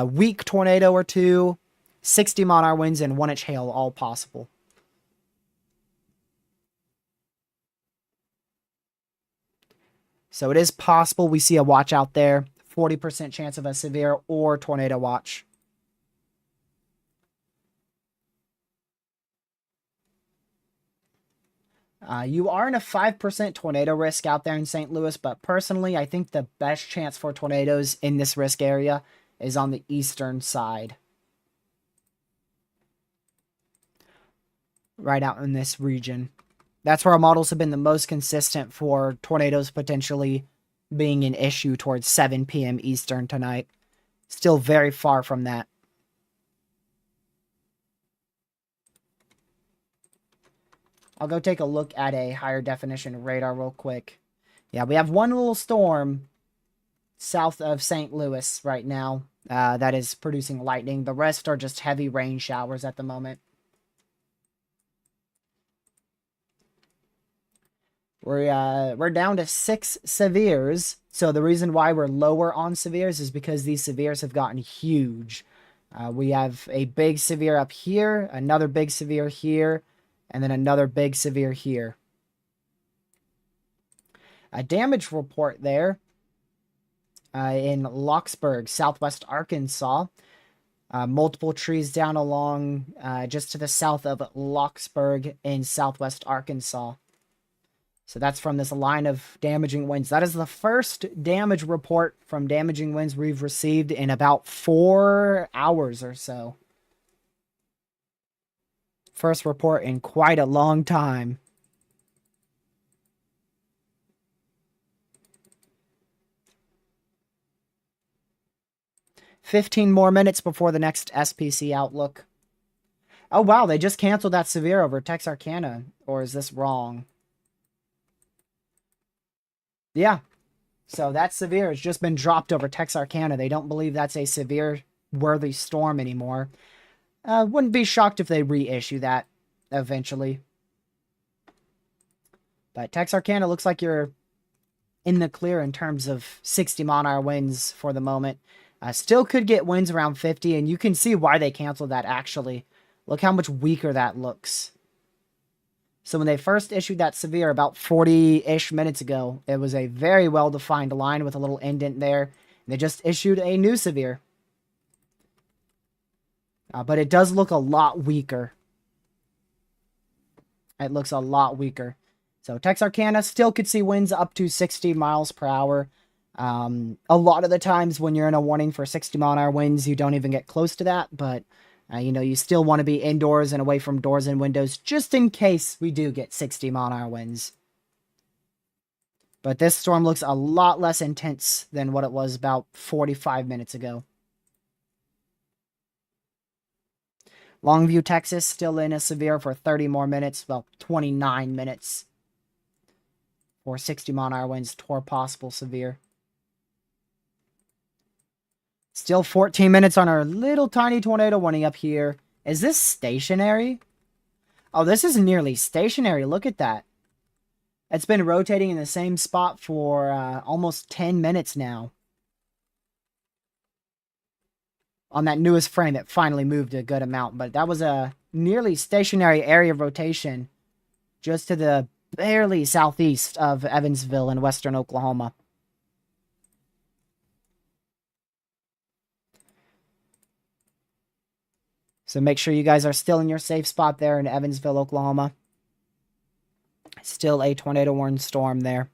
S1: Weak tornado or 2, 60 mile-an-hour winds, and 1-inch hail, all possible. So it is possible we see a watch out there. 40% chance of a severe or tornado watch. You are in a 5% tornado risk out there in St. Louis, but personally, I think the best chance for tornadoes in this risk area is on the eastern side. Right out in this region. That's where our models have been the most consistent for tornadoes potentially being an issue towards 7 p.m. Eastern tonight. Still very far from that. I'll go take a look at a higher definition radar real quick. Yeah, we have one little storm south of St. Louis right now that is producing lightning. The rest are just heavy rain showers at the moment. We're down to 6 severes. So the reason why we're lower on severes is because these severes have gotten huge. We have a big severe up here, another big severe here, and then another big severe here. A damage report there in Locksburg, southwest Arkansas. Multiple trees down along just to the south of Locksburg in southwest Arkansas. So that's from this line of damaging winds. That is the first damage report from damaging winds we've received in about 4 hours or so. First report in quite a long time. 15 more minutes before the next SPC outlook. Oh, wow, they just canceled that severe over Texarkana. Or is this wrong? Yeah. So that severe has just been dropped over Texarkana. They don't believe that's a severe worthy storm anymore. Wouldn't be shocked if they reissue that eventually. But Texarkana looks like you're in the clear in terms of 60-mile-an-hour winds for the moment. Still could get winds around 50, and you can see why they canceled that, actually. Look how much weaker that looks. So when they first issued that severe about 40-ish minutes ago, it was a very well-defined line with a little indent there. They just issued a new severe. But it does look a lot weaker. It looks a lot weaker. So Texarkana still could see winds up to 60 miles per hour. A lot of the times when you're in a warning for 60-mile-an-hour winds, you don't even get close to that. But, you know, you still want to be indoors and away from doors and windows just in case we do get 60-mile-an-hour winds. But this storm looks a lot less intense than what it was about 45 minutes ago. Longview, Texas, still in a severe for 30 more minutes. Well, 29 minutes. For 60-mile-an-hour winds toward possible severe. Still 14 minutes on our little tiny tornado warning up here. Is this stationary? Oh, this is nearly stationary. Look at that. It's been rotating in the same spot for almost 10 minutes now. On that newest frame, it finally moved a good amount. But that was a nearly stationary area of rotation just to the barely southeast of Evansville in western Oklahoma. So make sure you guys are still in your safe spot there in Evansville, Oklahoma. Still a tornado warning storm there.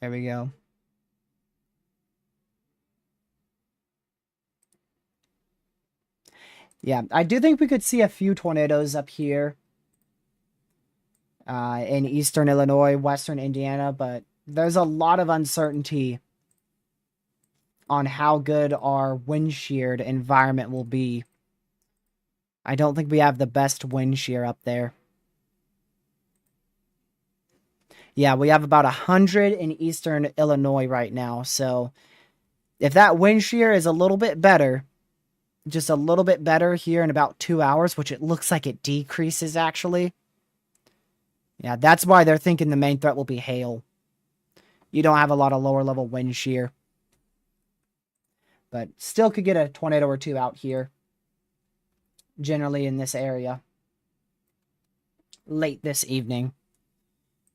S1: There we go. Yeah, I do think we could see a few tornadoes up here in eastern Illinois, western Indiana, but there's a lot of uncertainty on how good our wind sheared environment will be. I don't think we have the best wind shear up there. Yeah, we have about 100 in eastern Illinois right now, so if that wind shear is a little bit better, just a little bit better here in about 2 hours, which it looks like it decreases actually. Yeah, that's why they're thinking the main threat will be hail. You don't have a lot of lower level wind shear. But still could get a tornado or two out here. Generally in this area. Late this evening.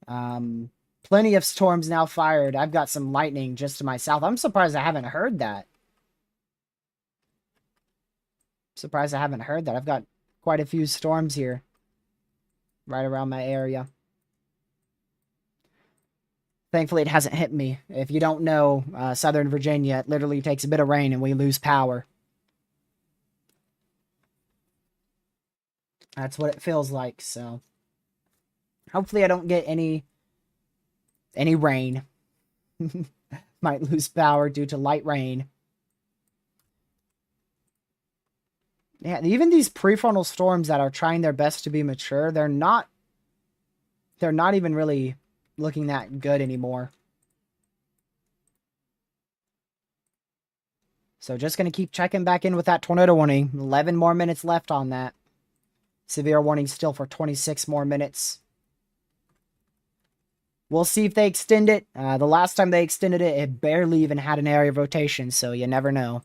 S1: Plenty of storms now fired. I've got some lightning just to my south. I'm surprised I haven't heard that. I've got quite a few storms here. Right around my area. Thankfully, it hasn't hit me. If you don't know, Southern Virginia, it literally takes a bit of rain and we lose power. That's what it feels like, so. Hopefully I don't get any rain. Might lose power due to light rain. Yeah, even these prefrontal storms that are trying their best to be mature, they're not even really looking that good anymore. So just going to keep checking back in with that tornado warning. 11 more minutes left on that. Severe warning still for 26 more minutes. We'll see if they extend it. The last time they extended it, it barely even had an area of rotation, so you never know.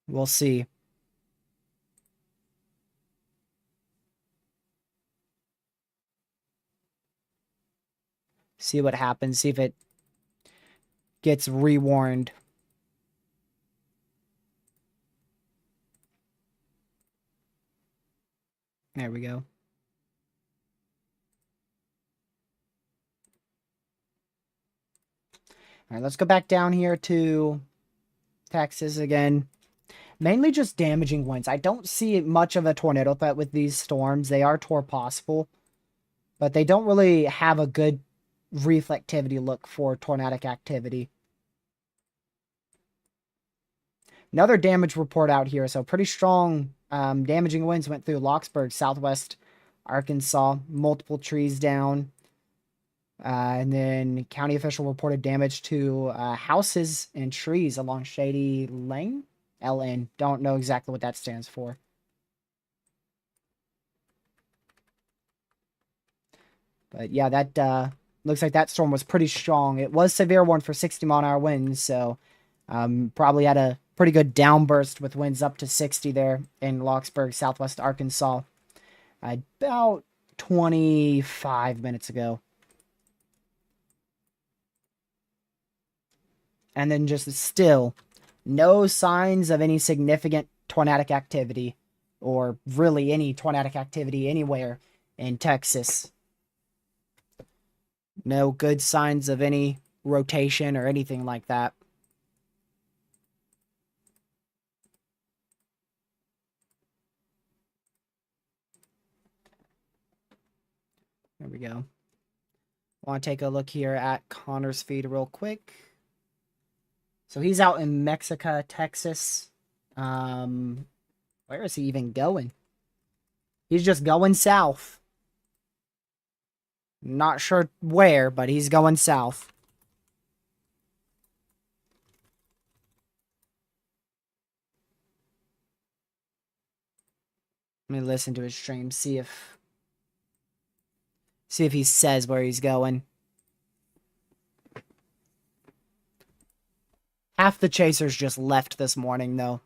S1: We'll see. See what happens. See if it gets rewarned. There we go. All right, let's go back down here to Texas again. Mainly just damaging winds. I don't see much of a tornado threat with these storms. They are possible, but they don't really have a good reflectivity look for tornadic activity. Another damage report out here. So pretty strong damaging winds went through Locksburg, southwest Arkansas. Multiple trees down. And then county official reported damage to houses and trees along Shady Lane. LN. Don't know exactly what that stands for. But yeah, that looks like that storm was pretty strong. It was severe one for 60-mile-an-hour winds, so probably had a pretty good downburst with winds up to 60 there in Locksburg, southwest Arkansas, about 25 minutes ago. And then just still no signs of any significant tornadic activity, or really any tornadic activity anywhere in Texas. No good signs of any rotation or anything like that. There we go. I want to take a look here at Connor's feed real quick. So he's out in Mexico, Texas. Where is he even going? He's just going south. Not sure where, but he's going south. Let me listen to his stream, see if he says where he's going. Half the chasers just left this morning, though.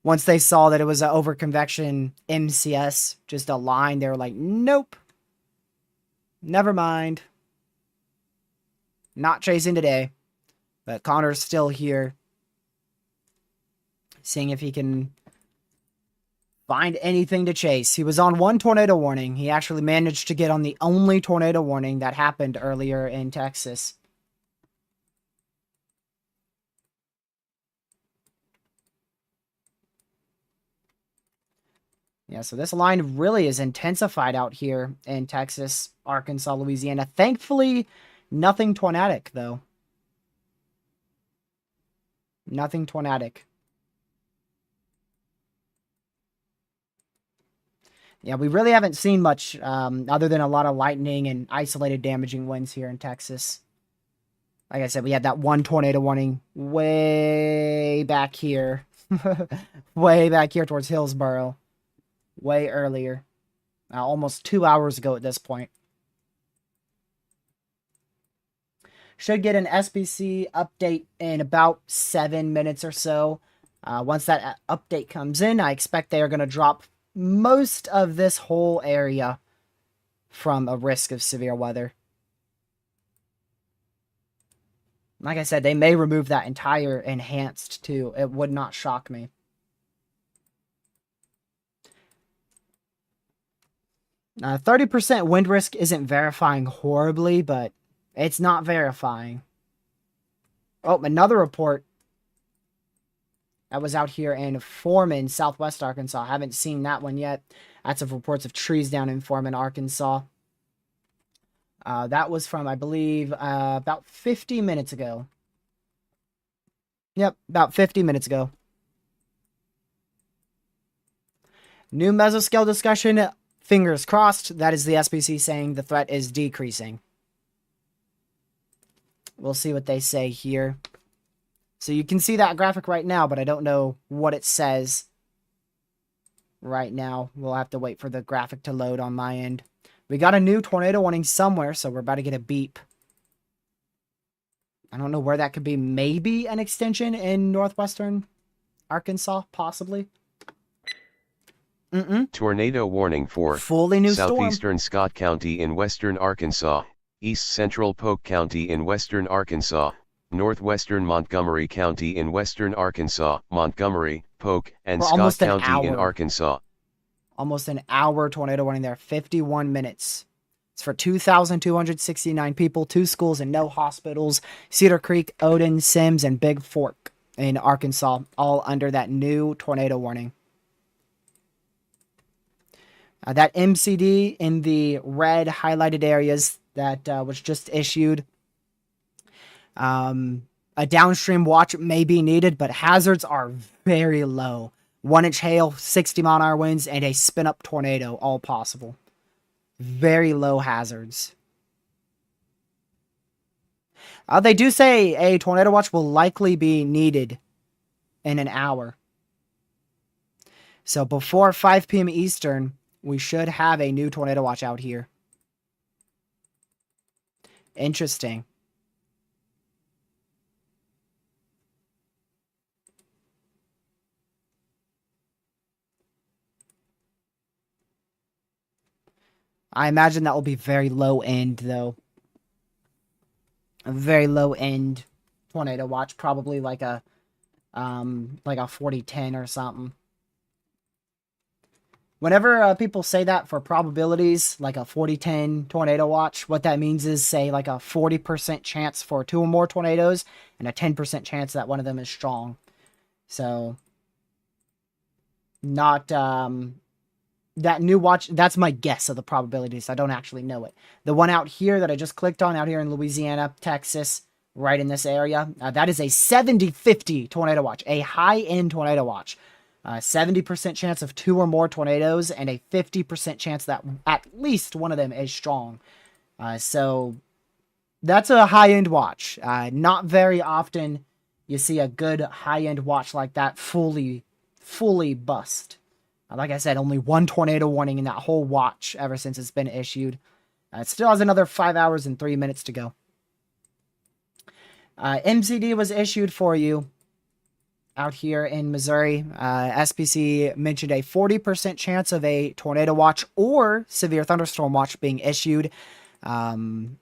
S1: Once they saw that it was an overconvection MCS, just a line, they were like, nope. Never mind. Not chasing today. But Connor's still here. Seeing if he can find anything to chase. He was on one tornado warning. He actually managed to get on the only tornado warning that happened earlier in Texas. Yeah, so this line really is intensified out here in Texas, Arkansas, Louisiana. Thankfully, nothing tornadic, though. Nothing tornadic. Yeah, we really haven't seen much other than a lot of lightning and isolated damaging winds here in Texas. Like I said, we had that one tornado warning way back here. Way back here towards Hillsboro. Way earlier. Almost 2 hours ago at this point. Should get an SBC update in about 7 minutes or so. Once that update comes in, I expect they are going to drop most of this whole area from a risk of severe weather. Like I said, they may remove that entire enhanced too. It would not shock me. 30% wind risk isn't verifying horribly, but it's not verifying. Oh, another report that was out here in Foreman, southwest Arkansas. I haven't seen that one yet. That's of reports of trees down in Foreman, Arkansas. That was from, I believe, about 50 minutes ago. Yep, about 50 minutes ago. New mesoscale discussion. Fingers crossed. That is the SBC saying the threat is decreasing. We'll see what they say here. So you can see that graphic right now, but I don't know what it says right now. We'll have to wait for the graphic to load on my end. We got a new tornado warning somewhere, so we're about to get a beep. I don't know where that could be. Maybe an extension in northwestern Arkansas, possibly.
S2: Tornado warning for
S1: fully new
S2: southeastern
S1: storm.
S2: Scott County in western Arkansas, east central Polk County in western Arkansas, northwestern Montgomery County in western Arkansas, Montgomery, Polk, and Scott County in Arkansas.
S1: Almost an hour tornado warning there. 51 minutes. It's for 2,269 people, 2 schools and no hospitals. Cedar Creek, Odin, Sims, and Big Fork. in Arkansas, all under that new tornado warning. That MCD in the red highlighted areas that was just issued. A downstream watch may be needed, but hazards are very low. 1-inch hail, 60-mile-an-hour winds, and a spin-up tornado, all possible. Very low hazards. They do say a tornado watch will likely be needed in an hour. So before 5 p.m. Eastern, we should have a new tornado watch out here. Interesting. I imagine that will be very low end, though. A very low end tornado watch, probably like a 4010 or something. Whenever people say that for probabilities, like a 4010 tornado watch, what that means is, say, like a 40% chance for 2 or more tornadoes and a 10% chance that one of them is strong. So, not, that new watch, that's my guess of the probabilities. I don't actually know it. The one out here that I just clicked on, out here in Louisiana, Texas, right in this area, that is a 70-50 tornado watch, a high-end tornado watch. 70% chance of 2 or more tornadoes and a 50% chance that at least one of them is strong. So that's a high-end watch. Not very often you see a good high-end watch like that fully bust. Like I said, only one tornado warning in that whole watch ever since it's been issued. It still has another 5 hours and 3 minutes to go. MCD was issued for you out here in Missouri. SPC mentioned a 40% chance of a tornado watch or severe thunderstorm watch being issued. Main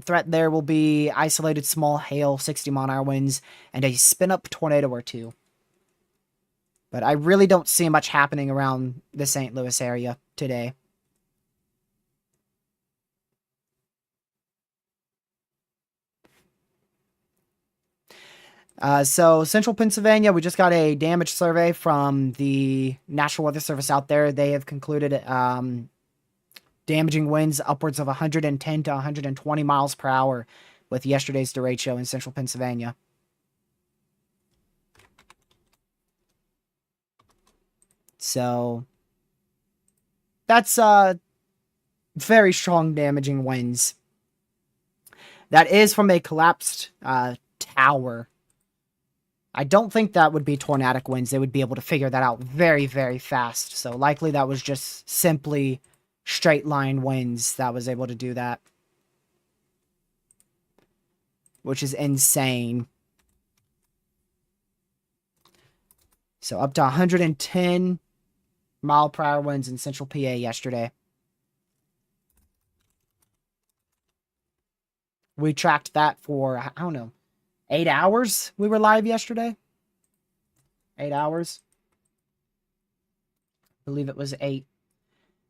S1: threat there will be isolated small hail, 60-mile-an-hour winds, and a spin-up tornado or two. But I really don't see much happening around the St. Louis area today. So central Pennsylvania, we just got a damage survey from the National Weather Service out there. They have concluded damaging winds upwards of 110 to 120 miles per hour with yesterday's derecho in central Pennsylvania. So that's very strong damaging winds. That is from a collapsed tower. I don't think that would be tornadic winds. They would be able to figure that out very, very fast. So likely that was just simply straight line winds that was able to do that. Which is insane. So up to 110 mile per hour winds in central PA yesterday. We tracked that for, I don't know, 8 hours we were live yesterday. 8 hours. I believe it was 8.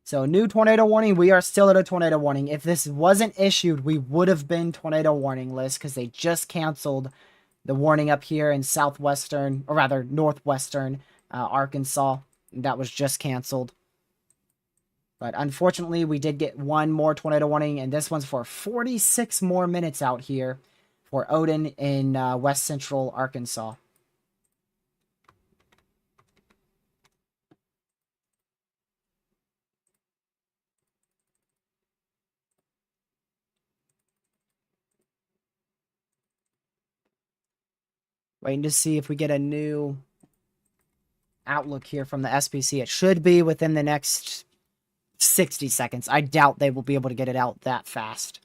S1: So new tornado warning. We are still at a tornado warning. If this wasn't issued, we would have been tornado warning list because they just canceled the warning up here in southwestern, or rather northwestern Arkansas. That was just canceled. But unfortunately, we did get one more tornado warning, and this one's for 46 more minutes out here for Odin in west central Arkansas. Waiting to see if we get a new outlook here from the SPC. It should be within the next 60 seconds. I doubt they will be able to get it out that fast.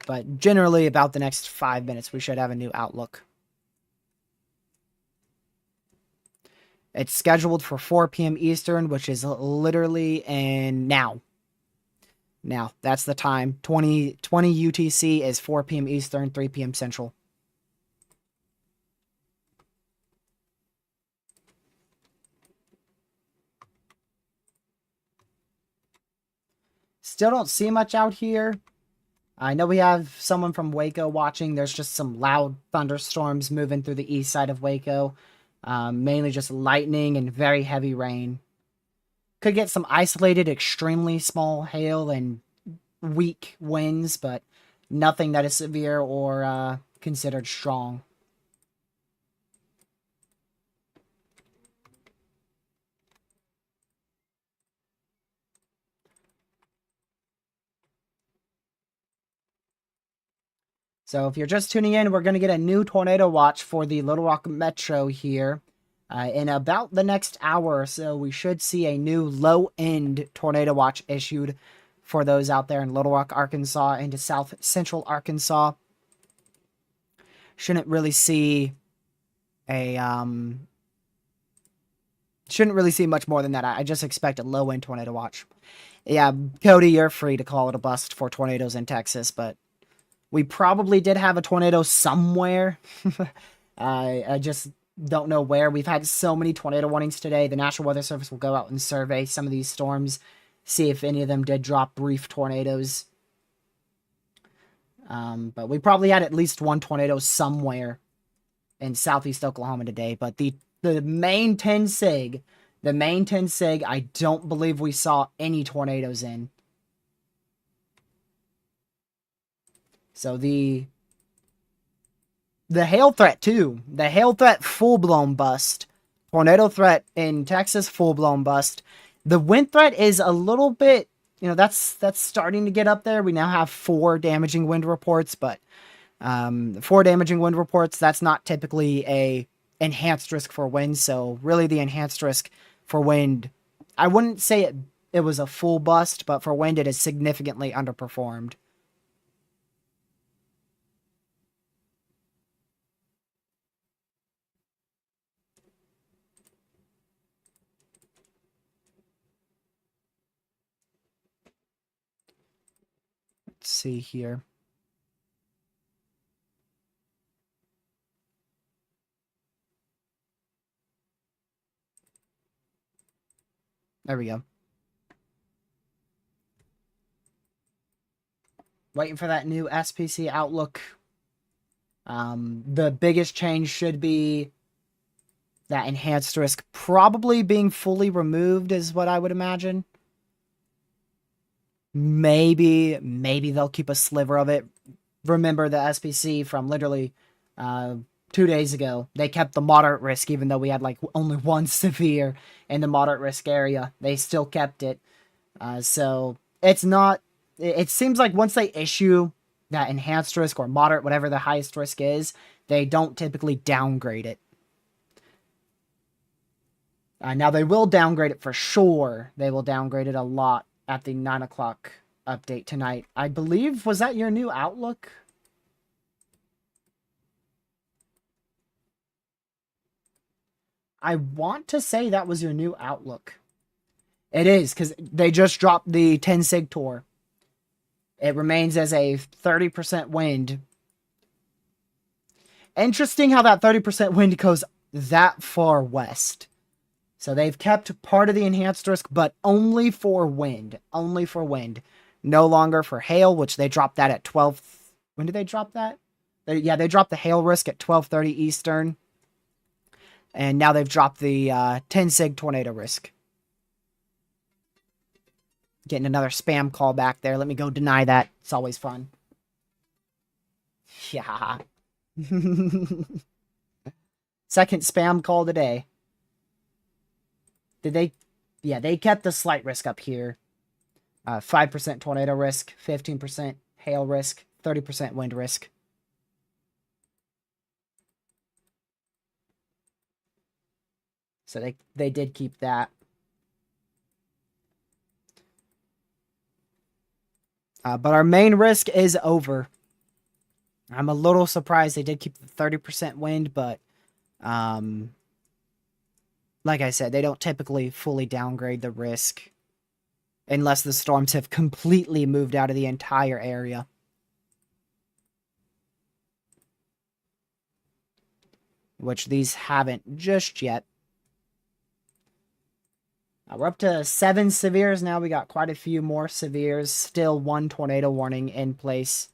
S1: But generally, about the next 5 minutes, we should have a new outlook. It's scheduled for 4 p.m. Eastern, which is literally in now. Now, that's the time. 20 UTC is 4 p.m. Eastern, 3 p.m. Central. Still don't see much out here. I know we have someone from Waco watching. There's just some loud thunderstorms moving through the east side of Waco. Mainly just lightning and very heavy rain. Could get some isolated, extremely small hail and weak winds, but nothing that is severe or considered strong. So if you're just tuning in, we're going to get a new tornado watch for the Little Rock Metro here. In about the next hour or so, we should see a new low-end tornado watch issued for those out there in Little Rock, Arkansas, into South Central Arkansas. Shouldn't really see much more than that. I just expect a low-end tornado watch. Yeah, Cody, you're free to call it a bust for tornadoes in Texas, but we probably did have a tornado somewhere. I just don't know where. We've had so many tornado warnings today. The National Weather Service will go out and survey some of these storms, see if any of them did drop brief tornadoes. But we probably had at least one tornado somewhere in southeast Oklahoma today. But the main 10 sig, I don't believe we saw any tornadoes in. So the hail threat too. The hail threat full-blown bust. Tornado threat in Texas, full-blown bust. The wind threat is a little bit, that's starting to get up there. We now have 4 damaging wind reports, but 4 damaging wind reports, that's not typically a enhanced risk for wind. So really the enhanced risk for wind, I wouldn't say it was a full bust, but for wind it is significantly underperformed. Let's see here. There we go. Waiting for that new SPC outlook. The biggest change should be that enhanced risk probably being fully removed is what I would imagine. Maybe they'll keep a sliver of it. Remember the SPC from literally 2 days ago. They kept the moderate risk even though we had like only one severe in the moderate risk area. They still kept it. So it's not... It seems like once they issue that enhanced risk or moderate, whatever the highest risk is, they don't typically downgrade it. Now, they will downgrade it for sure. They will downgrade it a lot at the 9 o'clock update tonight. I believe, was that your new outlook? I want to say that was your new outlook. It is, because they just dropped the 10 sig tour. It remains as a 30% wind. Interesting how that 30% wind goes that far west. So they've kept part of the enhanced risk, but only for wind. Only for wind. No longer for hail, which they dropped that at 12... When did they drop that? They dropped the hail risk at 12:30 Eastern. And now they've dropped the 10 sig tornado risk. Getting another spam call back there. Let me go deny that. It's always fun. Yeah. Second spam call today. Did they... Yeah, they kept the slight risk up here. 5% tornado risk, 15% hail risk, 30% wind risk. So they did keep that. But our main risk is over. I'm a little surprised they did keep the 30% wind, but like I said, they don't typically fully downgrade the risk unless the storms have completely moved out of the entire area. Which these haven't just yet. We're up to 7 severes now. We got quite a few more severes. Still 1 tornado warning in place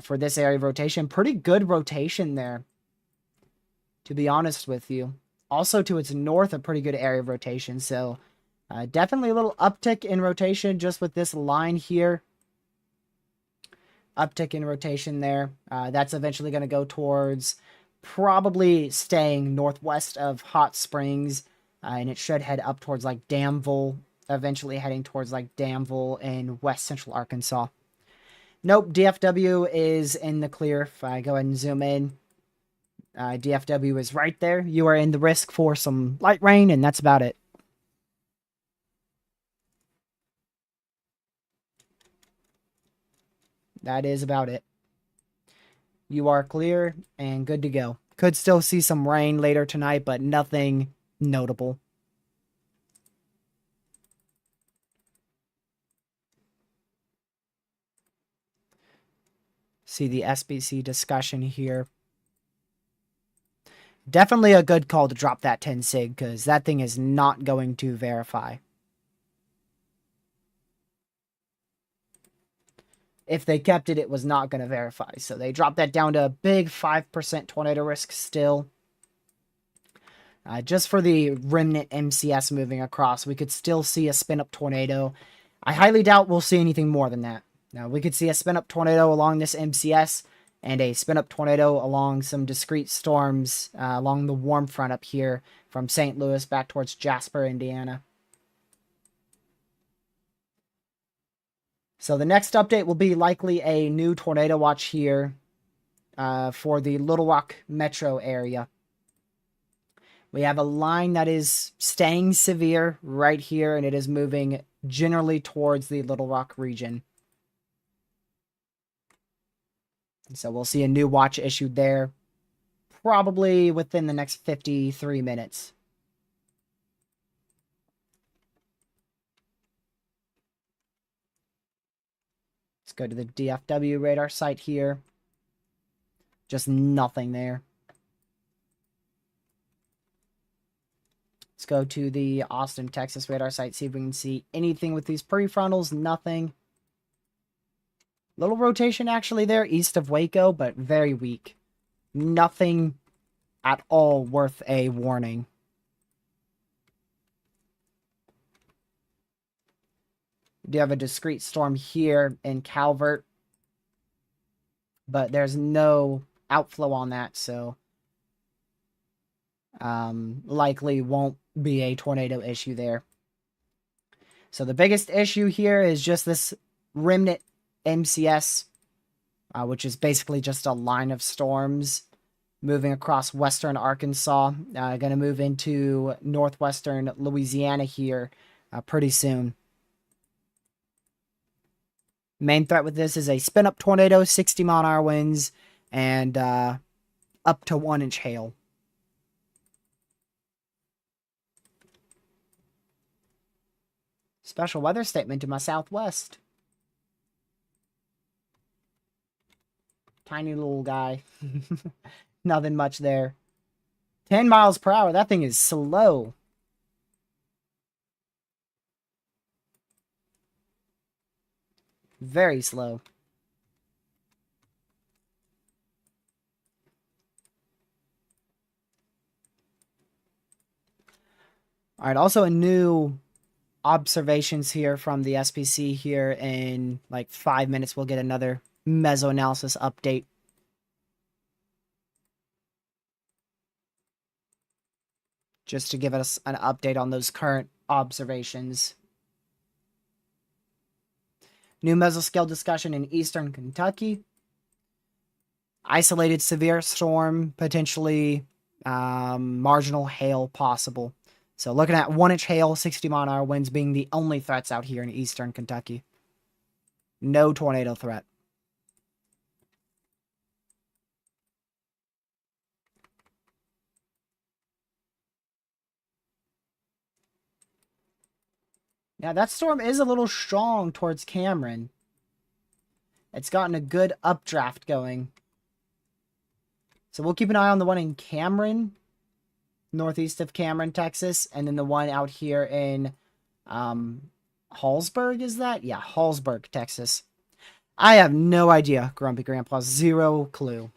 S1: for this area of rotation. Pretty good rotation there, to be honest with you. Also to its north, a pretty good area of rotation. So definitely a little uptick in rotation just with this line here. Uptick in rotation there. That's eventually going to go towards probably staying northwest of Hot Springs, and it should head up towards like Danville, eventually heading towards like Danville in west central Arkansas. Nope, DFW is in the clear. If I go ahead and zoom in, DFW is right there. You are in the risk for some light rain, and that's about it. That is about it. You are clear and good to go. Could still see some rain later tonight, but nothing notable. See the SBC discussion here. Definitely a good call to drop that 10 sig, because that thing is not going to verify. If they kept it, it was not going to verify. So they dropped that down to a big 5% tornado risk still. Just for the remnant MCS moving across, we could still see a spin-up tornado. I highly doubt we'll see anything more than that. Now, we could see a spin-up tornado along this MCS and a spin-up tornado along some discrete storms along the warm front up here from St. Louis back towards Jasper, Indiana. So the next update will be likely a new tornado watch here for the Little Rock metro area. We have a line that is staying severe right here, and it is moving generally towards the Little Rock region. So we'll see a new watch issued there probably within the next 53 minutes. Let's go to the DFW radar site here. Just nothing there. Let's go to the Austin, Texas radar site, see if we can see anything with these prefrontals. Nothing. Little rotation actually there east of Waco, but very weak. Nothing at all worth a warning. We do have a discrete storm here in Calvert, but there's no outflow on that, so likely won't be a tornado issue there. So the biggest issue here is just this remnant MCS, which is basically just a line of storms moving across western Arkansas. Going to move into northwestern Louisiana here pretty soon. Main threat with this is a spin-up tornado, 60-mile-an-hour winds, and up to 1-inch hail. Special weather statement to my southwest. Tiny little guy. Nothing much there. 10 miles per hour. That thing is slow. Very slow. All right, also a new observations here from the SPC here in like 5 minutes. We'll get another mesoanalysis update. Just to give us an update on those current observations. New mesoscale discussion in eastern Kentucky. Isolated severe storm, potentially marginal hail possible. So looking at 1-inch hail, 60-mile-an-hour winds being the only threats out here in eastern Kentucky. No tornado threat. Yeah, that storm is a little strong towards Cameron. It's gotten a good updraft going. So we'll keep an eye on the one in Cameron. northeast of Cameron, Texas, and then the one out here in Hallsburg, is that? Yeah, Hallsburg, Texas. I have no idea, Grumpy Grandpa. Zero clue.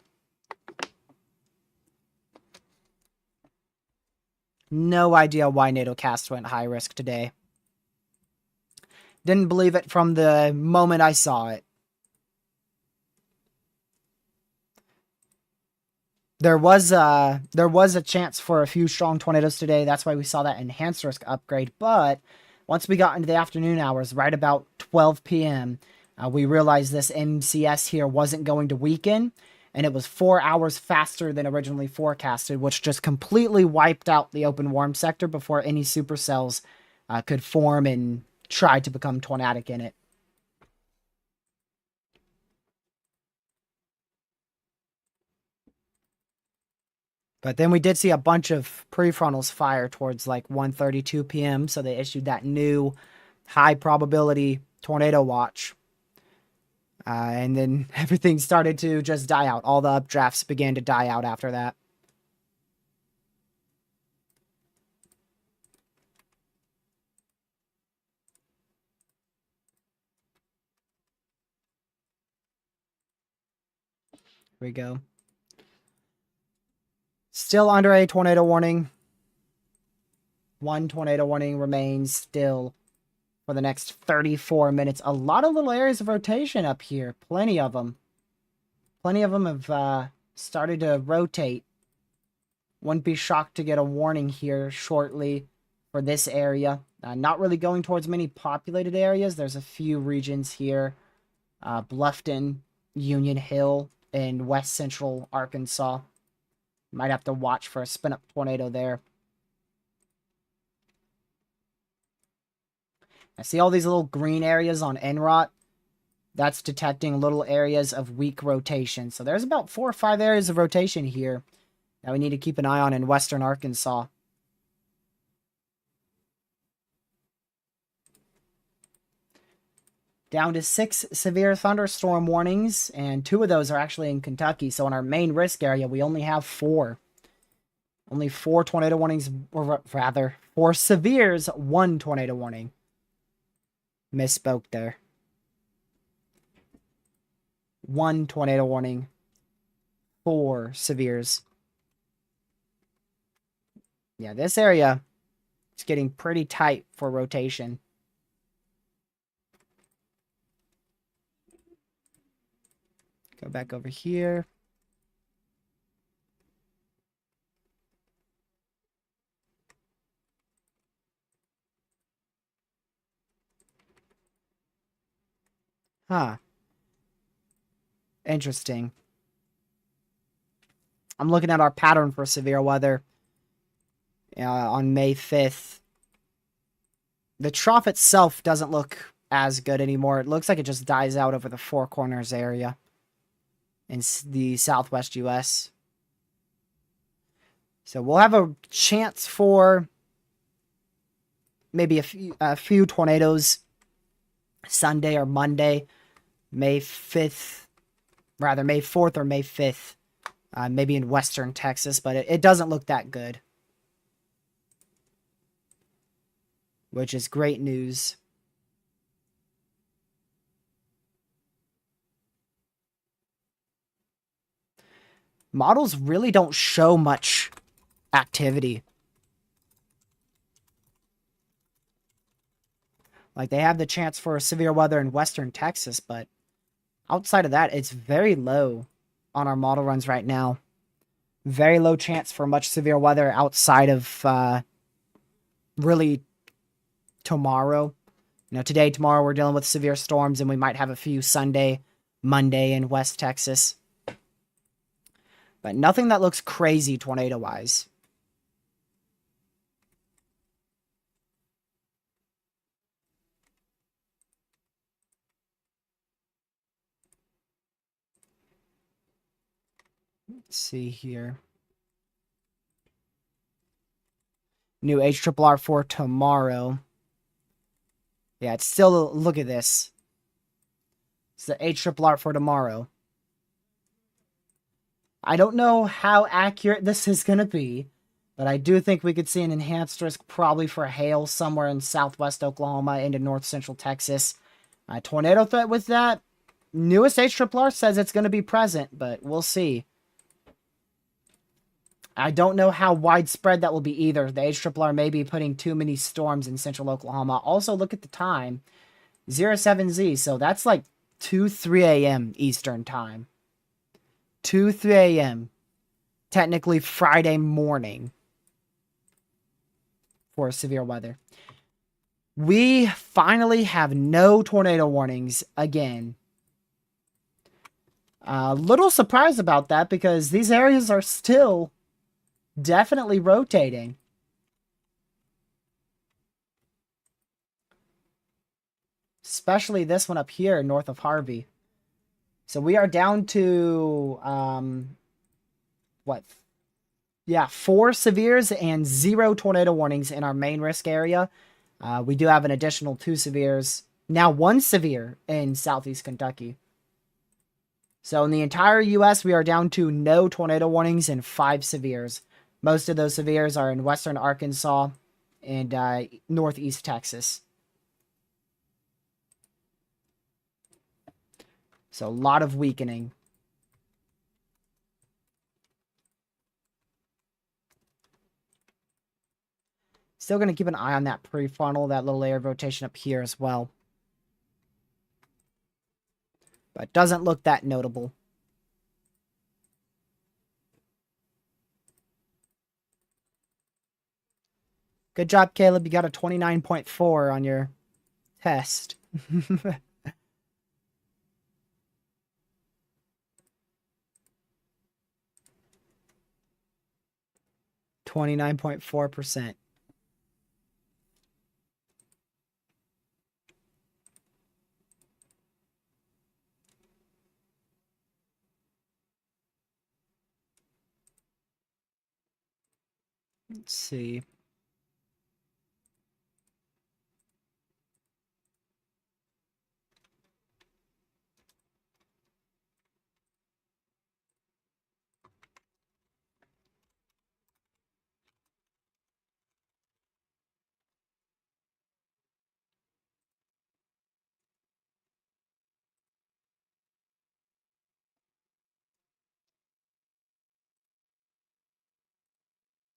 S1: No idea why NATO Cast went high risk today. Didn't believe it from the moment I saw it. There was a chance for a few strong tornadoes today. That's why we saw that enhanced risk upgrade. But once we got into the afternoon hours, right about 12 p.m., we realized this MCS here wasn't going to weaken, and it was 4 hours faster than originally forecasted, which just completely wiped out the open warm sector before any supercells could form and try to become tornadic in it. But then we did see a bunch of prefrontals fire towards like 1:32 p.m. So they issued that new high probability tornado watch. And then everything started to just die out. All the updrafts began to die out after that. Here we go. Still under a tornado warning. One tornado warning remains still for the next 34 minutes. A lot of little areas of rotation up here. Plenty of them. Plenty of them have started to rotate. Wouldn't be shocked to get a warning here shortly for this area. Not really going towards many populated areas. There's a few regions here. Bluffton, Union Hill, and west central Arkansas. Might have to watch for a spin-up tornado there. I see all these little green areas on NROT. That's detecting little areas of weak rotation. So there's about 4 or 5 areas of rotation here that we need to keep an eye on in western Arkansas. Down to 6 severe thunderstorm warnings, and 2 of those are actually in Kentucky. So in our main risk area, we only have 4. Only 4 tornado warnings, or rather, 4 severes, 1 tornado warning. Misspoke there. 1 tornado warning, 4 severes. Yeah, this area is getting pretty tight for rotation. Go back over here. Huh. Interesting. I'm looking at our pattern for severe weather on May 5th. The trough itself doesn't look as good anymore. It looks like it just dies out over the Four Corners area in the southwest U.S. So we'll have a chance for maybe a few tornadoes Sunday or Monday, May 5th, rather May 4th or May 5th, maybe in western Texas, but it doesn't look that good, which is great news. Models really don't show much activity. Like, they have the chance for severe weather in western Texas, but outside of that, it's very low on our model runs right now. Very low chance for much severe weather outside of really tomorrow. You know, today, tomorrow, we're dealing with severe storms, and we might have a few Sunday, Monday in West Texas. But nothing that looks crazy tornado-wise. Let's see here. New HRRR for tomorrow. Yeah, it's still, look at this. It's the HRRR for tomorrow. I don't know how accurate this is going to be, But I do think we could see an enhanced risk probably for hail somewhere in southwest Oklahoma into north central Texas. Tornado threat with that. Newest HRRR says it's going to be present, but we'll see. I don't know how widespread that will be either. The HRRR may be putting too many storms in central Oklahoma. Also, look at the time. 07Z, so that's like 2, 3 a.m. Eastern time. 2, 3 a.m. Technically Friday morning for severe weather. We finally have no tornado warnings again. A little surprised about that because these areas are still definitely rotating. Especially this one up here north of Harvey. So we are down to, what? Yeah, 4 severes and 0 tornado warnings in our main risk area. We do have an additional 2 severes. Now 1 severe in southeast Kentucky. So in the entire U.S., we are down to no tornado warnings and 5 severes. Most of those severes are in western Arkansas and northeast Texas. So a lot of weakening. Still going to keep an eye on that prefrontal, that little air rotation up here as well. But doesn't look that notable. Good job, Caleb. You got a 29.4 on your test. 29.4%. Let's see.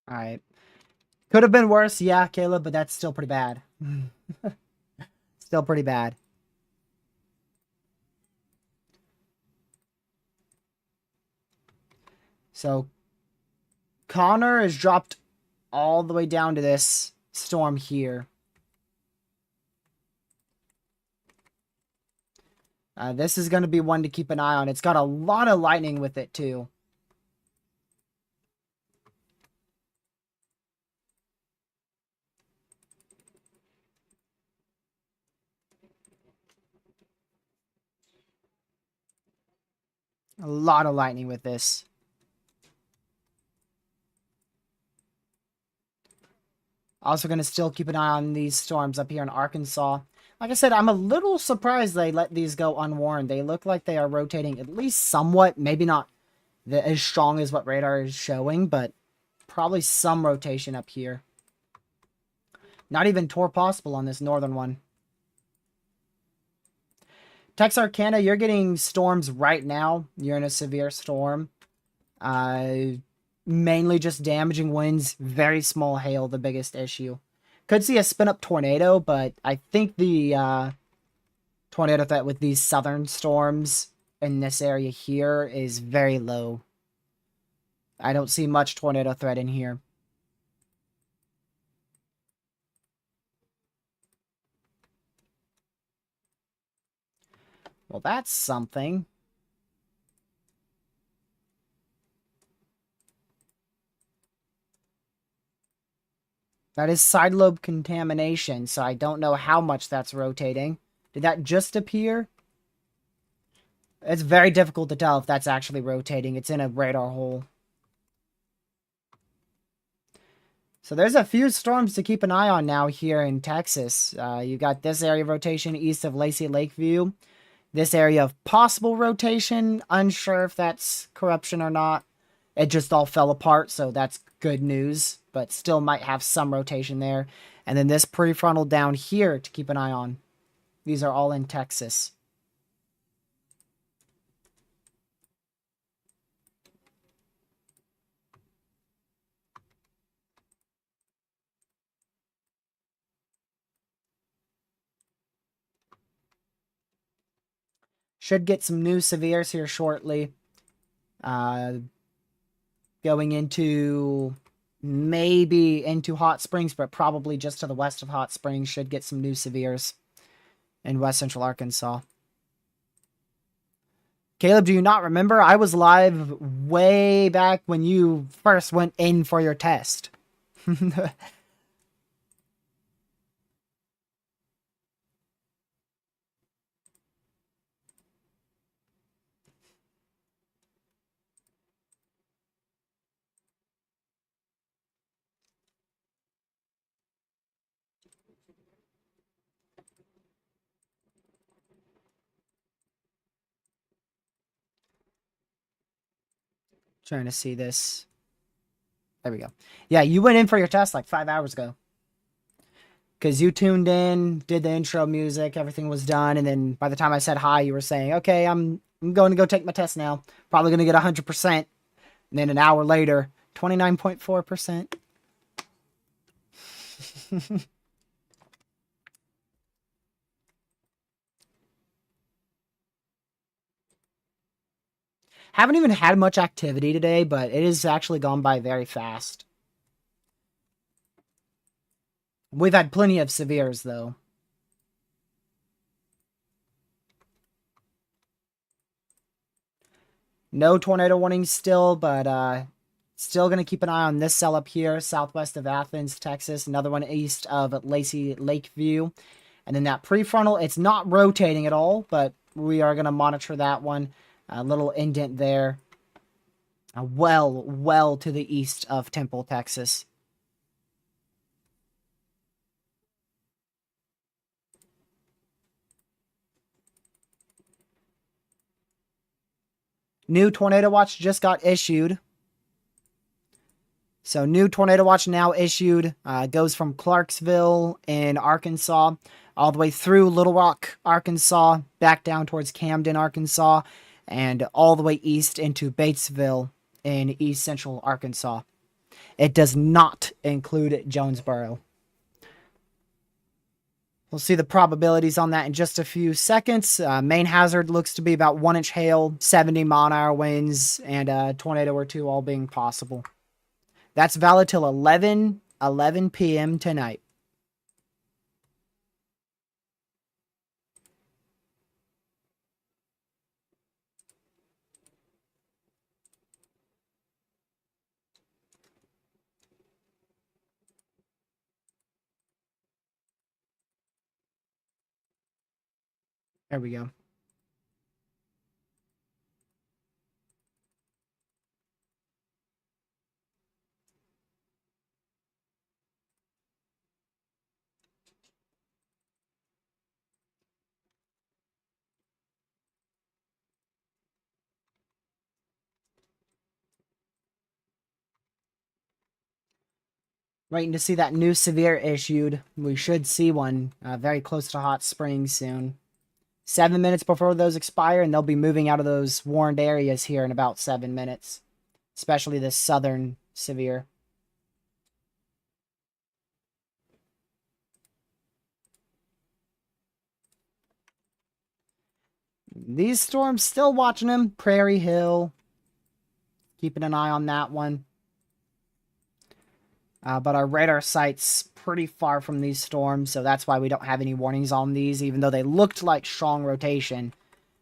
S1: All right. Could have been worse, yeah, Caleb, but that's still pretty bad. Still pretty bad. So, Connor is dropped all the way down to this storm here. This is going to be one to keep an eye on. It's got a lot of lightning with it, too. A lot of lightning with this. Also going to still keep an eye on these storms up here in Arkansas. Like I said, I'm a little surprised they let these go unwarned. They look like they are rotating at least somewhat. Maybe not as strong as what radar is showing, but probably some rotation up here. Not even tour possible on this northern one. Texarkana, you're getting storms right now. You're in a severe storm. Mainly just damaging winds. Very small hail, the biggest issue. Could see a spin-up tornado, but I think the tornado threat with these southern storms in this area here is very low. I don't see much tornado threat in here. Well, that's something. That is side lobe contamination, so I don't know how much that's rotating. Did that just appear? It's very difficult to tell if that's actually rotating. It's in a radar hole. So there's a few storms to keep an eye on now here in Texas. You got this area of rotation east of Lacey Lakeview. This area of possible rotation, unsure if that's corruption or not. It just all fell apart, so that's good news, but still might have some rotation there. And then this prefrontal down here to keep an eye on. These are all in Texas. Should get some new severes here shortly. Going into maybe into Hot Springs, but probably just to the west of Hot Springs. Should get some new severes in west central Arkansas. Caleb, do you not remember? I was live way back when you first went in for your test. Trying to see this. There we go. Yeah, you went in for your test like 5 hours ago. Because you tuned in, did the intro music, everything was done, and then by the time I said hi, you were saying, okay, I'm going to go take my test now. Probably going to get 100%. And then an hour later, 29.4%. Haven't even had much activity today, but it has actually gone by very fast. We've had plenty of severes, though. No tornado warnings still, but still going to keep an eye on this cell up here, southwest of Athens, Texas. Another one east of Lacey Lakeview. And then that prefrontal, it's not rotating at all, but we are going to monitor that one. A little indent there. Well to the east of Temple, Texas. New tornado watch just got issued. So new tornado watch now issued. Goes from Clarksville in Arkansas all the way through Little Rock, Arkansas, back down towards Camden, Arkansas, and all the way east into Batesville in east central Arkansas. It does not include Jonesboro. We'll see the probabilities on that in just a few seconds. Main hazard looks to be about 1-inch hail, 70 mile-an-hour winds, and a tornado or two all being possible. That's valid till 11 p.m. tonight. There we go. Waiting to see that new severe issued. We should see one very close to Hot Springs soon. 7 minutes before those expire, and they'll be moving out of those warned areas here in about 7 minutes. Especially this southern severe. These storms still watching them. Prairie Hill. Keeping an eye on that one. But our radar site's pretty far from these storms, so that's why we don't have any warnings on these, even though they looked like strong rotation.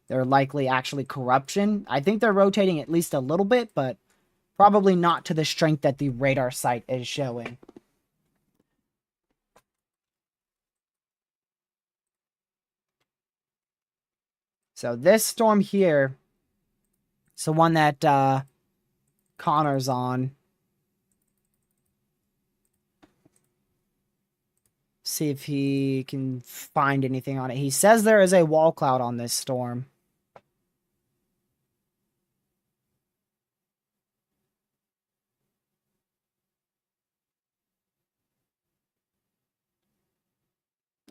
S1: They're likely actually corruption. I think they're rotating at least a little bit, but probably not to the strength that the radar site is showing. So this storm here, it's the one that Connor's on. See if he can find anything on it. He says there is a wall cloud on this storm.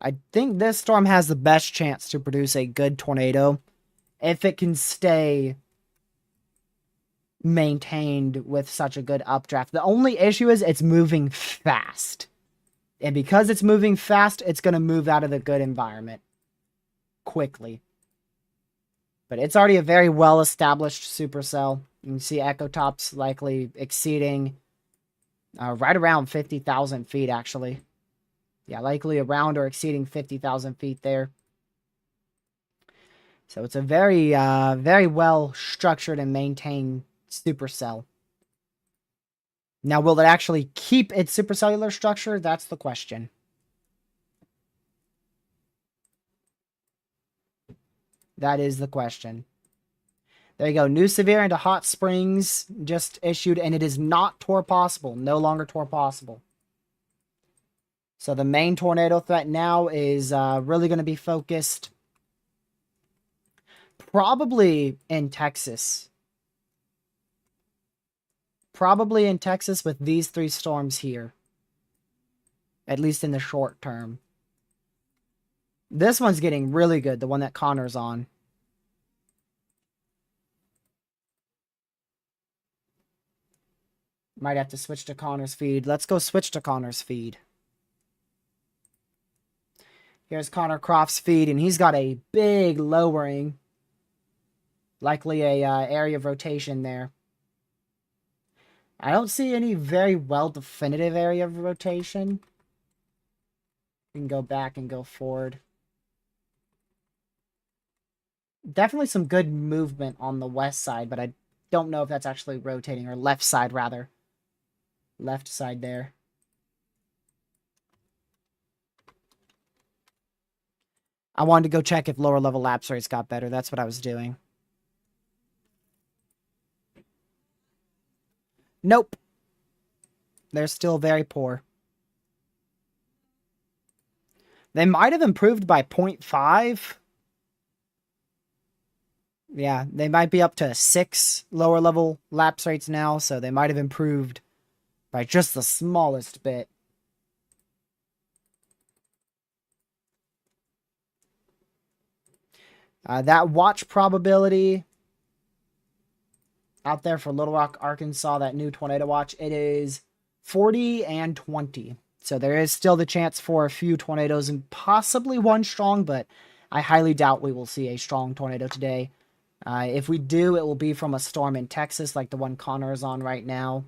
S1: I think this storm has the best chance to produce a good tornado if it can stay maintained with such a good updraft. The only issue is it's moving fast. And because it's moving fast, it's going to move out of the good environment quickly. But it's already a very well-established supercell. You can see Echo Top's likely exceeding right around 50,000 feet, actually. Yeah, likely around or exceeding 50,000 feet there. So it's a very, very well-structured and maintained supercell. Now, will it actually keep its supercellular structure? That's the question. That is the question. There you go. New severe into Hot Springs just issued, and it is not tour possible. No longer tour possible. So the main tornado threat now is really going to be focused probably in Texas. Probably in Texas with these 3 storms here. At least in the short term. This one's getting really good, the one that Connor's on. Might have to switch to Connor's feed. Let's go switch to Connor's feed. Here's Connor Croft's feed, and he's got a big lowering. Likely a area of rotation there. I don't see any very well definitive area of rotation. We can go back and go forward. Definitely some good movement on the west side, but I don't know if that's actually rotating, or left side rather. Left side there. I wanted to go check if lower level lapse rates got better. That's what I was doing. Nope. They're still very poor. They might have improved by 0.5. Yeah, they might be up to 6 lower level lapse rates now, so they might have improved by just the smallest bit. That watch probability out there for Little Rock, Arkansas, that new tornado watch, it is 40 and 20. So there is still the chance for a few tornadoes and possibly one strong, but I highly doubt we will see a strong tornado today. If we do, it will be from a storm in Texas like the one Connor is on right now,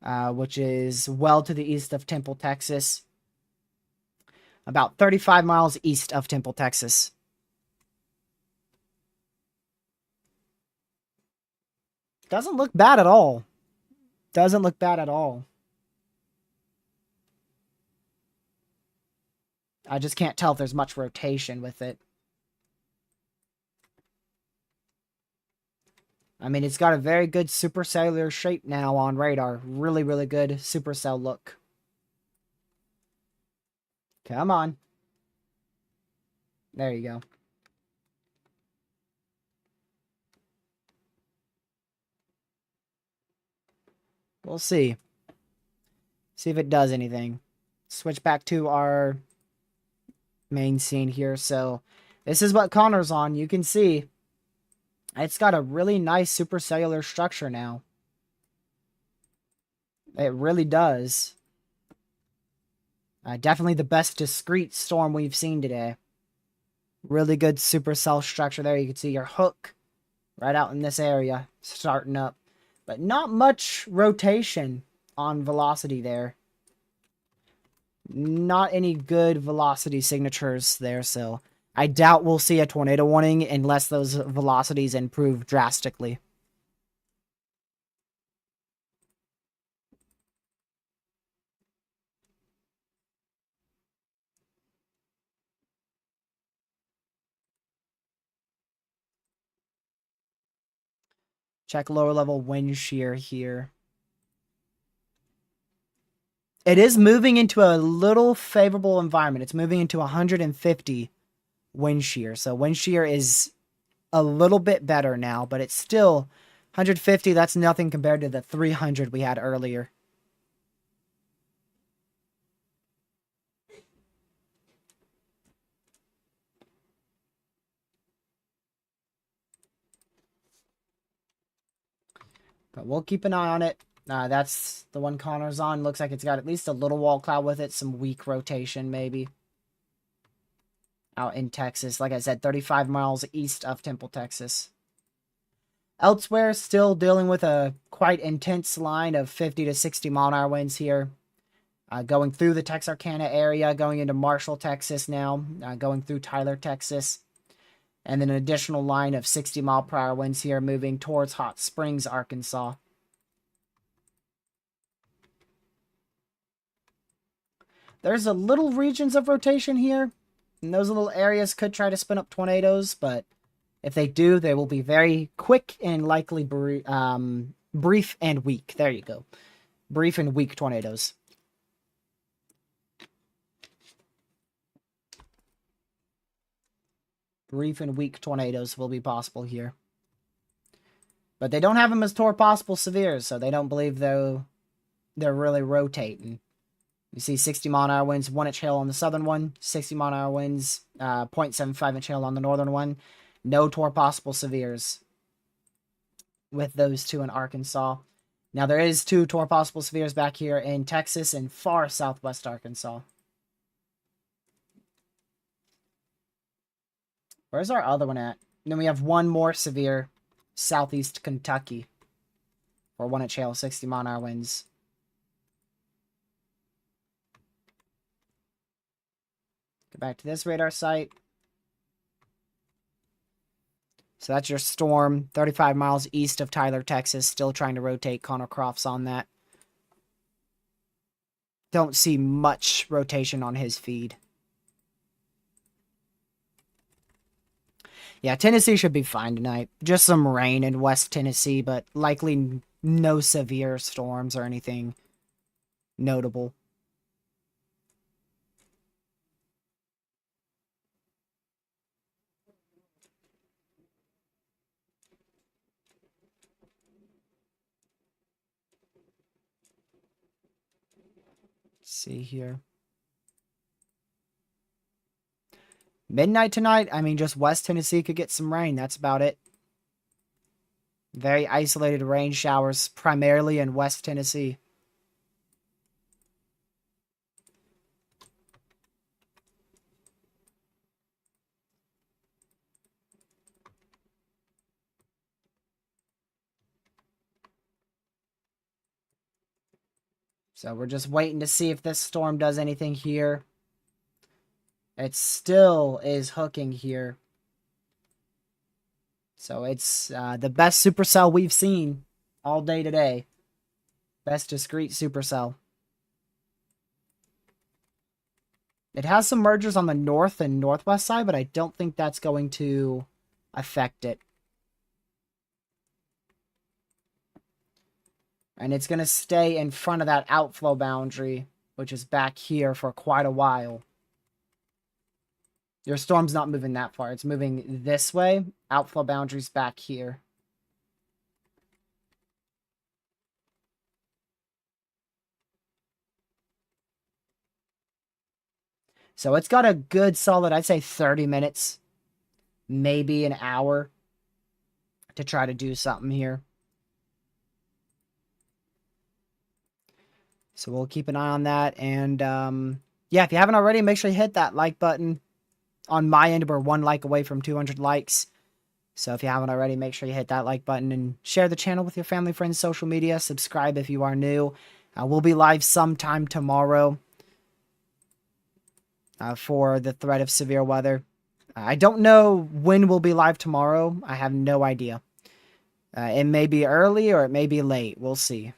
S1: which is well to the east of Temple, Texas. About 35 miles east of Temple, Texas. Doesn't look bad at all. Doesn't look bad at all. I just can't tell if there's much rotation with it. I mean, it's got a very good supercellular shape now on radar. Really, really good supercell look. Come on. There you go. We'll see. See if it does anything. Switch back to our main scene here. So this is what Connor's on. You can see it's got a really nice supercellular structure now. It really does. Definitely the best discrete storm we've seen today. Really good supercell structure there. You can see your hook right out in this area starting up. But not much rotation on velocity there. Not any good velocity signatures there, so I doubt we'll see a tornado warning unless those velocities improve drastically. Check lower level wind shear here. It is moving into a little favorable environment. It's moving into 150 wind shear. So wind shear is a little bit better now, but it's still 150. That's nothing compared to the 300 we had earlier. But we'll keep an eye on it. That's the one Connor's on. Looks like it's got at least a little wall cloud with it. Some weak rotation, maybe. Out in Texas. Like I said, 35 miles east of Temple, Texas. Elsewhere, still dealing with a quite intense line of 50 to 60 mile an hour winds here. Going through the Texarkana area, going into Marshall, Texas now. Going through Tyler, Texas. And then an additional line of 60 mile per hour winds here moving towards Hot Springs, Arkansas. There's a little regions of rotation here. And those little areas could try to spin up tornadoes, but if they do, they will be very quick and likely brief and weak. There you go. Brief and weak tornadoes. Brief and weak tornadoes will be possible here. But they don't have them as possible severes, so they don't believe they're really rotating. You see 60 mile an hour winds, 1 inch hail on the southern one, 60 mile an hour winds, 0.75 inch hail on the northern one. No possible severes with those two in Arkansas. Now there is 2 possible severes back here in Texas and far southwest Arkansas. Where's our other one at? And then we have 1 more severe, southeast Kentucky. For 1 inch hail, 60 mile an hour winds. Go back to this radar site. So that's your storm, 35 miles east of Tyler, Texas. Still trying to rotate. Connor Crofts on that. Don't see much rotation on his feed. Yeah, Tennessee should be fine tonight. Just some rain in West Tennessee, but likely no severe storms or anything notable. Let's see here. Midnight tonight, I mean, just West Tennessee could get some rain. That's about it. Very isolated rain showers, primarily in West Tennessee. So we're just waiting to see if this storm does anything here. It still is hooking here. So it's the best supercell we've seen all day today. Best discrete supercell. It has some mergers on the north and northwest side, but I don't think that's going to affect it. And it's going to stay in front of that outflow boundary, which is back here for quite a while. Your storm's not moving that far. It's moving this way. Outflow boundary's back here. So it's got a good solid, I'd say 30 minutes, maybe an hour to try to do something here. So we'll keep an eye on that. And yeah, if you haven't already, make sure you hit that like button. On my end, we're 1 like away from 200 likes. So if you haven't already, make sure you hit that like button and share the channel with your family, friends, social media. Subscribe if you are new. We'll be live sometime tomorrow for the threat of severe weather. I don't know when we'll be live tomorrow. I have no idea. It may be early or it may be late. We'll see.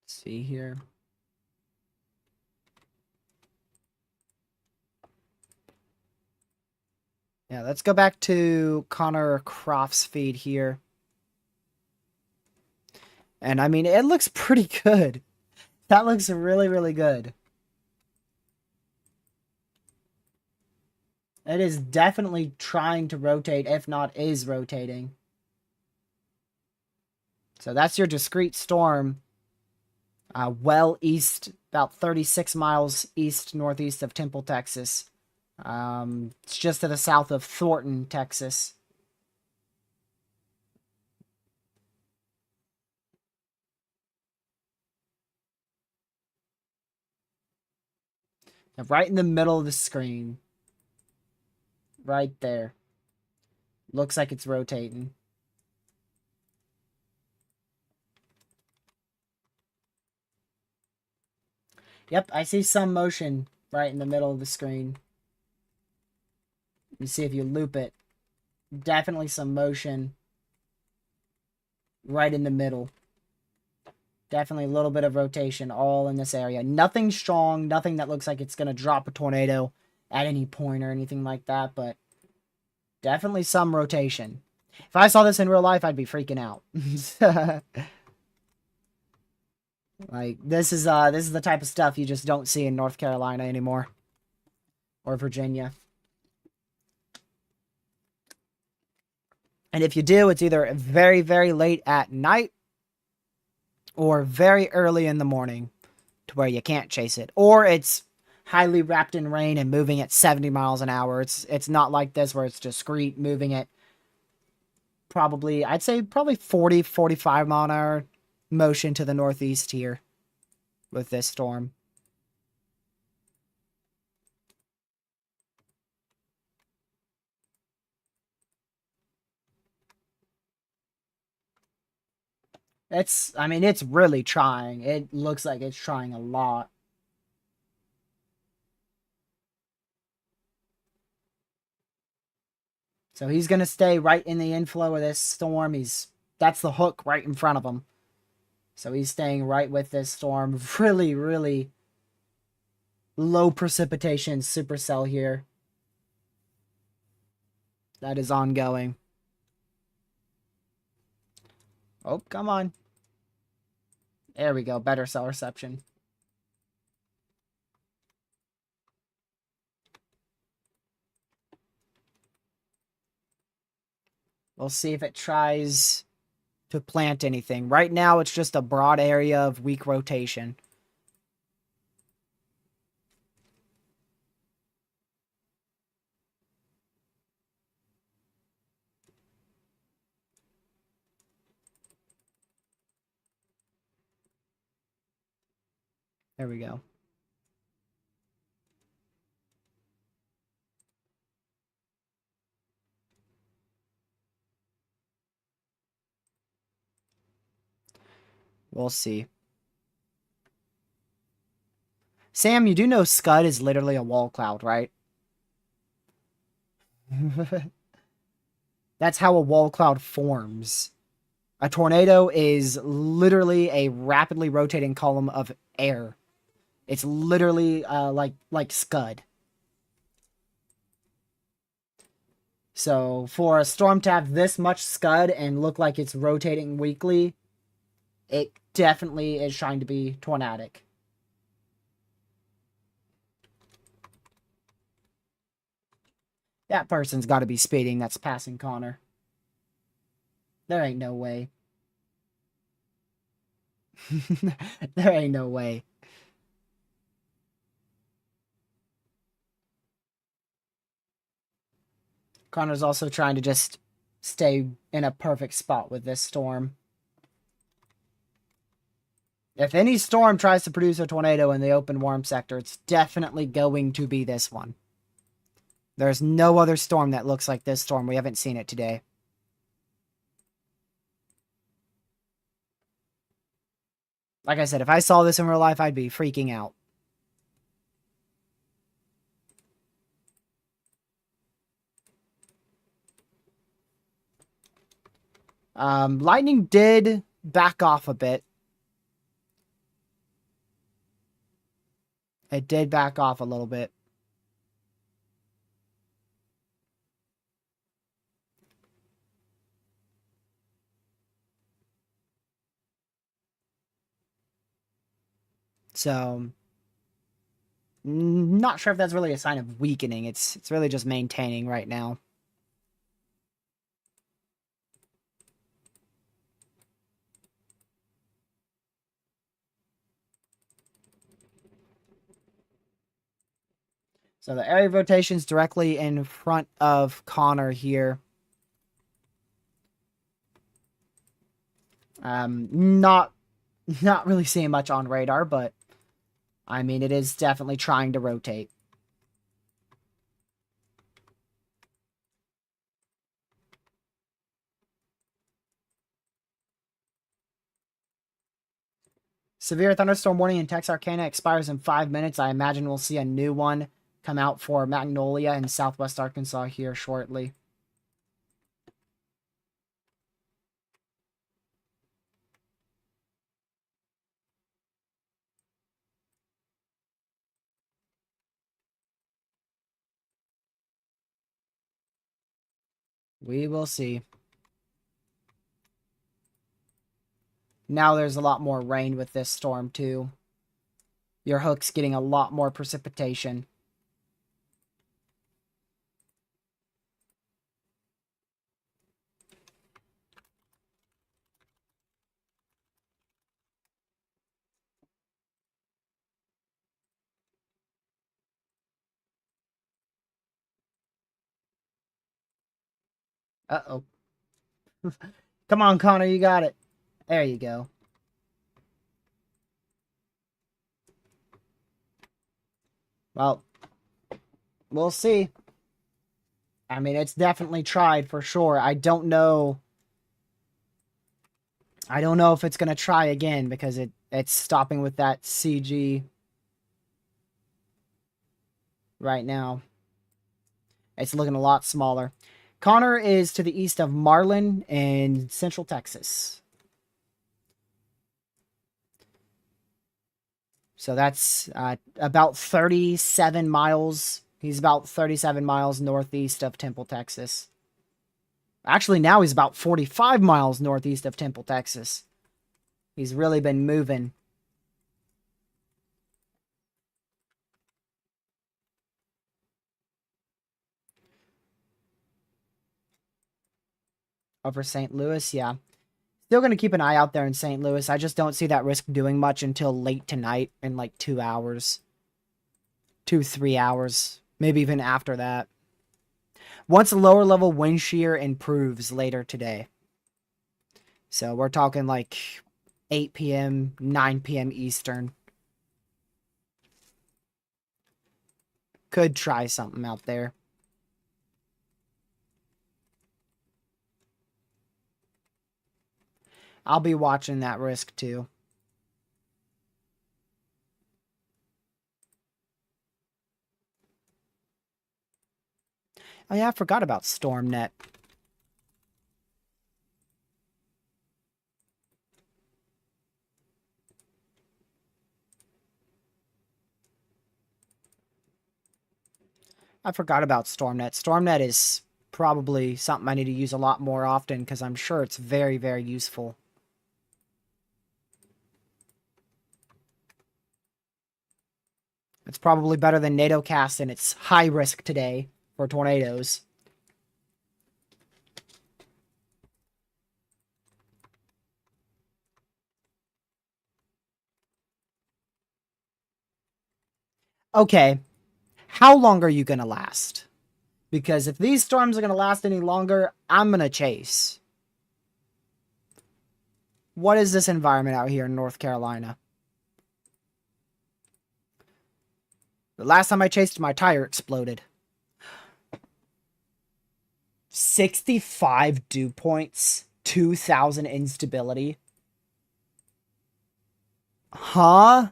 S1: See here. Yeah, let's go back to Connor Croft's feed here. And I mean, it looks pretty good. That looks really, really good. It is definitely trying to rotate, if not is rotating. So that's your discrete storm. Well east, about 36 miles east-northeast of Temple, Texas. It's just to the south of Thornton, Texas. Right in the middle of the screen. Right there. Looks like it's rotating. Yep, I see some motion right in the middle of the screen. You see if you loop it. Definitely some motion right in the middle. Definitely a little bit of rotation all in this area. Nothing strong, nothing that looks like it's going to drop a tornado at any point or anything like that, but definitely some rotation. If I saw this in real life, I'd be freaking out. Like this is the type of stuff you just don't see in North Carolina anymore or Virginia. And if you do, it's either very, very late at night or very early in the morning to where you can't chase it. Or it's highly wrapped in rain and moving at 70 miles an hour. It's not like this where it's discrete, moving at probably, I'd say probably 40, 45 mile an hour motion to the northeast here with this storm. I mean, it's really trying. It looks like it's trying a lot. So he's going to stay right in the inflow of this storm. That's the hook right in front of him. So he's staying right with this storm. Really, really low precipitation supercell here. That is ongoing. Oh, come on. There we go. Better cell reception. We'll see if it tries to plant anything. Right now, it's just a broad area of weak rotation. There we go. We'll see. Sam, you do know Scud is literally a wall cloud, right? That's how a wall cloud forms. A tornado is literally a rapidly rotating column of air. It's literally like Scud. So for a storm to have this much Scud and look like it's rotating weakly, it definitely is trying to be tornadic. That person's got to be speeding that's passing Connor. There ain't no way. There ain't no way. Connor's also trying to just stay in a perfect spot with this storm. If any storm tries to produce a tornado in the open warm sector, it's definitely going to be this one. There's no other storm that looks like this storm. We haven't seen it today. Like I said, if I saw this in real life, I'd be freaking out. Lightning did back off a bit. It did back off a little bit. So Not sure if that's really a sign of weakening. It's really just maintaining right now. So the area of rotation is directly in front of Connor here. Not really seeing much on radar, but I mean, it is definitely trying to rotate. Severe thunderstorm warning in Texarkana expires in 5 minutes. I imagine we'll see a new one come out for Magnolia in southwest Arkansas here shortly. We will see. Now there's a lot more rain with this storm too. Your hook's getting a lot more precipitation. Uh-oh. Come on, Connor, you got it. There you go. Well, we'll see. I mean, it's definitely tried for sure. I don't know if it's going to try again because it's stopping with that CG right now. It's looking a lot smaller. Connor is to the east of Marlin in central Texas. So that's about 37 miles. He's about 37 miles northeast of Temple, Texas. Actually, now he's about 45 miles northeast of Temple, Texas. He's really been moving. Over St. Louis, yeah. Still going to keep an eye out there in St. Louis. I just don't see that risk doing much until late tonight in like 2 hours. 2-3 hours. Maybe even after that. Once the lower level wind shear improves later today. So we're talking like 8 p.m., 9 p.m. Eastern. Could try something out there. I'll be watching that risk too. Oh yeah, I forgot about StormNet. I forgot about StormNet. StormNet is probably something I need to use a lot more often because I'm sure it's very, very useful. It's probably better than NATOcast, and it's high risk today for tornadoes. Okay, how long are you going to last? Because if these storms are going to last any longer, I'm going to chase. What is this environment out here in North Carolina? The last time I chased, my tire exploded. 65 dew points, 2,000 instability. Huh?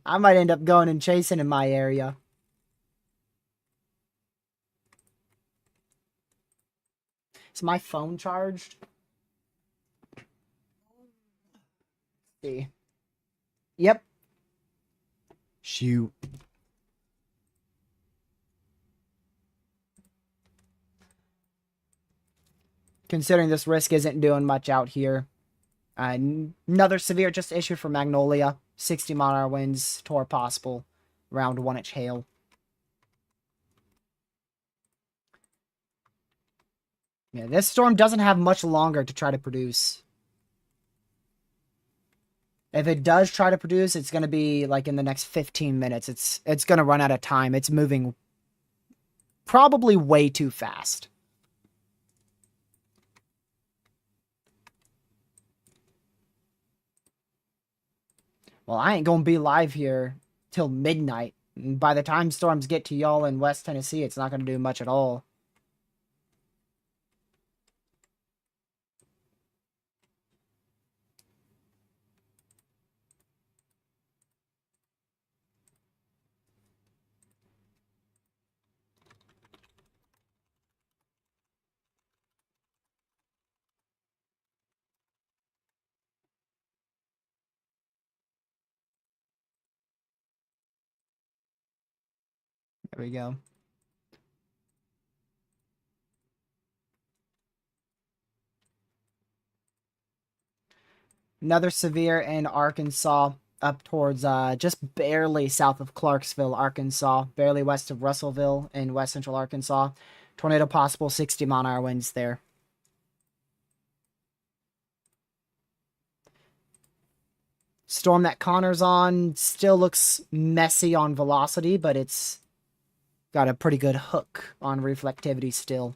S1: I might end up going and chasing in my area. Is my phone charged? Let's see. Yep. Shoot. Considering this risk isn't doing much out here. Another severe just issued for Magnolia. 60-mile-an-hour winds, tore possible. Around 1-inch hail. Yeah, this storm doesn't have much longer to try to produce. If it does try to produce, it's going to be like in the next 15 minutes. It's going to run out of time. It's moving probably way too fast. Well, I ain't going to be live here till midnight. And by the time storms get to y'all in West Tennessee, it's not going to do much at all. There we go. Another severe in Arkansas, up towards just barely south of Clarksville, Arkansas, barely west of Russellville in west central Arkansas. Tornado possible, 60-mile-an-hour winds there. Storm that Connor's on still looks messy on velocity, but it's got a pretty good hook on reflectivity still.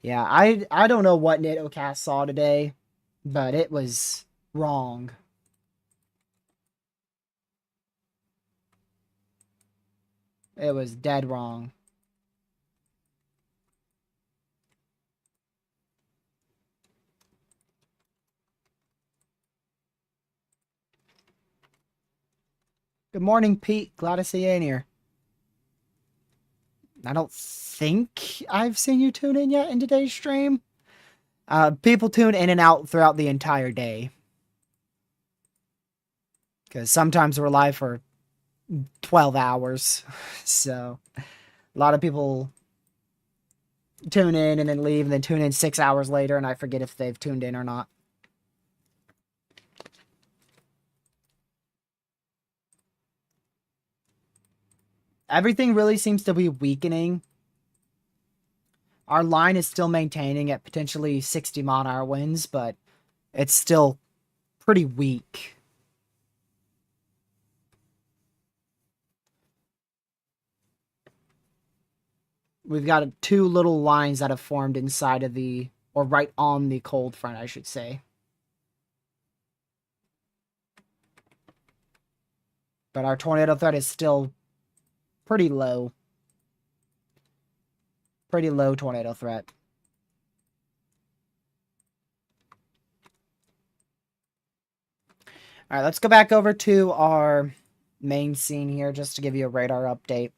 S1: Yeah, I don't know what NatoCast saw today, but it was wrong. It was dead wrong. Good morning, Pete. Glad to see you in here. I don't think I've seen you tune in yet in today's stream. People tune in and out throughout the entire day. Because sometimes we're live for 12 hours. So, a lot of people tune in and then leave and then tune in 6 hours later, and I forget if they've tuned in or not. Everything really seems to be weakening. Our line is still maintaining at potentially 60-mile-an-hour winds, but it's still pretty weak. We've got two little lines that have formed inside of the, or right on the cold front, I should say. But our tornado threat is still pretty low. Pretty low tornado threat. All right, let's go back over to our main scene here just to give you a radar update.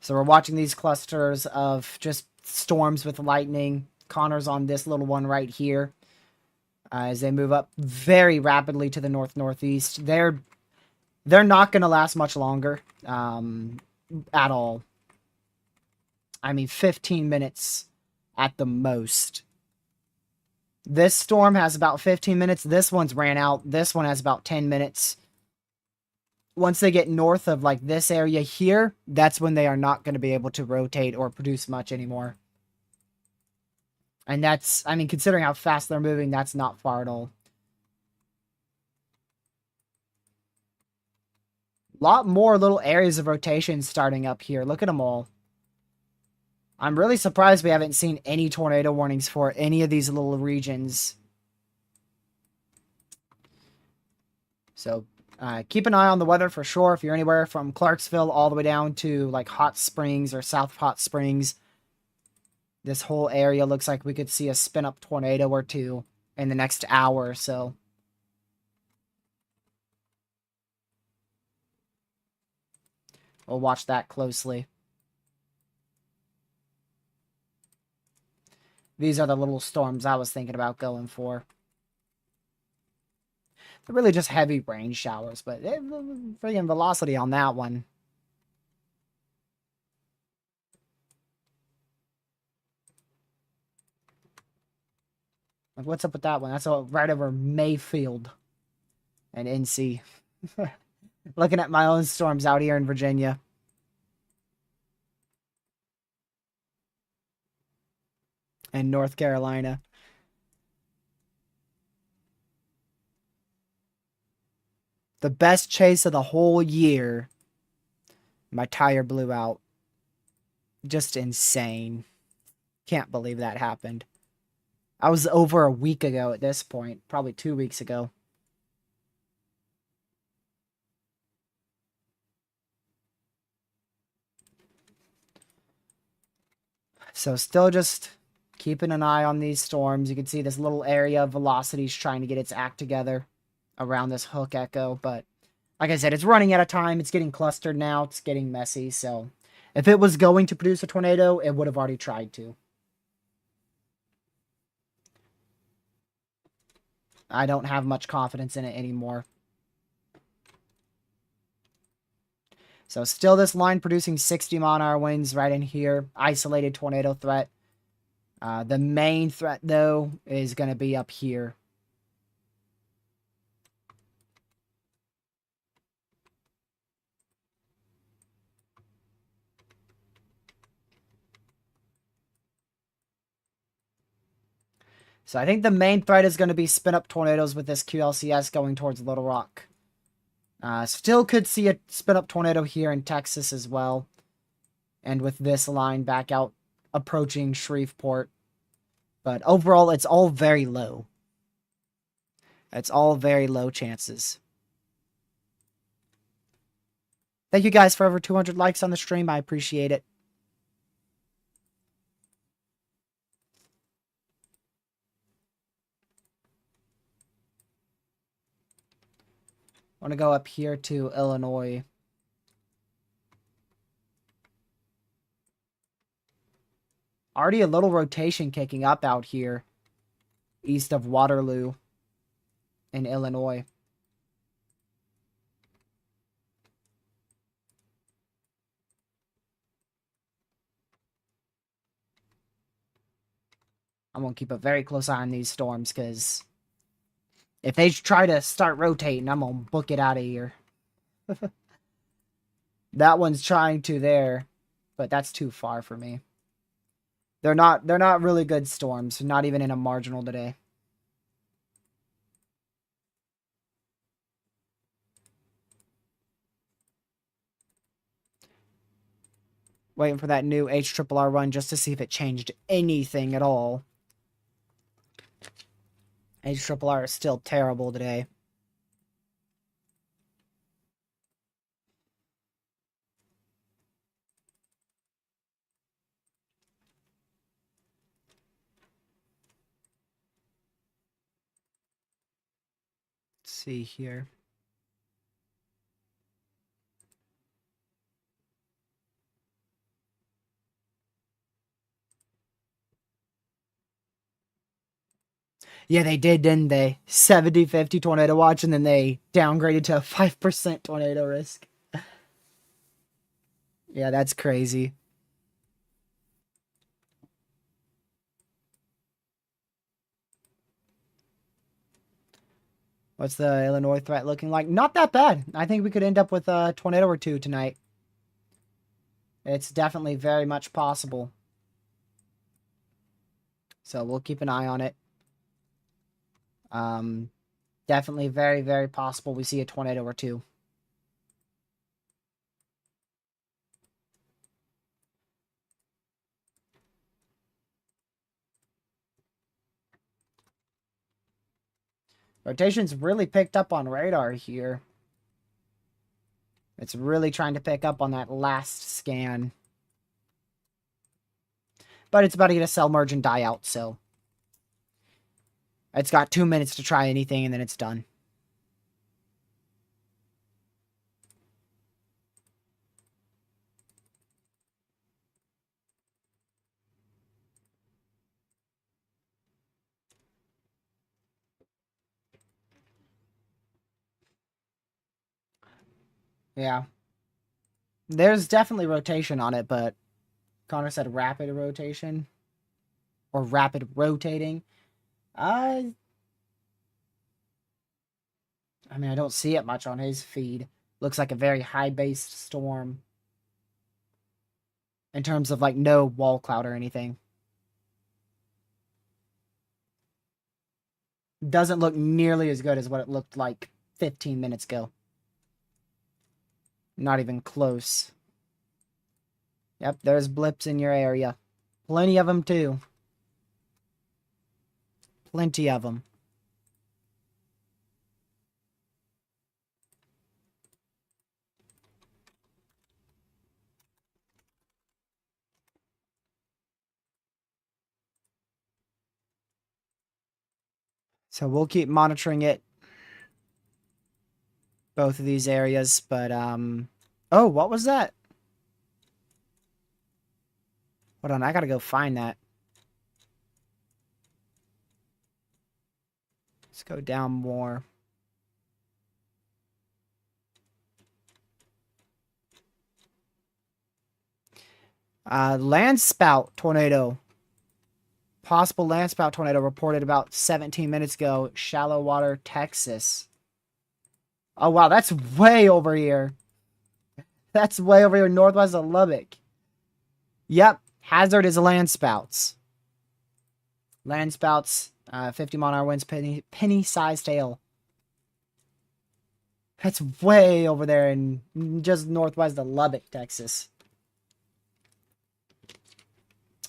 S1: So we're watching these clusters of just storms with lightning. Connor's on this little one right here. As they move up very rapidly to the north-northeast. They're not going to last much longer at all. I mean, 15 minutes at the most. This storm has about 15 minutes. This one's ran out. This one has about 10 minutes. Once they get north of like this area here, that's when they are not going to be able to rotate or produce much anymore. And that's, I mean, considering how fast they're moving, that's not far at all. A lot more little areas of rotation starting up here. Look at them all. I'm really surprised we haven't seen any tornado warnings for any of these little regions. So keep an eye on the weather for sure. If you're anywhere from Clarksville all the way down to like Hot Springs or South Hot Springs, this whole area looks like we could see a spin-up tornado or two in the next hour or so. We'll watch that closely. These are the little storms I was thinking about going for. They're really just heavy rain showers, but friggin' velocity on that one. Like, what's up with that one? That's right over Mayfield and NC. Looking at my own storms out here in Virginia. And North Carolina. The best chase of the whole year. My tire blew out. Just insane. Can't believe that happened. I was over a week ago at this point. Probably 2 weeks ago. So still just keeping an eye on these storms. You can see this little area of velocities trying to get its act together around this hook echo. But like I said, it's running out of time. It's getting clustered now. It's getting messy. So if it was going to produce a tornado, it would have already tried to. I don't have much confidence in it anymore. So still this line producing 60 mile-an-hour winds right in here. Isolated tornado threat. The main threat, though, is going to be up here. So I think the main threat is going to be spin-up tornadoes with this QLCS going towards Little Rock. Still could see a spin-up tornado here in Texas as well. And with this line back out approaching Shreveport. But overall, it's all very low. It's all very low chances. Thank you guys for over 200 likes on the stream. I appreciate it. I want to go up here to Illinois. Already a little rotation kicking up out here east of Waterloo in Illinois. I'm going to keep a very close eye on these storms because if they try to start rotating, I'm going to book it out of here. That one's trying to there, but that's too far for me. They're not really good storms, not even in a marginal today. Waiting for that new HRRR run just to see if it changed anything at all. HRRR is still terrible today. Let's see here. Yeah, they did, didn't they? 70-50 tornado watch, and then they downgraded to a 5% tornado risk. Yeah, that's crazy. What's the Illinois threat looking like? Not that bad. I think we could end up with a tornado or two tonight. It's definitely very much possible. So we'll keep an eye on it. Definitely very, very possible we see a tornado or two. Rotation's really picked up on radar here. It's really trying to pick up on that last scan. But it's about to get a cell merge and die out, so it's got 2 minutes to try anything, and then it's done. Yeah. There's definitely rotation on it, but Connor said rapid rotation. Or rapid rotating. I mean, I don't see it much on his feed. Looks like a very high-based storm. In terms of, like, no wall cloud or anything. Doesn't look nearly as good as what it looked like 15 minutes ago. Not even close. Yep, there's blips in your area. Plenty of them, too. Plenty of them. So we'll keep monitoring it. Both of these areas, but, oh, what was that? Hold on, I gotta go find that. Let's go down more. Land spout tornado. Possible land spout tornado reported about 17 minutes ago. Shallow water, Texas. Oh, wow, that's way over here. That's way over here northwest of Lubbock. Yep, hazard is land spouts. Land spouts, 50-mile-an-hour winds, penny-sized hail. That's way over there in just northwest of Lubbock, Texas.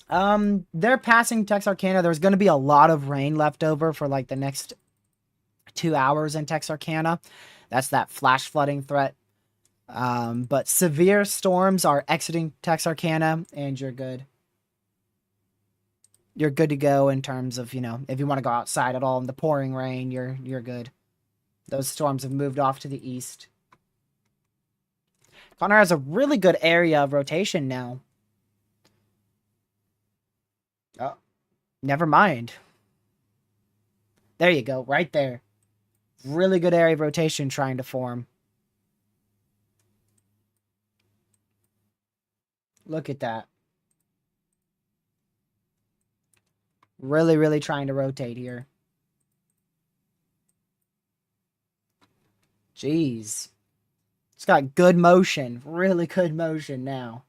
S1: They're passing Texarkana. There's going to be a lot of rain left over for like the next 2 hours in Texarkana. That's that flash flooding threat. But severe storms are exiting Texarkana, and you're good. You're good to go in terms of, you know, if you want to go outside at all in the pouring rain, you're good. Those storms have moved off to the east. Connor has a really good area of rotation now. Oh, never mind. There you go, right there. Really good area of rotation trying to form. Look at that. Really, really trying to rotate here. Jeez. It's got good motion. Really good motion now.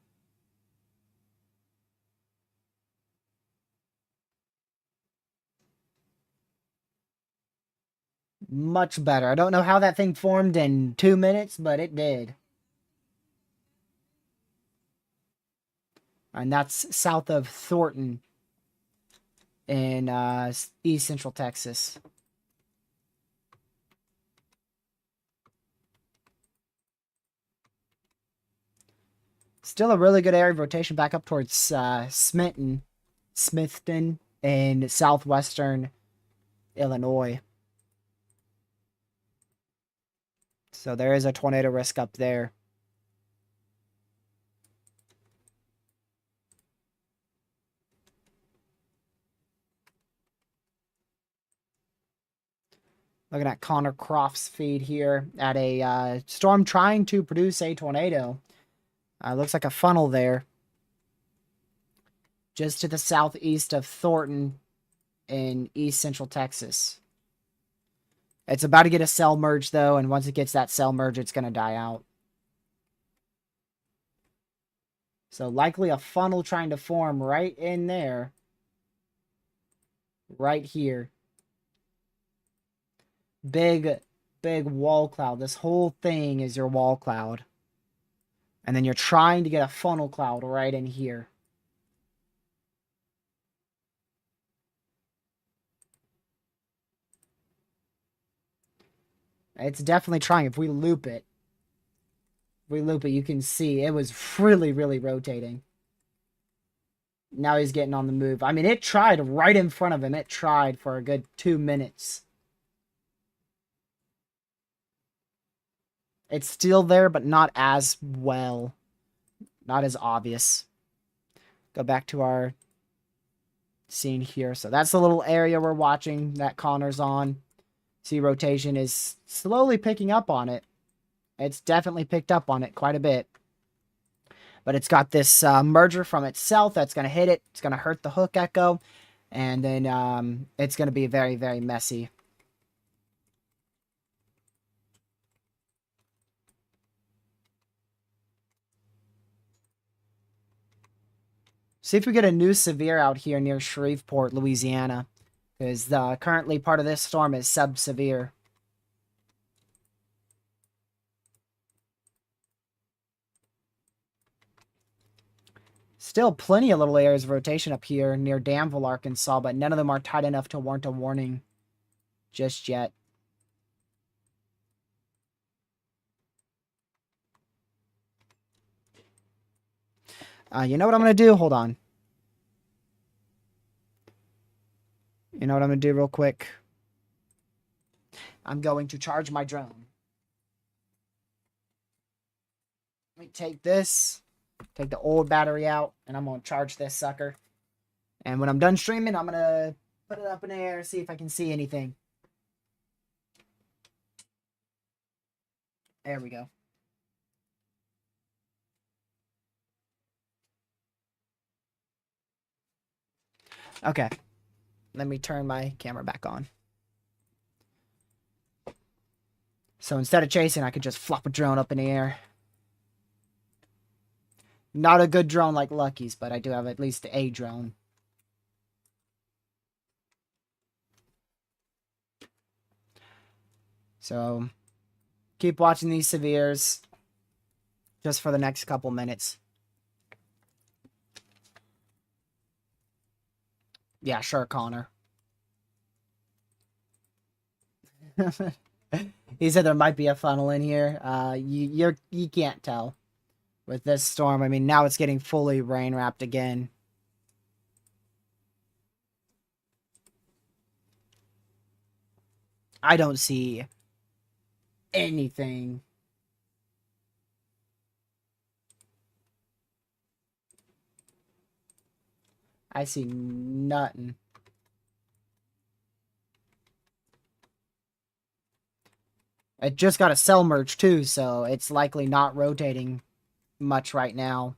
S1: Much better. I don't know how that thing formed in 2 minutes, but it did. And that's south of Thornton in East Central Texas. Still a really good area of rotation back up towards Smithton in southwestern Illinois. So there is a tornado risk up there. Looking at Connor Croft's feed here at a storm trying to produce a tornado. Looks like a funnel there. Just to the southeast of Thornton in East Central Texas. It's about to get a cell merge, though, and once it gets that cell merge, it's going to die out. So likely a funnel trying to form right in there. Right here. Big wall cloud. This whole thing is your wall cloud. And then you're trying to get a funnel cloud right in here. It's definitely trying. If we loop it, you can see it was really, really rotating. Now he's getting on the move. I mean, it tried right in front of him. It tried for a good 2 minutes. It's still there, but not as well. Not as obvious. Go back to our scene here. So that's the little area we're watching that Connor's on. See, rotation is slowly picking up on it. It's definitely picked up on it quite a bit. But it's got this merger from itself that's going to hit it. It's going to hurt the hook echo. and then it's going to be very, very messy. See if we get a new severe out here near Shreveport, Louisiana, because currently part of this storm is sub-severe. Still plenty of little areas of rotation up here near Danville, Arkansas, but none of them are tight enough to warrant a warning just yet. You know what I'm going to do? Hold on. You know what I'm going to do real quick? I'm going to charge my drone. Let me take this, take the old battery out, and I'm going to charge this sucker. And when I'm done streaming, I'm going to put it up in the air, see if I can see anything. There we go. Okay. Let me turn my camera back on. So instead of chasing, I could just flop a drone up in the air. Not a good drone like Lucky's, but I do have at least a drone. So keep watching these severes just for the next couple minutes. Yeah, sure, Connor. He said there might be a funnel in here. You can't tell with this storm. I mean, now it's getting fully rain wrapped again. I don't see anything. I see nothing. It just got a cell merge too, so it's likely not rotating much right now.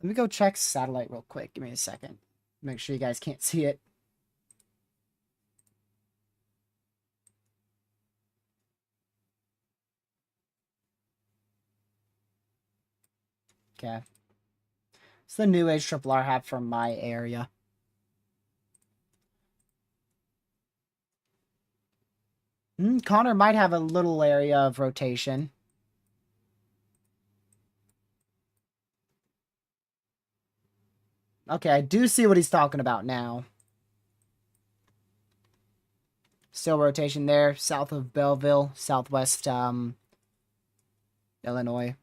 S1: Let me go check satellite real quick. Give me a second. Make sure you guys can't see it. Okay. It's the new HRRR have from my area. Connor might have a little area of rotation. Okay, I do see what he's talking about now. Still rotation there, south of Belleville, southwest Illinois.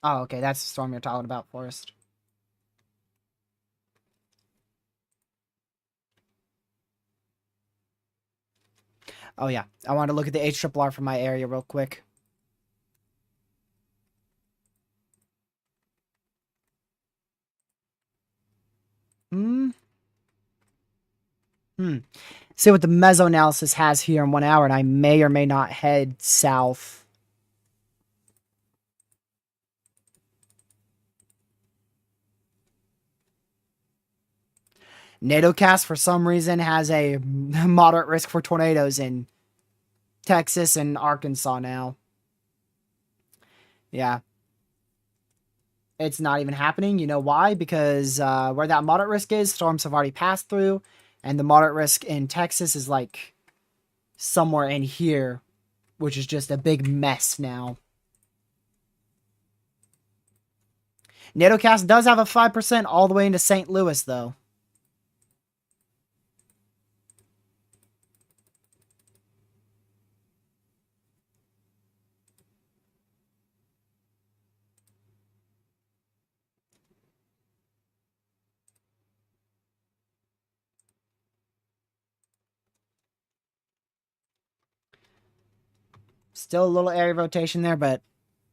S1: Oh, okay, that's the storm you're talking about, Forrest. Oh, yeah. I want to look at the HRRR from my area real quick. See what the mesoanalysis has here in 1 hour, and I may or may not head south. NATOcast, for some reason, has a moderate risk for tornadoes in Texas and Arkansas now. Yeah. It's not even happening. You know why? Because where that moderate risk is, storms have already passed through. And the moderate risk in Texas is like somewhere in here, which is just a big mess now. NATOcast does have a 5% all the way into St. Louis, though. Still a little area rotation there, but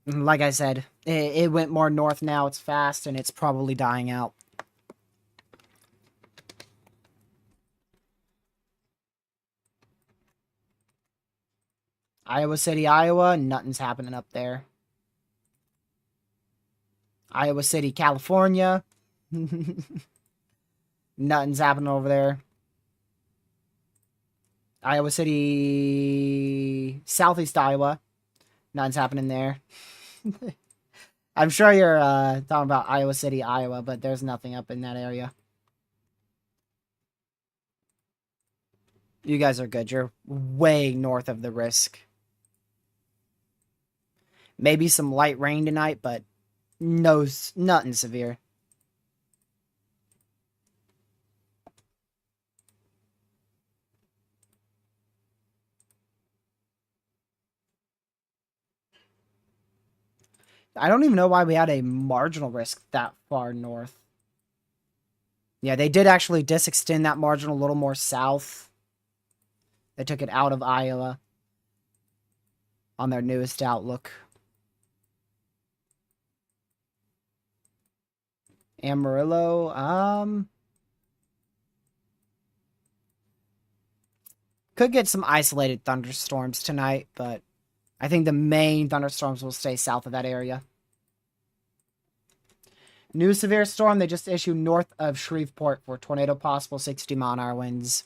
S1: Like I said, it went more north now. It's fast, and it's probably dying out. Iowa City, Iowa, nothing's happening up there. Iowa City, California. Nothing's happening over there. Iowa City, Southeast Iowa. Nothing's happening there. I'm sure you're talking about Iowa City, Iowa, but there's nothing up in that area. You guys are good. You're way north of the risk. Maybe some light rain tonight, but nothing severe. I don't even know why we had a marginal risk that far north. Yeah, they did actually disextend that margin a little more south. They took it out of Iowa on their newest outlook. Amarillo, could get some isolated thunderstorms tonight, but I think the main thunderstorms will stay south of that area. New severe storm they just issued north of Shreveport for tornado possible 60-mile-an-hour winds.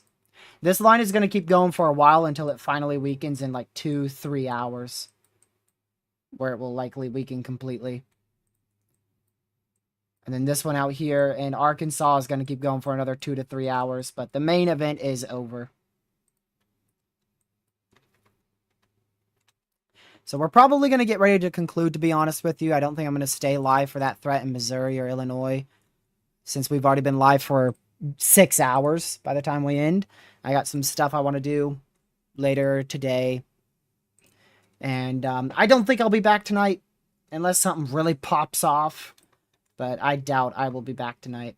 S1: This line is going to keep going for a while until it finally weakens in like 2-3 hours, where it will likely weaken completely. And then this one out here in Arkansas is going to keep going for another 2 to 3 hours, but the main event is over. So we're probably going to get ready to conclude, to be honest with you. I don't think I'm going to stay live for that threat in Missouri or Illinois, since we've already been live for 6 hours by the time we end. I got some stuff I want to do later today. And I don't think I'll be back tonight unless something really pops off. But I doubt I will be back tonight.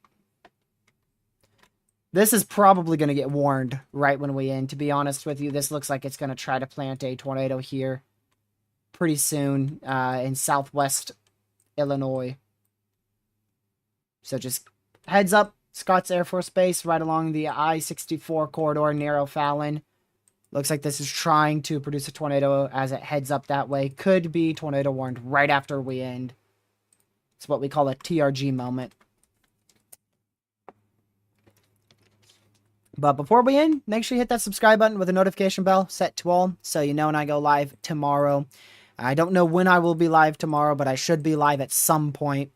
S1: This is probably going to get warned right when we end, to be honest with you. This looks like it's going to try to plant a tornado here pretty soon in southwest Illinois. So just heads up, Scotts Air Force Base right along the I-64 corridor near O'Fallon. Looks like this is trying to produce a tornado as it heads up that way. Could be tornado warned right after we end. It's what we call a TRG moment. But before we end, make sure you hit that subscribe button with a notification bell set to all so you know when I go live tomorrow. I don't know when I will be live tomorrow, but I should be live at some point.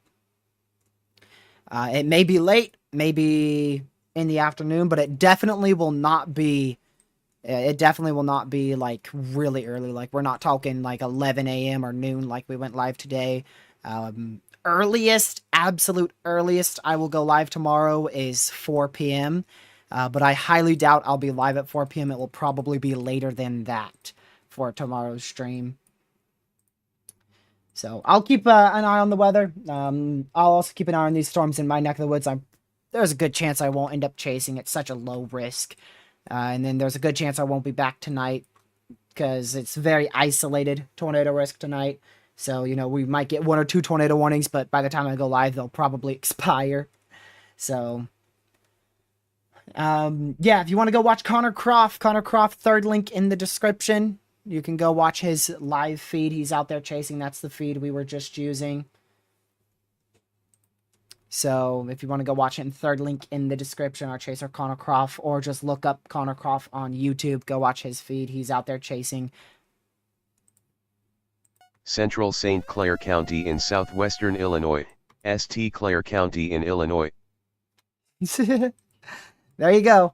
S1: It may be late, maybe in the afternoon, but it definitely will not be like really early. Like we're not talking like 11 a.m. or noon like we went live today. Absolute earliest I will go live tomorrow is 4 p.m. But I highly doubt I'll be live at 4 p.m. It will probably be later than that for tomorrow's stream. So I'll keep an eye on the weather. I'll also keep an eye on these storms in my neck of the woods. There's a good chance I won't end up chasing. It's such a low risk. And then there's a good chance I won't be back tonight because it's very isolated tornado risk tonight. So, you know, we might get 1 or 2 tornado warnings, but by the time I go live, they'll probably expire. So, yeah, if you want to go watch Connor Croft, third link in the description. You can go watch his live feed. He's out there chasing. That's the feed we were just using. So if you want to go watch it, third link in the description, our chaser Connor Croft, or just look up Connor Croft on YouTube. Go watch his feed. He's out there chasing.
S2: Central St. Clair County in southwestern Illinois, St. Clair County in Illinois.
S1: There you go.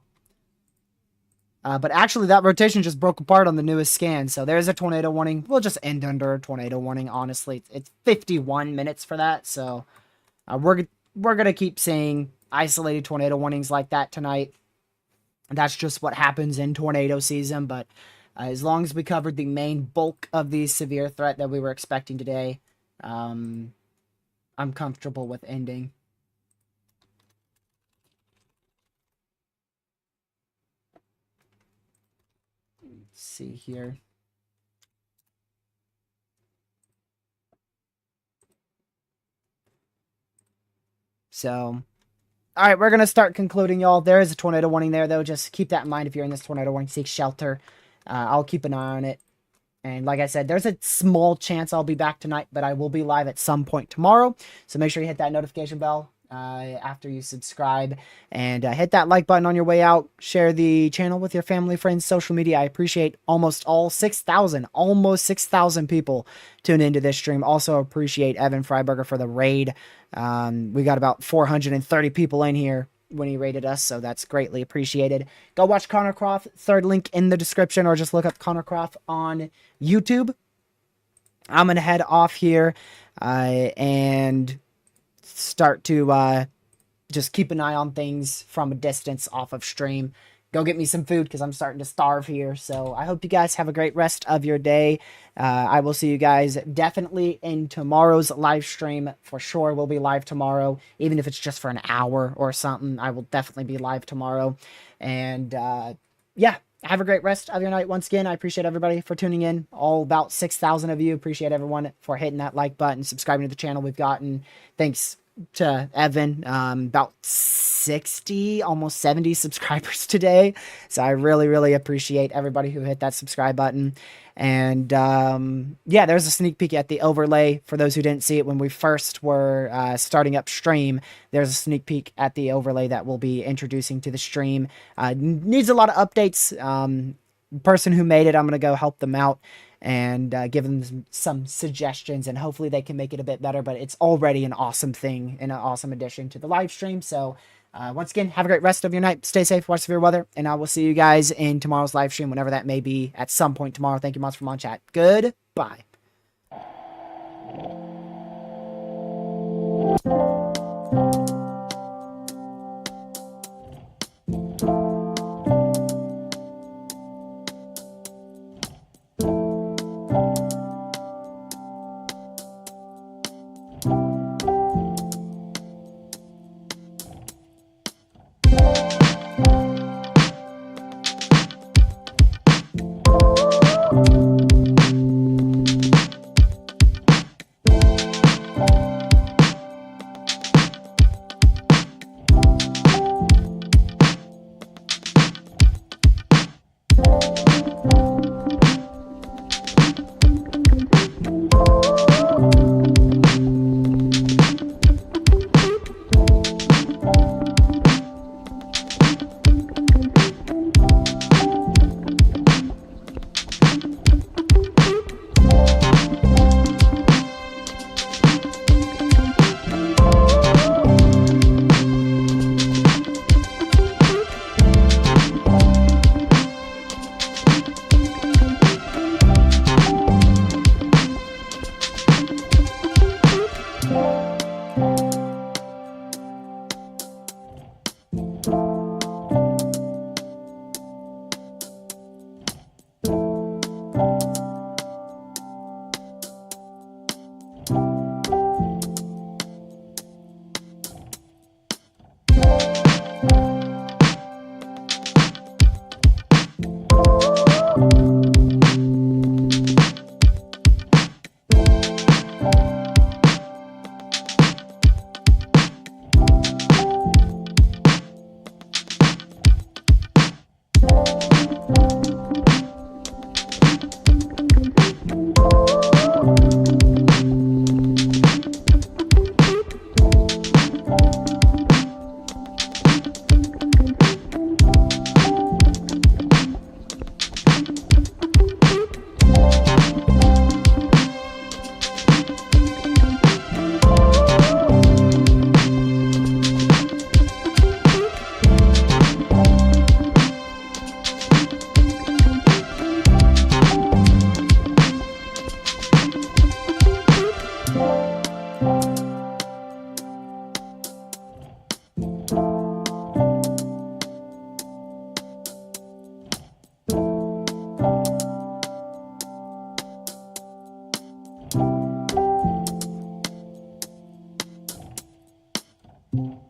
S1: But actually, that rotation just broke apart on the newest scan, so there's a tornado warning. We'll just end under a tornado warning, honestly. It's 51 minutes for that, so we're going to keep seeing isolated tornado warnings like that tonight. That's just what happens in tornado season, but as long as we covered the main bulk of the severe threat that we were expecting today, I'm comfortable with ending. Let's see here. So, all right, we're going to start concluding, y'all. There is a tornado warning there, though. Just keep that in mind if you're in this tornado warning. Seek shelter. I'll keep an eye on it. And like I said, there's a small chance I'll be back tonight, but I will be live at some point tomorrow. So make sure you hit that notification bell after you subscribe, and hit that like button on your way out. Share the channel with your family, friends, social media. I appreciate almost 6,000 people tune into this stream. Also appreciate Evan Freiberger for the raid. We got about 430 people in here when he rated us, so that's greatly appreciated. Go watch Connor Croft, third link in the description, or just look up Connor Croft on YouTube. I'm gonna head off here and start to just keep an eye on things from a distance off of stream. Go get me some food because I'm starting to starve here. So I hope you guys have a great rest of your day. I will see you guys definitely in tomorrow's live stream. For sure, we'll be live tomorrow. Even if it's just for an hour or something, I will definitely be live tomorrow. And yeah, have a great rest of your night. Once again, I appreciate everybody for tuning in. All about 6,000 of you. Appreciate everyone for hitting that like button, subscribing to the channel. We've gotten, thanks to Evan, about 60, almost 70 subscribers today. So I really appreciate everybody who hit that subscribe button. And yeah, there's a sneak peek at the overlay for those who didn't see it when we first were starting up stream. There's a sneak peek at the overlay that we'll be introducing to the stream. Needs a lot of updates. Person who made it, I'm gonna go help them out and give them some suggestions, and hopefully they can make it a bit better. But it's already an awesome thing and an awesome addition to the live stream. So once again, have a great rest of your night. Stay safe, watch severe weather, and I will see you guys in tomorrow's live stream, whenever that may be, at some point tomorrow. Thank you much for chat. Goodbye.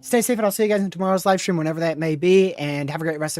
S1: Stay safe, and I'll see you guys in tomorrow's live stream, whenever that may be, and have a great rest of